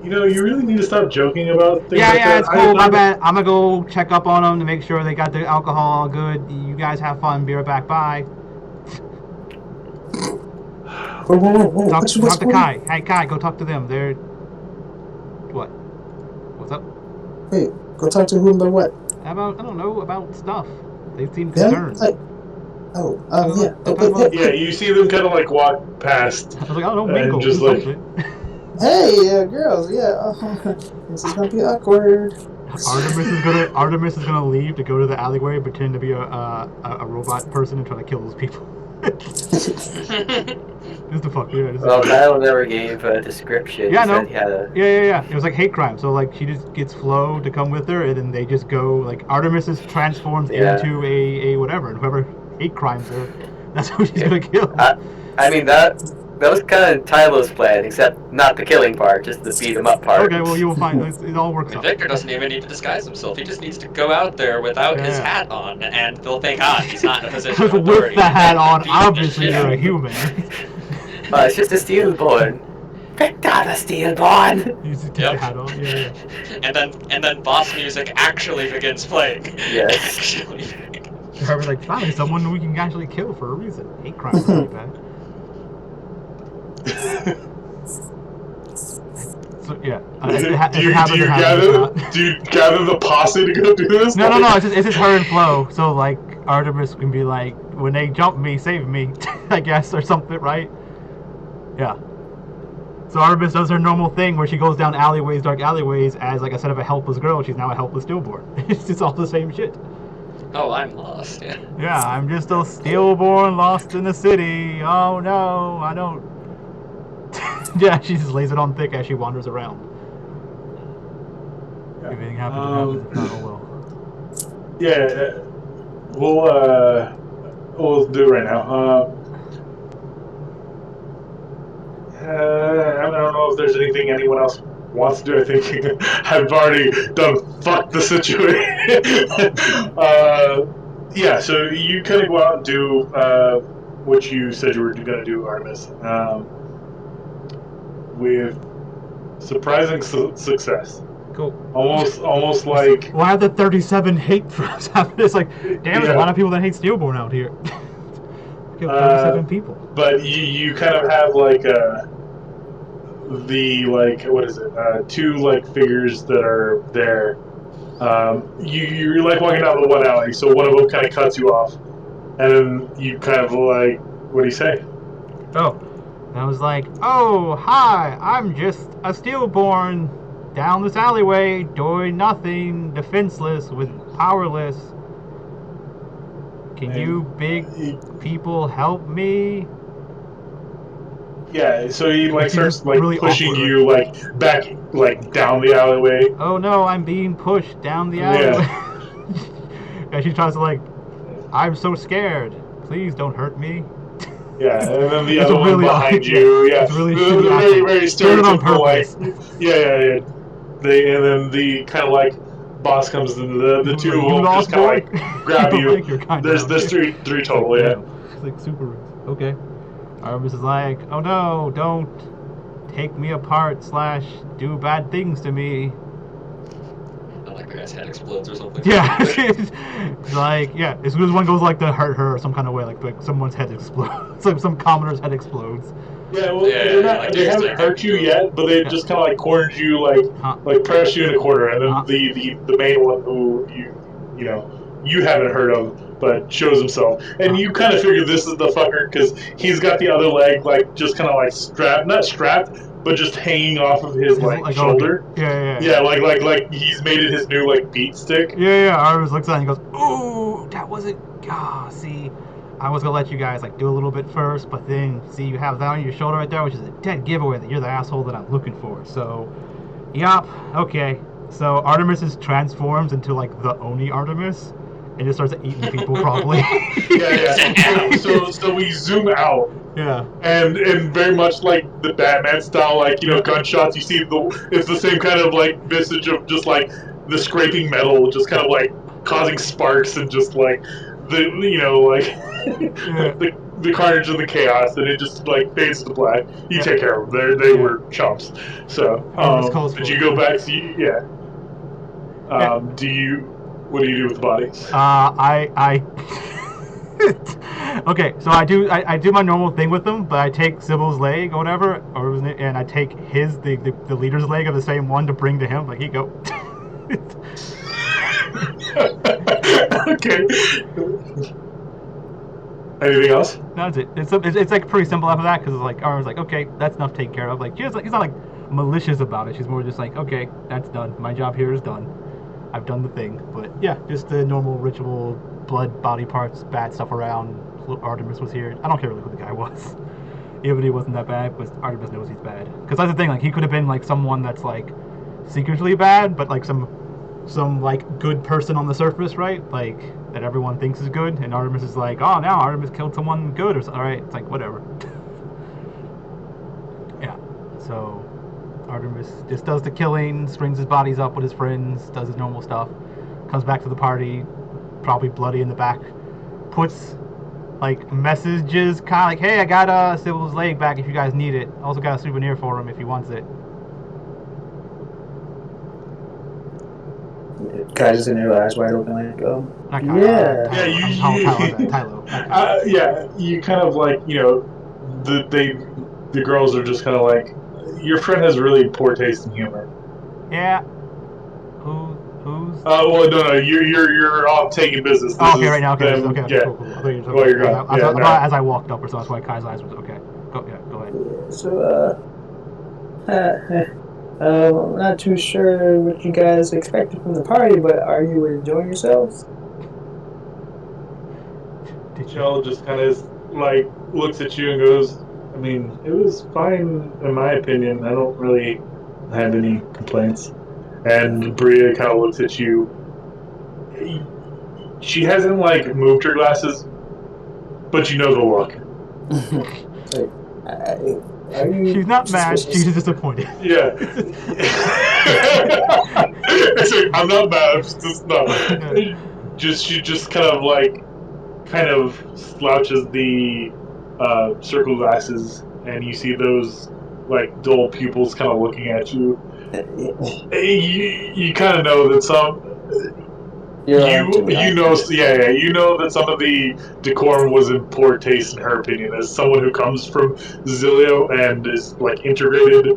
You really need to stop joking about things like Yeah, that. it's cool. My bad. I'm gonna go check up on them to make sure they got the alcohol all good. You guys have fun. Be right back. Bye. Whoa. Talk to Kai. Hey, Kai, go talk to them. They're... What? What's up? Wait, Go talk to whom about what? About, I don't know, about stuff. They seem Them? concerned. Like, yeah. Don't talk about- Yeah, you see them kind of like walk past I was like, I don't know, and mingle, just do like, something. Hey, girls, yeah. This is gonna be awkward. Artemis is gonna leave to go to the alleyway and pretend to be a robot person and try to kill those people. Just the fuck, yeah. Well, Kyle never gave a description. Yeah, He no. said he had a. Yeah. It was like hate crime. So like she just gets Flo to come with her, and then they just go like Artemis is transformed Yeah. into a whatever, and whoever hate crimes her, that's who she's gonna kill. I mean that was kind of Tylo's plan, except not the killing part, just the beat him up part. Okay, well you will find it all I works mean, out. Victor doesn't even need to disguise himself. He just needs to go out there without his Yeah. hat on, and they'll think, he's not in a position of With authority. the hat on, Beat the obviously shit you're out a of him. human. It's just a stillborn. Victor the stillborn. You just keep Yep. the hat on. Yeah. And then boss music actually begins playing. Yes. Actually. Harvey's like, finally someone we can actually kill for a reason. Hate crime is pretty bad. So yeah, do you gather the posse to go do this? No, it's just her and Flo. So like Artemis can be like, when they jump me, save me, I guess, or something, right? Yeah. So Artemis does her normal thing where she goes down alleyways, dark alleyways, as like instead of a helpless girl, she's now a helpless stillborn. It's all the same shit. Oh, I'm lost. Yeah. Yeah, I'm just a stillborn lost in the city. Oh no, I don't. Yeah, she just lays it on thick as she wanders around. Yeah. If anything happens, it happens. If not, oh well. Yeah, we'll do it right now. I don't know if there's anything anyone else wants to do. I think I've already done fuck the situation. Yeah, so you kind of go out and do what you said you were going to do, Artemis, with surprising success. Cool. Almost like. Why are the 37 hate threats happening? It's like, damn, there's a lot of people that hate stillborn out here. Killed 37 people. But you kind of have like what is it? Two like figures that are there. You're like walking down the one alley, so one of them kind of cuts you off, and then you kind of like, what do you say? Oh, and I was like, oh, hi, I'm just a stillborn down this alleyway, doing nothing, defenseless, with powerless. Can you big people help me? Yeah, so he like starts like really pushing awkward. you like back like down the alleyway. Oh no, I'm being pushed down the alleyway. And she tries to like, I'm so scared. Please don't hurt me. Yeah, and then the It's other one really behind awkward, you. Yeah, it's really very shitty very acting. Doing it on stereotypical. Like, purpose. yeah. And then the kind of like boss comes in. The two Like, of you them lost, just kind of boy? like grab I you. think you're kinda There's out here. three total. Yeah. It's like super rude. Okay. Artemis is like, oh no, don't take me apart / do bad things to me. Not like the guy's head explodes or something. Yeah. It's like, yeah, as soon as one goes like to hurt her some kind of way, like someone's head explodes. Like some commoner's head explodes. Yeah, well, Yeah, like they haven't like- hurt you yet, but they just kind of like cornered you, like pressed you in a corner, and then the main one who you haven't heard of, but shows himself, and you kind of figure this is the fucker because he's got the other leg like just kind of like not strapped, but just hanging off of his like shoulder. Okay. Yeah. Yeah, like he's made it his new like beat stick. Yeah. Artemis looks at it and he goes, ooh, that wasn't. See, I was gonna let you guys like do a little bit first, but then see you have that on your shoulder right there, which is a dead giveaway that you're the asshole that I'm looking for. So, yup, okay. So Artemis transforms into like the Oni Artemis, and just starts eating people probably. Yeah. So we zoom out. Yeah. And very much like the Batman style, like gunshots. You see it's the same kind of like visage of just like the scraping metal, just kind of like causing sparks and just like the the carnage and the chaos, and it just like fades to black. You take care of them. They were chumps. So did you go back? What do you do with the body? Okay, so I do my normal thing with them, but I take Sybil's leg or whatever, and I take the leader's leg of the same one to bring to him. Like, here you go. Okay. Anything else? No, that's it. It's like pretty simple after that because it's like Armin's like, okay, that's enough taken care of. Like he's not like malicious about it. She's more just like, okay, that's done. My job here is done. I've done the thing. But yeah, just the normal ritual, blood, body parts, bad stuff around. Artemis was here. I don't care really who the guy was. Even if he wasn't that bad, but Artemis knows he's bad. Because that's the thing. Like he could have been like someone that's like secretly bad, but like some like good person on the surface, right? Like that everyone thinks is good, and Artemis is like, oh, now Artemis killed someone good, or something. All right, it's like whatever. Yeah. So Artemis just does the killing, strings his bodies up with his friends, does his normal stuff, comes back to the party, probably bloody in the back, puts like messages, kind of like, hey, I got Sybil's leg back if you guys need it. Also got a souvenir for him if he wants it. Guys in their eyes wide open, like, Not yeah. Tylo. Yeah, you kind of like, the girls are just kind of like, your friend has really poor taste in humor. Yeah. Who's? Well, no, you're all taking business. This Okay, is right now. Okay, them, okay, yeah. cool. I thought you were While you're gone, yeah, no. as I walked up or so. That's why Kai's eyes was okay. Go ahead. So, I'm not too sure what you guys expected from the party, but are you enjoying yourselves? Chell just kind of like looks at you and goes, I mean, it was fine in my opinion. I don't really have any complaints. And Bria kind of looks at you. She hasn't like moved her glasses, but you know the look. Like, are you She's not mad. suspicious? She's disappointed. Yeah. It's like, I'm not mad. I'm just not. She just kind of slouches the circle glasses, and you see those like dull pupils kind of looking at you. You kind of know that you know that some of the decorum was in poor taste in her opinion. As someone who comes from Zilio and is like integrated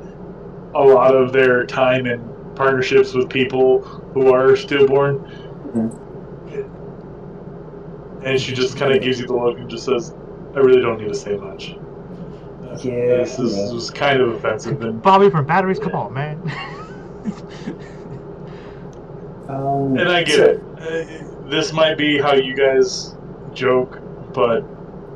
a lot of their time and partnerships with people who are stillborn. And she just kind of gives you the look and just says, I really don't need to say much. This was kind of offensive. And Bobby from Batteries, come on, man. and I get it. This might be how you guys joke, but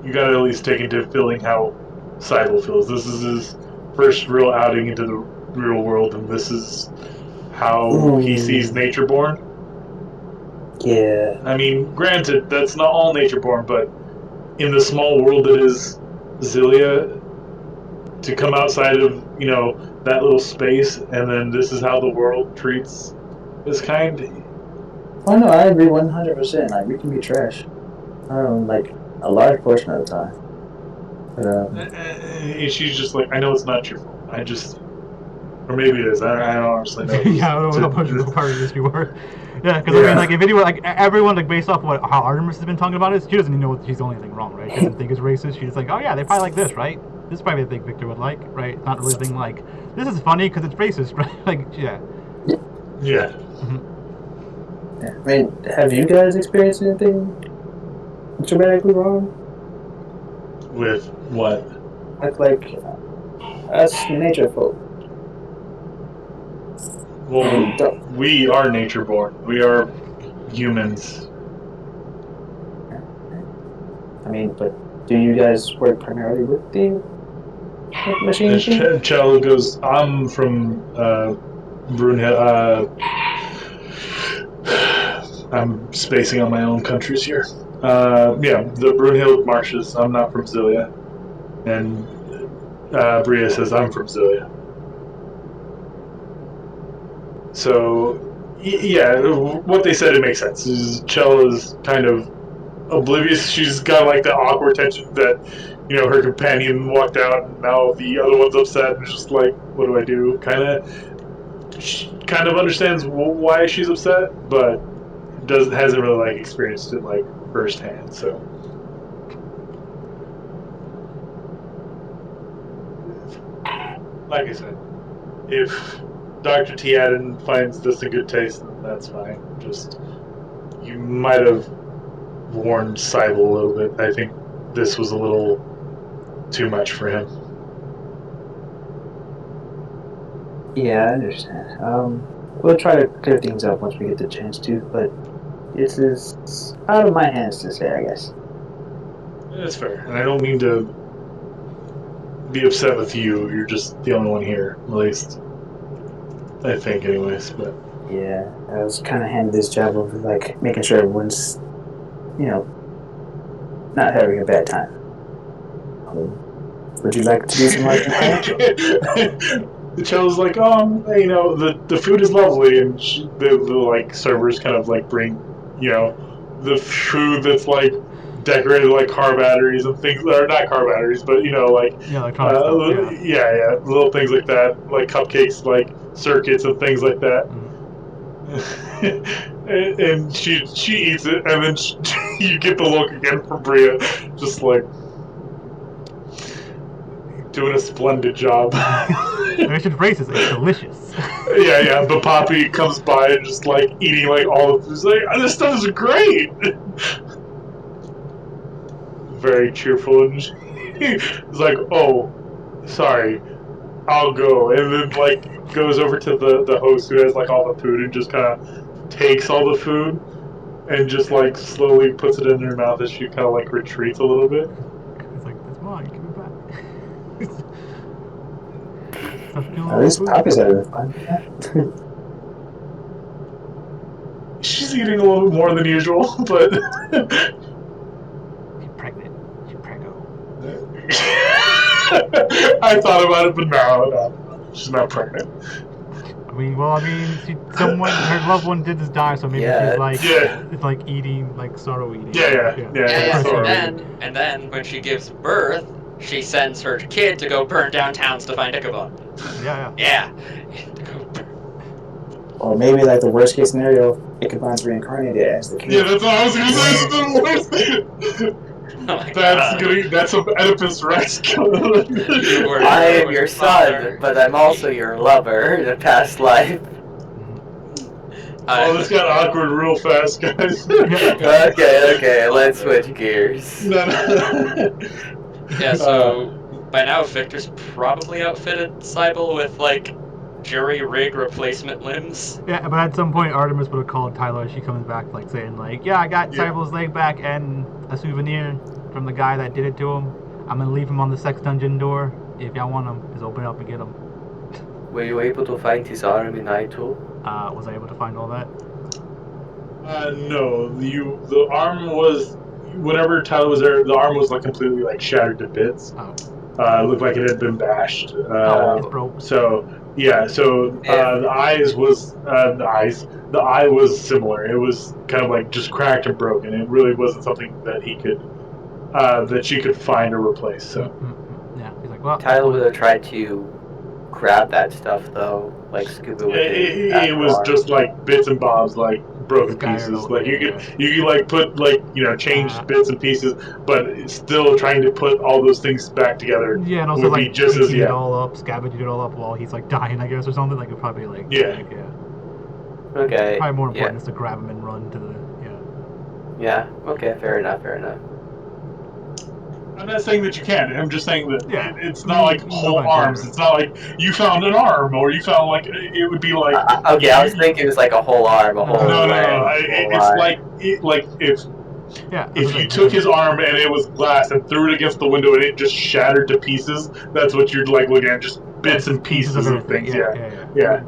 you gotta at least take into feeling how Seidel feels. This is his first real outing into the real world, and this is how he sees Natureborn. Yeah. I mean, granted, that's not all Natureborn, but in the small world that is Zilia, to come outside of, that little space, and then this is how the world treats this kind. Oh no, I agree 100%. Like, we can be trash. Like, a large portion of the time. But, And she's just like, I know it's not your fault. Or maybe it is. I don't honestly know. Yeah, I don't know how much part of this you were. Yeah, because I mean, like, if anyone, like, everyone, like, based off how Artemis has been talking about it, she doesn't even know she's the only thing wrong, right? She doesn't think it's racist. She's like, oh yeah, they probably like this, right? This is probably the thing Victor would like, right? Not really a thing like, this is funny because it's racist, right? Like, yeah. Yeah. Yeah. I mean, have you guys experienced anything dramatically wrong? With what? Like us nature folk. Well, we are nature-born. We are humans. I mean, but do you guys work primarily with the machine? Chell goes, I'm from Brunhild. I'm spacing on my own countries here. Yeah, the Brunhild marshes. I'm not from Zilia. And Bria says, I'm from Zilia. So, yeah, what they said, it makes sense. Chell is kind of oblivious. She's got like the awkward tension that, her companion walked out and now the other one's upset and just like, what do I do? She kind of understands why she's upset, but hasn't really like experienced it like firsthand. So, like I said, if Dr. T. Adden finds this a good taste, then that's fine. Just you might have warned Cybele a little bit. I think this was a little too much for him. Yeah, I understand. We'll try to clear things up once we get the chance to, but this is out of my hands to say, I guess. That's fair, and I don't mean to be upset with you. You're just the only one here, at least I think, anyways. But Yeah, I was kind of handed this job of like making sure everyone's, not having a bad time. Would you like to do some marketing for us? the child's like, the food is lovely, and the like servers kind of like bring, the food that's like decorated like car batteries and things, or not car batteries, but like electronic stuff. yeah, little things like that, like cupcakes, like circuits and things like that. And she eats it, and then you get the look again from Bria, just like doing a splendid job. I should phrase this. It's delicious. yeah. But Poppy comes by and just like eating like all of this. Like, this stuff is great. Very cheerful, and he's like, "Oh, sorry, I'll go." And then like goes over to the host who has like all the food and just kind of takes all the food and just like slowly puts it in her mouth as she kind of like retreats a little bit. It's like, that's mine. Give it back. At least Poppy's having fun. She's eating a little bit more than usual, but She's pregnant. She's preggo. I thought about it, but no, she's not pregnant. Her loved one did just die, so maybe she's like, it's like eating, like sorrow eating. Yeah. And then when she gives birth, she sends her kid to go burn down towns to find Ichabod. Yeah. Or maybe like the worst case scenario, Ichabod's reincarnated as the king. Yeah, that's what I was gonna say. That's some Oedipus Rex. I am your son, but I'm also your lover in a past life. This got awkward real fast, guys. Okay, let's switch gears. Yeah, so by now Victor's probably outfitted Cybele with like jury rig replacement limbs. Yeah, but at some point Artemis would have called Tyler as she comes back, like saying like, I got Cybele's leg back and a souvenir from the guy that did it to him. I'm gonna leave him on the sex dungeon door. If y'all want him, just open it up and get him. Were you able to find his arm in I-2? Was I able to find all that? No. The arm was, whenever Tyler was there, the arm was like completely like shattered to bits. Oh. It looked like it had been bashed. It's broke. So the eye was similar. It was kind of like just cracked and broken. It really wasn't something that he could that she could find or replace. So yeah, he's like, well, Tyler would have tried to grab that stuff though, like scoop it with it was just like bits and bobs, like broken pieces. Like you could like put like change bits and pieces, but it's still trying to put all those things back together. Yeah, and also like just it all up, scavenging it all up while he's like dying, I guess, or something. Like it probably like okay. Probably more important is to grab him and run to the Yeah. Okay. Fair enough. I'm not saying that you can't. I'm just saying that it's not like whole arms. It's not like you found an arm, or you found like it would be like. Okay, I was thinking it was like a whole arm, a whole. No. It's like if you took his arm and it was glass and threw it against the window and it just shattered to pieces. That's what you're like looking at, just bits and pieces of things. Yeah.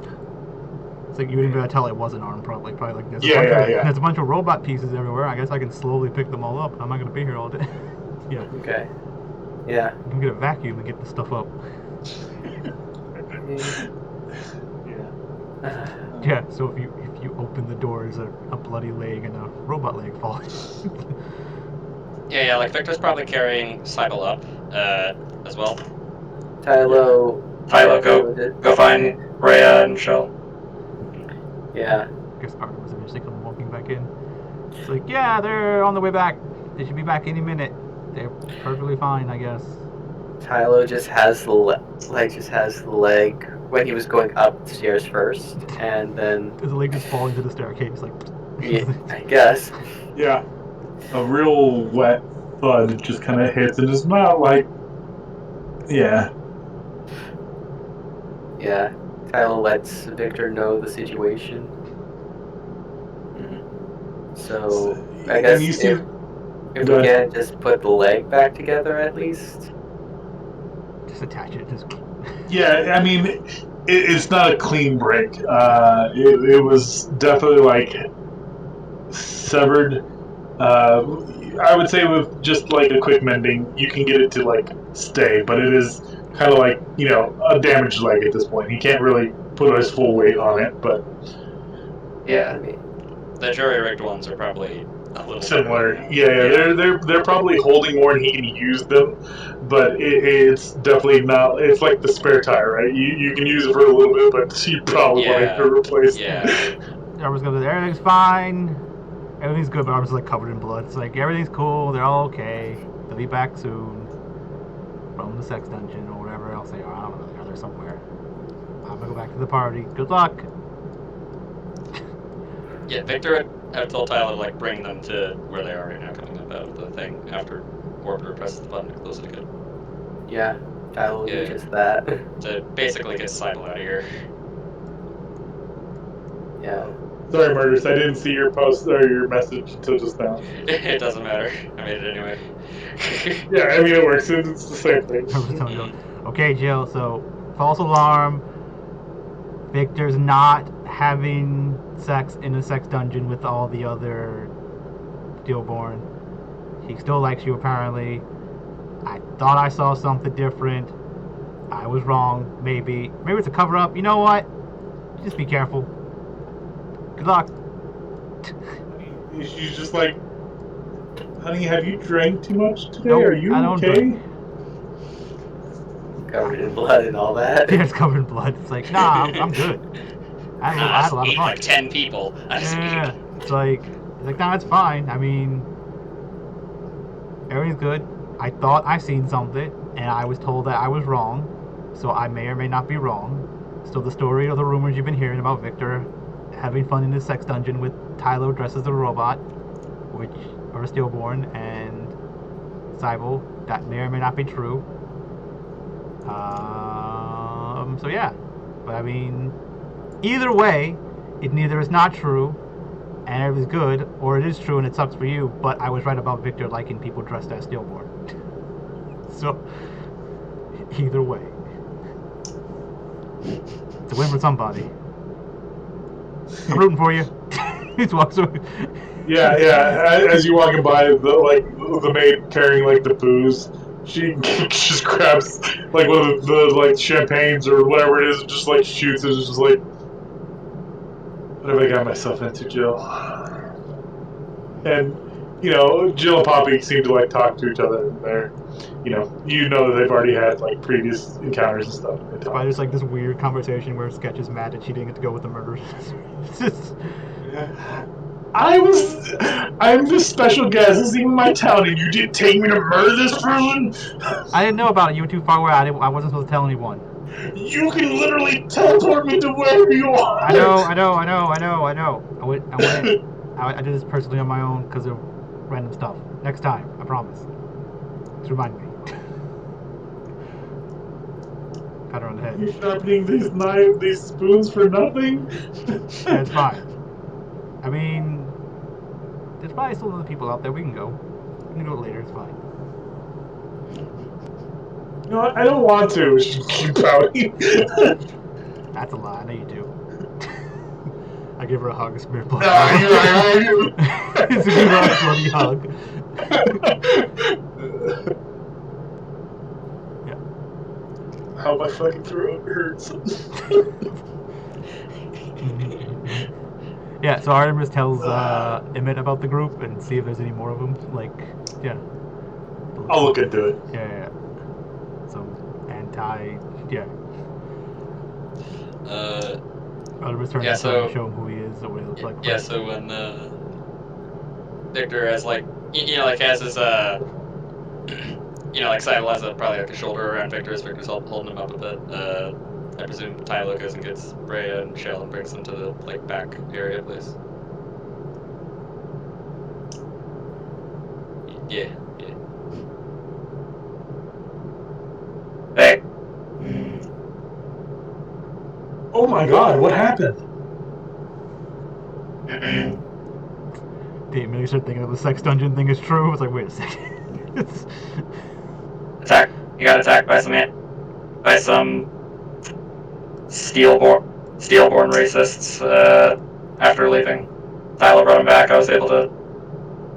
It's like you wouldn't be able to tell it was an arm, probably like there's a bunch of robot pieces everywhere. I guess I can slowly pick them all up. I'm not gonna be here all day. Okay. Yeah. You can get a vacuum and get the stuff up. So if you open the door, there's a bloody leg and a robot leg falling. Like Victor's probably carrying Cybele up as well. Tylo, go find Rhea and Shell. Yeah. I guess Artemis eventually comes walking back in. It's like, they're on the way back. They should be back any minute. They're perfectly fine, I guess. Tylo just has the leg when he was going upstairs first, and then the leg just falling to the staircase, like. Yeah, I guess. Yeah. A real wet thud just kind of hits in his mouth, like, yeah. Yeah. Tyler lets Victor know the situation. So I And guess you see, if go we ahead. can just put the leg back together at least. Just attach it. Just Yeah, I mean, it's not a clean break. It was definitely like severed. I would say with just like a quick mending, you can get it to like stay, but it is kind of like a damaged leg at this point. He can't really put his full weight on it, but Yeah, Yeah, I mean, the jury-rigged ones are probably a little better similar. than that. Yeah, they're probably holding more, and he can use them, but it's definitely not. It's like the spare tire, right? You can use it for a little bit, but you probably want to Yeah, replace. yeah. Armin's goes, everything's fine. Everything's good, but Armin's like covered in blood. It's like everything's cool. They're all okay. They'll be back soon from the sex dungeon or whatever else they are. I don't know. They're somewhere. I'm gonna go back to the party. Good luck. Yeah, Victor had told Tyler, like, bring them to where they are right now, coming up out of the thing after Orbiter presses the button to close it again. yeah, Tyler will do Yeah. just that. To basically get Seibel out of here. Yeah. Sorry, Murders. I didn't see your post or your message until just now. It doesn't matter. I made it anyway. Yeah, I mean it works. It's the same thing. Armin's telling Jill, okay, Jill. So false alarm. Victor's not having sex in a sex dungeon with all the other stillborn. He still likes you apparently. I thought I saw something different. I was wrong. Maybe it's a cover up. You know what? Just be careful. Good luck. She's just like, honey, have you drank too much today? Nope, Are you I don't okay? drink. Covered in blood and all that. Yeah, it's covered in blood. It's like, nah, I'm good. I had a lot of Ate fun. like 10 people. I just Yeah, it's like, nah, it's fine. I mean, everything's good. I thought I seen something, and I was told that I was wrong, so I may or may not be wrong. So the story or the rumors you've been hearing about Victor having fun in his sex dungeon with Tylo dressed as a robot, or a stillborn, and Cybele, that may or may not be true. So yeah, but I mean, either way, it neither is not true, and it is good, or it is true and it sucks for you. But I was right about Victor liking people dressed as stillborn. So either way, it's a win for somebody. I'm rooting for you. He walks away. Yeah. As you walking by, the maid carrying like the booze, she just grabs like one of the like champagnes or whatever it is, and just like shoots it. It's just like, what have I got myself into, Jill? And Jill and Poppy seem to like talk to each other, and they're, that they've already had like previous encounters and stuff. And they talk. There's like this weird conversation where Sketch is mad that she didn't get to go with the murderers. It's just, I'm the special guest. This is even my town, and you didn't take me to murder this person. I didn't know about it. You were too far away. I wasn't supposed to tell anyone. You can literally teleport me to wherever you want. I know. I did this personally on my own because of random stuff. Next time, I promise. Just remind me. Pat her on the head. You're sharpening these spoons for nothing. Yeah, it's fine. I mean, there's probably still other people out there. We can go. We can do it later. It's fine. No, I don't want to. She keep pouting. That's a lie. I know you do. I give her a hug. It's a blood. It's a good bloody hug. Yeah. How my fucking throat hurts. Yeah, so Artemis tells Emmett about the group and see if there's any more of them. Like, yeah. I'll look into it. Yeah. Some yeah. Artemis turns to show him who he is or what he looks like. Yeah, so when Victor has like, has his like Seibel has probably like a shoulder around Victor's holding him up a bit. I presume Tylo goes and gets Rhea and Shell and brings them to the like back area, please. Yeah. Hey, Oh my God! What happened? Damn, you start thinking of the sex dungeon thing is true. It's like, wait a second. attack. You got attacked by some steelborn racists after leaving. Tyler brought him back. I was able to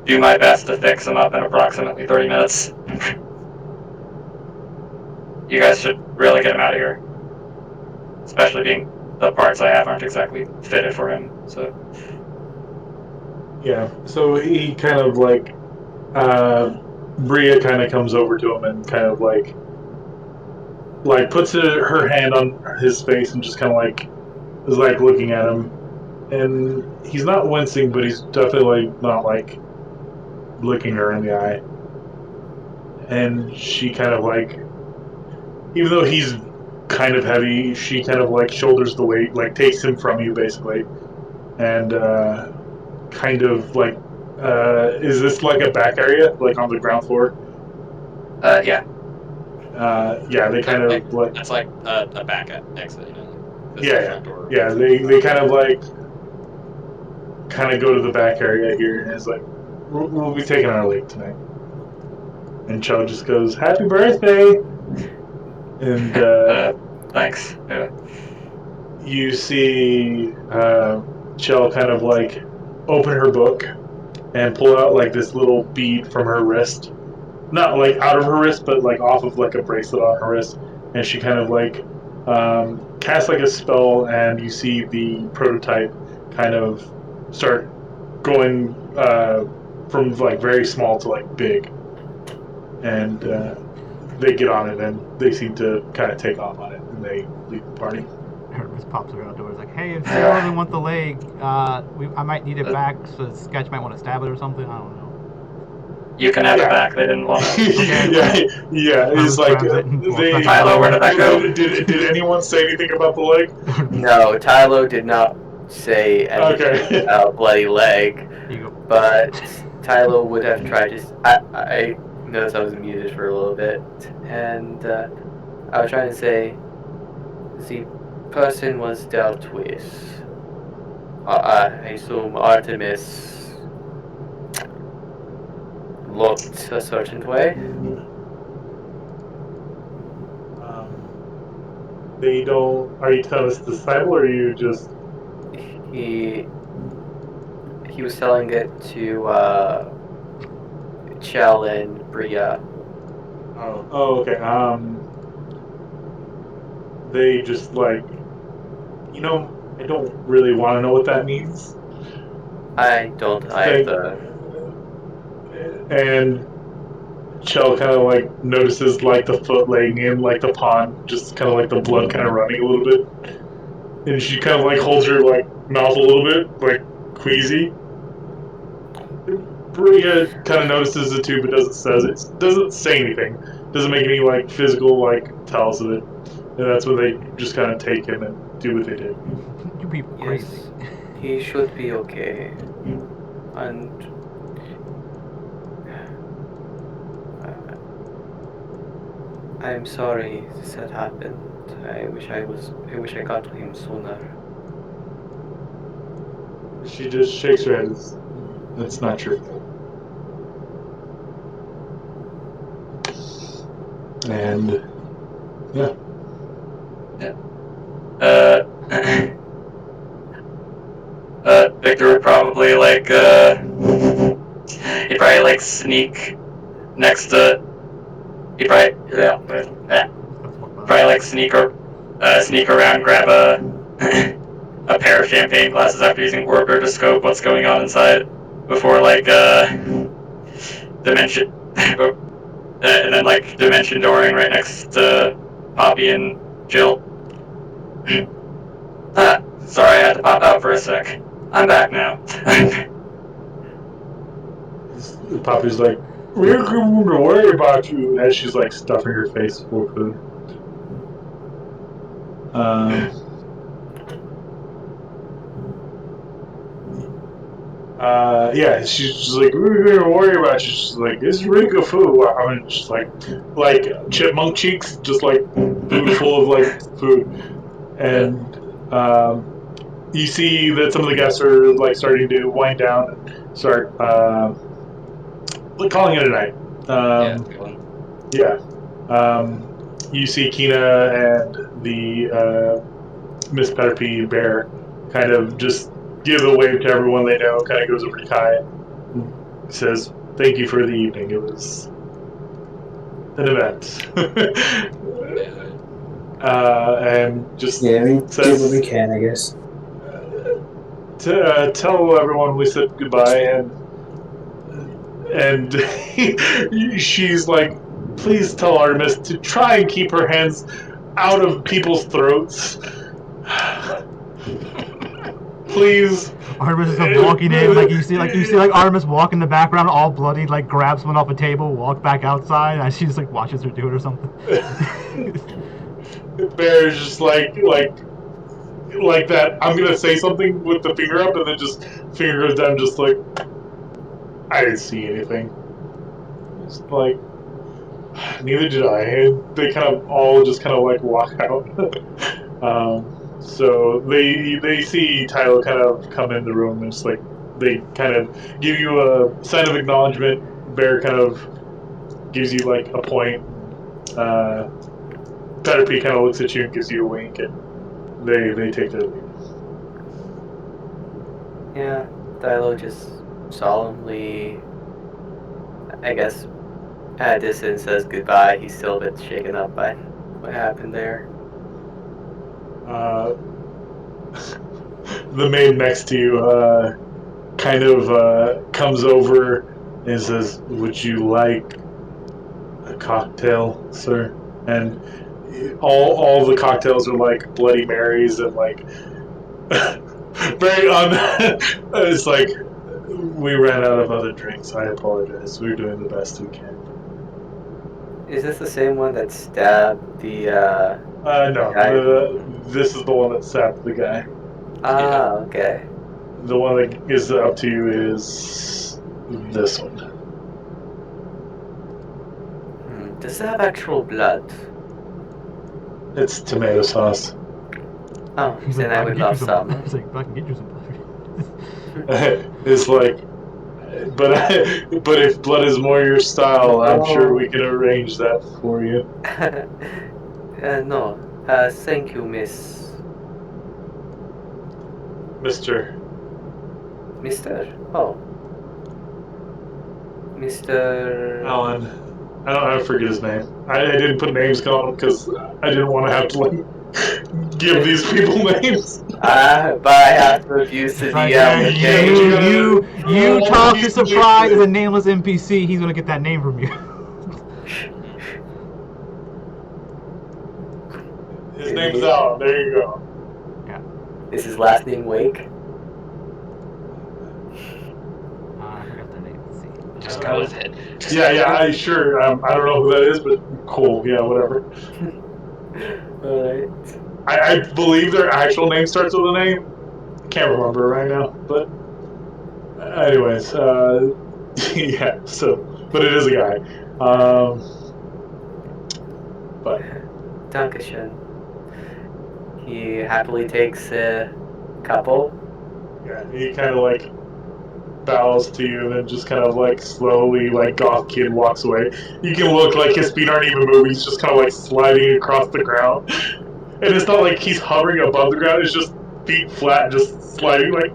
do my best to fix him up in approximately 30 minutes. You guys should really get him out of here. Especially being the parts I have aren't exactly fitted for him. So Yeah. So he kind of like, Bria kind of comes over to him and kind of like puts her hand on his face and just kind of like is like looking at him, and he's not wincing, but he's definitely not like looking her in the eye. And she kind of like, even though he's kind of heavy, she kind of like shoulders the weight, like takes him from you basically, and kind of like, is this like a back area, like on the ground floor? yeah. Yeah, they kind of like, It's like a back exit, This is the yeah, front door. yeah, they kind of like go to the back area here, and it's like, we'll be taking our leave tonight. And Cho just goes, "Happy birthday!" And Thanks. Yeah. you see Chell kind of like open her book and pull out like this little bead from her wrist, not like out of her wrist, but like off of like a bracelet on her wrist, and she kind of like casts like a spell, and you see the prototype kind of start going from like very small to like big, and they get on it, and they seem to kind of take off on it, and they leave the party. Hermes pops her outdoors like, hey, if Sarah doesn't want the leg, I might need it back, so Sketch might want to stab it or something. I don't know. You can have Yeah. it back. They didn't want it. yeah. It's like they. Tylo, where did that go? Did anyone say anything about the leg? No, Tylo did not say anything Okay. about bloody leg, You go. but Tylo would have tried to. I noticed I was muted for a little bit, and I was trying to say the person was dealt with. I assume Artemis looked a certain way. They don't. Are you telling us the title, or are you just? He was selling it to Chell and Bria. Oh, okay. They just like, I don't really want to know what that means. I don't Thank. either. And Chell kind of like notices like the foot laying in like the pond, just kind of like the blood kind of running a little bit, and she kind of like holds her like mouth a little bit, like queasy. Bria kind of notices it too, but doesn't say anything, doesn't make any like physical like tells of it, and that's when they just kind of take him and do what they did. You people Yes, crazy. he should be okay. And I'm sorry this had happened. I wish I got to him sooner. She just shakes her head. That's not true. And yeah. Victor would probably he'd probably like sneak next to. He'd probably like sneak around, grab a pair of champagne glasses after using Warper to scope what's going on inside before dimension and then dimension dooring right next to Poppy and Jill. Sorry, I had to pop out for a sec. I'm back now. Poppy's like, we're going to worry about you, as she's like stuffing her face full of food. Yeah, she's like, we're gonna worry about you. She's like, this is really good food. I mean, just like chipmunk cheeks, just like food full of like food. And you see that some of the guests are like starting to wind down and start calling it a night. Yeah, Um, good one. yeah. You see Kina and the Miss Petterpie Bear kind of just give a wave to everyone they know, kind of goes over to Kai and says, thank you for the evening. It was an event. Yeah. And just Yeah, we did what we says, can, I guess. tell everyone we said goodbye, and she's like, please tell Artemis to try and keep her hands out of people's throats. Please. Artemis is like walking in, like you see like Artemis walk in the background, all bloody, like grabs someone off a table, walk back outside, and she just like watches her do it or something. Bear's just like that. I'm gonna say something with the finger up, and then just finger goes down, just like I didn't see anything. Just like neither did I. And they kind of all just kind of like walk out. So they see Tyler kind of come in the room, and it's like they kind of give you a sign of acknowledgement. Bear kind of gives you like a point. Petterpie kind of looks at you and gives you a wink, and they take their leave. Yeah, Dilo just solemnly, I guess, at a distance says goodbye. He's still a bit shaken up by what happened there. The maid next to you kind of comes over and says, "Would you like a cocktail, sir?" And all the cocktails are like Bloody Marys and like very on. It's like we ran out of other drinks. I apologize. We're doing the best we can. Is this the same one that stabbed the No, guy? this is the one that stabbed the guy. Ah, okay. The one that is up to you is this one. Does it have actual blood? It's tomato sauce. Oh, He's then like, I I would can get you love some. some. He's like, I can get you some. It's like, but if blood is more your style, I'm sure we can arrange that for you. No. Thank you, Miss. Mister. Mister? Oh. Mr. Alan. I forget his name. I didn't put names on him because I didn't want to have to like give these people names. But I have to abuse the It's like, DM. Okay. you talk to Surprise as a nameless NPC. He's gonna get that name from you. His name's Alan. There you go. Yeah. Is his last name Wake? I forgot the name. Let's see. Just go with it. Yeah. Sure. I don't know who that is, but cool. Yeah, whatever. Alright. I believe their actual name starts with a name. Can't remember right now, but anyways, yeah. So, but it is a guy. But Dankeschön. He happily takes a couple. yeah, he kind of like bows to you and then just kind of like slowly, like goth kid walks away. You can look like his feet aren't even moving. He's just kind of like sliding across the ground, and it's not like he's hovering above the ground. It's just feet flat, just sliding like.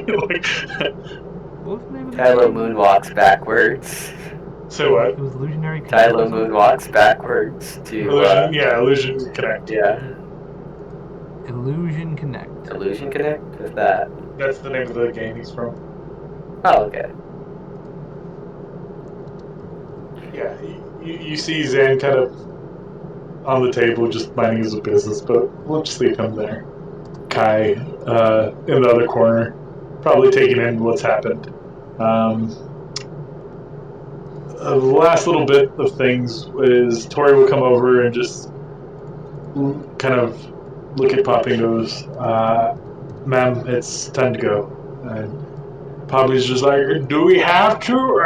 Like What was the name of the Tylo game? moonwalks backwards. so what? It was Illusionary Connect or Tylo something? moonwalks backwards to Illusion, yeah, Illusion Connect. yeah. Illusion Connect. Illusion Connect? What's that? That's the name of the game he's from. Oh, okay. Yeah, you see Zan kind of on the table just minding his business, but we'll just leave him there. Kai in the other corner, probably taking in what's happened. The last little bit of things is Tori will come over and just kind of look at Poppy and goes, "Ma'am, it's time to go." And Poppy's just like, do we have to?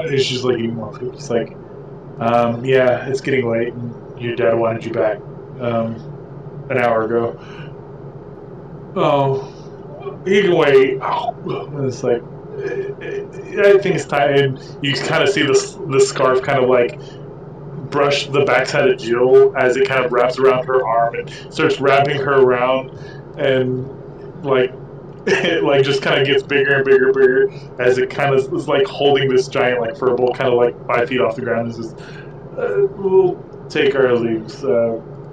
And she's like eating more food. It's like, yeah, it's getting late, and your dad wanted you back an hour ago. Oh, he can wait. And it's like, I think it's time. And you kind of see the scarf kind of like brush the backside of Jill as it kind of wraps around her arm and starts wrapping her around, and like it like just kind of gets bigger and bigger and bigger as it kind of is like holding this giant like fur ball kind of like 5 feet off the ground. And says, "We'll take our leaves.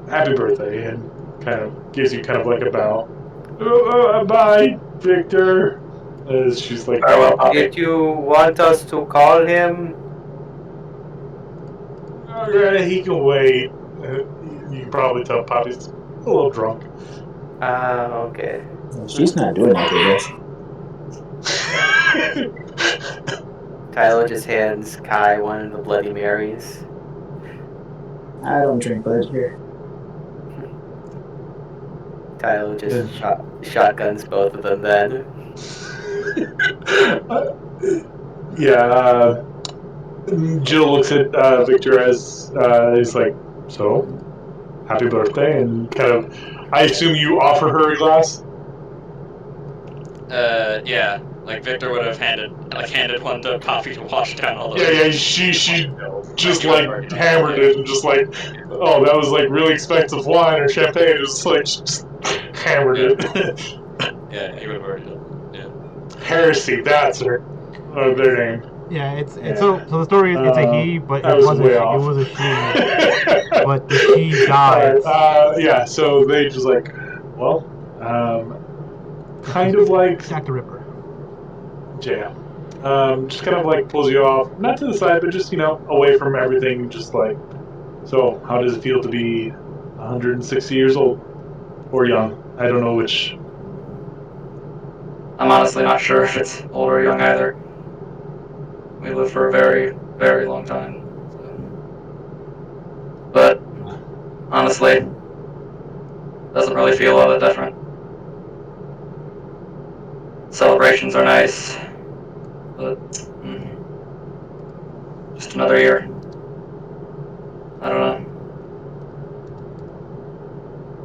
Happy birthday," and kind of gives you kind of like a bow. Bye, Victor. As she's like, Farewell, Poppy. Did you want us to call him? okay, he can wait. You can probably tell Poppy's a little drunk. Okay. She's not doing that, I guess. Tyler just hands Kai one of the Bloody Marys. I don't drink blood here. Tyler just shotguns both of them then. Yeah, Jill looks at Victor as he's like, so, happy birthday, and kind of, I assume you offer her a glass? Yeah. Like Victor would have handed one to Poppy to wash down all the. Yeah, she just like hammered it and just like, oh, that was like really expensive wine or champagne. It was like just hammered it. Yeah, he would have already done. Yeah. Heresy, that's their name. Yeah, it's so the story is it's a he, but I it was was way a off. it was a she, but the she died. Alright, yeah, so they just like, well, kind of like Jack the Ripper. Yeah. Just kind of like pulls you off, not to the side, but just, away from everything. Just like, so how does it feel to be 160 years old? Or young? I don't know which. I'm honestly not sure if it's old or young either. We live for a very, very long time. So. But honestly, doesn't really feel all that different. Celebrations are nice, but just another year. I don't know.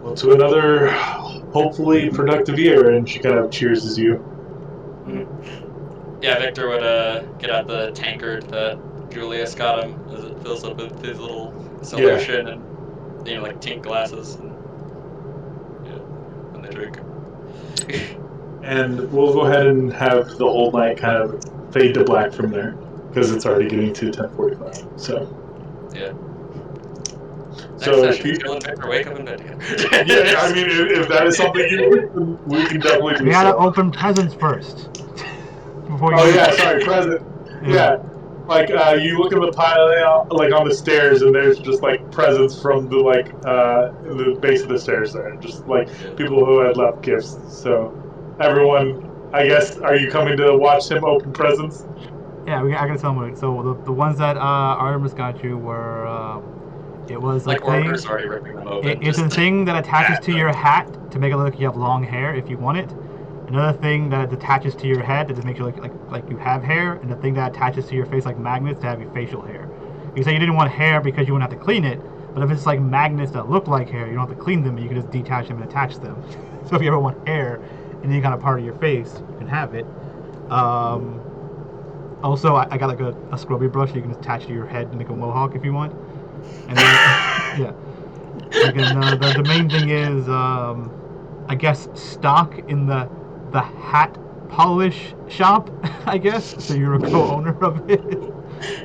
Well, to another hopefully productive year, and she kind of cheers you. Yeah, Victor would get out the tankard that Julius got him as it fills up with his little solution and like tink glasses and when they drink. And we'll go ahead and have the whole night kind of fade to black from there because it's already getting to 10:45. So yeah. So if you Jill and Victor wake up in bed together. Yeah, I mean, if that is something we can definitely do. We gotta open presents first. Before you sorry, present. Yeah. Like you look in the pile, like on the stairs, and there's just like presents from the the base of the stairs there, just like people who had left gifts. So everyone, I guess, are you coming to watch him open presents? Yeah, I gotta tell them. So the ones that Artemis got you were it was like a thing. Orber's already ripping them open. It's a thing that attaches to your hat to make it look like you have long hair if you want it. Another thing that attaches to your head that just makes you look like you have hair, and the thing that attaches to your face like magnets to have your facial hair. You say you didn't want hair because you wouldn't have to clean it, but if it's like magnets that look like hair, you don't have to clean them, and you can just detach them and attach them. So if you ever want hair in any kind of part of your face, you can have it. Also, I got like a scrubby brush you can attach to your head and make a mohawk if you want. And then, yeah. Again, the main thing is, I guess, stock in the hat polish shop, I guess. So you're a co-owner of it.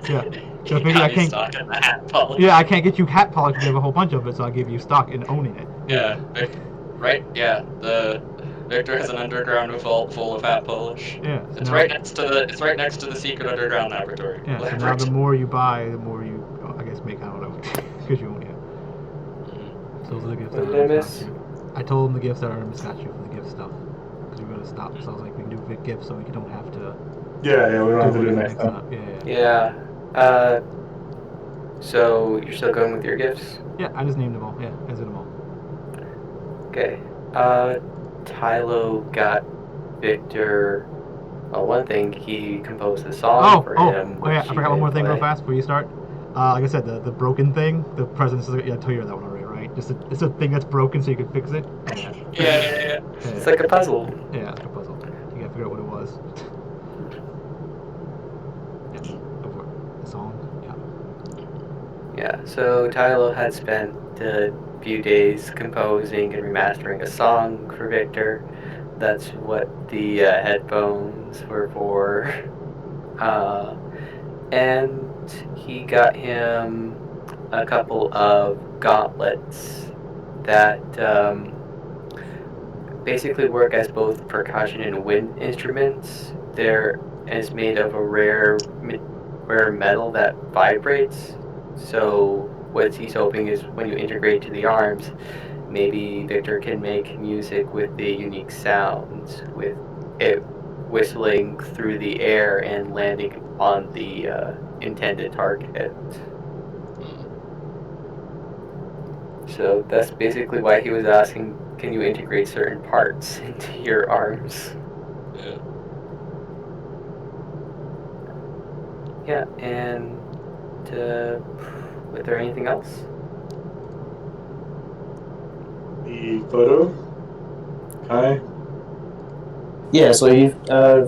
Yeah. So maybe I can't. Stock in the hat polish. Yeah, I can't get you hat polish because you have a whole bunch of it, so I'll give you stock in owning it. Yeah. Right. Yeah. The Victor has an underground vault full of hat polish. Yeah. So It's now, right next to the secret underground laboratory. Yeah. So now the more you buy, the more you, I guess, make. I don't know, because you own it. So those are the gifts that Artemis got you. I told him the gifts that Artemis got you for the gift stuff. Because we were going to stop. So I was like, we can do big gifts so we don't have to. Yeah, we don't have to do it next time. Yeah. So you're still going with your gifts? Yeah, I just named them all. Yeah, I did them all. Okay. Tylo got Victor Well, one thing, he composed a song for him. Oh yeah, which I he forgot one more didn't thing real play. fast before you start. Like I said, the broken thing, the presence. Yeah, I told you that one already, right? It's a thing that's broken, so you can fix it. Yeah. Yeah. It's like a puzzle. Yeah, like a puzzle. You gotta figure out what it was. Yeah, go for it. The song. Yeah, so Tylo had spent a few days composing and remastering a song for Victor. That's what the headphones were for. And he got him a couple of gauntlets that basically work as both percussion and wind instruments. They're is made of a rare metal that vibrates. So what he's hoping is when you integrate to the arms, maybe Victor can make music with the unique sounds, with it whistling through the air and landing on the intended target. So that's basically why he was asking, can you integrate certain parts into your arms? Yeah. Yeah, and was there anything else? The photo. Kai. Yeah, so he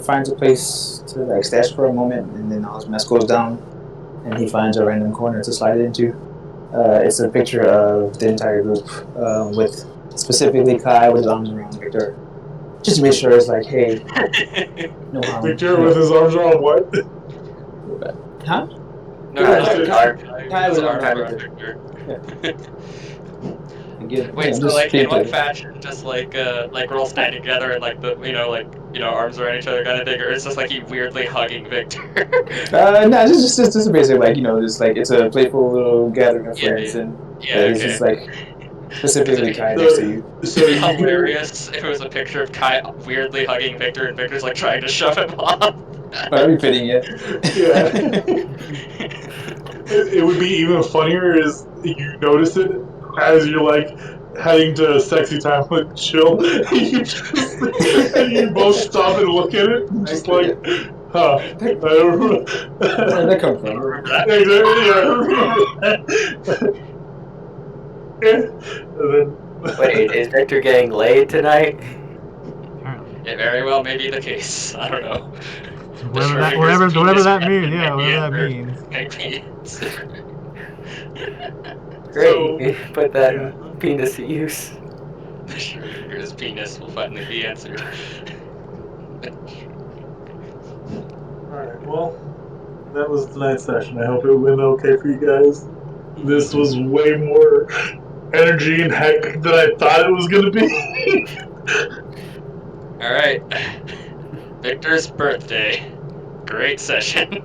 finds a place to like stash for a moment, and then all his mess goes down, and he finds a random corner to slide it into. It's a picture of the entire group, with specifically Kai with his arms around Victor, just to make sure it's like, hey, no harm. Victor with his arms around what? Huh? No, Kai, just Kai, with Kai his with his arms arms around around Victor. Victor. Yeah. Again, Wait, so just like in being what playful. fashion? Just like we're all standing together and like the arms around each other kind of thing, or it's just like he weirdly hugging Victor. No, just basically like just like it's a playful little gathering of friends, and Yeah, he's okay. just like specifically It'd Kai next to you. So be you hear, hilarious if it was a picture of Kai weirdly hugging Victor and Victor's like trying to shove him off. That'd be fitting, yeah. yeah. It would be even funnier is you notice it as you're like heading to sexy time with chill, and you both stop and look at it, and just like, huh? Where'd that come from? Remember that? Yeah. And then, Wait, is Victor getting laid tonight? Apparently. It very well may be the case. I don't know. Whatever that means. Yeah, whatever that Meander. means. Maybe. Great, so, put that yeah. penis to use. Sure, his penis will finally be answered. Alright, well, that was tonight's session. I hope it went okay for you guys. This was way more energy and heck than I thought it was going to be. All right, Victor's birthday. Great session.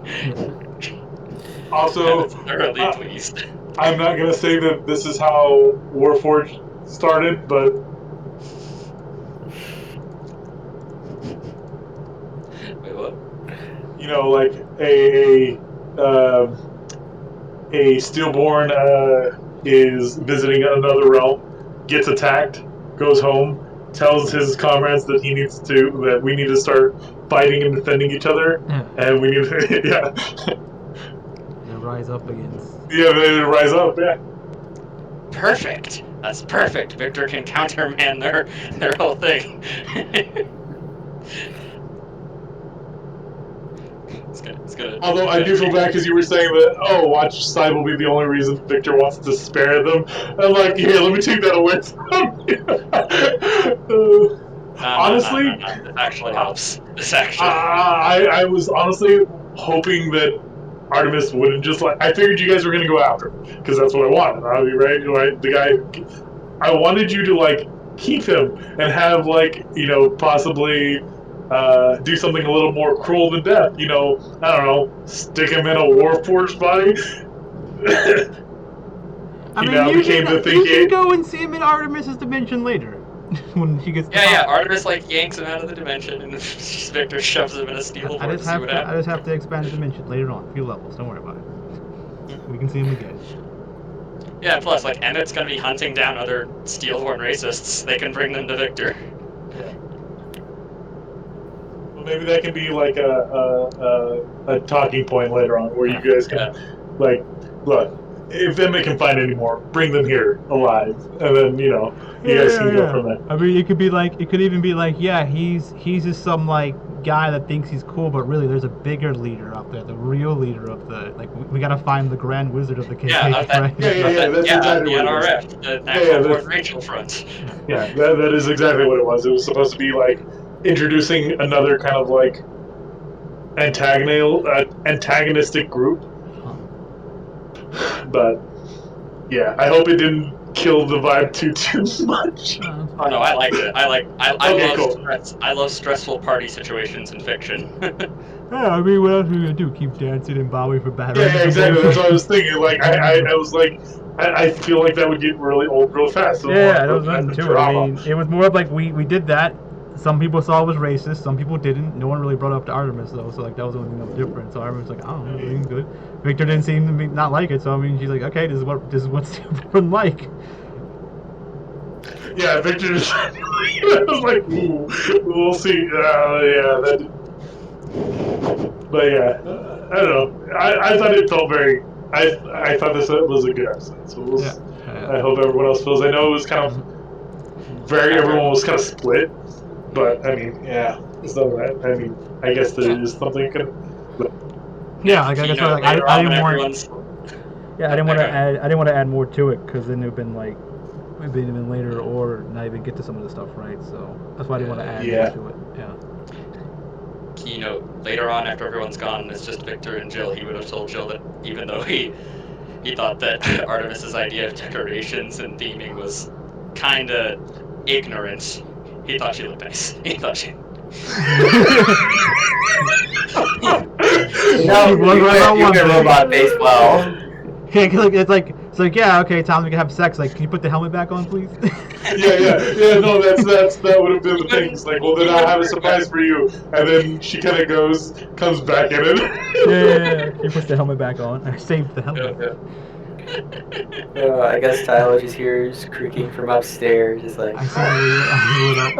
Also, thoroughly pleased. I'm not going to say that this is how Warforged started, but Wait, what? like a stillborn is visiting another realm, gets attacked, goes home, tells his comrades that we need to start fighting and defending each other, and we need to, They rise up against. they rise up, yeah. Perfect. That's perfect. Victor can counterman their whole thing. It's gonna. Although I do feel bad because you were saying that, watch Sai will be the only reason Victor wants to spare them. I'm like, here, let me take that away from you. Honestly, This actually helps. This actually. I was honestly hoping that Artemis wouldn't just I figured you guys were gonna go after him because that's what I wanted. Right? The guy. I wanted you to keep him and have possibly do something a little more cruel than death. I don't know, stick him in a Warforged body. I mean, now you became the thing. you can go and see him in Artemis's dimension later when he gets. Yeah. Artemis yanks him out of the dimension, and Victor shoves him in a steel I board to see what happens. I just have to expand the dimension later on, a few levels. Don't worry about it. We can see him again. Yeah, plus Emmett's gonna be hunting down other Steelhorn racists. They can bring them to Victor. maybe that can be like a talking point later on, where you guys can like, look, if Emma can find any more, bring them here alive, and then you guys can go from there. I mean, it could even be like, yeah, he's just some like guy that thinks he's cool, but really there's a bigger leader out there, the real leader of the we gotta find the Grand Wizard of the KK. Yeah, of that, right? Yeah, that's exactly the what it NRF, the National North Rachel Front. Yeah, that is exactly what it was. It was supposed to be like introducing another kind of like antagonistic group, but yeah, I hope it didn't kill the vibe too much. Oh no, I liked it. I Okay, love cool. stress. I love stressful party situations in fiction. Yeah, I mean, what else are we gonna do? Keep dancing and bowing for battle? Yeah, exactly. That's what I was thinking. Like, I was like, I feel like that would get really old real fast. So Yeah, there was nothing to it. I mean, it was more of like we did that. Some people saw it was racist. Some people didn't. No one really brought it up to Artemis though, so like that was the only thing that was different. So Artemis was like, oh, everything's good. Victor didn't seem to not like it. So I mean, she's like, okay, this is what Stanford like. Yeah, Victor just I was like, ooh, we'll see. Yeah, that. But yeah, I don't know. I thought it felt very. I thought this was a good episode. So I hope everyone else feels. I know it was kind of everyone was kind of split, but I mean, yeah, it's not that. I mean, I guess there is something. Yeah, like I guess like I didn't want. Yeah, I didn't want to Okay. add. I didn't want to add more to it because then it'd been like maybe even later or not even get to some of the stuff, right? So that's why I didn't want to add more to it. Yeah. Later on, after everyone's gone and it's just Victor and Jill, he would have told Jill that even though he thought that Artemis's idea of decorations and theming was kind of ignorant, he thought she looked nice. He thought she. No, you can robot face well. Okay, it's like yeah, okay, Tom, we can have sex. Like, can you put the helmet back on, please? Yeah. No, that would have been the thing. It's like, well, then I have a surprise for you, and then she kind of comes back in it. Yeah. He puts the helmet back on. I saved the helmet. I guess Tyler just hears creaking from upstairs. It's like, I blew it up.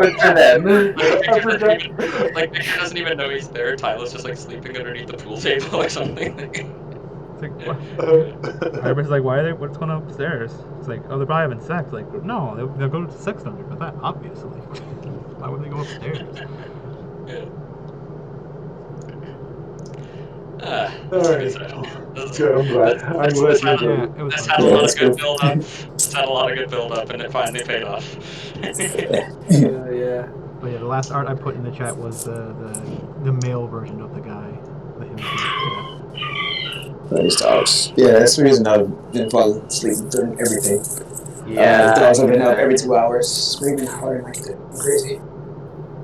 look for them. Like Victor doesn't even know he's there. Tyler's just like sleeping underneath the pool table or something. It's like, what? Everybody's like, why are they? What's going on upstairs? It's like, oh, they're probably having sex. Like, no, they'll go to the sex dungeon for that, obviously. Why would they go upstairs? Yeah. Good, I'm glad. I'm glad you did. This had a lot of good build up. This had a lot of good build up, and it finally paid off. Yeah. But yeah, the last art I put in the chat was the male version of the guy. Nice dogs. Yeah, that's the reason I've been falling asleep during everything. Yeah. The dogs have been up every 2 hours, screaming, howling like crazy.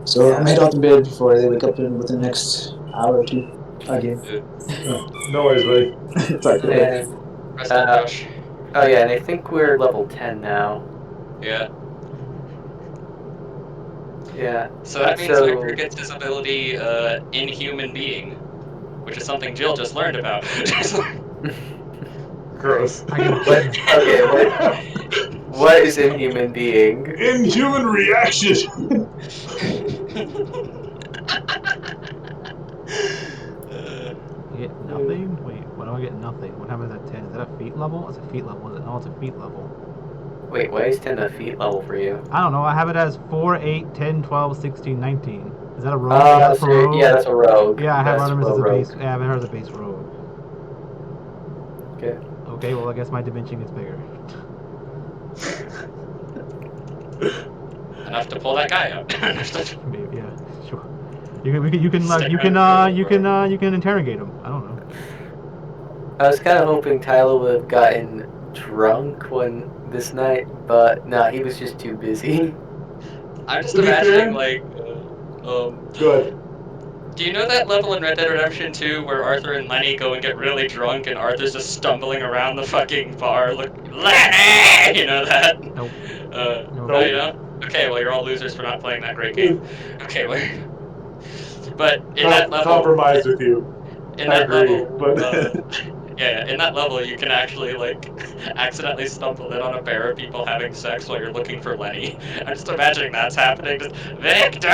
So I'm head off to bed before they wake up within the next hour or two. Again. No worries, buddy. It's like, And, oh yeah, and I think we're level 10 now. Yeah. Yeah. So that means Victor gets his ability, Inhuman Being, which is something Jill just learned about. Gross. Okay, what is Inhuman Being? Inhuman reaction. You get nothing? Wait, why do I get nothing? What happens at 10? Is that a feet level? It's a feet level, is it? No, it's a feet level. Wait, why is 10 a feet level for you? I don't know. I have it as 4, 8, 10, 12, 16, 19. Is that a rogue? That's rogue? Yeah, that's a rogue. Yeah, I have that's Artemis as a rogue. base. Yeah, I have her as a base rogue. Okay. Okay, well, I guess my dimension gets bigger. Enough to pull that guy out. Maybe, yeah, sure. You can interrogate him. I don't know. I was kind of hoping Tyler would have gotten drunk this night, but no, he was just too busy. I'm just imagining, like, Good. do you know that level in Red Dead Redemption 2 where Arthur and Lenny go and get really drunk and Arthur's just stumbling around the fucking bar Lenny! You know that? Nope. No, you don't? Okay, well, you're all losers for not playing that great game. Okay, well... But in that level... Compromise with you. In that agree, level... but... yeah, in that level, you can actually, like, accidentally stumble in on a bear of people having sex while you're looking for Lenny. I'm just imagining that's happening. Just, Victor!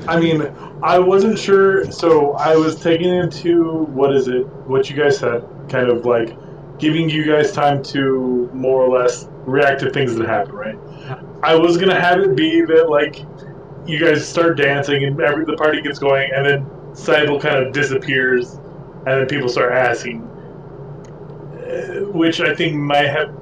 I mean, I wasn't sure, so I was taking into what you guys said, kind of like giving you guys time to more or less react to things that happen, right? Yeah. I was gonna have it be that like you guys start dancing and the party gets going, and then Seidel kind of disappears, and then people start asking, which I think might have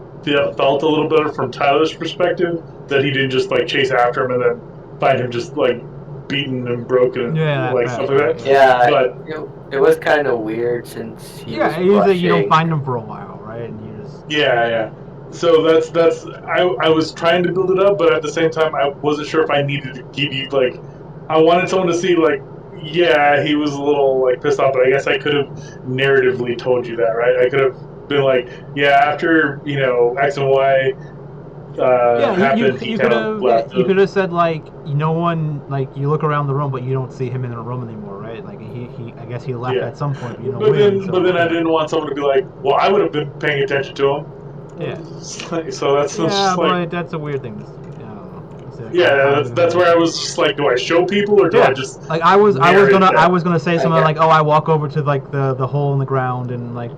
felt a little better from Tyler's perspective that he didn't just like chase after him and then find him just like beaten and broken, Yeah, like that's stuff like right. that. Yeah, But it was kind of weird since he was Yeah, usually you don't blushing. find them for a while, right? And you just yeah. So that's I was trying to build it up, but at the same time I wasn't sure if I needed to give you like I wanted someone to see like yeah he was a little like pissed off, but I guess I could have narratively told you that, right? I could have been like yeah after X and Y yeah, happened, he you kind could of have left. you could have said like no one like you look around the room but you don't see him in the room anymore, right? Like he I guess he left Yeah, at some point, but you know but when. then So but then I yeah, didn't want someone to be like, well, I would have been paying attention to him. yeah, So that's yeah. just like But that's a weird thing. To, I don't know. It's like, yeah, how are we that's gonna where I handle was this? just like, do I show people or do I Yeah, just like narrate I that? was gonna say I something get- like, oh, I walk over to like the hole in the ground and like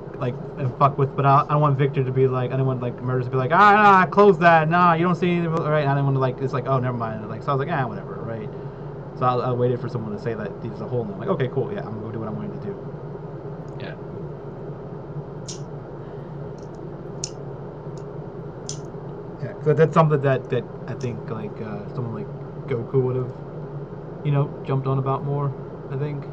and fuck with, but I don't want Victor to be like, I don't want like Murders to be like, nah, close that, nah, you don't see anything, right? I didn't want to like, it's like, oh, never mind, like, so I was like, whatever, right? So I waited for someone to say that there's a hole in it. I'm like, okay, cool, yeah, I'm gonna go do what I'm wanting to do. Yeah. Yeah, so that's something that I think like someone like Goku would have, jumped on about more. I think.